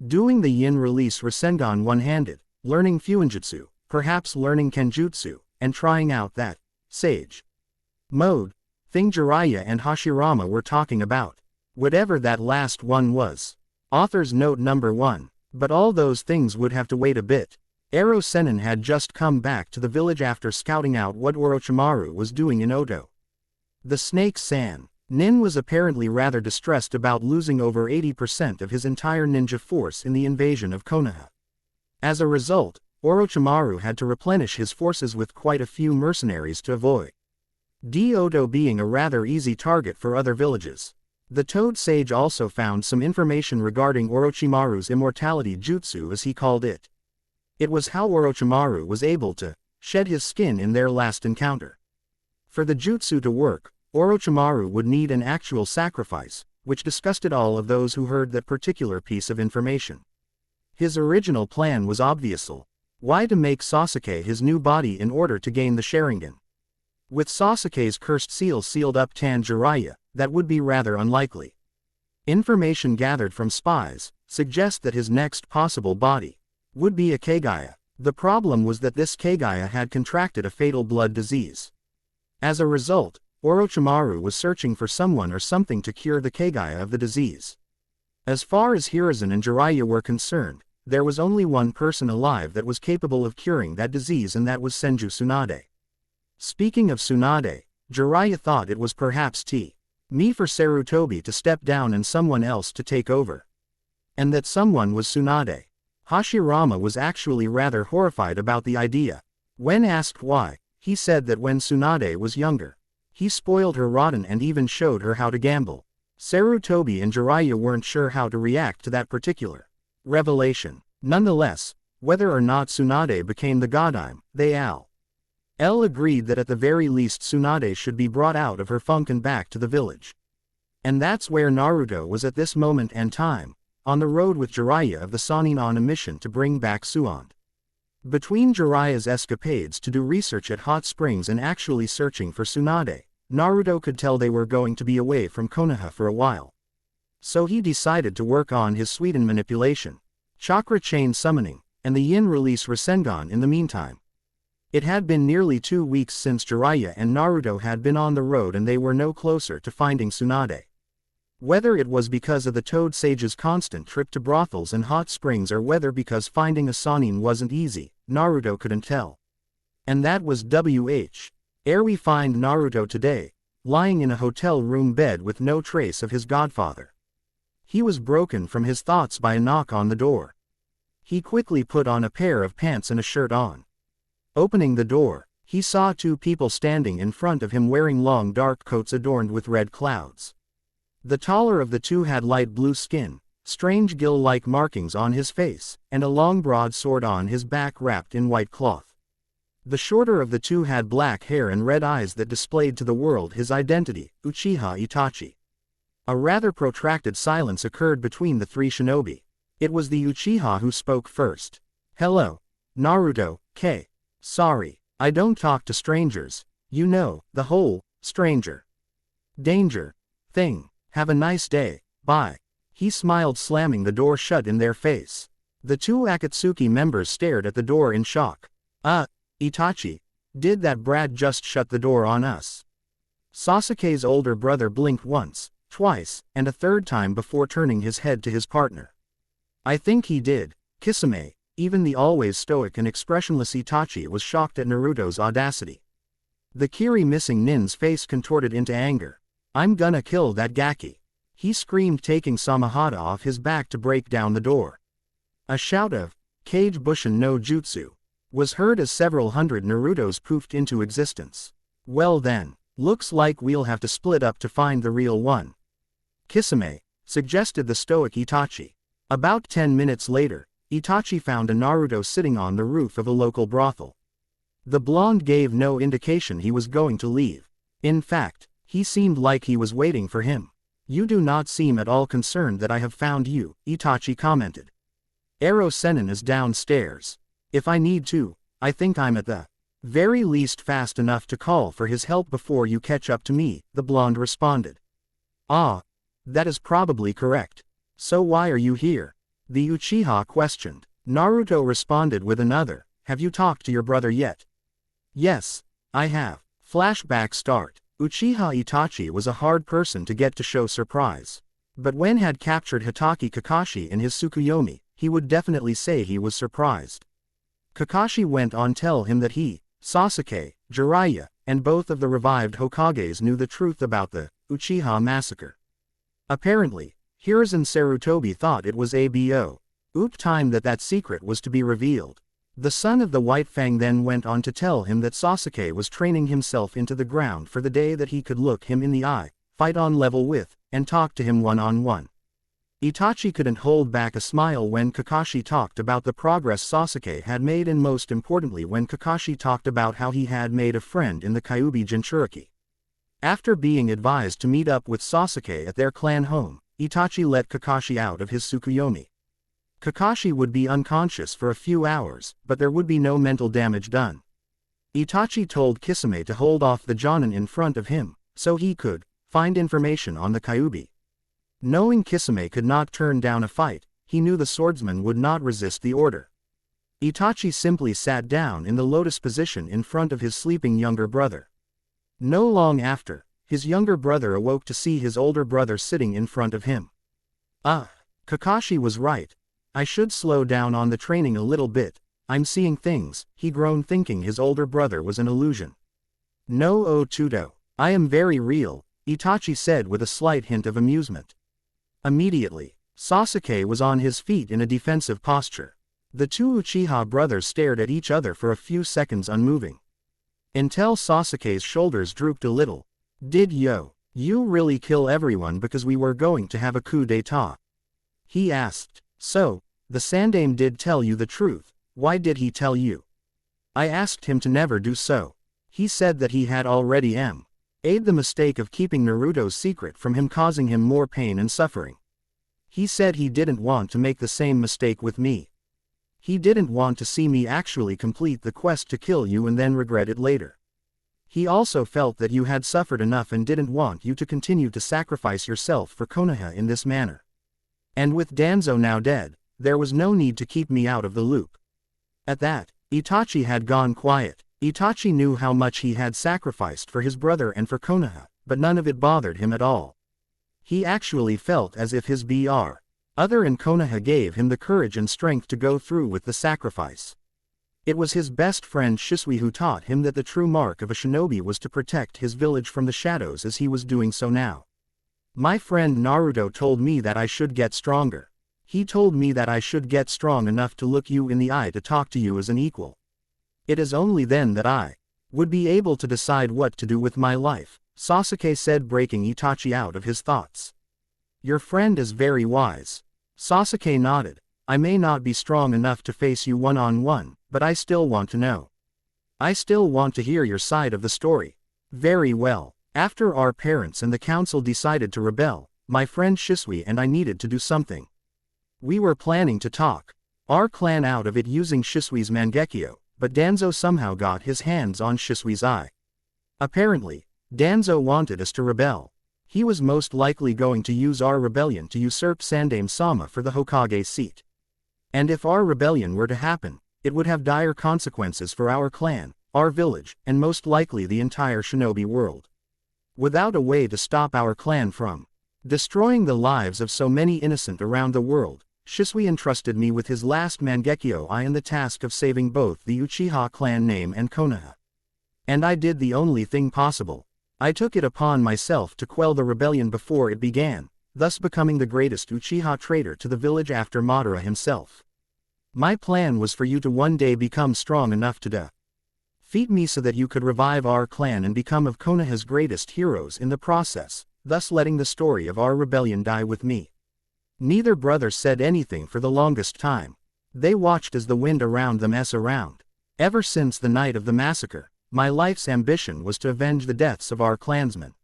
Doing the yin release Rasengan one-handed, learning fuinjutsu, perhaps learning kenjutsu, and trying out that sage mode thing Jiraiya and Hashirama were talking about. Whatever that last one was. Author's note number 1. But all those things would have to wait a bit. Ero Sennin had just come back to the village after scouting out what Orochimaru was doing in Oto. The Snake-san. Nin was apparently rather distressed about losing over 80% of his entire ninja force in the invasion of Konoha. As a result, Orochimaru had to replenish his forces with quite a few mercenaries to avoid Oto being a rather easy target for other villages. The Toad Sage also found some information regarding Orochimaru's immortality jutsu, as he called it. It was how Orochimaru was able to shed his skin in their last encounter. For the jutsu to work, Orochimaru would need an actual sacrifice, which disgusted all of those who heard that particular piece of information. His original plan was obvious. Why to make Sasuke his new body in order to gain the Sharingan? With Sasuke's cursed seal sealed up Jiraiya, that would be rather unlikely. Information gathered from spies suggest that his next possible body would be a Kagaya. The problem was that this Kagaya had contracted a fatal blood disease. As a result, Orochimaru was searching for someone or something to cure the Kagaya of the disease. As far as Hiruzen and Jiraiya were concerned, there was only one person alive that was capable of curing that disease, and that was Senju Tsunade. Speaking of Tsunade, Jiraiya thought it was perhaps me for Sarutobi to step down and someone else to take over. And that someone was Tsunade. Hashirama was actually rather horrified about the idea. When asked why, he said that when Tsunade was younger, he spoiled her rotten and even showed her how to gamble. Sarutobi and Jiraiya weren't sure how to react to that particular revelation. Nonetheless, whether or not Tsunade became the Sandaime, they all agreed that at the very least Tsunade should be brought out of her funk and back to the village. And that's where Naruto was at this moment and time, on the road with Jiraiya of the Sannin on a mission to bring back Tsunade. Between Jiraiya's escapades to do research at hot springs and actually searching for Tsunade, Naruto could tell they were going to be away from Konoha for a while. So he decided to work on his Suiden manipulation, chakra chain summoning, and the Yin release Rasengan in the meantime. It had been nearly 2 weeks since Jiraiya and Naruto had been on the road and they were no closer to finding Tsunade. Whether it was because of the Toad Sage's constant trip to brothels and hot springs or whether because finding a Sannin wasn't easy, Naruto couldn't tell. And that was ere we find Naruto today, lying in a hotel room bed with no trace of his godfather. He was broken from his thoughts by a knock on the door. He quickly put on a pair of pants and a shirt on. Opening the door, he saw 2 people standing in front of him wearing long dark coats adorned with red clouds. The taller of the 2 had light blue skin, strange gill-like markings on his face, and a long broad sword on his back wrapped in white cloth. The shorter of the 2 had black hair and red eyes that displayed to the world his identity, Uchiha Itachi. A rather protracted silence occurred between the 3 shinobi. It was the Uchiha who spoke first. "Hello, Naruto, K. Sorry, I don't talk to strangers, you know, the whole, stranger. Danger thing. Have a nice day, bye." He smiled, slamming the door shut in their face. The 2 Akatsuki members stared at the door in shock. Itachi, did that brat just shut the door on us?" Sasuke's older brother blinked once, twice, and a third time before turning his head to his partner. "I think he did, Kisame." Even the always stoic and expressionless Itachi was shocked at Naruto's audacity. The Kiri missing nin's face contorted into anger. "I'm gonna kill that Gaki," he screamed, taking Samahata off his back to break down the door. A shout of "Kage Bushin no Jutsu" was heard as several hundred Narutos poofed into existence. "Well then, looks like we'll have to split up to find the real one," Kisame suggested the stoic Itachi. About 10 minutes later, Itachi found a Naruto sitting on the roof of a local brothel. The blonde gave no indication he was going to leave. In fact, he seemed like he was waiting for him. "You do not seem at all concerned that I have found you," Itachi commented. "Ero Sennin is downstairs. If I need to, I think I'm at the very least fast enough to call for his help before you catch up to me," the blonde responded. "Ah, that is probably correct. So why are you here?" the Uchiha questioned. Naruto responded with another, "Have you talked to your brother yet?" "Yes, I have." Flashback start. Uchiha Itachi was a hard person to get to show surprise. But when had captured Hitaki Kakashi in his Tsukuyomi, he would definitely say he was surprised. Kakashi went on to tell him that he, Sasuke, Jiraiya, and both of the revived Hokages knew the truth about the Uchiha massacre. Apparently, Hiruzen Sarutobi thought it was time that secret was to be revealed. The son of the White Fang then went on to tell him that Sasuke was training himself into the ground for the day that he could look him in the eye, fight on level with, and talk to him one-on-one. Itachi couldn't hold back a smile when Kakashi talked about the progress Sasuke had made, and most importantly when Kakashi talked about how he had made a friend in the Kyubi Jinchuriki. After being advised to meet up with Sasuke at their clan home, Itachi let Kakashi out of his Tsukuyomi. Kakashi would be unconscious for a few hours, but there would be no mental damage done. Itachi told Kisame to hold off the Jonin in front of him, so he could find information on the Kyubi. Knowing Kisame could not turn down a fight, he knew the swordsman would not resist the order. Itachi simply sat down in the lotus position in front of his sleeping younger brother. No long after, his younger brother awoke to see his older brother sitting in front of him. Kakashi was right. I should slow down on the training a little bit. I'm seeing things, he groaned, thinking his older brother was an illusion. No Tudo. I am very real, Itachi said with a slight hint of amusement. Immediately, Sasuke was on his feet in a defensive posture. The 2 Uchiha brothers stared at each other for a few seconds unmoving. Until Sasuke's shoulders drooped a little. Did you really kill everyone because we were going to have a coup d'etat? He asked. So, the Sandaime did tell you the truth. Why did he tell you? I asked him to never do so. He said that he had already made the mistake of keeping Naruto's secret from him, causing him more pain and suffering. He said he didn't want to make the same mistake with me. He didn't want to see me actually complete the quest to kill you and then regret it later. He also felt that you had suffered enough and didn't want you to continue to sacrifice yourself for Konoha in this manner. And with Danzo now dead, there was no need to keep me out of the loop. At that, Itachi had gone quiet. Itachi knew how much he had sacrificed for his brother and for Konoha, but none of it bothered him at all. He actually felt as if his brother and Konoha gave him the courage and strength to go through with the sacrifice. It was his best friend Shisui who taught him that the true mark of a shinobi was to protect his village from the shadows as he was doing so now. My friend Naruto told me that I should get stronger. He told me that I should get strong enough to look you in the eye to talk to you as an equal. It is only then that I would be able to decide what to do with my life, Sasuke said, breaking Itachi out of his thoughts. Your friend is very wise. Sasuke nodded. I may not be strong enough to face you one-on-one, but I still want to know. I still want to hear your side of the story. Very well. After our parents and the council decided to rebel, my friend Shisui and I needed to do something. We were planning to talk our clan out of it using Shisui's Mangekyo, but Danzo somehow got his hands on Shisui's eye. Apparently, Danzo wanted us to rebel. He was most likely going to use our rebellion to usurp Sandaime-sama for the Hokage seat. And if our rebellion were to happen, it would have dire consequences for our clan, our village, and most likely the entire shinobi world. Without a way to stop our clan from destroying the lives of so many innocent around the world, Shisui entrusted me with his last Mangekyo eye and the task of saving both the Uchiha clan name and Konoha. And I did the only thing possible. I took it upon myself to quell the rebellion before it began, thus becoming the greatest Uchiha traitor to the village after Madara himself. My plan was for you to one day become strong enough to defeat me so that you could revive our clan and become of Konoha's greatest heroes in the process, thus letting the story of our rebellion die with me. Neither brother said anything for the longest time. They watched as the wind around them around. Ever since the night of the massacre, my life's ambition was to avenge the deaths of our clansmen.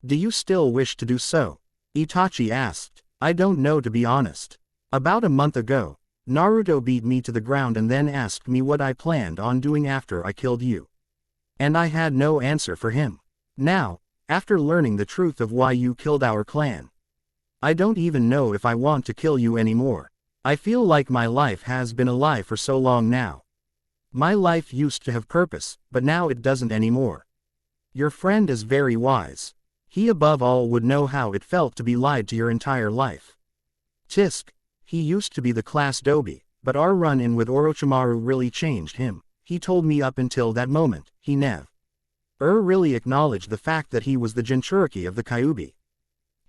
Do you still wish to do so? Itachi asked. I don't know, to be honest. About a month ago, Naruto beat me to the ground and then asked me what I planned on doing after I killed you. And I had no answer for him. Now, after learning the truth of why you killed our clan, I don't even know if I want to kill you anymore. I feel like my life has been a lie for so long now. My life used to have purpose, but now it doesn't anymore. Your friend is very wise. He above all would know how it felt to be lied to your entire life. Tisk. He used to be the class dobi, but our run-in with Orochimaru really changed him. He told me up until that moment, he never really acknowledged the fact that he was the Jinchuriki of the Kyubi.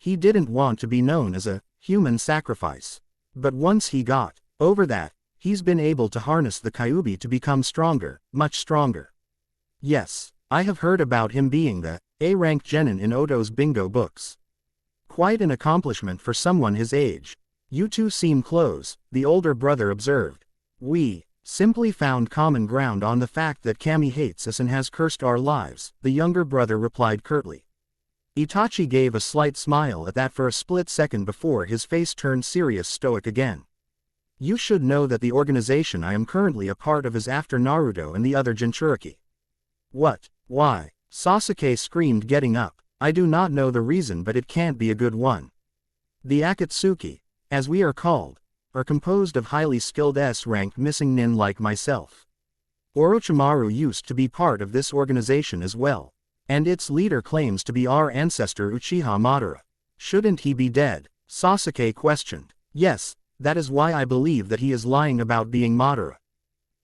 He didn't want to be known as a human sacrifice. But once he got over that, he's been able to harness the Kyubi to become stronger, much stronger. Yes, I have heard about him being the A-rank genin in Odo's bingo books. Quite an accomplishment for someone his age. You two seem close, the older brother observed. We simply found common ground on the fact that Kami hates us and has cursed our lives, the younger brother replied curtly. Itachi gave a slight smile at that for a split second before his face turned serious, stoic again. You should know that the organization I am currently a part of is after Naruto and the other Jinchuriki. What? Why? Sasuke screamed, getting up. I do not know the reason, but it can't be a good one. The Akatsuki, as we are called, are composed of highly skilled S-rank missing nin like myself. Orochimaru used to be part of this organization as well, and its leader claims to be our ancestor Uchiha Madara. Shouldn't he be dead? Sasuke questioned. Yes, that is why I believe that he is lying about being Madara.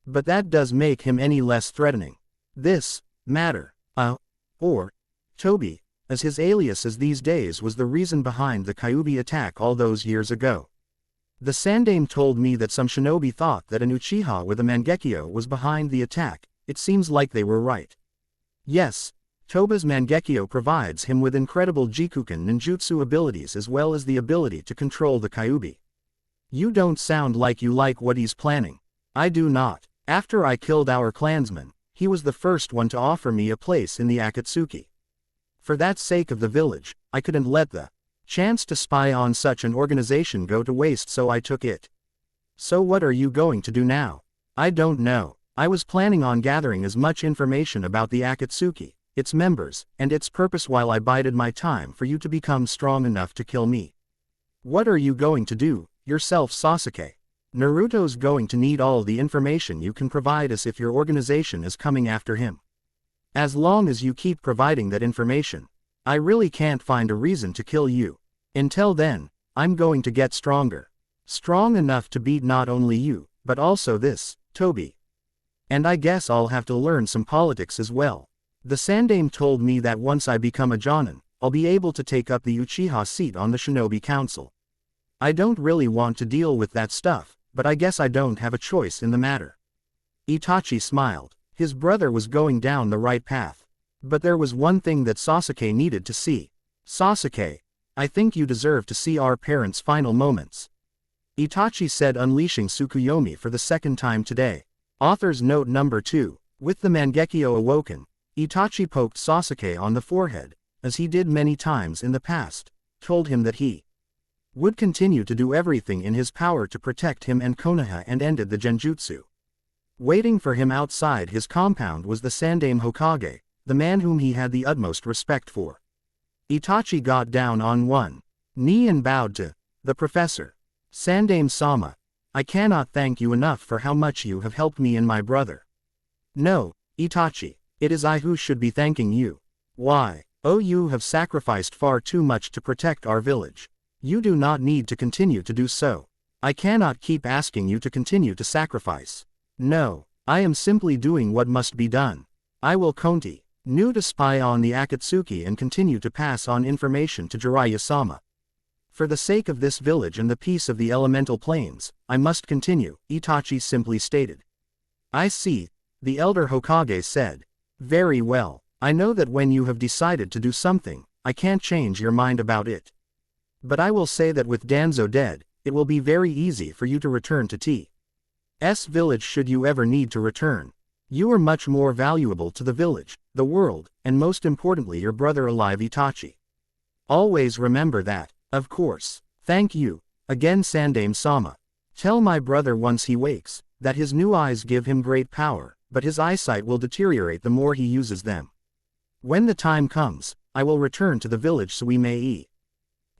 But that does make him any less threatening. This matter, or Tobi, as his alias is these days, was the reason behind the Kyubi attack all those years ago. The Sandaime told me that some shinobi thought that an Uchiha with a Mangekyo was behind the attack. It seems like they were right. Yes, Toba's Mangekyo provides him with incredible Jikuken ninjutsu abilities as well as the ability to control the Kyubi. You don't sound like you like what he's planning. I do not. After I killed our clansman, he was the first one to offer me a place in the Akatsuki. For that sake of the village, I couldn't let the chance to spy on such an organization go to waste, so I took it. So what are you going to do now? I don't know. I was planning on gathering as much information about the Akatsuki, its members, and its purpose while I bided my time for you to become strong enough to kill me. What are you going to do, yourself, Sasuke? Naruto's going to need all the information you can provide us if your organization is coming after him. As long as you keep providing that information, I really can't find a reason to kill you. Until then, I'm going to get stronger. Strong enough to beat not only you, but also this, Toby. And I guess I'll have to learn some politics as well. The Sandaime told me that once I become a Jonin, I'll be able to take up the Uchiha seat on the Shinobi Council. I don't really want to deal with that stuff, but I guess I don't have a choice in the matter. Itachi smiled. His brother was going down the right path. But there was one thing that Sasuke needed to see. Sasuke, I think you deserve to see our parents' final moments. Itachi said, unleashing Tsukuyomi for the second time today. Author's note number 2. With the Mangekyo awoken, Itachi poked Sasuke on the forehead, as he did many times in the past, told him that he would continue to do everything in his power to protect him and Konoha, and ended the genjutsu. Waiting for him outside his compound was the Sandaime Hokage, the man whom he had the utmost respect for. Itachi got down on one knee and bowed to the professor. Sandaime-sama, I cannot thank you enough for how much you have helped me and my brother. No, Itachi, it is I who should be thanking you. Why? Oh, you have sacrificed far too much to protect our village. You do not need to continue to do so. I cannot keep asking you to continue to sacrifice. No, I am simply doing what must be done. I will continue to spy on the Akatsuki and continue to pass on information to Jiraiya-sama. For the sake of this village and the peace of the elemental planes, I must continue, Itachi simply stated. I see, the elder Hokage said. Very well, I know that when you have decided to do something, I can't change your mind about it. But I will say that with Danzo dead, it will be very easy for you to return to T.'s village should you ever need to return. You are much more valuable to the village, the world, and most importantly your brother alive, Itachi. Always remember that, of course. Thank you, again Sandaime-sama. Tell my brother once he wakes, that his new eyes give him great power, but his eyesight will deteriorate the more he uses them. When the time comes, I will return to the village so we may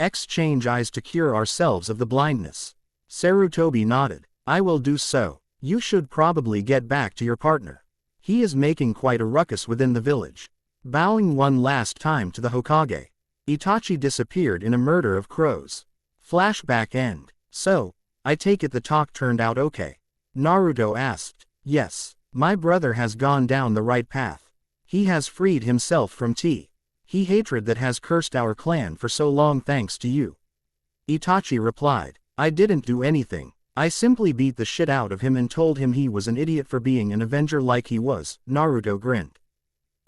exchange eyes to cure ourselves of the blindness. Sarutobi nodded. I will do so. You should probably get back to your partner. He is making quite a ruckus within the village. Bowing one last time to the Hokage, Itachi disappeared in a murder of crows. Flashback end. So, I take it the talk turned out okay? Naruto asked. Yes, my brother has gone down the right path. He has freed himself from T.'s hatred that has cursed our clan for so long thanks to you. Itachi replied. I didn't do anything. I simply beat the shit out of him and told him he was an idiot for being an avenger like he was, Naruto grinned.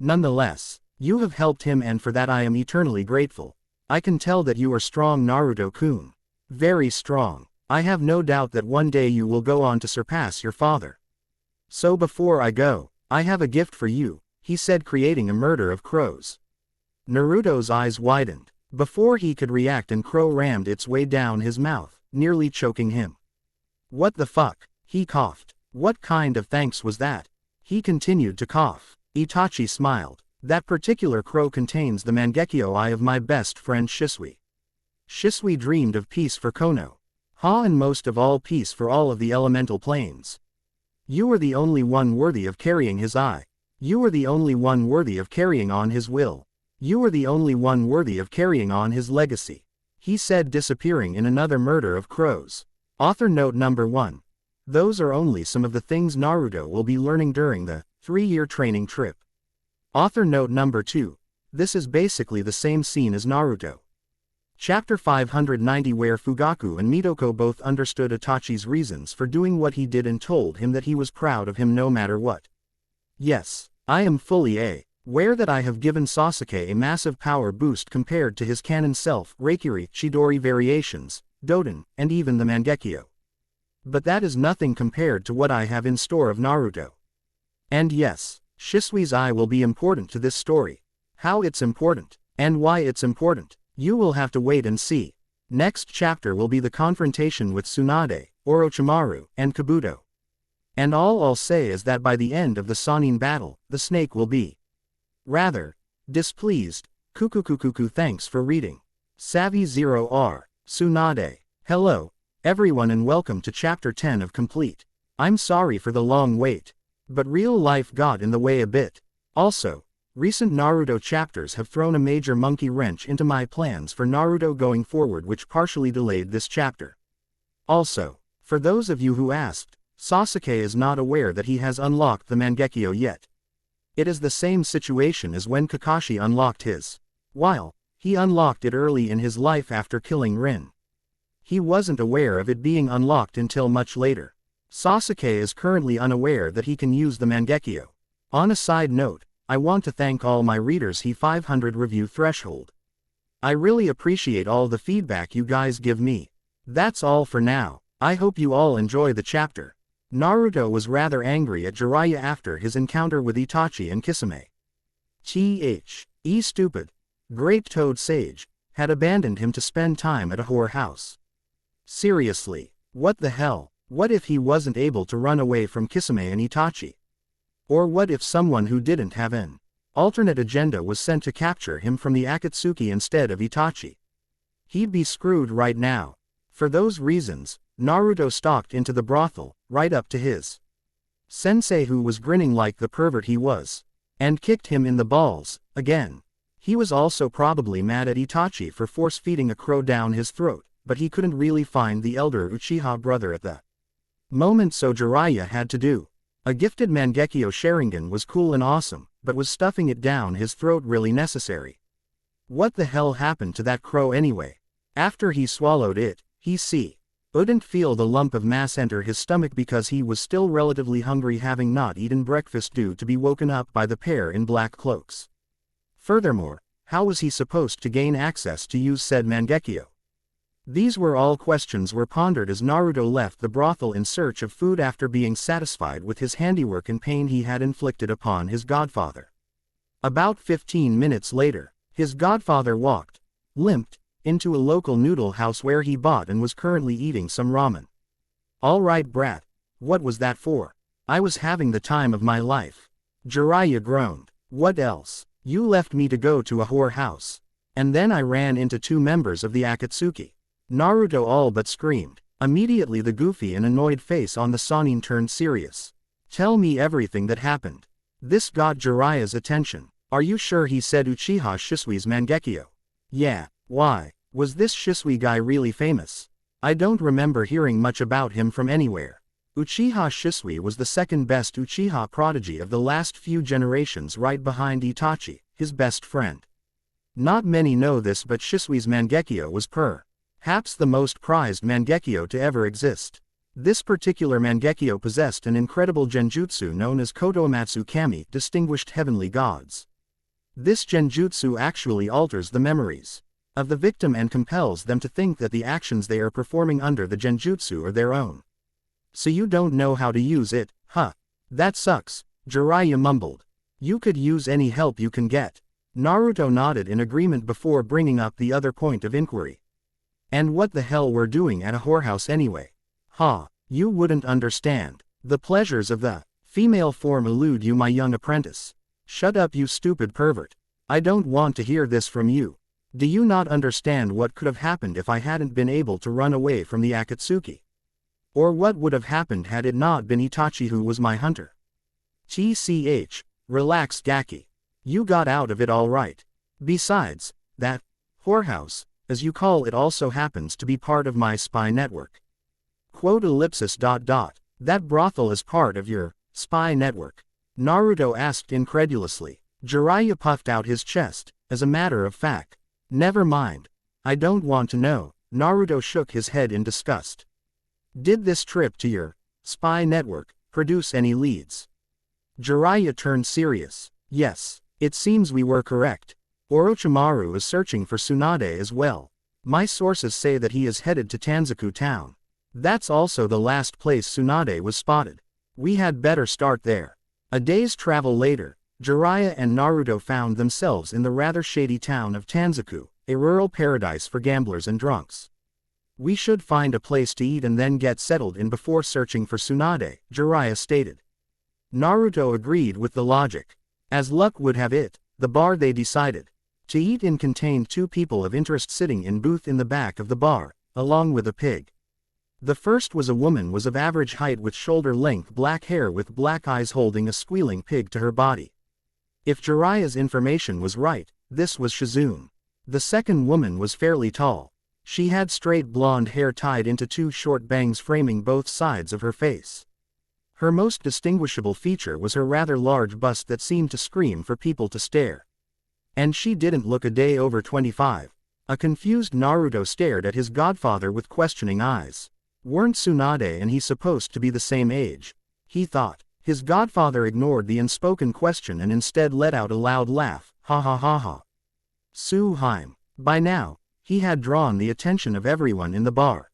Nonetheless, you have helped him and for that I am eternally grateful. I can tell that you are strong, Naruto-kun. Very strong. I have no doubt that one day you will go on to surpass your father. So before I go, I have a gift for you, he said, creating a murder of crows. Naruto's eyes widened. Before he could react, a crow rammed its way down his mouth, nearly choking him. What the fuck? He coughed. What kind of thanks was that? He continued to cough. Itachi smiled. That particular crow contains the Mangekyo eye of my best friend Shisui. Shisui dreamed of peace for Konoha, and most of all peace for all of the elemental planes. You are the only one worthy of carrying his eye. You are the only one worthy of carrying on his will. You are the only one worthy of carrying on his legacy, he said, disappearing in another murder of crows. Author note number 1. Those are only some of the things Naruto will be learning during the 3-year training trip. Author note number 2. This is basically the same scene as Naruto. Chapter 590, where Fugaku and Mitoko both understood Itachi's reasons for doing what he did and told him that he was proud of him no matter what. Yes, I am fully aware that I have given Sasuke a massive power boost compared to his canon self, Reikiri, Chidori variations, Doden, and even the Mangekyo. But that is nothing compared to what I have in store of Naruto. And yes, Shisui's eye will be important to this story. How it's important, and why it's important, you will have to wait and see. Next chapter will be the confrontation with Tsunade, Orochimaru, and Kabuto. And all I'll say is that by the end of the Sannin battle, the snake will be rather displeased. Kukukukuku. Thanks for reading. Savvy 0R. Tsunade. Hello, everyone, and welcome to Chapter 10 of Complete. I'm sorry for the long wait. But real life got in the way a bit. Also, recent Naruto chapters have thrown a major monkey wrench into my plans for Naruto going forward, which partially delayed this chapter. Also, for those of you who asked, Sasuke is not aware that he has unlocked the Mangekyo yet. It is the same situation as when Kakashi unlocked his. While he unlocked it early in his life after killing Rin, he wasn't aware of it being unlocked until much later. Sasuke is currently unaware that he can use the Mangekyo. On a side note, I want to thank all my readers he 500 review threshold. I really appreciate all the feedback you guys give me. That's all for now. I hope you all enjoy the chapter. Naruto was rather angry at Jiraiya after his encounter with Itachi and Kisame. Stupid. Great Toad Sage had abandoned him to spend time at a whore house. Seriously, what the hell? What if he wasn't able to run away from Kisame and Itachi? Or what if someone who didn't have an alternate agenda was sent to capture him from the Akatsuki instead of Itachi? He'd be screwed right now. For those reasons, Naruto stalked into the brothel, right up to his sensei, who was grinning like the pervert he was, and kicked him in the balls, again. He was also probably mad at Itachi for force-feeding a crow down his throat, but he couldn't really find the elder Uchiha brother at the moment, so Jiraiya had to do. A gifted Mangekyo Sharingan was cool and awesome, but was stuffing it down his throat really necessary? What the hell happened to that crow anyway? After he swallowed it, he couldn't feel the lump of mass enter his stomach because he was still relatively hungry, having not eaten breakfast due to be woken up by the pair in black cloaks. Furthermore, how was he supposed to gain access to use said Mangekyo? These were all questions were pondered as Naruto left the brothel in search of food after being satisfied with his handiwork and pain he had inflicted upon his godfather. About 15 minutes later, his godfather limped, into a local noodle house where he bought and was currently eating some ramen. "Alright brat, what was that for? I was having the time of my life." Jiraiya groaned. "What else? You left me to go to a whore house. And then I ran into 2 members of the Akatsuki." Naruto all but screamed. Immediately the goofy and annoyed face on the Sannin turned serious. "Tell me everything that happened." This got Jiraiya's attention. "Are you sure he said Uchiha Shisui's Mangekyo?" "Yeah, why? Was this Shisui guy really famous? I don't remember hearing much about him from anywhere." Uchiha Shisui was the second best Uchiha prodigy of the last few generations, right behind Itachi, his best friend. Not many know this, but Shisui's Mangekyo was perhaps the most prized Mangekyo to ever exist. This particular Mangekyo possessed an incredible genjutsu known as Kotoamatsu Kami, distinguished heavenly gods. This genjutsu actually alters the memories of the victim and compels them to think that the actions they are performing under the genjutsu are their own. "So you don't know how to use it, huh? That sucks," Jiraiya mumbled. "You could use any help you can get." Naruto nodded in agreement before bringing up the other point of inquiry. "And what the hell we're doing at a whorehouse anyway?" "Ha, you wouldn't understand. The pleasures of the female form elude you, my young apprentice." "Shut up, you stupid pervert. I don't want to hear this from you. Do you not understand what could have happened if I hadn't been able to run away from the Akatsuki? Or what would have happened had it not been Itachi who was my hunter?" Relax, Gaki. You got out of it all right. Besides, that whorehouse, as you call it, also happens to be part of my spy network. That brothel is part of your spy network? Naruto asked incredulously. Jiraiya puffed out his chest. "As a matter of fact." "Never mind. I don't want to know." Naruto shook his head in disgust. "Did this trip to your spy network produce any leads?" Jiraiya turned serious. "Yes, it seems we were correct. Orochimaru is searching for Tsunade as well. My sources say that he is headed to Tanzaku town. That's also the last place Tsunade was spotted. We had better start there." A day's travel later, Jiraiya and Naruto found themselves in the rather shady town of Tanzaku, a rural paradise for gamblers and drunks. "We should find a place to eat and then get settled in before searching for Tsunade," Jiraiya stated. Naruto agreed with the logic. As luck would have it, the bar they decided to eat in contained 2 people of interest sitting in booth in the back of the bar, along with a pig. The first was a woman was of average height with shoulder-length black hair with black eyes holding a squealing pig to her body. If Jiraiya's information was right, this was Shizune. The second woman was fairly tall. She had straight blonde hair tied into two short bangs framing both sides of her face. Her most distinguishable feature was her rather large bust that seemed to scream for people to stare. And she didn't look a day over 25. A confused Naruto stared at his godfather with questioning eyes. Weren't Tsunade and he supposed to be the same age? He thought. His godfather ignored the unspoken question and instead let out a loud laugh, ha ha ha ha. Suheim. By now, he had drawn the attention of everyone in the bar.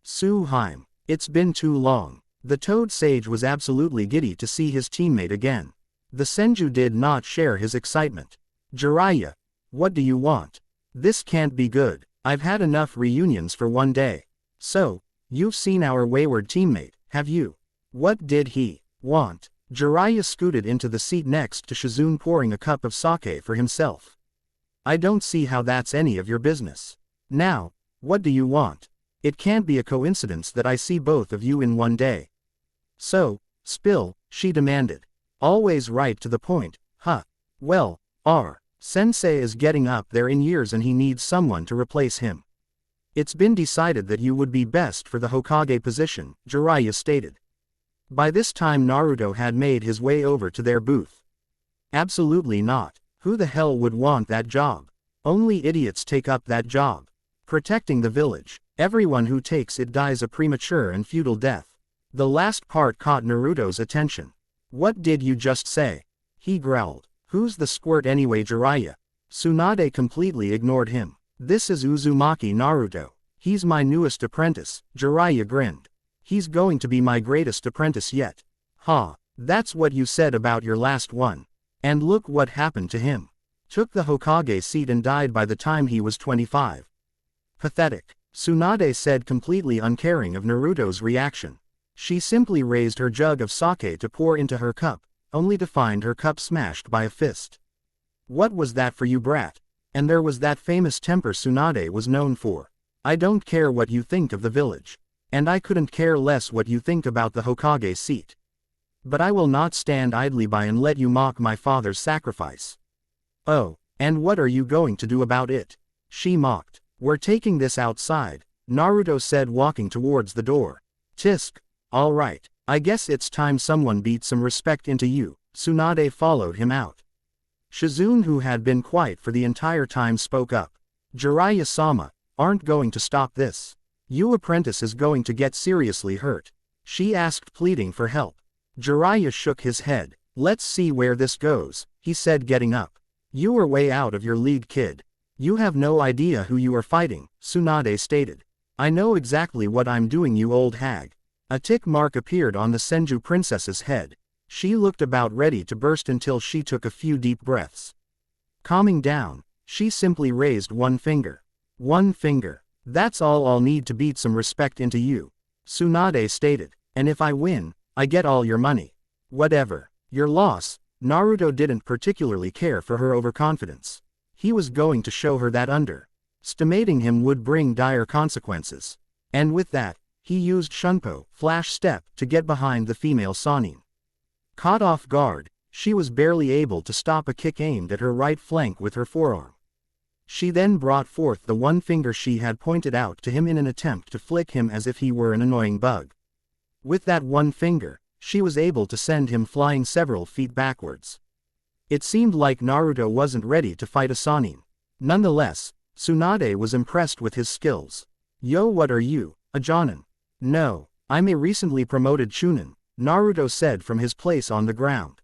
Suheim. It's been too long. The Toad Sage was absolutely giddy to see his teammate again. The Senju did not share his excitement. Jiraiya, what do you want? This can't be good. I've had enough reunions for one day. So, you've seen our wayward teammate, have you? What did he want? Jiraiya scooted into the seat next to Shizune pouring a cup of sake for himself. I don't see how that's any of your business. Now, what do you want? It can't be a coincidence that I see both of you in one day. So, spill, she demanded. Always right to the point, huh? Well, Sensei is getting up there in years and he needs someone to replace him. It's been decided that you would be best for the Hokage position, Jiraiya stated. By this time Naruto had made his way over to their booth. Absolutely not. Who the hell would want that job? Only idiots take up that job. Protecting the village. Everyone who takes it dies a premature and futile death. The last part caught Naruto's attention. What did you just say? He growled. Who's the squirt anyway, Jiraiya? Tsunade completely ignored him. This is Uzumaki Naruto. He's my newest apprentice, Jiraiya grinned. He's going to be my greatest apprentice yet. Ha, that's what you said about your last one. And look what happened to him. Took the Hokage seat and died by the time he was 25. Pathetic. Tsunade said, completely uncaring of Naruto's reaction. She simply raised her jug of sake to pour into her cup, only to find her cup smashed by a fist. What was that for you, brat? And there was that famous temper Tsunade was known for. I don't care what you think of the village. And I couldn't care less what you think about the Hokage seat. But I will not stand idly by and let you mock my father's sacrifice. Oh, and what are you going to do about it? She mocked. We're taking this outside, Naruto said, walking towards the door. Tisk. All right, I guess it's time someone beat some respect into you. Tsunade followed him out. Shizune, who had been quiet for the entire time, spoke up. Jiraiya-sama, aren't going to stop this. You apprentice is going to get seriously hurt. She asked, pleading for help. Jiraiya shook his head. Let's see where this goes, he said, getting up. You are way out of your league, kid. You have no idea who you are fighting, Tsunade stated. I know exactly what I'm doing, you old hag. A tick mark appeared on the Senju princess's head. She looked about ready to burst until she took a few deep breaths. Calming down, she simply raised one finger. One finger. That's all I'll need to beat some respect into you, Tsunade stated. And if I win, I get all your money. Whatever. Your loss. Naruto didn't particularly care for her overconfidence. He was going to show her that underestimating him would bring dire consequences. And with that, he used Shunpo, Flash Step, to get behind the female Sannin. Caught off guard, she was barely able to stop a kick aimed at her right flank with her forearm. She then brought forth the one finger she had pointed out to him in an attempt to flick him as if he were an annoying bug. With that one finger, she was able to send him flying several feet backwards. It seemed like Naruto wasn't ready to fight a Sannin. Nonetheless, Tsunade was impressed with his skills. Yo, what are you, a Jonin? No, I'm a recently promoted Chunin, Naruto said from his place on the ground.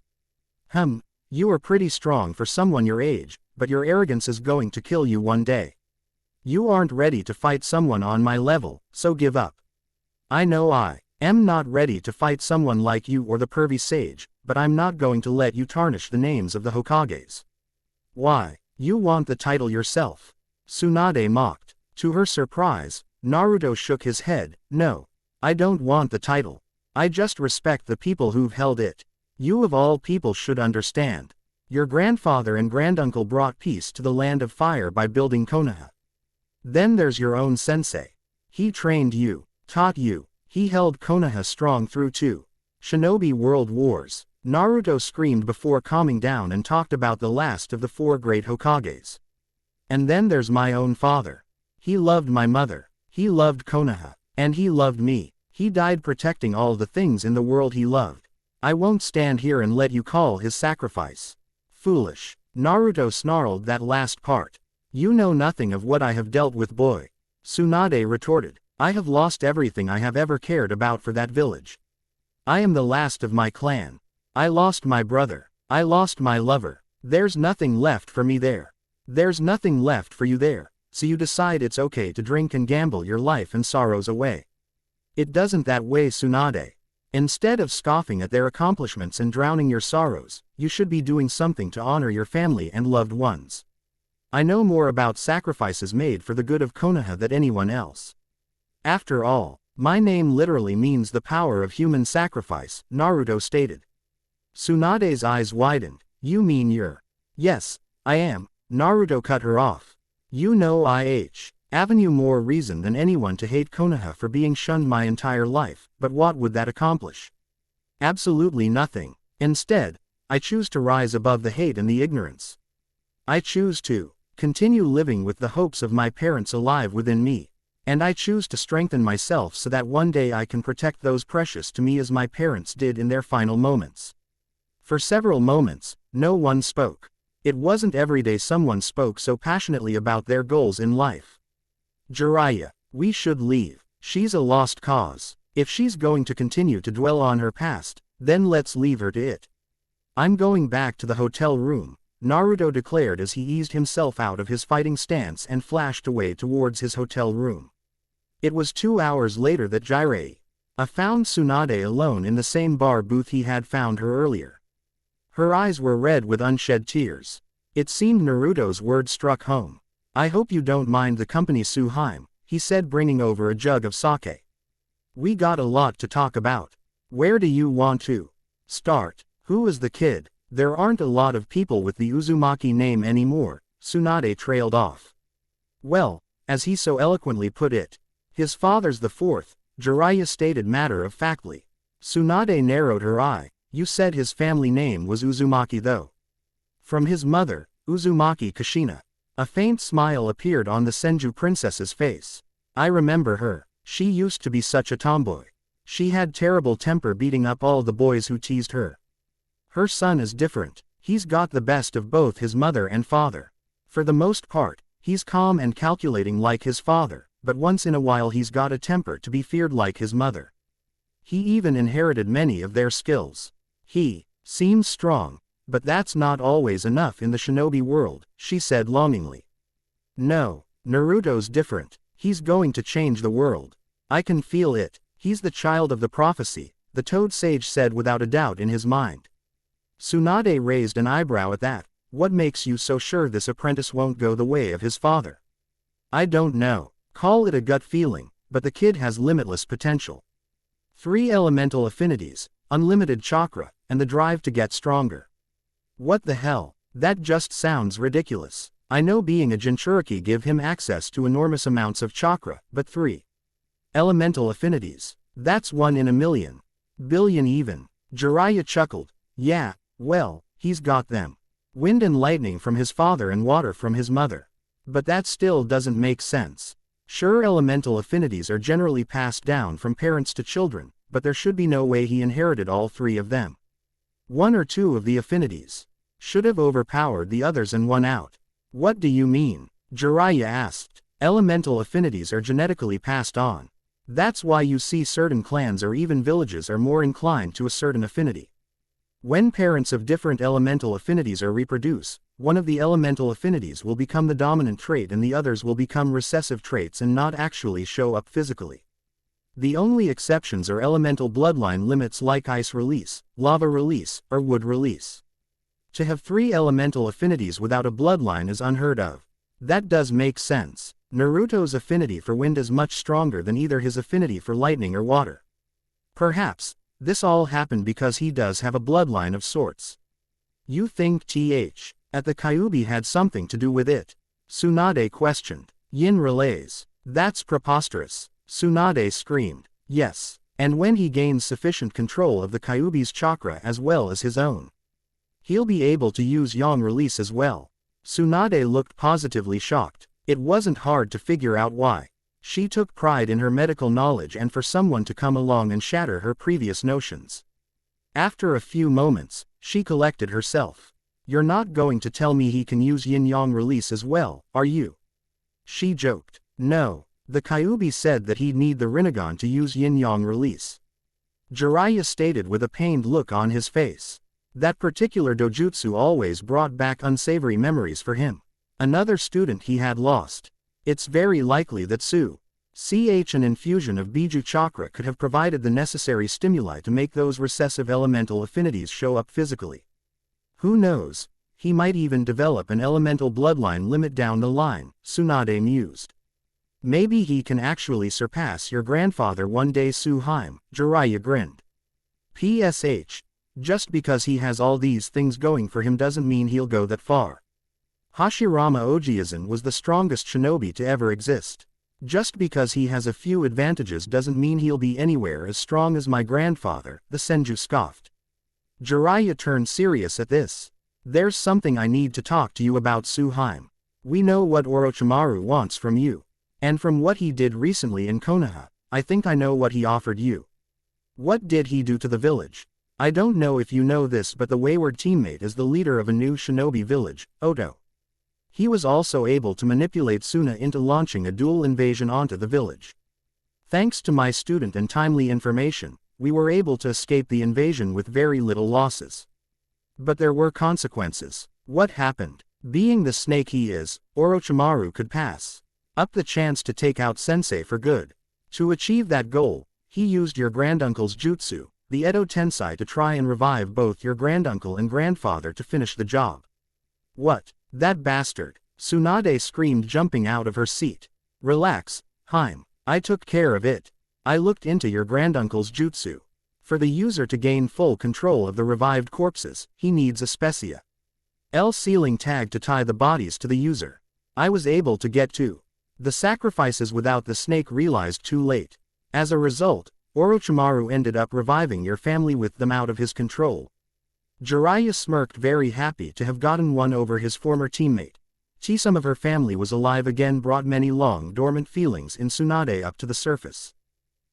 You are pretty strong for someone your age, but your arrogance is going to kill you one day. You aren't ready to fight someone on my level, so give up. I know I am not ready to fight someone like you or the pervy sage, but I'm not going to let you tarnish the names of the Hokages. Why, you want the title yourself? Tsunade mocked. To her surprise, Naruto shook his head. No, I don't want the title. I just respect the people who've held it. You of all people should understand. Your grandfather and granduncle brought peace to the land of fire by building Konoha. Then there's your own sensei. He trained you. Taught you. He held Konoha strong through 2 Shinobi World Wars. Naruto screamed before calming down and talked about the last of the 4 great Hokages. And then there's my own father. He loved my mother. He loved Konoha. And he loved me. He died protecting all the things in the world he loved. I won't stand here and let you call his sacrifice foolish. Naruto snarled that last part. You know nothing of what I have dealt with, boy. Tsunade retorted. I have lost everything I have ever cared about for that village. I am the last of my clan. I lost my brother. I lost my lover. There's nothing left for me there. There's nothing left for you there, so you decide it's okay to drink and gamble your life and sorrows away. It doesn't that way, Tsunade. Instead of scoffing at their accomplishments and drowning your sorrows, you should be doing something to honor your family and loved ones. I know more about sacrifices made for the good of Konoha than anyone else. After all, my name literally means the power of human sacrifice, Naruto stated. Tsunade's eyes widened. You mean you're... Yes, I am. Naruto cut her off. You know Avenue more reason than anyone to hate Konoha for being shunned my entire life, but what would that accomplish? Absolutely nothing. Instead, I choose to rise above the hate and the ignorance. I choose to continue living with the hopes of my parents alive within me. And I choose to strengthen myself so that one day I can protect those precious to me as my parents did in their final moments. For several moments, no one spoke. It wasn't every day someone spoke so passionately about their goals in life. Jiraiya, we should leave. She's a lost cause. If she's going to continue to dwell on her past, then let's leave her to it. I'm going back to the hotel room, Naruto declared as he eased himself out of his fighting stance and flashed away towards his hotel room. It was 2 hours later that Jiraiya found Tsunade alone in the same bar booth he had found her earlier. Her eyes were red with unshed tears. It seemed Naruto's words struck home. I hope you don't mind the company, Suheim, he said, bringing over a jug of sake. We got a lot to talk about. Where do you want to start? Who is the kid? There aren't a lot of people with the Uzumaki name anymore, Tsunade trailed off. Well, as he so eloquently put it, his father's the 4th, Jiraiya stated matter-of-factly. Tsunade narrowed her eye. You said his family name was Uzumaki though. From his mother, Uzumaki Kushina. A faint smile appeared on the Senju princess's face. I remember her. She used to be such a tomboy. She had terrible temper, beating up all the boys who teased her. Her son is different. He's got the best of both his mother and father. For the most part, he's calm and calculating like his father, but once in a while he's got a temper to be feared like his mother. He even inherited many of their skills. He seems strong, but that's not always enough in the shinobi world, she said longingly. No, Naruto's different. He's going to change the world. I can feel it. He's the child of the prophecy, the Toad Sage said without a doubt in his mind. Tsunade raised an eyebrow at that. What makes you so sure this apprentice won't go the way of his father? I don't know. Call it a gut feeling, but the kid has limitless potential. 3 elemental affinities, unlimited chakra, and the drive to get stronger. What the hell? That just sounds ridiculous. I know being a Jinchuriki give him access to enormous amounts of chakra, but 3 elemental affinities. That's 1 in a million. Billion even. Jiraiya chuckled. Yeah, well, he's got them. Wind and lightning from his father and water from his mother. But that still doesn't make sense. Sure, elemental affinities are generally passed down from parents to children, but there should be no way he inherited all 3 of them. 1 or 2 of the affinities should have overpowered the others and won out. What do you mean? Jiraiya asked. Elemental affinities are genetically passed on. That's why you see certain clans or even villages are more inclined to a certain affinity. When parents of different elemental affinities are reproduce, one of the elemental affinities will become the dominant trait and the others will become recessive traits and not actually show up physically. The only exceptions are elemental bloodline limits like ice release, lava release, or wood release. To have 3 elemental affinities without a bloodline is unheard of. That does make sense. Naruto's affinity for wind is much stronger than either his affinity for lightning or water. Perhaps this all happened because he does have a bloodline of sorts. You think at the Kyubi had something to do with it? Tsunade questioned. Yin relays. That's preposterous. Tsunade screamed. Yes. And when he gains sufficient control of the Kyuubi's chakra as well as his own, he'll be able to use yang release as well. Tsunade looked positively shocked. It wasn't hard to figure out why. She took pride in her medical knowledge and for someone to come along and shatter her previous notions. After a few moments, she collected herself. You're not going to tell me he can use yin-yang release as well, are you? She joked. No. The Kyuubi said that he'd need the Rinnegan to use yin-yang release. Jiraiya stated with a pained look on his face. That particular dojutsu always brought back unsavory memories for him. Another student he had lost. It's very likely that an infusion of Biju chakra could have provided the necessary stimuli to make those recessive elemental affinities show up physically. Who knows, he might even develop an elemental bloodline limit down the line, Tsunade mused. Maybe he can actually surpass your grandfather one day, Suheim, Jiraiya grinned. PSH, just because he has all these things going for him doesn't mean he'll go that far. Hashirama Ojiazan was the strongest shinobi to ever exist. Just because he has a few advantages doesn't mean he'll be anywhere as strong as my grandfather, the Senju scoffed. Jiraiya turned serious at this. There's something I need to talk to you about, Suheim. We know what Orochimaru wants from you. And from what he did recently in Konoha, I think I know what he offered you. What did he do to the village? I don't know if you know this, but the wayward teammate is the leader of a new shinobi village, Oto. He was also able to manipulate Suna into launching a dual invasion onto the village. Thanks to my student and timely information, we were able to escape the invasion with very little losses. But there were consequences. What happened? Being the snake he is, Orochimaru could pass up the chance to take out Sensei for good. To achieve that goal, he used your granduncle's jutsu, the Edo Tensei, to try and revive both your granduncle and grandfather to finish the job. What? That bastard! Tsunade screamed, jumping out of her seat. Relax, Haim. I took care of it. I looked into your granduncle's jutsu. For the user to gain full control of the revived corpses, he needs a specia L sealing tag to tie the bodies to the user. I was able to get to the sacrifices without the snake realized too late. As a result, Orochimaru ended up reviving your family with them out of his control. Jiraiya smirked, very happy to have gotten one over his former teammate. Some of her family was alive again brought many long dormant feelings in Tsunade up to the surface.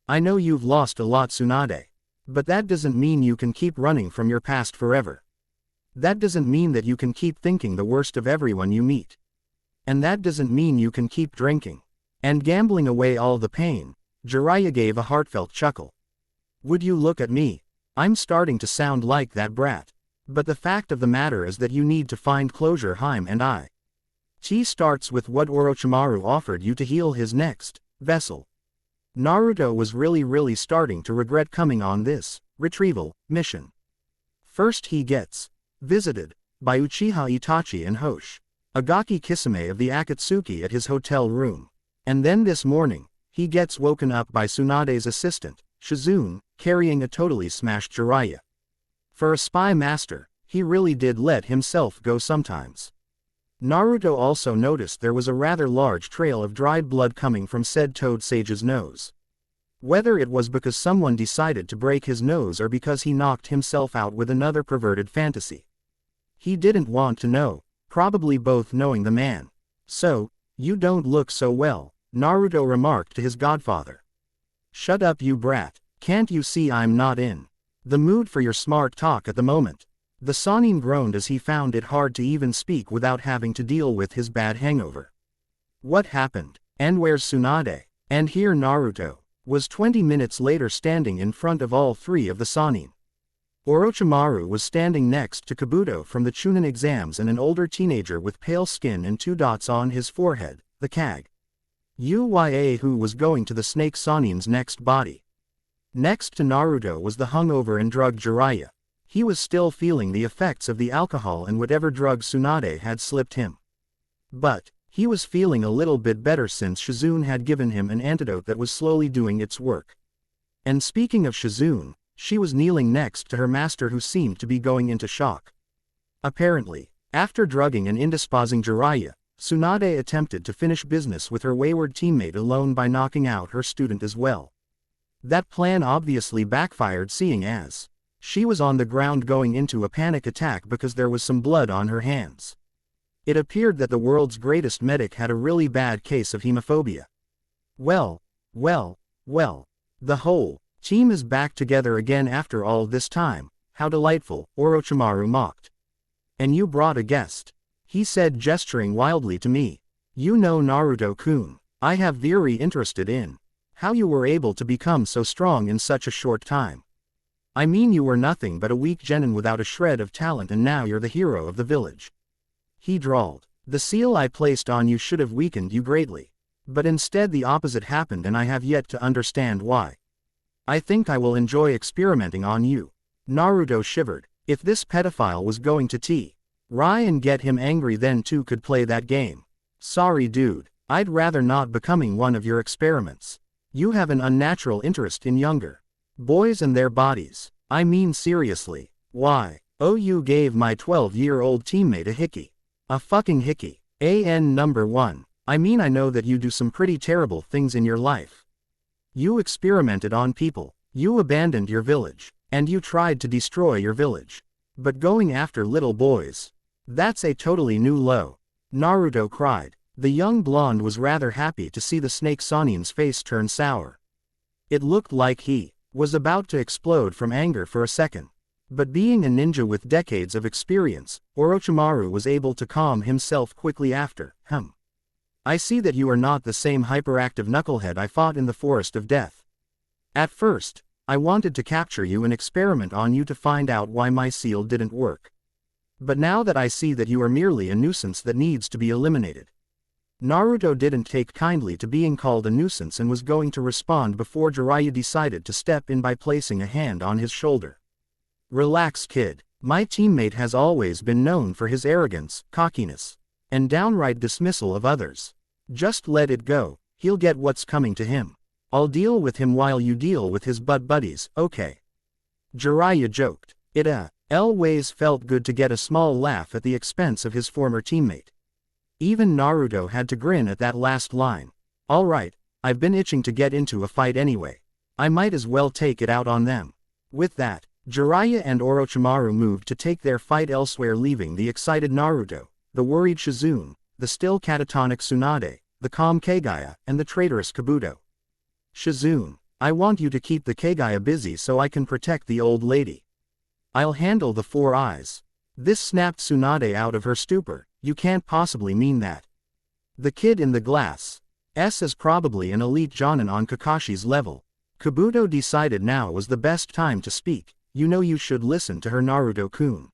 I know you've lost a lot, Tsunade. But that doesn't mean you can keep running from your past forever. That doesn't mean that you can keep thinking the worst of everyone you meet. And that doesn't mean you can keep drinking and gambling away all the pain. Jiraiya gave a heartfelt chuckle. Would you look at me? I'm starting to sound like that brat. But the fact of the matter is that you need to find closure, Haim and I. Starts with what Orochimaru offered you to heal his next vessel. Naruto was really starting to regret coming on this retrieval mission. First he gets visited by Uchiha Itachi and Agaki Kisame of the Akatsuki at his hotel room. And then this morning, he gets woken up by Tsunade's assistant, Shizune, carrying a totally smashed Jiraiya. For a spy master, he really did let himself go sometimes. Naruto also noticed there was a rather large trail of dried blood coming from said Toad Sage's nose. Whether it was because someone decided to break his nose or because he knocked himself out with another perverted fantasy, he didn't want to know, probably both, knowing the man. So, you don't look so well, Naruto remarked to his godfather. Shut up, you brat, can't you see I'm not in the mood for your smart talk at the moment? The Sannin groaned as he found it hard to even speak without having to deal with his bad hangover. What happened? And where's Tsunade? And here Naruto was 20 minutes later standing in front of all three of the Sannin. Orochimaru was standing next to Kabuto from the Chunin exams and an older teenager with pale skin and 2 dots on his forehead, the Kage. Uya who was going to the snake Sannin's next body. Next to Naruto was the hungover and drugged Jiraiya. He was still feeling the effects of the alcohol and whatever drugs Tsunade had slipped him. But he was feeling a little bit better since Shizune had given him an antidote that was slowly doing its work. And speaking of Shizune, she was kneeling next to her master who seemed to be going into shock. Apparently, after drugging and indisposing Jiraiya, Tsunade attempted to finish business with her wayward teammate alone by knocking out her student as well. That plan obviously backfired, seeing as she was on the ground going into a panic attack because there was some blood on her hands. It appeared that the world's greatest medic had a really bad case of hemophobia. Well, the whole team is back together again after all this time. How delightful, Orochimaru mocked. And you brought a guest, he said, gesturing wildly to me. You know, Naruto-kun, I have very interested in how you were able to become so strong in such a short time. I mean, you were nothing but a weak genin without a shred of talent, and now you're the hero of the village. He drawled. The seal I placed on you should have weakened you greatly. But instead the opposite happened, and I have yet to understand why. I think I will enjoy experimenting on you. Naruto shivered. If this pedophile was going to Rai and get him angry, then too could play that game. Sorry dude, I'd rather not becoming one of your experiments. You have an unnatural interest in younger boys and their bodies. I mean seriously. Why? Oh, you gave my 12-year-old teammate a hickey. A fucking hickey. Number 1. I mean, I know that you do some pretty terrible things in your life. You experimented on people. You abandoned your village. And you tried to destroy your village. But going after little boys, that's a totally new low. Naruto cried. The young blonde was rather happy to see the snake Sanin's face turn sour. It looked like he was about to explode from anger for a second. But being a ninja with decades of experience, Orochimaru was able to calm himself quickly after. I see that you are not the same hyperactive knucklehead I fought in the Forest of Death. At first, I wanted to capture you and experiment on you to find out why my seal didn't work. But now that I see that you are merely a nuisance that needs to be eliminated. Naruto didn't take kindly to being called a nuisance and was going to respond before Jiraiya decided to step in by placing a hand on his shoulder. Relax, kid. My teammate has always been known for his arrogance, cockiness, and downright dismissal of others. Just let it go. He'll get what's coming to him. I'll deal with him while you deal with his butt buddies, okay? Jiraiya joked. It always felt good to get a small laugh at the expense of his former teammate. Even Naruto had to grin at that last line. Alright, I've been itching to get into a fight anyway. I might as well take it out on them. With that, Jiraiya and Orochimaru moved to take their fight elsewhere, leaving the excited Naruto, the worried Shizune, the still catatonic Tsunade, the calm Kagaya, and the traitorous Kabuto. Shizune, I want you to keep the Kagaya busy so I can protect the old lady. I'll handle the Four Eyes. This snapped Tsunade out of her stupor. You can't possibly mean that. The kid in the glass is probably an elite jonin on Kakashi's level. Kabuto decided now was the best time to speak. You know, you should listen to her, Naruto-kun.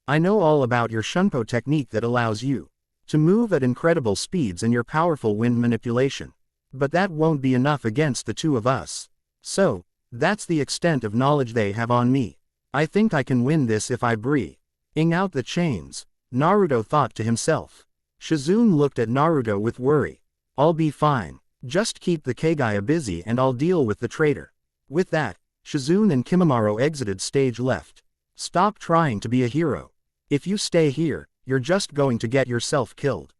I know all about your Shunpo technique that allows you to move at incredible speeds and your powerful wind manipulation. But that won't be enough against the two of us. So, that's the extent of knowledge they have on me. I think I can win this if I bring out the chains, Naruto thought to himself. Shizune looked at Naruto with worry. I'll be fine. Just keep the Kagaya busy and I'll deal with the traitor. With that, Shizune and Kimimaro exited stage left. Stop trying to be a hero. If you stay here, you're just going to get yourself killed.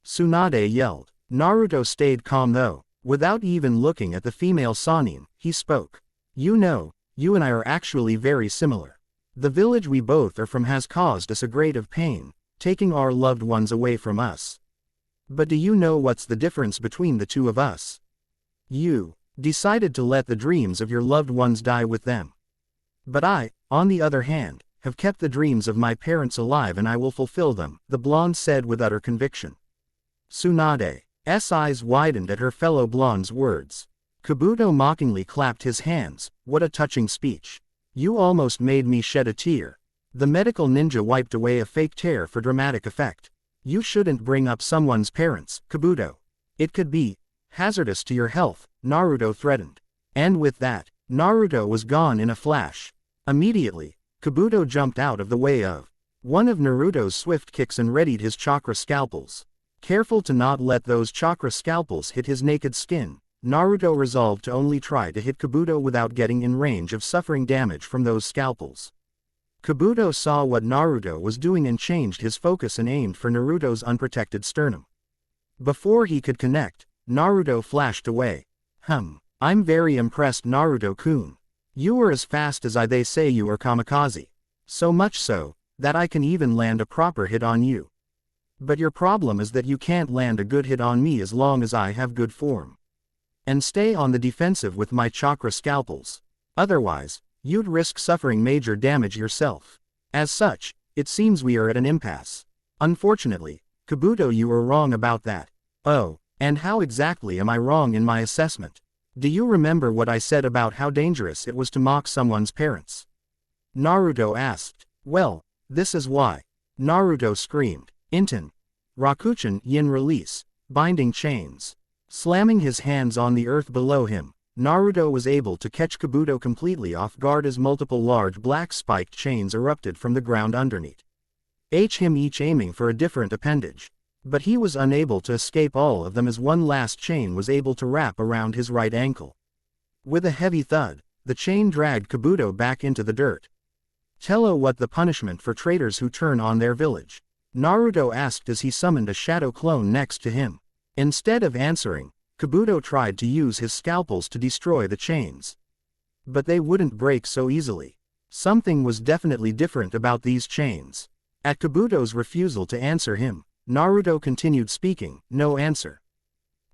Tsunade yelled. Naruto stayed calm though. Without even looking at the female Sannin, he spoke. You know, you and I are actually very similar. The village we both are from has caused us a great of pain, taking our loved ones away from us. But do you know what's the difference between the two of us? You decided to let the dreams of your loved ones die with them. But I, on the other hand, have kept the dreams of my parents alive and I will fulfill them, the blonde said with utter conviction. Tsunade's eyes widened at her fellow blonde's words. Kabuto mockingly clapped his hands. What a touching speech. You almost made me shed a tear. The medical ninja wiped away a fake tear for dramatic effect. You shouldn't bring up someone's parents, Kabuto. It could be hazardous to your health, Naruto threatened. And with that, Naruto was gone in a flash. Immediately, Kabuto jumped out of the way of one of Naruto's swift kicks and readied his chakra scalpels. Careful to not let those chakra scalpels hit his naked skin, Naruto resolved to only try to hit Kabuto without getting in range of suffering damage from those scalpels. Kabuto saw what Naruto was doing and changed his focus and aimed for Naruto's unprotected sternum. Before he could connect, Naruto flashed away. I'm very impressed, Naruto-kun. You are as fast as they say you are, kamikaze. So much so, that I can even land a proper hit on you. But your problem is that you can't land a good hit on me as long as I have good form. And stay on the defensive with my chakra scalpels. Otherwise, you'd risk suffering major damage yourself. As such, it seems we are at an impasse. Unfortunately, Kabuto, you were wrong about that. Oh, and how exactly am I wrong in my assessment? Do you remember what I said about how dangerous it was to mock someone's parents? Naruto asked. Well, this is why. Naruto screamed. Inten. Rakuchin Yin release. Binding chains. Slamming his hands on the earth below him, Naruto was able to catch Kabuto completely off guard as multiple large black spiked chains erupted from the ground underneath. Him each aiming for a different appendage. But he was unable to escape all of them as one last chain was able to wrap around his right ankle. With a heavy thud, the chain dragged Kabuto back into the dirt. Tell what the punishment for traitors who turn on their village? Naruto asked as he summoned a shadow clone next to him. Instead of answering, Kabuto tried to use his scalpels to destroy the chains. But they wouldn't break so easily. Something was definitely different about these chains. At Kabuto's refusal to answer him, Naruto continued speaking. No answer.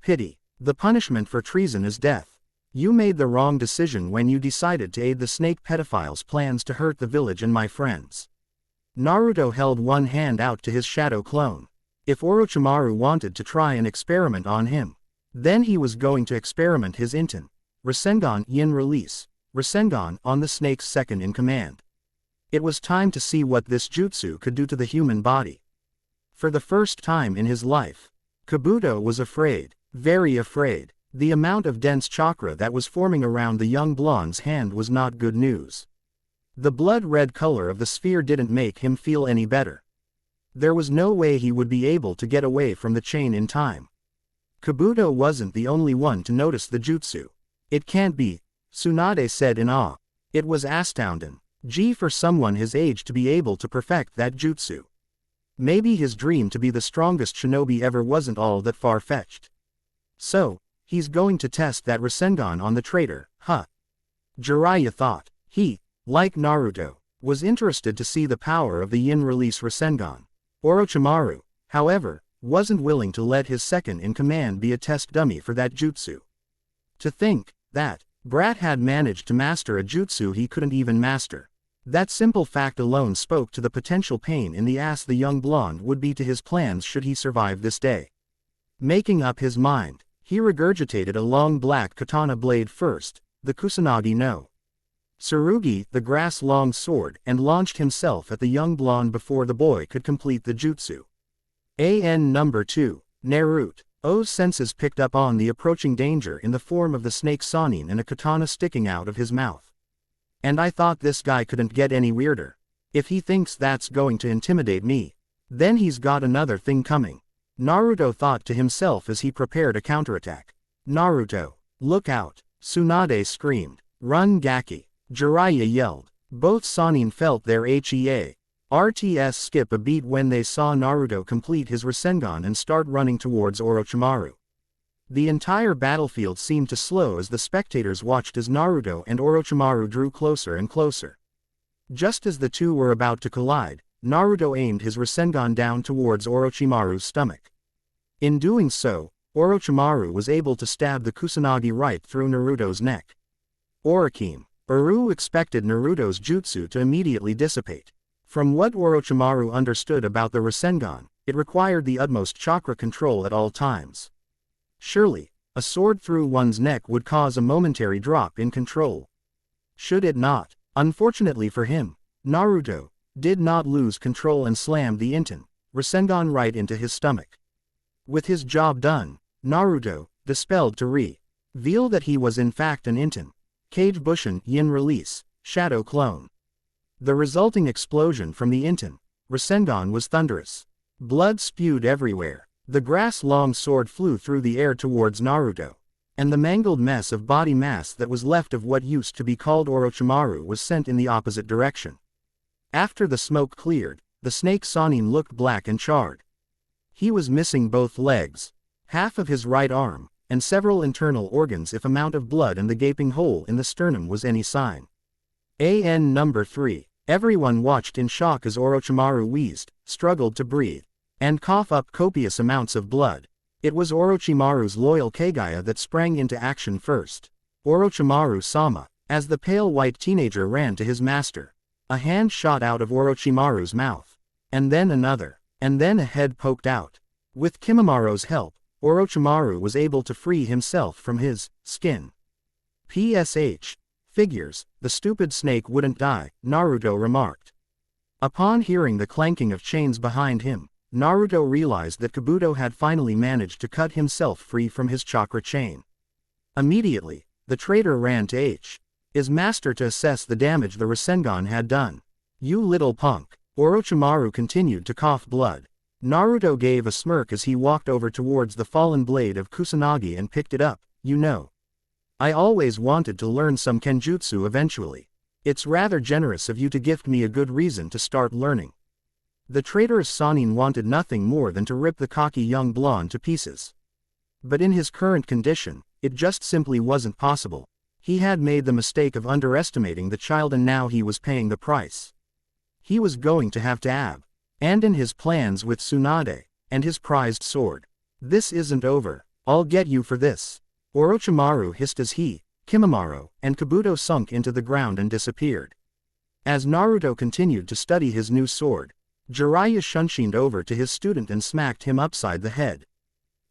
Pity. The punishment for treason is death. You made the wrong decision when you decided to aid the snake pedophiles' plans to hurt the village and my friends. Naruto held one hand out to his shadow clone. If Orochimaru wanted to try an experiment on him, then he was going to experiment his Inten, Rasengan Yin release, Rasengan on the snake's second in command. It was time to see what this jutsu could do to the human body. For the first time in his life, Kabuto was afraid, very afraid. The amount of dense chakra that was forming around the young blonde's hand was not good news. The blood-red color of the sphere didn't make him feel any better. There was no way he would be able to get away from the chain in time. Kabuto wasn't the only one to notice the jutsu. It can't be, Tsunade said in awe. It was astounding. For someone his age to be able to perfect that jutsu. Maybe his dream to be the strongest shinobi ever wasn't all that far-fetched. So, he's going to test that Rasengan on the traitor, huh? Jiraiya thought. He, like Naruto, was interested to see the power of the Yin release Rasengan. Orochimaru, however, wasn't willing to let his second-in-command be a test dummy for that jutsu. To think that brat had managed to master a jutsu he couldn't even master. That simple fact alone spoke to the potential pain in the ass the young blonde would be to his plans should he survive this day. Making up his mind, he regurgitated a long black katana blade first, the Kusanagi no Tsurugi, the grass-long sword, and launched himself at the young blonde before the boy could complete the jutsu. Number 2, Naruto's senses picked up on the approaching danger in the form of the snake Sannin and a katana sticking out of his mouth. And I thought this guy couldn't get any weirder. If he thinks that's going to intimidate me, then he's got another thing coming. Naruto thought to himself as he prepared a counterattack. Naruto, look out! Tsunade screamed. Run Gaki! Jiraiya yelled. Both Sannin felt their RTS skip a beat when they saw Naruto complete his Rasengan and start running towards Orochimaru. The entire battlefield seemed to slow as the spectators watched as Naruto and Orochimaru drew closer and closer. Just as the two were about to collide, Naruto aimed his Rasengan down towards Orochimaru's stomach. In doing so, Orochimaru was able to stab the Kusanagi right through Naruto's neck. Uru expected Naruto's jutsu to immediately dissipate. From what Orochimaru understood about the Rasengan, it required the utmost chakra control at all times. Surely, a sword through one's neck would cause a momentary drop in control. Should it not? Unfortunately for him, Naruto did not lose control and slammed the Inten Rasengan right into his stomach. With his job done, Naruto, dispelled to reveal that he was in fact an Inten Cage Bushin Yin release, shadow clone. The resulting explosion from the Inten Rasengan was thunderous. Blood spewed everywhere. The grass-long sword flew through the air towards Naruto, and the mangled mess of body mass that was left of what used to be called Orochimaru was sent in the opposite direction. After the smoke cleared, the snake Sannin looked black and charred. He was missing both legs, half of his right arm, and several internal organs if amount of blood and the gaping hole in the sternum was any sign. Number 3. Everyone watched in shock as Orochimaru wheezed, struggled to breathe, and cough up copious amounts of blood. It was Orochimaru's loyal Kagaya that sprang into action first. Orochimaru-sama, as the pale white teenager ran to his master. A hand shot out of Orochimaru's mouth. And then another. And then a head poked out. With Kimimara's help, Orochimaru was able to free himself from his skin. PSH. Figures, the stupid snake wouldn't die, Naruto remarked. Upon hearing the clanking of chains behind him, Naruto realized that Kabuto had finally managed to cut himself free from his chakra chain. Immediately, the traitor ran to his master to assess the damage the Rasengan had done. You little punk. Orochimaru continued to cough blood. Naruto gave a smirk as he walked over towards the fallen blade of Kusanagi and picked it up. You know, I always wanted to learn some kenjutsu eventually. It's rather generous of you to gift me a good reason to start learning. The traitorous Sannin wanted nothing more than to rip the cocky young blonde to pieces. But in his current condition, it just simply wasn't possible. He had made the mistake of underestimating the child and now he was paying the price. He was going to have to abandon his plans with Tsunade, and his prized sword. This isn't over. I'll get you for this. Orochimaru hissed as he, Kimimaro, and Kabuto sunk into the ground and disappeared. As Naruto continued to study his new sword, Jiraiya shunshined over to his student and smacked him upside the head.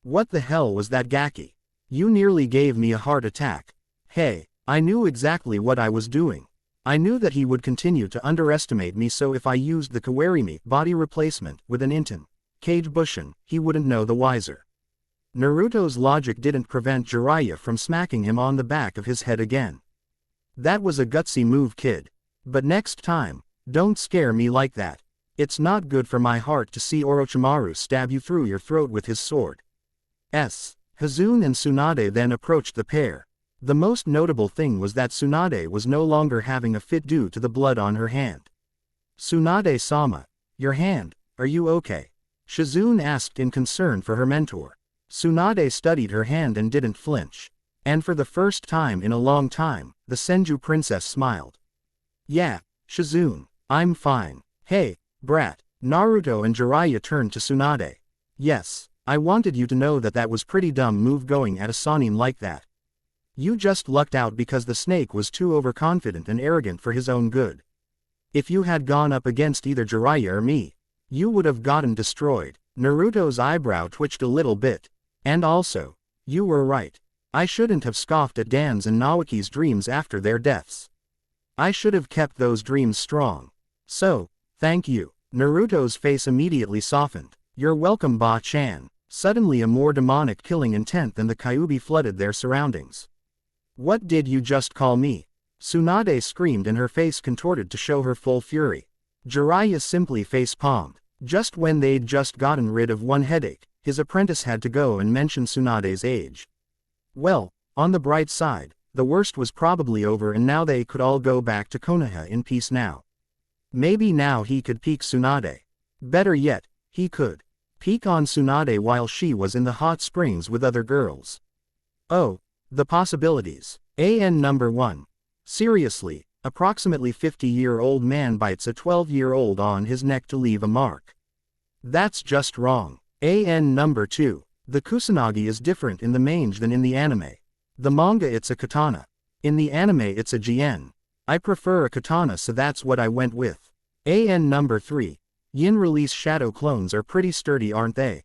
What the hell was that Gaki? You nearly gave me a heart attack. Hey, I knew exactly what I was doing. I knew that he would continue to underestimate me, so if I used the Kawarimi body replacement with an Inten Kage Bushin, he wouldn't know the wiser. Naruto's logic didn't prevent Jiraiya from smacking him on the back of his head again. That was a gutsy move, kid. But next time, don't scare me like that. It's not good for my heart to see Orochimaru stab you through your throat with his sword. Hazune and Tsunade then approached the pair. The most notable thing was that Tsunade was no longer having a fit due to the blood on her hand. Tsunade-sama, your hand, are you okay? Shizune asked in concern for her mentor. Tsunade studied her hand and didn't flinch. And for the first time in a long time, the Senju princess smiled. Yeah, Shizune, I'm fine. Hey, brat. Naruto and Jiraiya turned to Tsunade. Yes, I wanted you to know that that was pretty dumb move going at a Sannin like that. You just lucked out because the snake was too overconfident and arrogant for his own good. If you had gone up against either Jiraiya or me, you would have gotten destroyed. Naruto's eyebrow twitched a little bit. And also, you were right. I shouldn't have scoffed at Dan's and Naoki's dreams after their deaths. I should have kept those dreams strong. So, thank you. Naruto's face immediately softened. You're welcome, Ba-chan. Suddenly a more demonic killing intent than the Kyuubi flooded their surroundings. What did you just call me? Tsunade screamed and her face contorted to show her full fury. Jiraiya simply face-palmed. Just when they'd just gotten rid of one headache, his apprentice had to go and mention Tsunade's age. Well, on the bright side, the worst was probably over and now they could all go back to Konoha in peace now. Maybe now he could peek Tsunade. Better yet, he could peek on Tsunade while she was in the hot springs with other girls. Oh, the possibilities. Number 1. Seriously, approximately 50-year-old man bites a 12-year-old on his neck to leave a mark. That's just wrong. Number 2. The Kusanagi is different in the mange than in the anime. The manga it's a katana. In the anime it's a jien. I prefer a katana, so that's what I went with. Number 3. Yin release shadow clones are pretty sturdy, aren't they?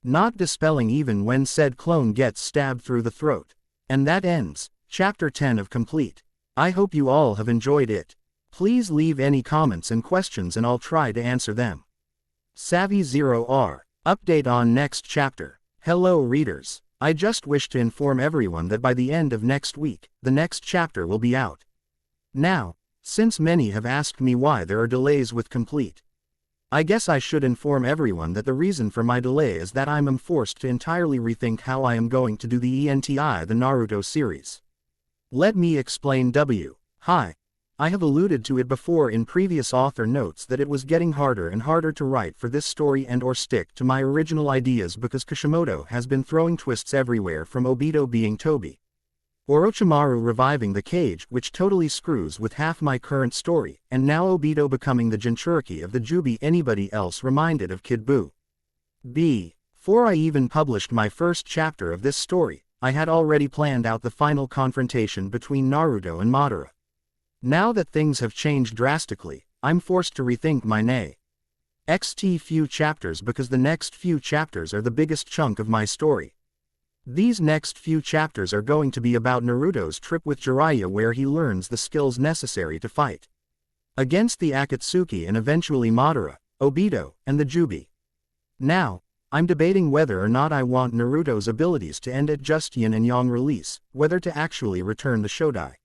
Not dispelling even when said clone gets stabbed through the throat. And that ends Chapter 10 of Complete. I hope you all have enjoyed it. Please leave any comments and questions and I'll try to answer them. Savvy0R. Update on next chapter. Hello readers. I just wish to inform everyone that by the end of next week, the next chapter will be out. Now, since many have asked me why there are delays with Complete, I guess I should inform everyone that the reason for my delay is that I am forced to entirely rethink how I am going to do the Naruto series. Let me explain. Hi. I have alluded to it before in previous author notes that it was getting harder and harder to write for this story and or stick to my original ideas because Kishimoto has been throwing twists everywhere, from Obito being Toby, Orochimaru reviving the cage, which totally screws with half my current story, and now Obito becoming the Jinchuriki of the Kyubi. Anybody else reminded of Kid Buu? Before I even published my first chapter of this story, I had already planned out the final confrontation between Naruto and Madara. Now that things have changed drastically, I'm forced to rethink my next few chapters, because the next few chapters are the biggest chunk of my story. These next few chapters are going to be about Naruto's trip with Jiraiya, where he learns the skills necessary to fight against the Akatsuki and eventually Madara, Obito, and the Kyubi. Now, I'm debating whether or not I want Naruto's abilities to end at just yin and yang release, whether to actually return the Shodai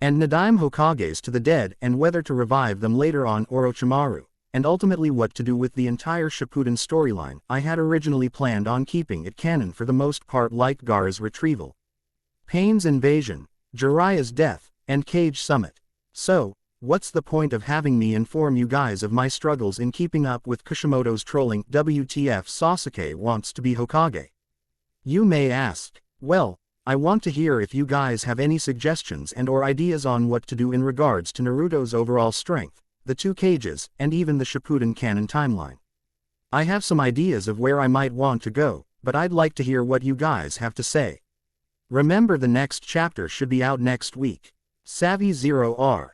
and Sandaime Hokages to the dead, and whether to revive them later on Orochimaru, and ultimately what to do with the entire Shippuden storyline. I had originally planned on keeping it canon for the most part, like Gaara's retrieval, Pain's invasion, Jiraiya's death, and Cage Summit. So, what's the point of having me inform you guys of my struggles in keeping up with Kishimoto's trolling? WTF Sasuke wants to be Hokage? You may ask. Well, I want to hear if you guys have any suggestions and or ideas on what to do in regards to Naruto's overall strength, the two cages, and even the Shippuden canon timeline. I have some ideas of where I might want to go, but I'd like to hear what you guys have to say. Remember, the next chapter should be out next week. Savvy 0R.